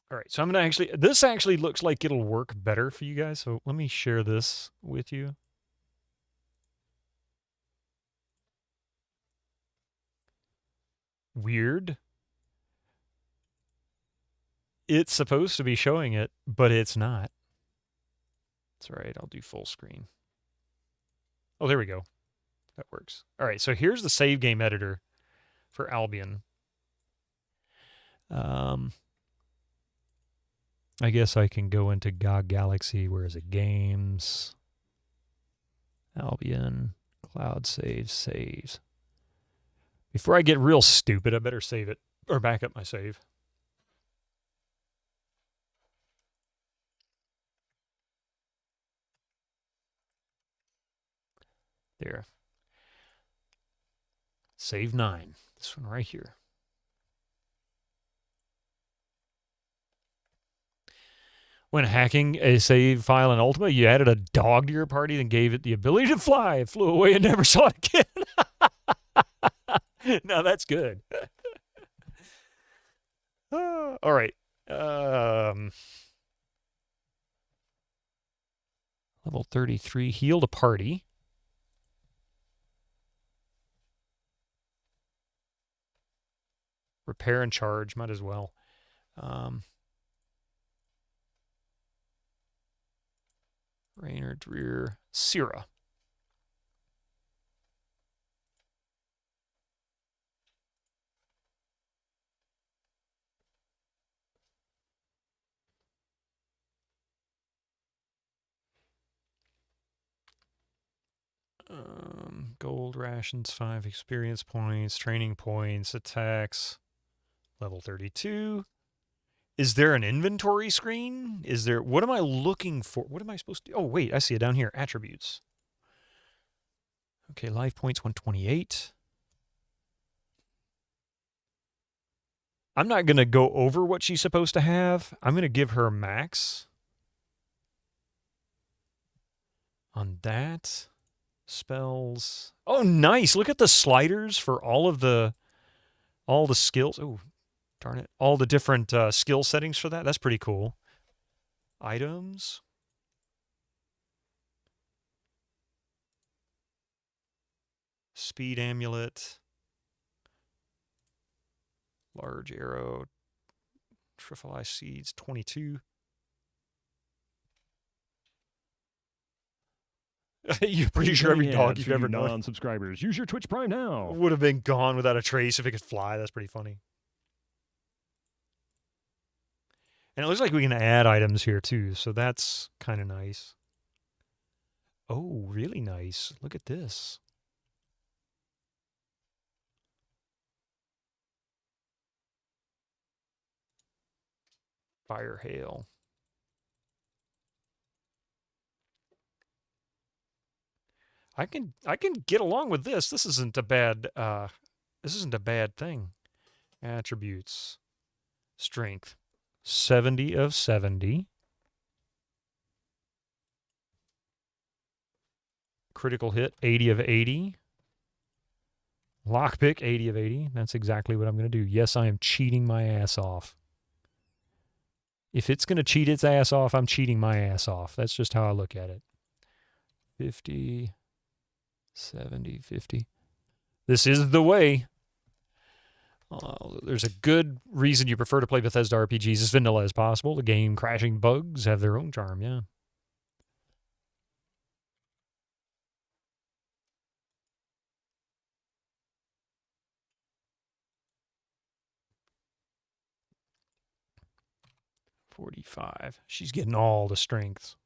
All right, so I'm going to this actually looks like it'll work better for you guys, so let me share this with you. Weird. It's supposed to be showing it, but it's not. That's all right, I'll do full screen. Oh, there we go. That works. All right, so here's the save game editor for Albion. I guess I can go into GOG Galaxy. Where is it? Games. Albion. Cloud saves. Before I get real stupid, I better save it or back up my save. There. Save 9. This one right here. When hacking a save file in Ultima, you added a dog to your party and gave it the ability to fly. It flew away and never saw it again. No, that's good. All right. Level 33. Healed a party. Repair and charge. Might as well. Raynard, Dreer, Syrah. Gold rations, 5 experience points, training points, attacks. Level 32. Is there an inventory screen? Is there... What am I looking for? What am I supposed to... Oh, wait, I see it down here. Attributes. Okay, life points 128. I'm not going to go over what she's supposed to have. I'm going to give her max. On that. Spells. Oh, nice. Look at the sliders for all the skills. Oh, darn it. All the different skill settings for that. That's pretty cool. Items. Speed amulet. Large arrow. Trifle seeds. 22. You're pretty sure every dog you've ever known. Non-subscribers, use your Twitch Prime now. Would have been gone without a trace if it could fly. That's pretty funny. And it looks like we can add items here too, so that's kind of nice. Oh, really nice. Look at this. Fire hail. I can get along with this. This isn't a bad thing. Attributes. Strength. 70 of 70. Critical hit, 80 of 80. Lockpick, 80 of 80. That's exactly what I'm going to do. Yes, I am cheating my ass off. If it's going to cheat its ass off, I'm cheating my ass off. That's just how I look at it. 50, 70, 50. This is the way. There's a good reason you prefer to play Bethesda RPGs as vanilla as possible. The game crashing bugs have their own charm, yeah. $45. She's getting all the strengths.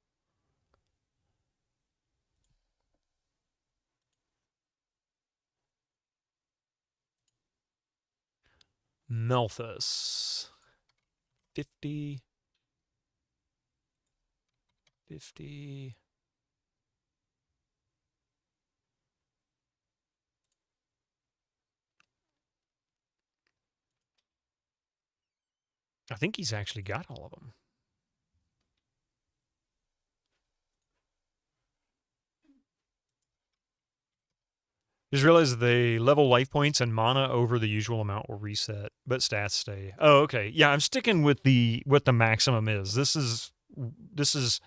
Melthus. 50. 50. I think he's actually got all of them. Just realized the level life points and mana over the usual amount will reset, but stats stay. Oh, okay. Yeah, I'm sticking with what the maximum is. This is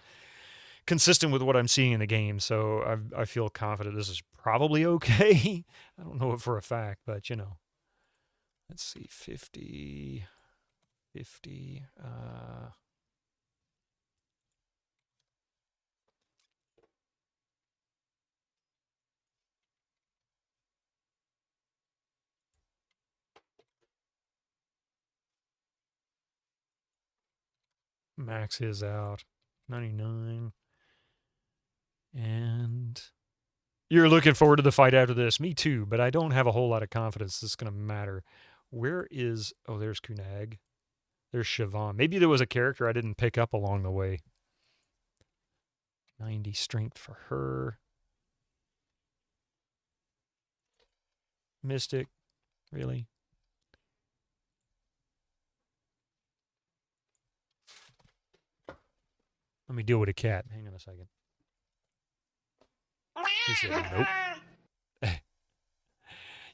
consistent with what I'm seeing in the game, so I feel confident this is probably okay. I don't know it for a fact, but you know. Let's see, 50, 50. Max is out. 99. And you're looking forward to the fight after this. Me too, but I don't have a whole lot of confidence this is going to matter. Where is... Oh, there's Kunag. There's Siobhan. Maybe there was a character I didn't pick up along the way. 90 strength for her. Mystic. Really? Let me deal with a cat. Hang on a second. He said nope.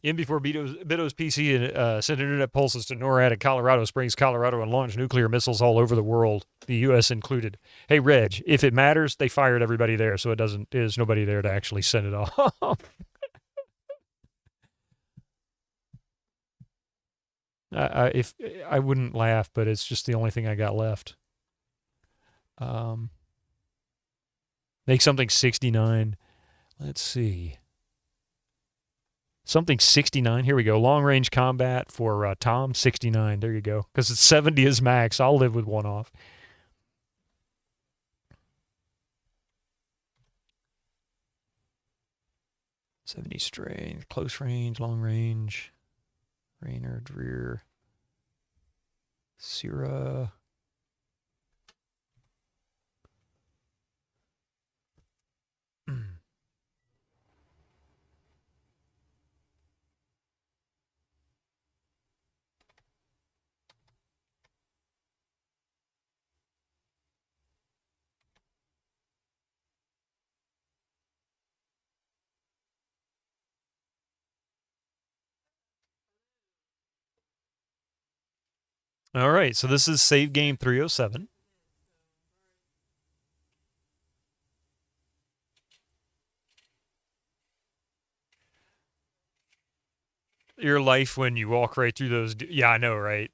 In before Bito's PC sent internet pulses to NORAD at Colorado Springs, Colorado, and launched nuclear missiles all over the world, the U.S. included. Hey, Reg, if it matters, they fired everybody there, so there's nobody there to actually send it off. If I wouldn't laugh, but it's just the only thing I got left. Make something 69. Let's see. Something 69. Here we go. Long range combat for Tom, 69. There you go. Because it's 70 is max. I'll live with one off. $70 strength, close range, long range. Raynor, Dreer. Syrah. All right, so this is save game 307. Your life when you walk right through those... Yeah, I know, right?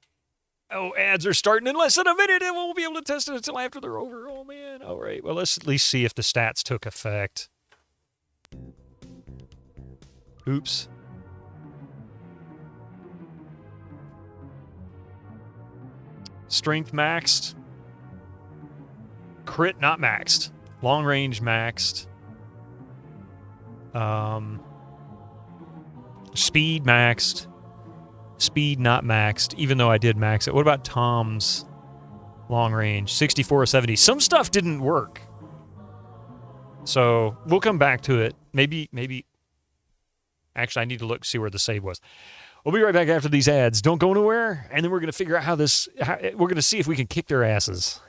Oh, ads are starting in less than a minute, and we won't be able to test it until after they're over. Oh, man. All right, well, let's at least see if the stats took effect. Oops. Strength maxed. Crit not maxed. Long range maxed. Speed maxed. Speed not maxed, even though I did max it. What about Tom's long range? 64 or 70. Some stuff didn't work. So we'll come back to it. Maybe. Actually, I need to look, see where the save was. We'll be right back after these ads. Don't go nowhere, and then we're going to figure out we're going to see if we can kick their asses.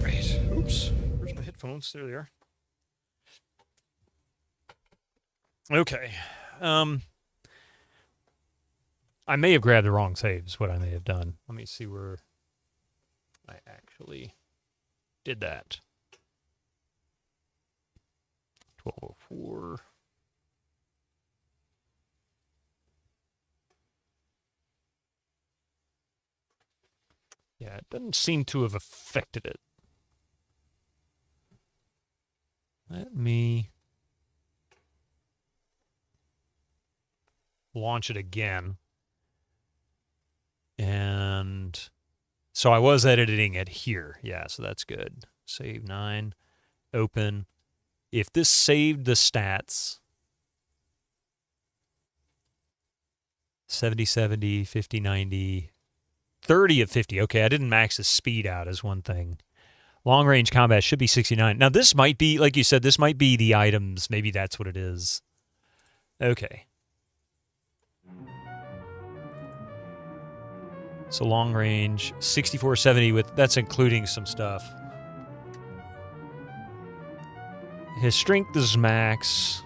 Right. Oops. Where's my headphones? There they are. Okay. I may have grabbed the wrong saves, what I may have done. Let me see where I actually did that. 1204. Yeah, it doesn't seem to have affected it. Let me launch it again. And so I was editing it here. Yeah, so that's good. Save 9. Open. If this saved the stats, 70, 70, 50, 90, 30 of 50. Okay, I didn't max the speed out as one thing. Long range combat should be 69. Now this might be, like you said, this might be the items. Maybe that's what it is. Okay. So long range, 6470 with, that's including some stuff. His strength is max.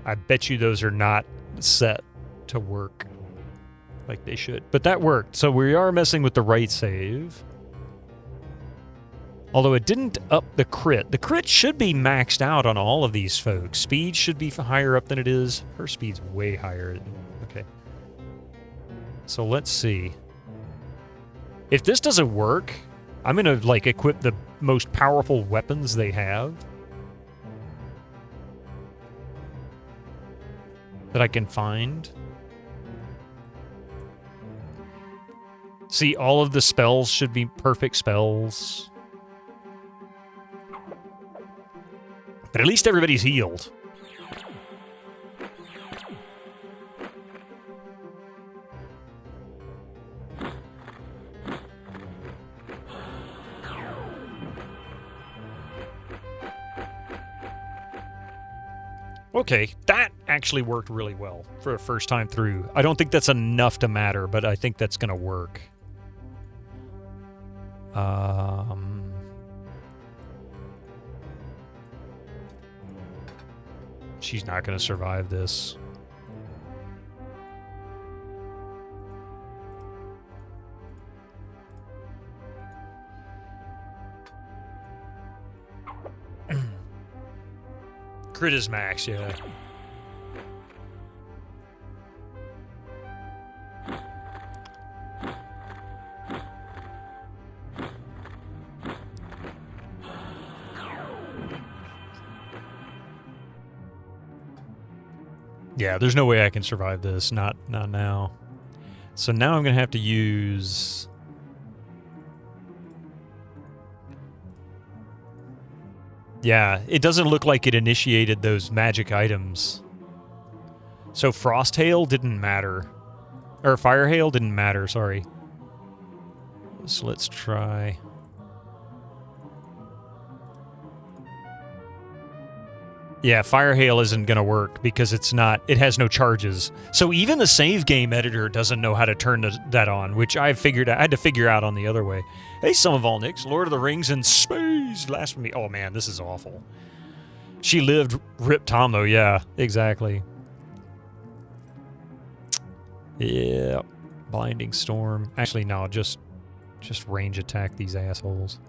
I bet you those are not set to work like they should. But that worked. So we are messing with the right save. Although it didn't up the crit. The crit should be maxed out on all of these folks. Speed should be higher up than it is. Her speed's way higher. Okay. So let's see. If this doesn't work, I'm going to, like, equip the most powerful weapons they have that I can find. See, all of the spells should be perfect spells. But at least everybody's healed. Okay, that actually worked really well for a first time through. I don't think that's enough to matter, but I think that's going to work. She's not going to survive this. Crit is max, yeah. Yeah, there's no way I can survive this. Not now. So now I'm going to have to use... Yeah, it doesn't look like it initiated those magic items. So Frost Hail didn't matter. Or Fire Hail didn't matter, sorry. So let's try... Yeah, Fire Hail isn't going to work because it has no charges. So even the save game editor doesn't know how to turn that on, which I had to figure out on the other way. Hey, some of all Nicks, Lord of the Rings in space, blasphemy. Oh man, this is awful. She lived, Rip Tom though, yeah, exactly. Yeah, Blinding Storm. Actually, no, just range attack these assholes.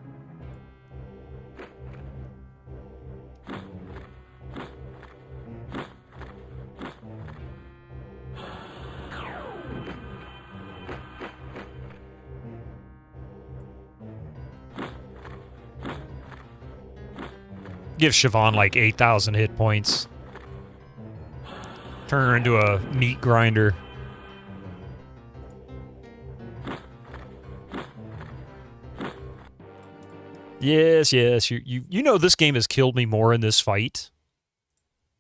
Give Siobhan like 8,000 hit points. Turn her into a meat grinder. Yes, yes. You know this game has killed me more in this fight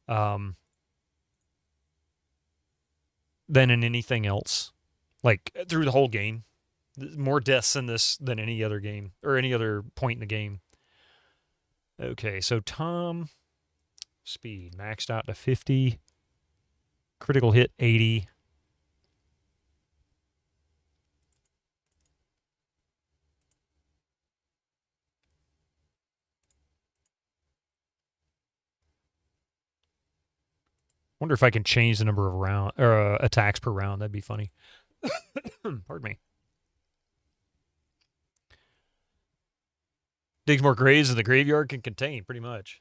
than in anything else. Like, through the whole game. More deaths in this than any other game. Or any other point in the game. Okay, so Tom, speed maxed out to 50, critical hit 80. Wonder if I can change the number of attacks per round. That'd be funny. Pardon me. Digs more graves than the graveyard can contain, pretty much.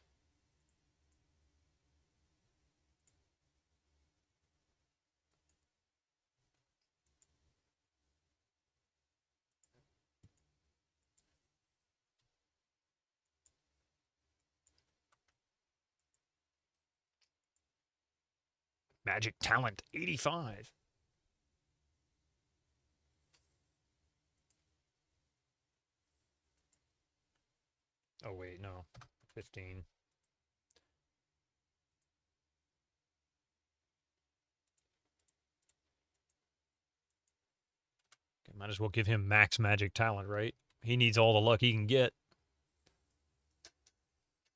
Magic talent 85. Oh wait, no. 15. Okay, might as well give him max magic talent, right? He needs all the luck he can get.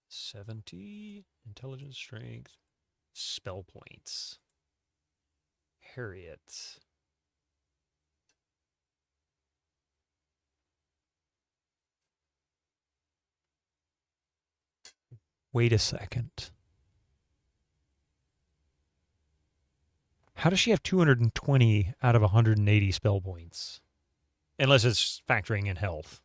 70 intelligence, strength, spell points. Harriet. Wait a second. How does she have 220 out of 180 spell points? Unless it's factoring in health.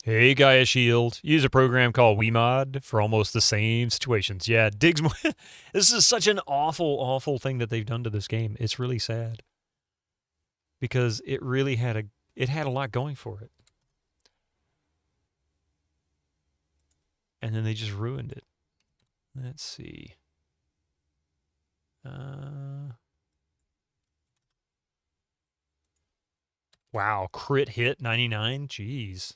Hey, Gaia Shield. Use a program called WeMod for almost the same situations. Yeah, digs more. This is such an awful, awful thing that they've done to this game. It's really sad. Because it really had a lot going for it. And then they just ruined it. Let's see. Wow, crit hit 99. Jeez.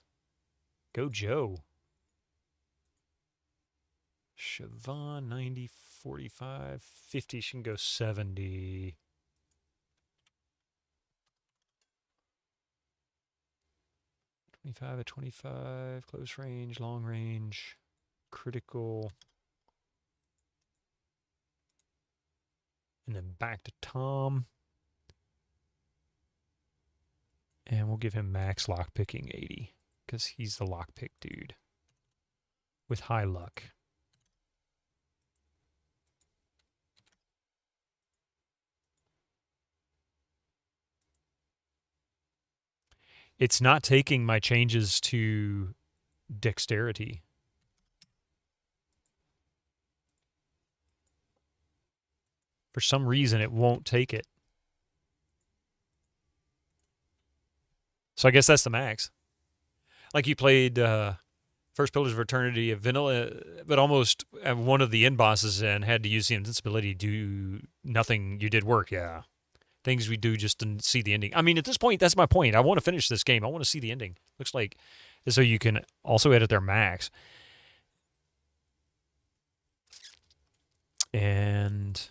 Go Joe. Siobhan 90, 45, 50. She can go 70. 25 at 25. Close range, long range, critical. And then back to Tom. And we'll give him max lockpicking 80. Because he's the lockpick dude. With high luck. It's not taking my changes to dexterity. For some reason, it won't take it. So I guess that's the max. Like you played First Pillars of Eternity of Vanilla, but almost one of the end bosses and had to use the invincibility to do nothing. You did work, yeah. Things we do just to see the ending. I mean, at this point, that's my point. I want to finish this game. I want to see the ending. Looks like so you can also edit their max. And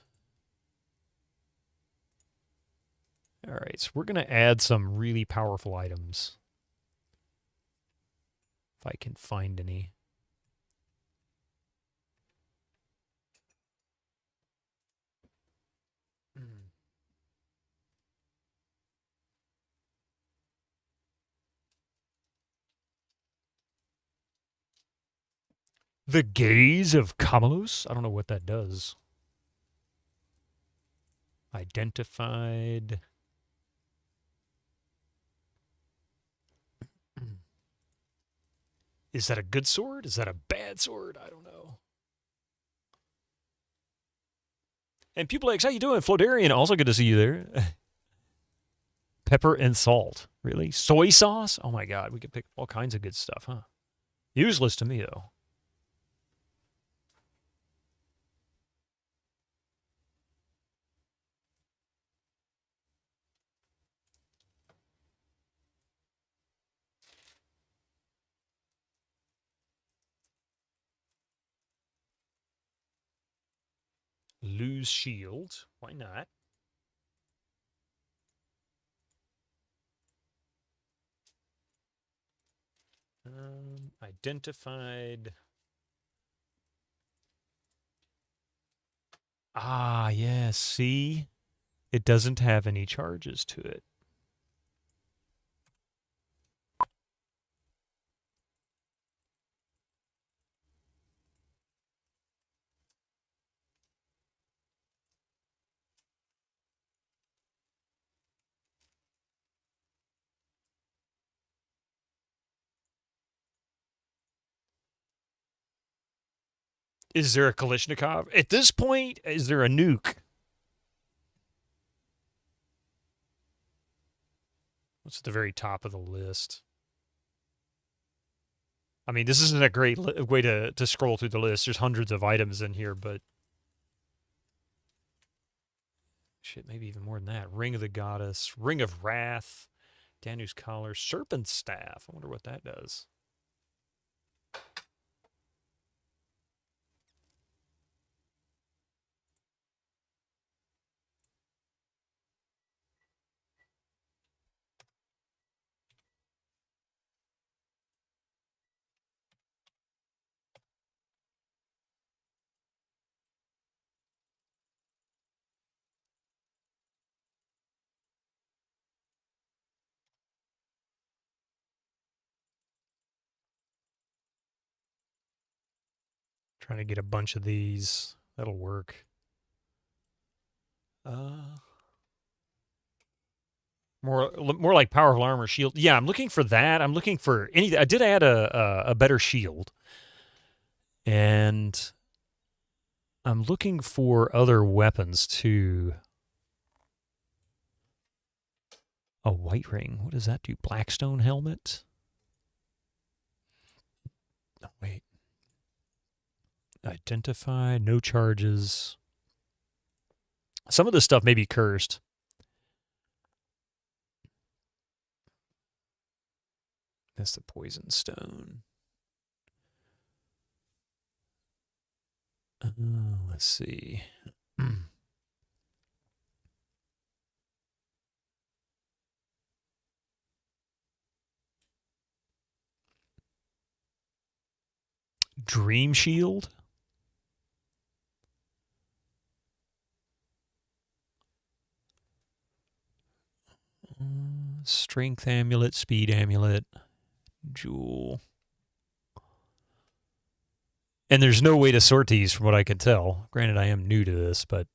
all right, so we're going to add some really powerful items. If I can find any. The Gaze of Kamalos? I don't know what that does. Identified. Is that a good sword? Is that a bad sword? I don't know. And Pupil X, how you doing? Flodarian, also good to see you there. Pepper and salt. Really? Soy sauce? Oh my god, we could pick all kinds of good stuff, huh? Useless to me, though. Lose shield. Why not? Identified. Ah, yes. See? It doesn't have any charges to it. Is there a Kalishnikov? At this point, is there a nuke? What's at the very top of the list? I mean, this isn't a great way to scroll through the list. There's hundreds of items in here, but... Shit, maybe even more than that. Ring of the Goddess, Ring of Wrath, Danu's Collar, Serpent Staff. I wonder what that does. Trying to get a bunch of these. That'll work. More like powerful armor shield. Yeah, I'm looking for that. I'm looking for anything. I did add a better shield. And I'm looking for other weapons too. A white ring. What does that do? Blackstone helmet? Oh, wait. Identify. No charges. Some of this stuff may be cursed. That's the poison stone. Let's see. Dream Shield? Strength Amulet, Speed Amulet, Jewel. And there's no way to sort these from what I can tell. Granted, I am new to this, but...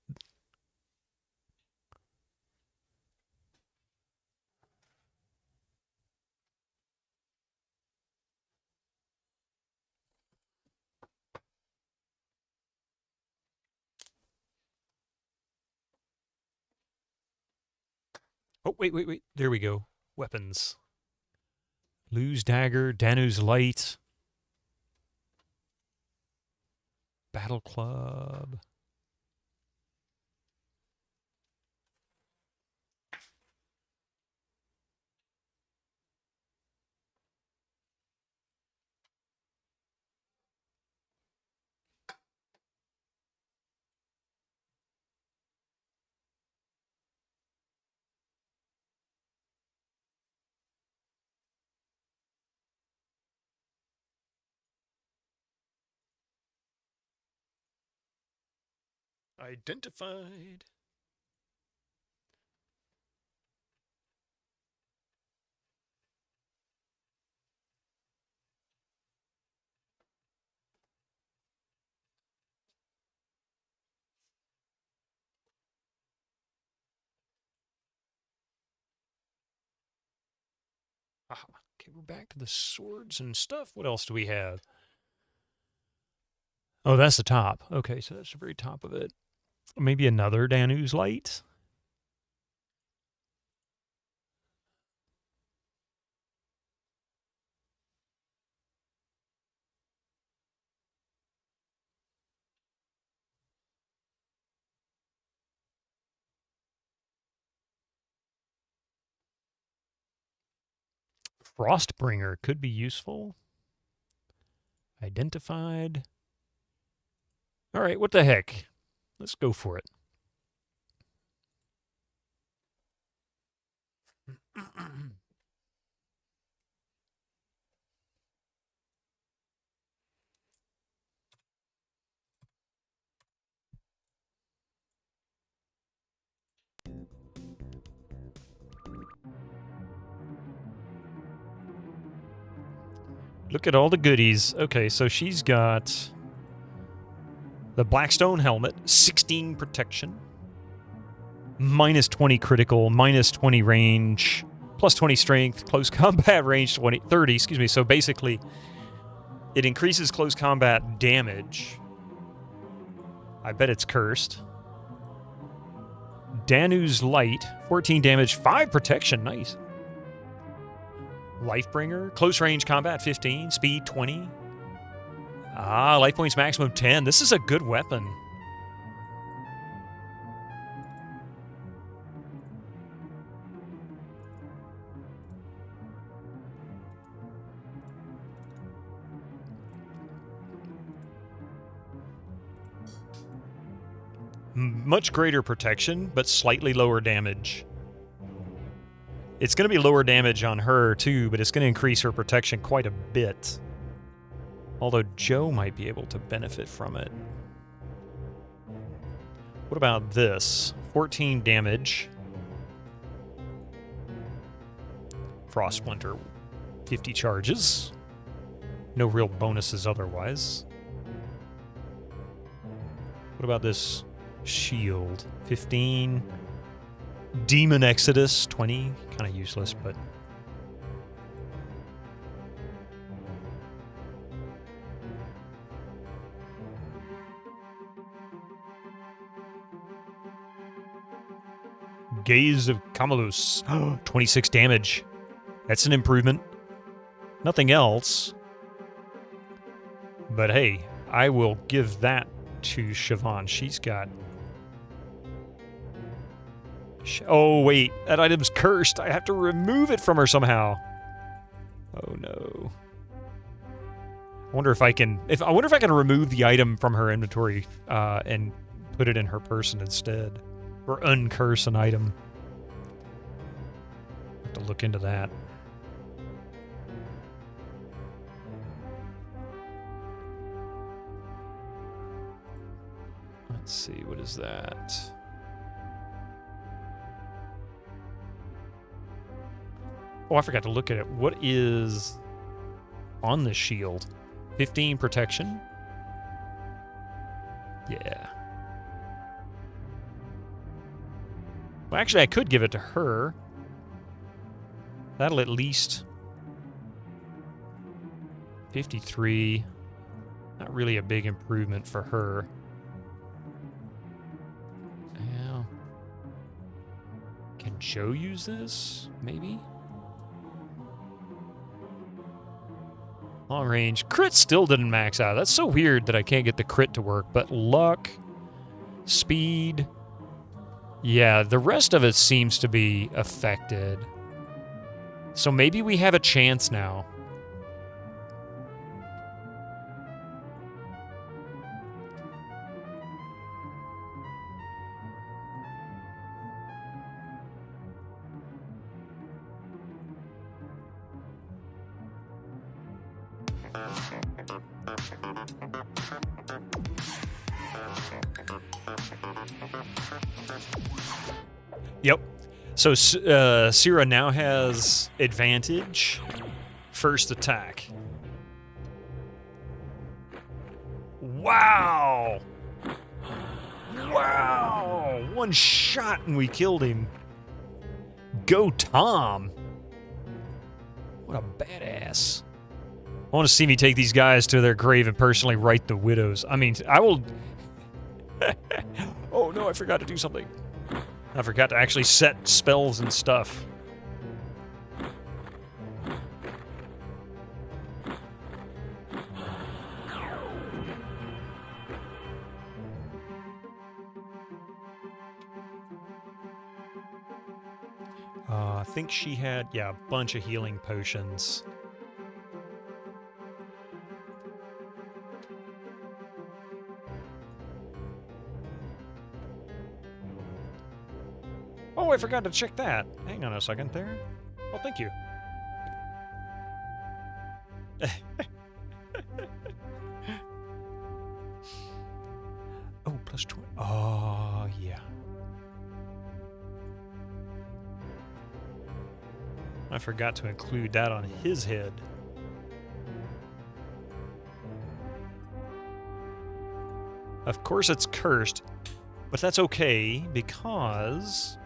Oh, wait. There we go. Weapons. Lu's Dagger, Danu's Light. Battle Club. Identified. Aha. Okay, we're back to the swords and stuff. What else do we have? Oh, that's the top. Okay, so that's the very top of it. Maybe another Danu's Light. Frostbringer could be useful. Identified. All right, what the heck? Let's go for it. Look at all the goodies. Okay, so she's got the Blackstone helmet, 16 protection, minus 20 critical, minus 20 range, plus 20 strength, close combat range 30, excuse me. So basically, it increases close combat damage. I bet it's cursed. Danu's Light, 14 damage, 5 protection, nice. Lifebringer, close range combat 15, speed 20. Life points maximum 10. This is a good weapon. Much greater protection, but slightly lower damage. It's going to be lower damage on her, too, but it's going to increase her protection quite a bit. Although Joe might be able to benefit from it. What about this? 14 damage. Frost Splinter, 50 charges. No real bonuses otherwise. What about this shield? 15. Demon Exodus, 20. Kind of useless, but... Gaze of Camelus. 26 damage. That's an improvement. Nothing else. But hey, I will give that to Siobhan. She's got... Oh, wait. That item's cursed. I have to remove it from her somehow. Oh, no. I wonder if I can... I wonder if I can remove the item from her inventory and put it in her person instead. Or uncurse an item. Have to look into that. Let's see, what is that? Oh, I forgot to look at it. What is on the shield? 15 protection? Yeah. Well, actually, I could give it to her. That'll at least... 53. Not really a big improvement for her. Yeah. Can Joe use this? Maybe? Long range. Crit still didn't max out. That's so weird that I can't get the crit to work. But luck, speed... Yeah, the rest of it seems to be affected. So maybe we have a chance now. Yep. So Syrah now has advantage. First attack. Wow! Wow! One shot and we killed him. Go Tom! What a badass. I want to see me take these guys to their grave and personally right the widows. I mean, I will... Oh no, I forgot to do something. I forgot to actually set spells and stuff. I think she had, yeah, a bunch of healing potions. Oh, I forgot to check that. Hang on a second there. Oh, thank you. Oh, plus 20. Oh, yeah. I forgot to include that on his head. Of course it's cursed, but that's okay because...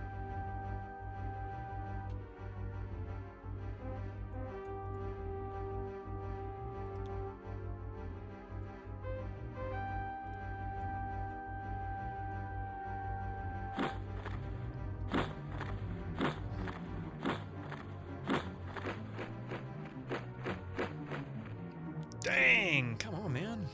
Dang, come on, man.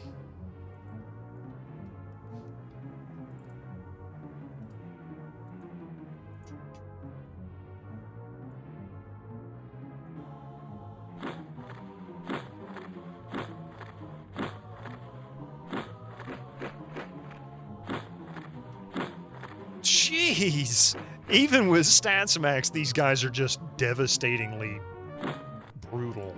Jeez! Even with stats max, these guys are just devastatingly brutal.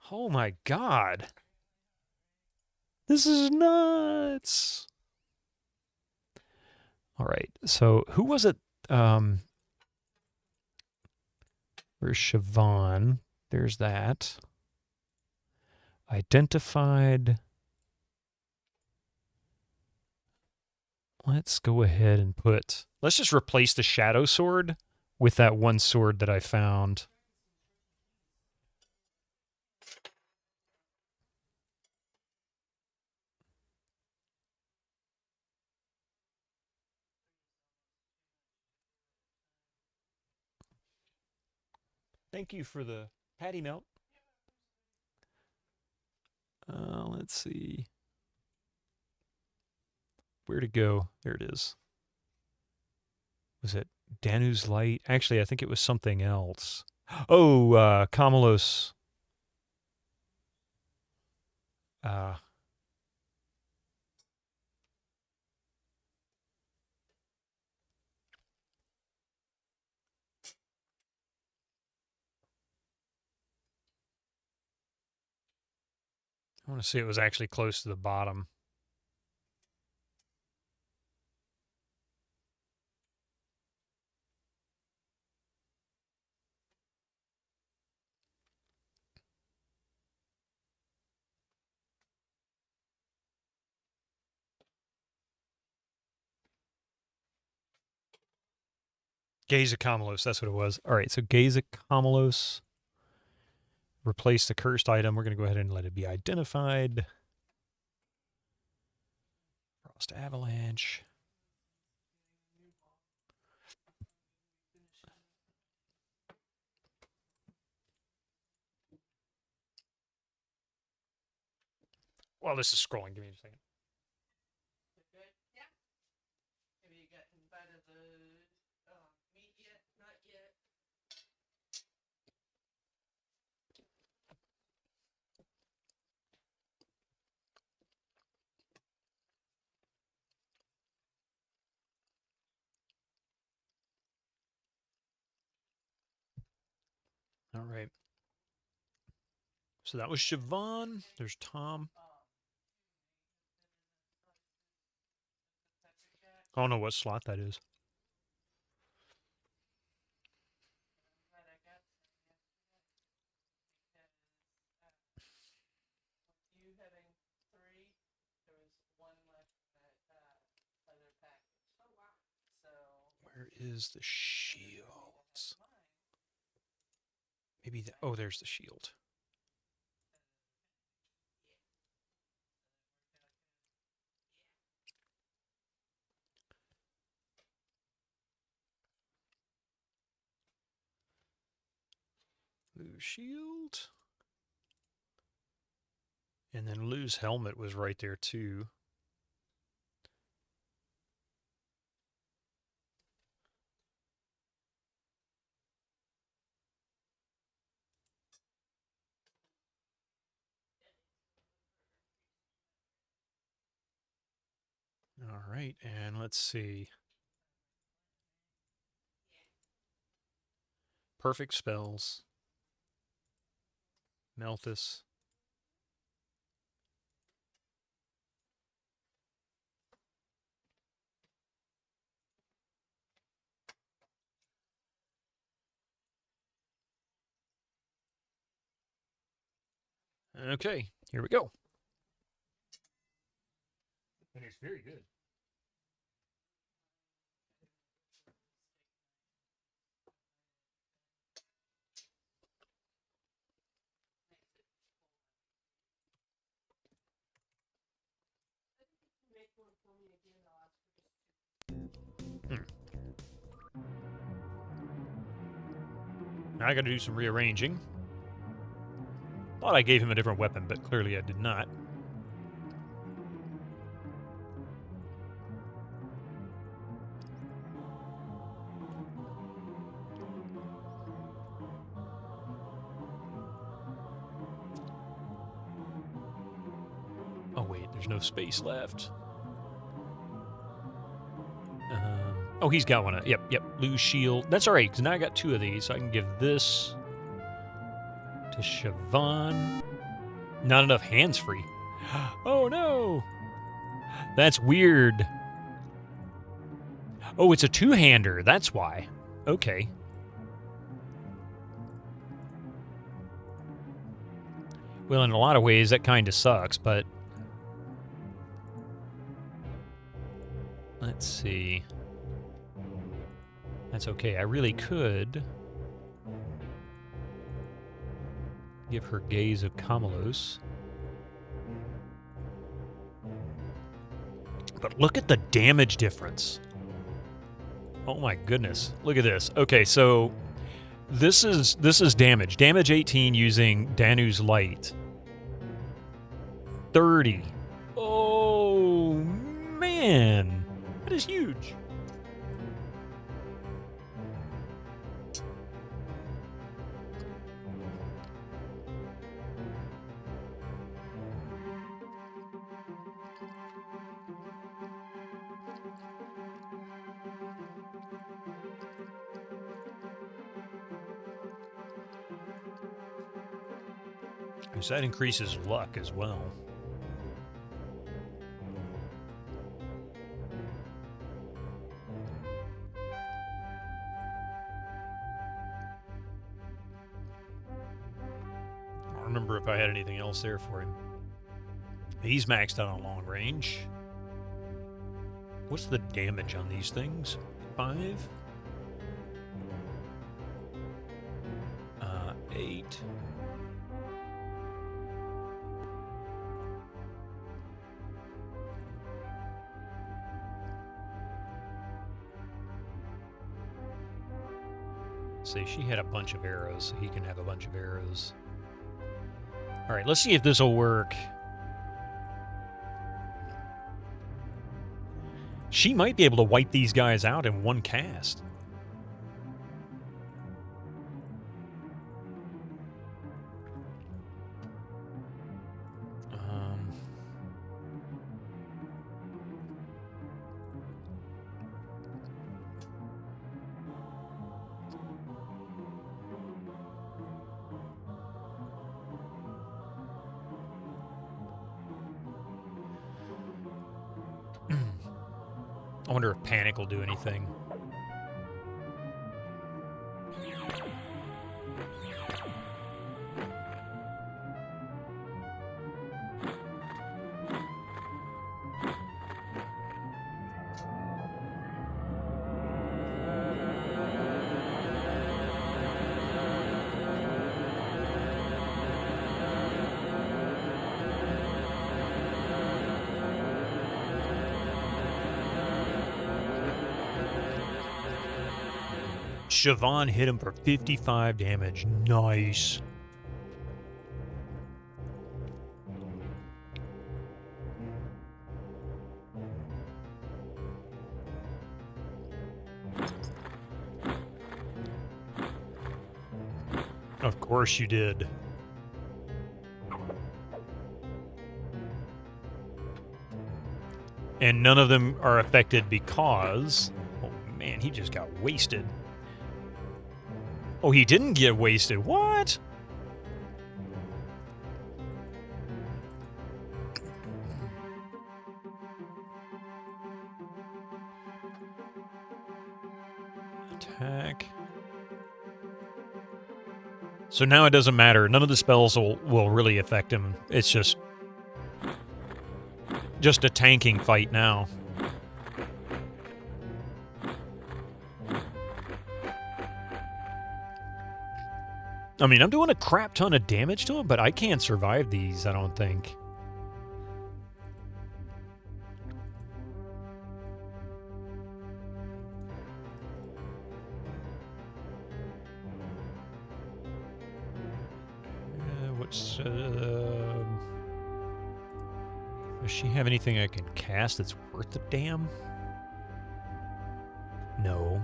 Oh my god. This is nuts. All right. So who was it? Where's Siobhan? There's that. Identified let's go ahead and put... Let's just replace the Shadow Sword with that one sword that I found. Thank you for the patty melt. Let's see. Where to go? There it is. Was it Danu's Light? Actually, I think it was something else. Oh, Kamalos. I want to see it was actually close to the bottom. Gaze of Kamalos, that's what it was. All right, so Gaze of Kamalos. Replace the cursed item. We're going to go ahead and let it be identified. Frost Avalanche. Well, this is scrolling. Give me a second. Have you gotten by the meat yet? Not yet. All right. So that was Siobhan. There's Tom. I don't know what slot that is. You having 3, there was 1 left in that other package. Oh, wow. So... Where is the shields? Maybe the... Oh, there's the shield. Lose shield. And then Lou's helmet was right there too. All right, and let's see. Perfect spells. Melthus. Okay, here we go. And it's very good. Now I got to do some rearranging. Thought I gave him a different weapon, but clearly I did not. Oh wait, there's no space left. Oh, he's got one. Yep. Lose shield. That's all right, because now I got 2 of these, so I can give this to Siobhan. Not enough hands free. Oh, no. That's weird. Oh, it's a 2-hander. That's why. Okay. Well, in a lot of ways, that kind of sucks, but... Let's see. That's okay. I really could give her Gaze of Kamalos. But look at the damage difference. Oh my goodness. Look at this. Okay, so this is damage. Damage 18 using Danu's Light. 30. Oh man. That is huge. So that increases luck as well. I don't remember if I had anything else there for him. He's maxed out on long range. What's the damage on these things? 5? 8. Say she had a bunch of arrows, so he can have a bunch of arrows. All right, let's see if this will work. She might be able to wipe these guys out in one cast. I wonder if Panic will do anything. Siobhan hit him for 55 damage. Nice. Of course you did. And none of them are affected because... Oh man, he just got wasted. Oh, he didn't get wasted. What? Attack. So now it doesn't matter. None of the spells will really affect him. It's just a tanking fight now. I mean, I'm doing a crap ton of damage to him, but I can't survive these, I don't think. Does she have anything I can cast that's worth a damn? No.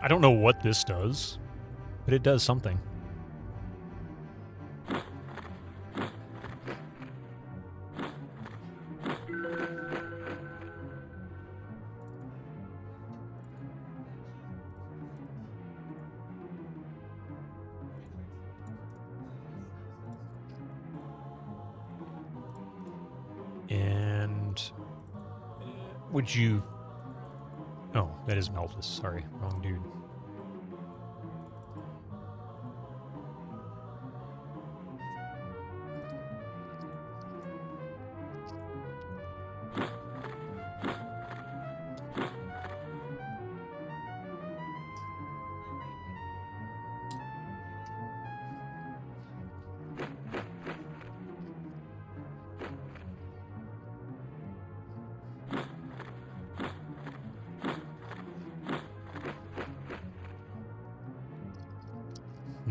I don't know what this does, but it does something. And would you... Oh, that is Meltus. Sorry, wrong dude.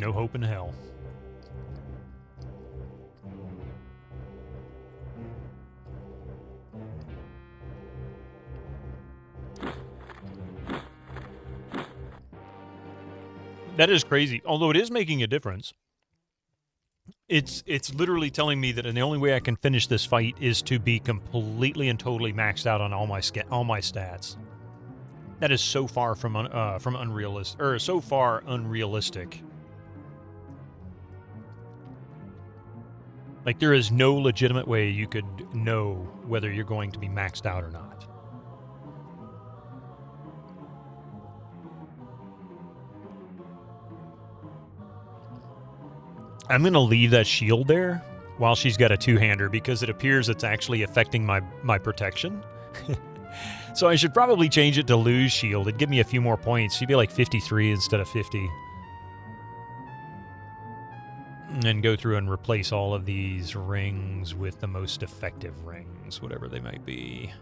no hope in hell. That is crazy. Although it is making a difference. It's literally telling me that the only way I can finish this fight is to be completely and totally maxed out on all my stats. That is so far from unrealistic, or so far unrealistic. Like, there is no legitimate way you could know whether you're going to be maxed out or not. I'm going to leave that shield there while she's got a two-hander because it appears it's actually affecting my protection. So I should probably change it to lose shield. It'd give me a few more points. She'd be like 53 instead of 50. And then go through and replace all of these rings with the most effective rings, whatever they might be.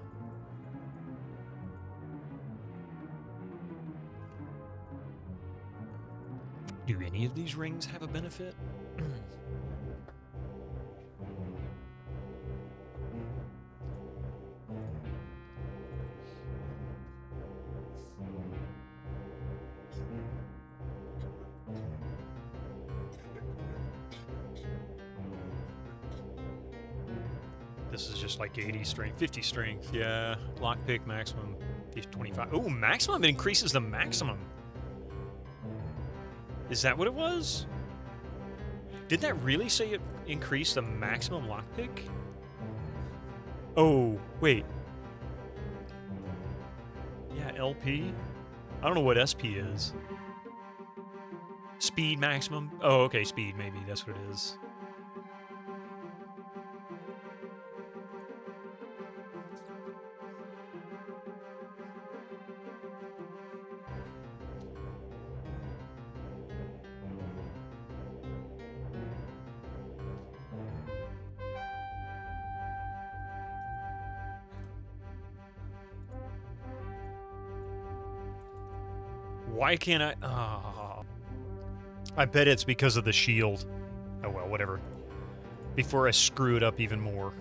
Do any of these rings have a benefit? This is just like 80 strength, 50 strength, yeah. Lockpick maximum 25. Oh, maximum? It increases the maximum. Is that what it was? Did that really say it increased the maximum lockpick? Oh, wait. Yeah, LP? I don't know what SP is. Speed maximum? Oh, okay, speed maybe. That's what it is. Why can't I? Oh. I bet it's because of the shield. Oh well, whatever. Before I screw it up even more.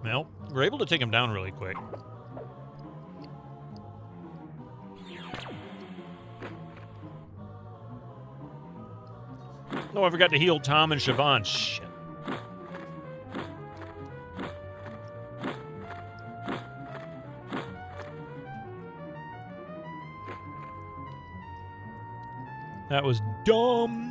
Well, we're able to take him down really quick. Oh, I forgot to heal Tom and Siobhan. Shit. That was dumb.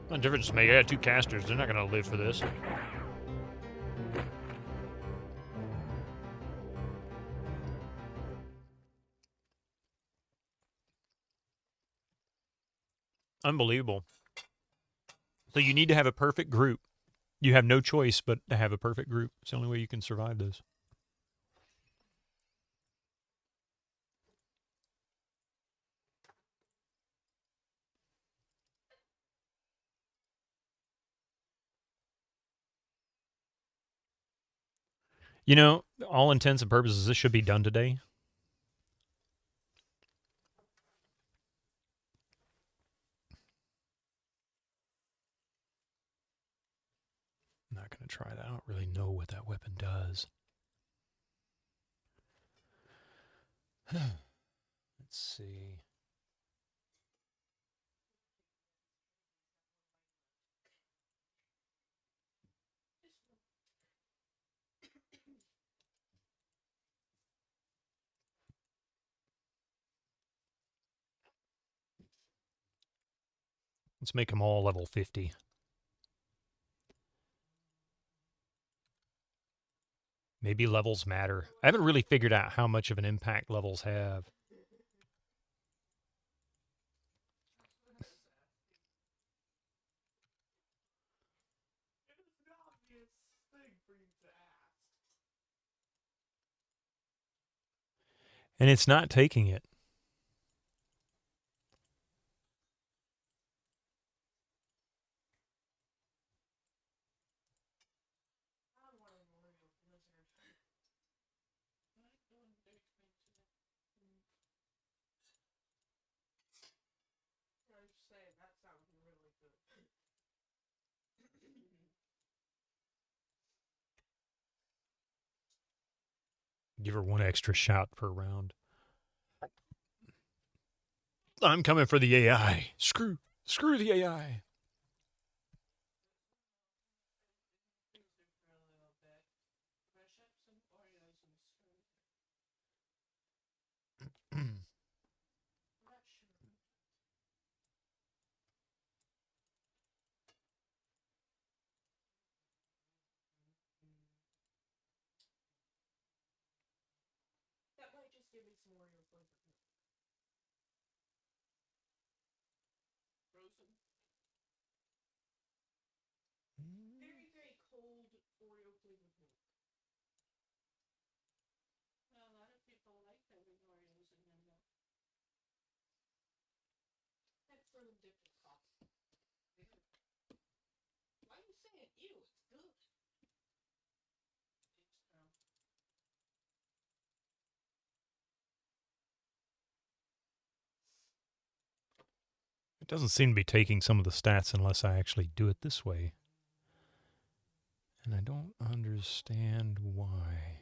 What difference does it make? I got two casters. They're not going to live for this. Unbelievable. So you need to have a perfect group. You have no choice but to have a perfect group. It's the only way you can survive this. You know, all intents and purposes, this should be done today. I'm not going to try that. I don't really know what that weapon does. Let's see. Let's make them all level 50. Maybe levels matter. I haven't really figured out how much of an impact levels have. And it's not taking it. Give her one extra shot per round. I'm coming for the AI. Screw the AI. It doesn't seem to be taking some of the stats unless I actually do it this way. And I don't understand why.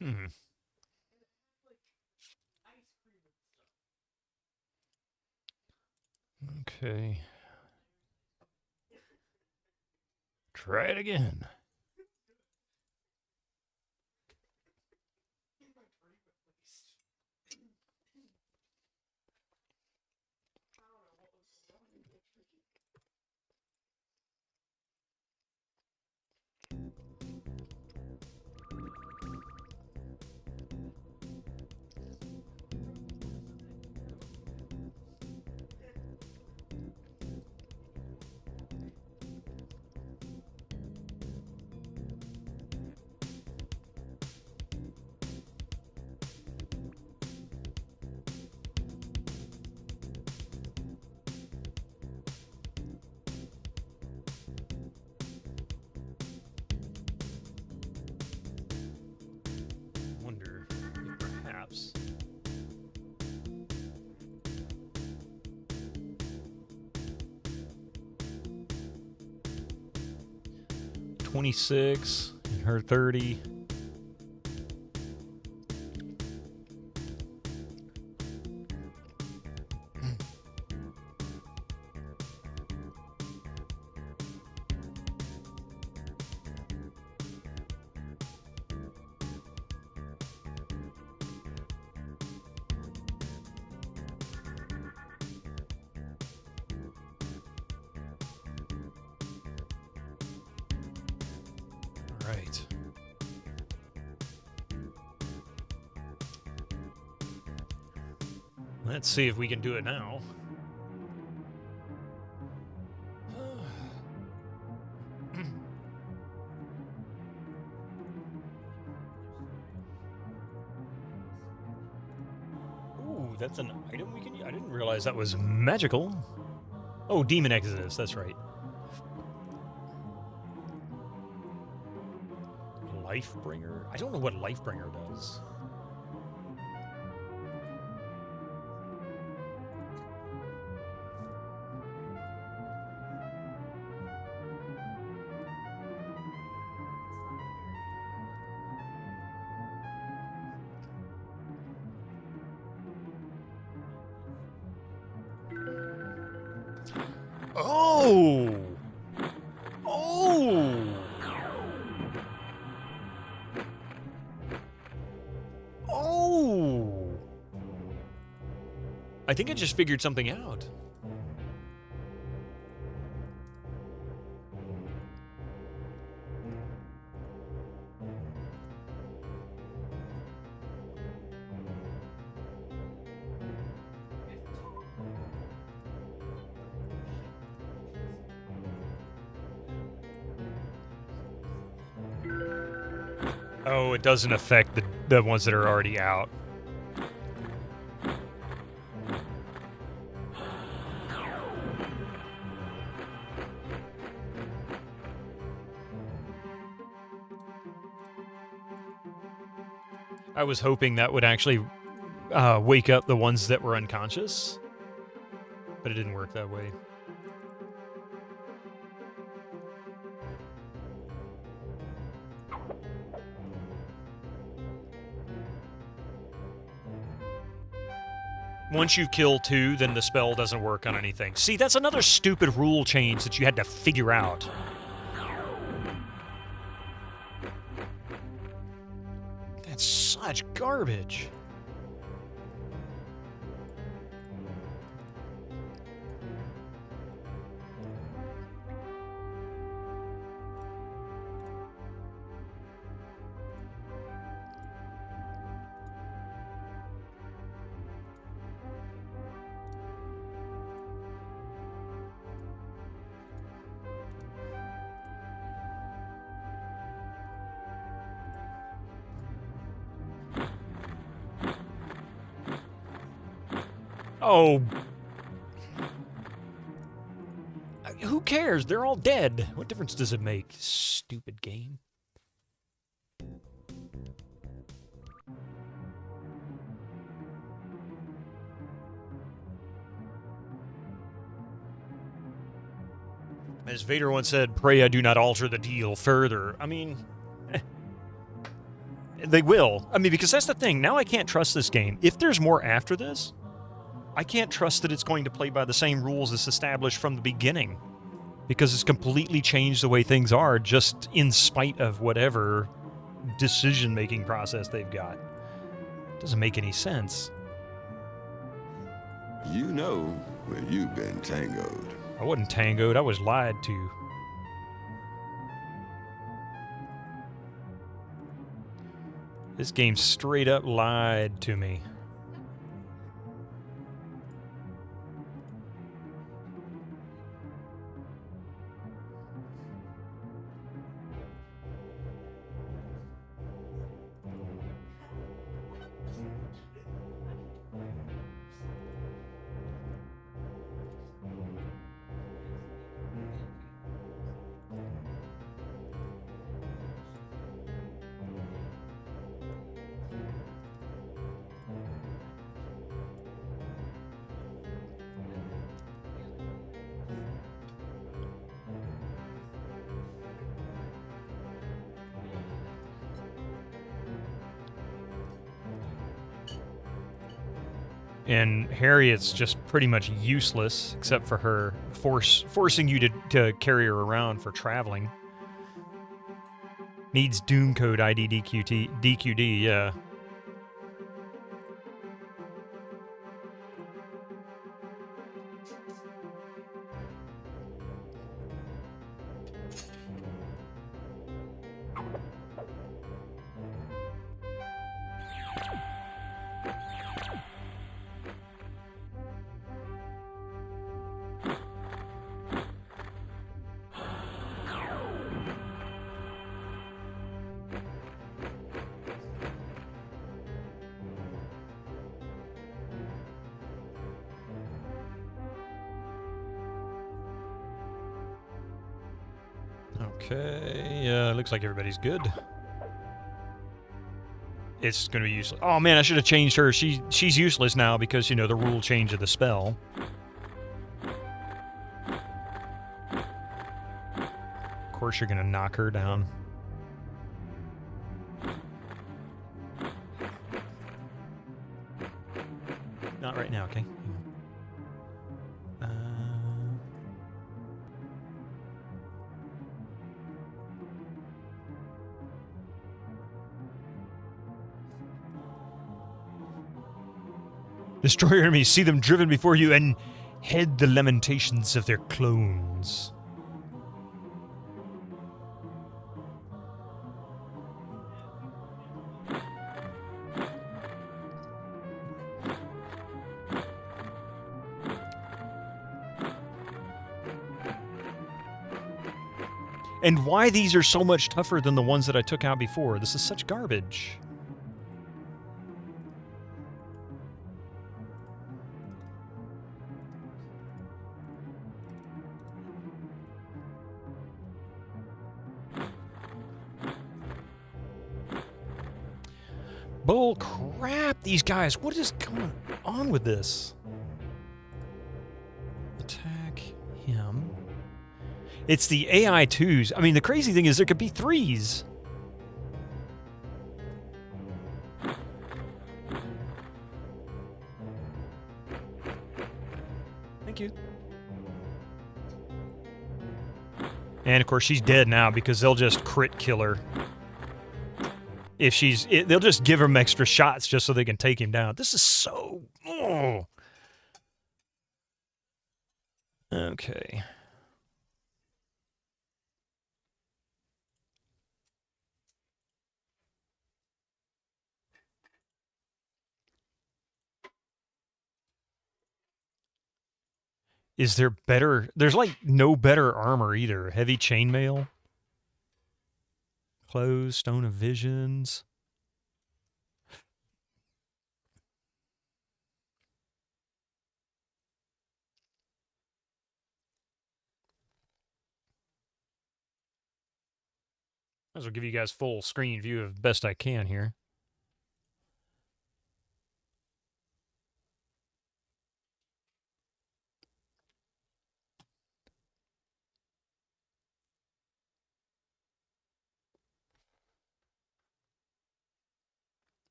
Hmm. Okay. Try it again. Wonder if perhaps 26 and her 30. Right. Let's see if we can do it now. Ooh, that's an item we can use. I didn't realize that was magical. Oh, Demon Exodus, that's right. Lifebringer? I don't know what Lifebringer does. Oh! Oh! Oh! I think I just figured something out. Oh, it doesn't affect the ones that are already out. I was hoping that would actually wake up the ones that were unconscious, but it didn't work that way. Once you kill 2, then the spell doesn't work on anything. See, that's another stupid rule change that you had to figure out. That's such garbage. Oh. Who cares? They're all dead. What difference does it make? Stupid game. As Vader once said, pray I do not alter the deal further. I mean, they will. I mean, because that's the thing. Now I can't trust this game. If there's more after this, I can't trust that it's going to play by the same rules as established from the beginning. Because it's completely changed the way things are, just in spite of whatever decision-making process they've got. Doesn't make any sense. You know where you've been tangoed. I wasn't tangoed, I was lied to. This game straight up lied to me. And Harriet's just pretty much useless, except for her forcing you to carry her around for traveling. Needs Doom Code ID DQD, yeah. Okay, looks like everybody's good. It's gonna be useless. Oh man, I should have changed her. She's useless now because, you know, the rule change of the spell. Of course you're gonna knock her down. Not right now, okay? Destroy your enemies, see them driven before you, and head the lamentations of their clones. And why these are so much tougher than the ones that I took out before. This is such garbage. Bull crap, these guys. What is going on with this? Attack him. It's the AI Tues. I mean, the crazy thing is there could be 3s. Thank you. And of course, she's dead now because they'll just crit kill her. If they'll just give him extra shots just so they can take him down. This is so... Oh. Okay. Is there better... There's like no better armor either. Heavy chainmail. Clothes, Stone of Visions. Might as well give you guys full screen view of best I can here.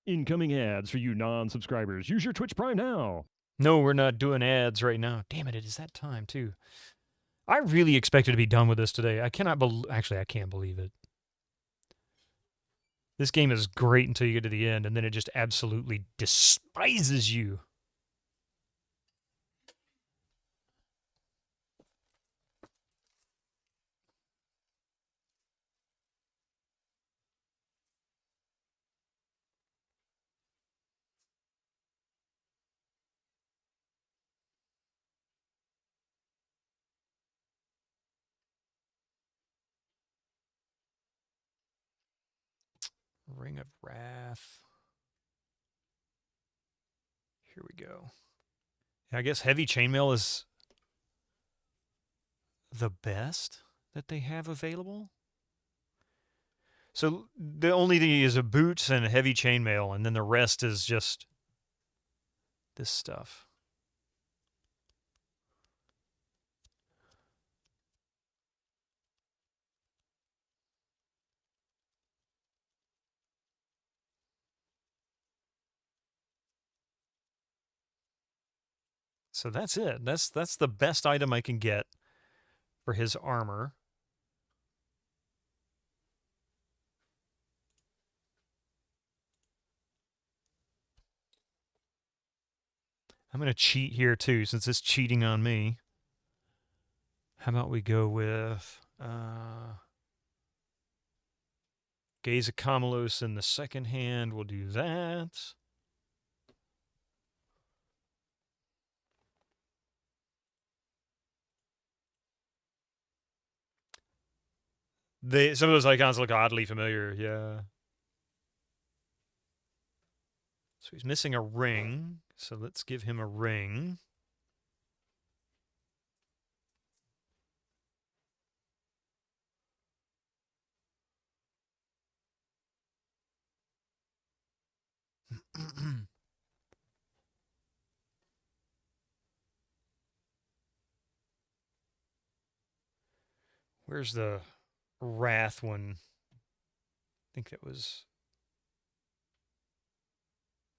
Incoming ads for you non-subscribers. Use your Twitch Prime now. No, we're not doing ads right now. Damn it, it is that time, too. I really expected to be done with this today. I cannot Actually, I can't believe it. This game is great until you get to the end, and then it just absolutely despises you. Ring of Wrath. Here we go. I guess Heavy Chainmail is the best that they have available. So the only thing is a boots and a Heavy Chainmail, and then the rest is just this stuff. So that's it. That's the best item I can get for his armor. I'm going to cheat here too, since it's cheating on me. How about we go with Gaze of Kamalos in the second hand. We'll do that. Some of those icons look oddly familiar, yeah. So he's missing a ring, so let's give him a ring. Where's the Wrath one? I think that was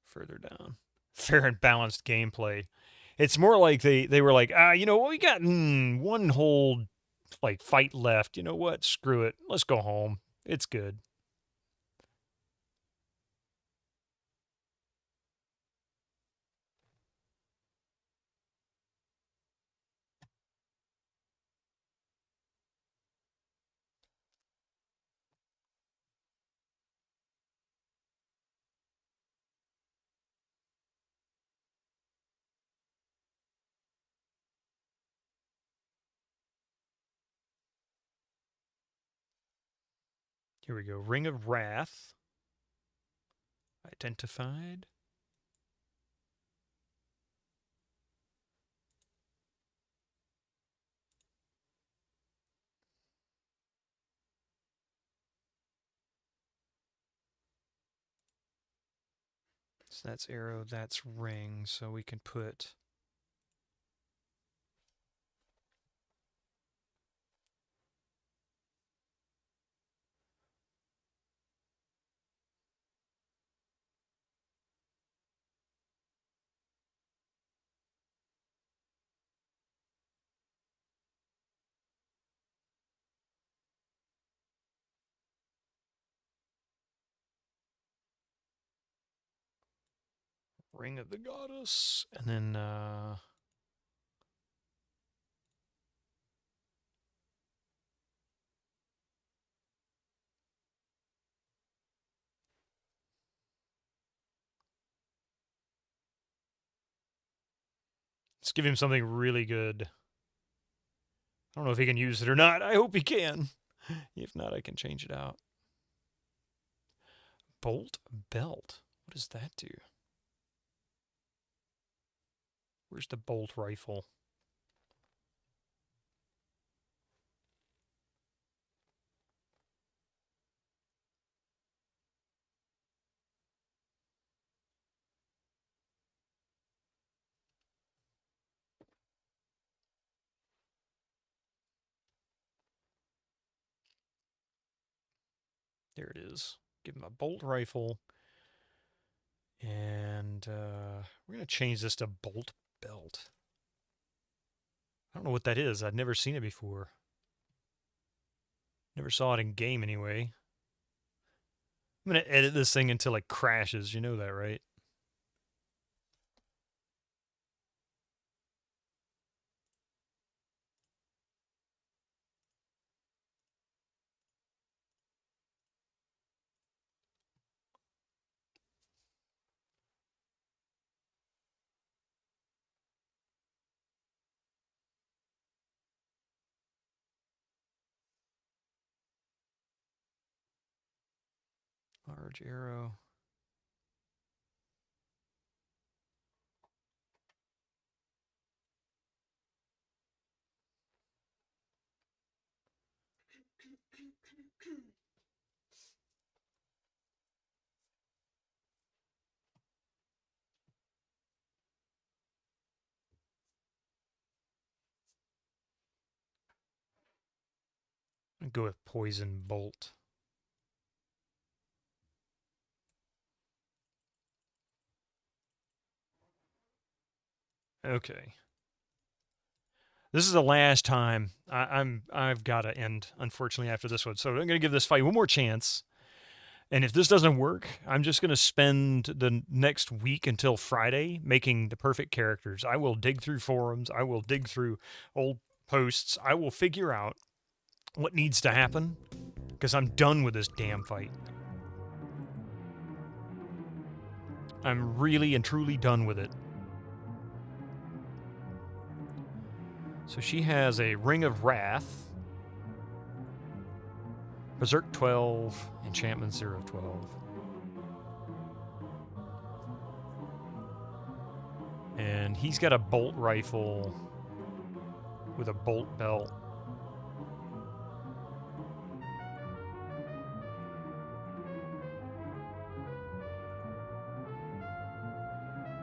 further down. Fair and balanced gameplay. It's more like they were like, you know, we got one whole like fight left. You know what? Screw it. Let's go home. It's good. Here we go. Ring of Wrath. Identified. So that's arrow, that's ring. So we can put Ring of the Goddess. And then let's give him something really good. I don't know if he can use it or not. I hope he can. If not, I can change it out. Bolt belt. What does that do? Where's the bolt rifle? There it is. Give him a bolt rifle. And we're going to change this to bolt belt. I don't know what that is. I'd never seen it before. Never saw it in game anyway. I'm going to edit this thing until it crashes. You know that, right? Large arrow. I'll go with poison bolt. Okay. This is the last time I've got to end, unfortunately, after this one. So I'm going to give this fight one more chance. And if this doesn't work, I'm just going to spend the next week until Friday making the perfect characters. I will dig through forums. I will dig through old posts. I will figure out what needs to happen because I'm done with this damn fight. I'm really and truly done with it. So she has a Ring of Wrath, Berserk 12, Enchantment 0 of 12. And he's got a bolt rifle with a bolt belt.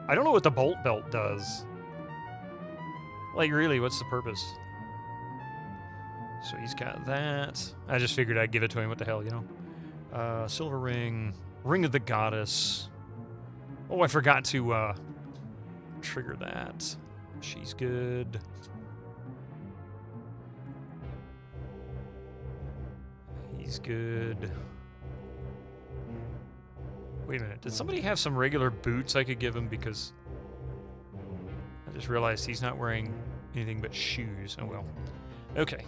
I don't know what the bolt belt does. Like, really, what's the purpose? So he's got that. I just figured I'd give it to him. What the hell, you know? Silver ring. Ring of the Goddess. Oh, I forgot to trigger that. She's good. He's good. Wait a minute. Did somebody have some regular boots I could give him? Because I just realized he's not wearing anything but shoes. Oh, well. Okay.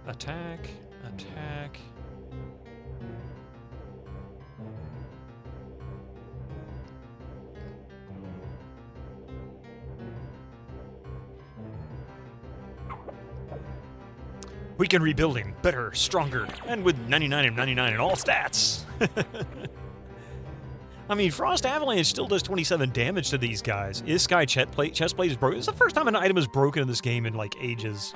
Attack. Attack. We can rebuild him better, stronger, and with 99 and 99 in all stats. I mean, Frost Avalanche still does 27 damage to these guys. This guy chest plate is broken. It's the first time an item is broken in this game in like ages.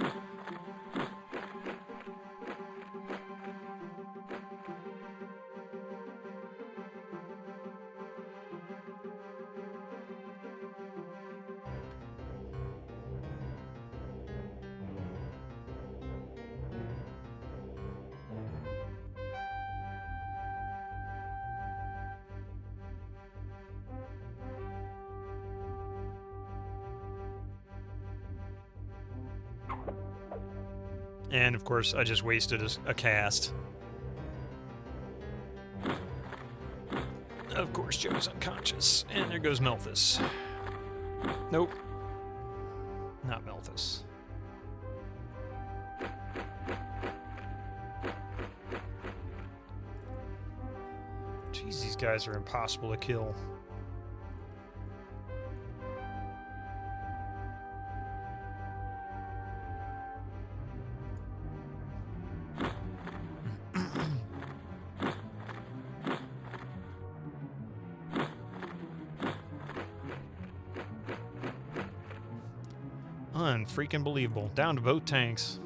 And, of course, I just wasted a cast. Of course, Joe's unconscious. And there goes Melthus. Nope. Not Melthus. Jeez, these guys are impossible to kill. Unfreaking believable. Down to both tanks.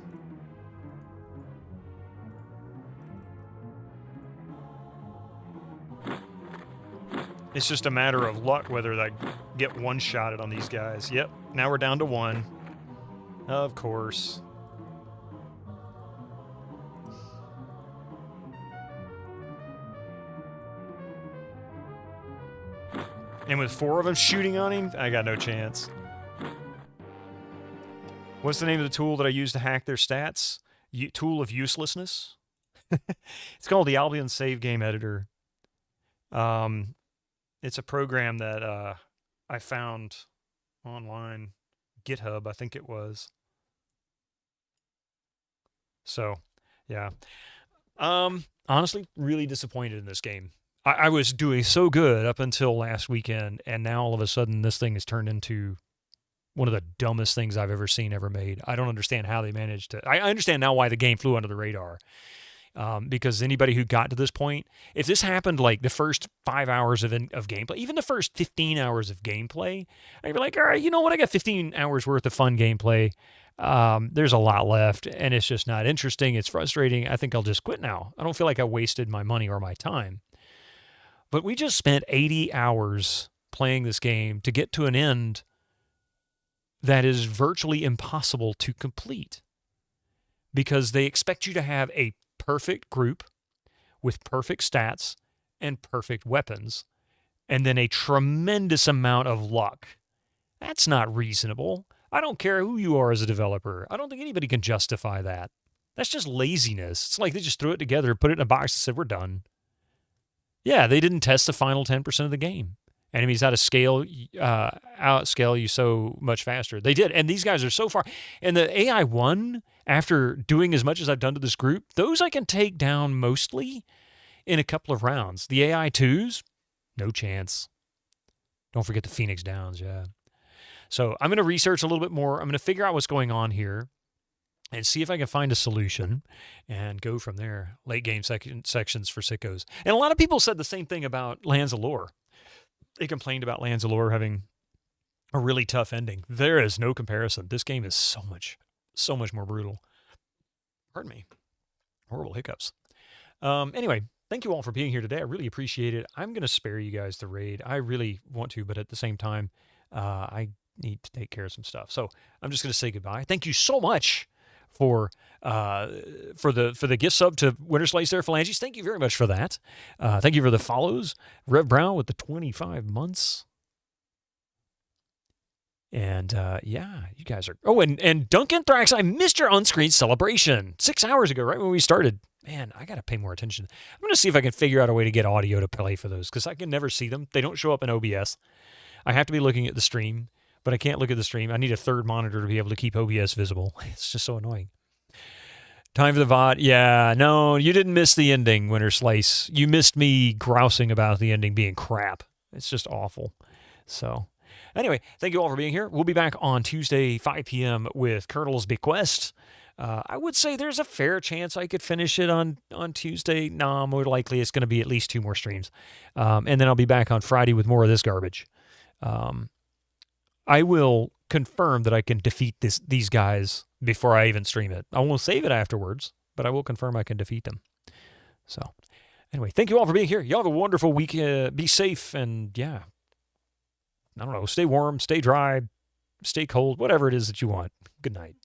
It's just a matter of luck whether I get one-shotted on these guys. Yep, now we're down to one. Of course. And with 4 of them shooting on him, I got no chance. What's the name of the tool that I use to hack their stats? Tool of uselessness? It's called the Albion Save Game Editor. It's a program that I found online. GitHub, I think it was. So, yeah. Honestly, really disappointed in this game. I was doing so good up until last weekend, and now all of a sudden this thing has turned into one of the dumbest things I've ever seen, ever made. I don't understand how they managed to... I understand now why the game flew under the radar. Because anybody who got to this point, if this happened like the first 5 hours of gameplay, even the first 15 hours of gameplay, I'd be like, all right, you know what? I got 15 hours worth of fun gameplay. There's a lot left, and it's just not interesting. It's frustrating. I think I'll just quit now. I don't feel like I wasted my money or my time. But we just spent 80 hours playing this game to get to an end that is virtually impossible to complete because they expect you to have a perfect group with perfect stats and perfect weapons and then a tremendous amount of luck. That's not reasonable. I don't care who you are as a developer. I don't think anybody can justify that. That's just laziness. It's like they just threw it together, put it in a box and said, we're done. Yeah, they didn't test the final 10% of the game. Enemies outscale you so much faster. They did, and these guys are so far. And the AI 1, after doing as much as I've done to this group, those I can take down mostly in a couple of rounds. The AI 2s, no chance. Don't forget the Phoenix Downs, yeah. So I'm going to research a little bit more. I'm going to figure out what's going on here and see if I can find a solution and go from there. Late game sections for sickos. And a lot of people said the same thing about Lands of Lore. They complained about Lands of Lore having a really tough ending. There is no comparison. This game is so much more brutal. Pardon me. Horrible hiccups. Anyway, thank you all for being here today. I really appreciate it. I'm going to spare you guys the raid. I really want to, but at the same time, I need to take care of some stuff. So I'm just going to say goodbye. Thank you so much for the gift sub to Winter Slice there, Phalanges. Thank you very much for that. Thank you for the follows. Rev Brown with the 25 months. And yeah, you guys are. Oh, and Duncan Thrax, I missed your on-screen celebration 6 hours ago, right when we started. Man, I got to pay more attention. I'm going to see if I can figure out a way to get audio to play for those because I can never see them. They don't show up in OBS. I have to be looking at the stream, but I can't look at the stream. I need a third monitor to be able to keep OBS visible. It's just so annoying. Time for the VOD. Yeah, no, you didn't miss the ending, Winter Slice. You missed me grousing about the ending being crap. It's just awful. So, anyway, thank you all for being here. We'll be back on Tuesday, 5 p.m. with Colonel's Bequest. I would say there's a fair chance I could finish it on Tuesday. No, more likely it's going to be at least 2 more streams. And then I'll be back on Friday with more of this garbage. I will confirm that I can defeat these guys before I even stream it. I won't save it afterwards, but I will confirm I can defeat them. So, anyway, thank you all for being here. Y'all have a wonderful week. Be safe, and yeah, I don't know, stay warm, stay dry, stay cold, whatever it is that you want. Good night.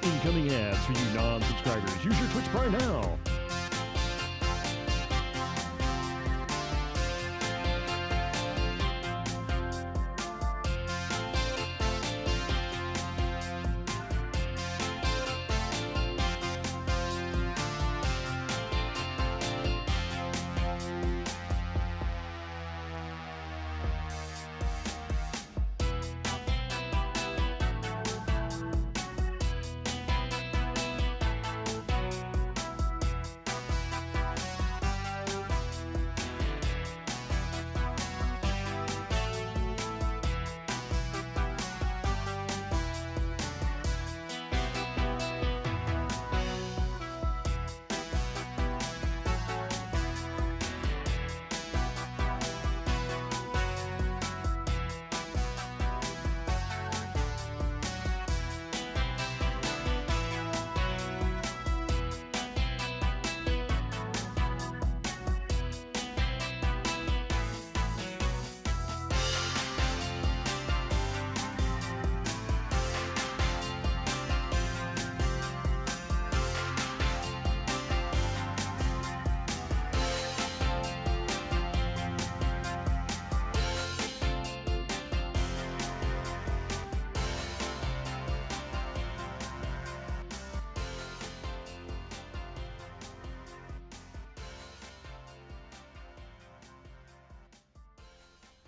Incoming ads for you non-subscribers. Use your Twitch Prime now.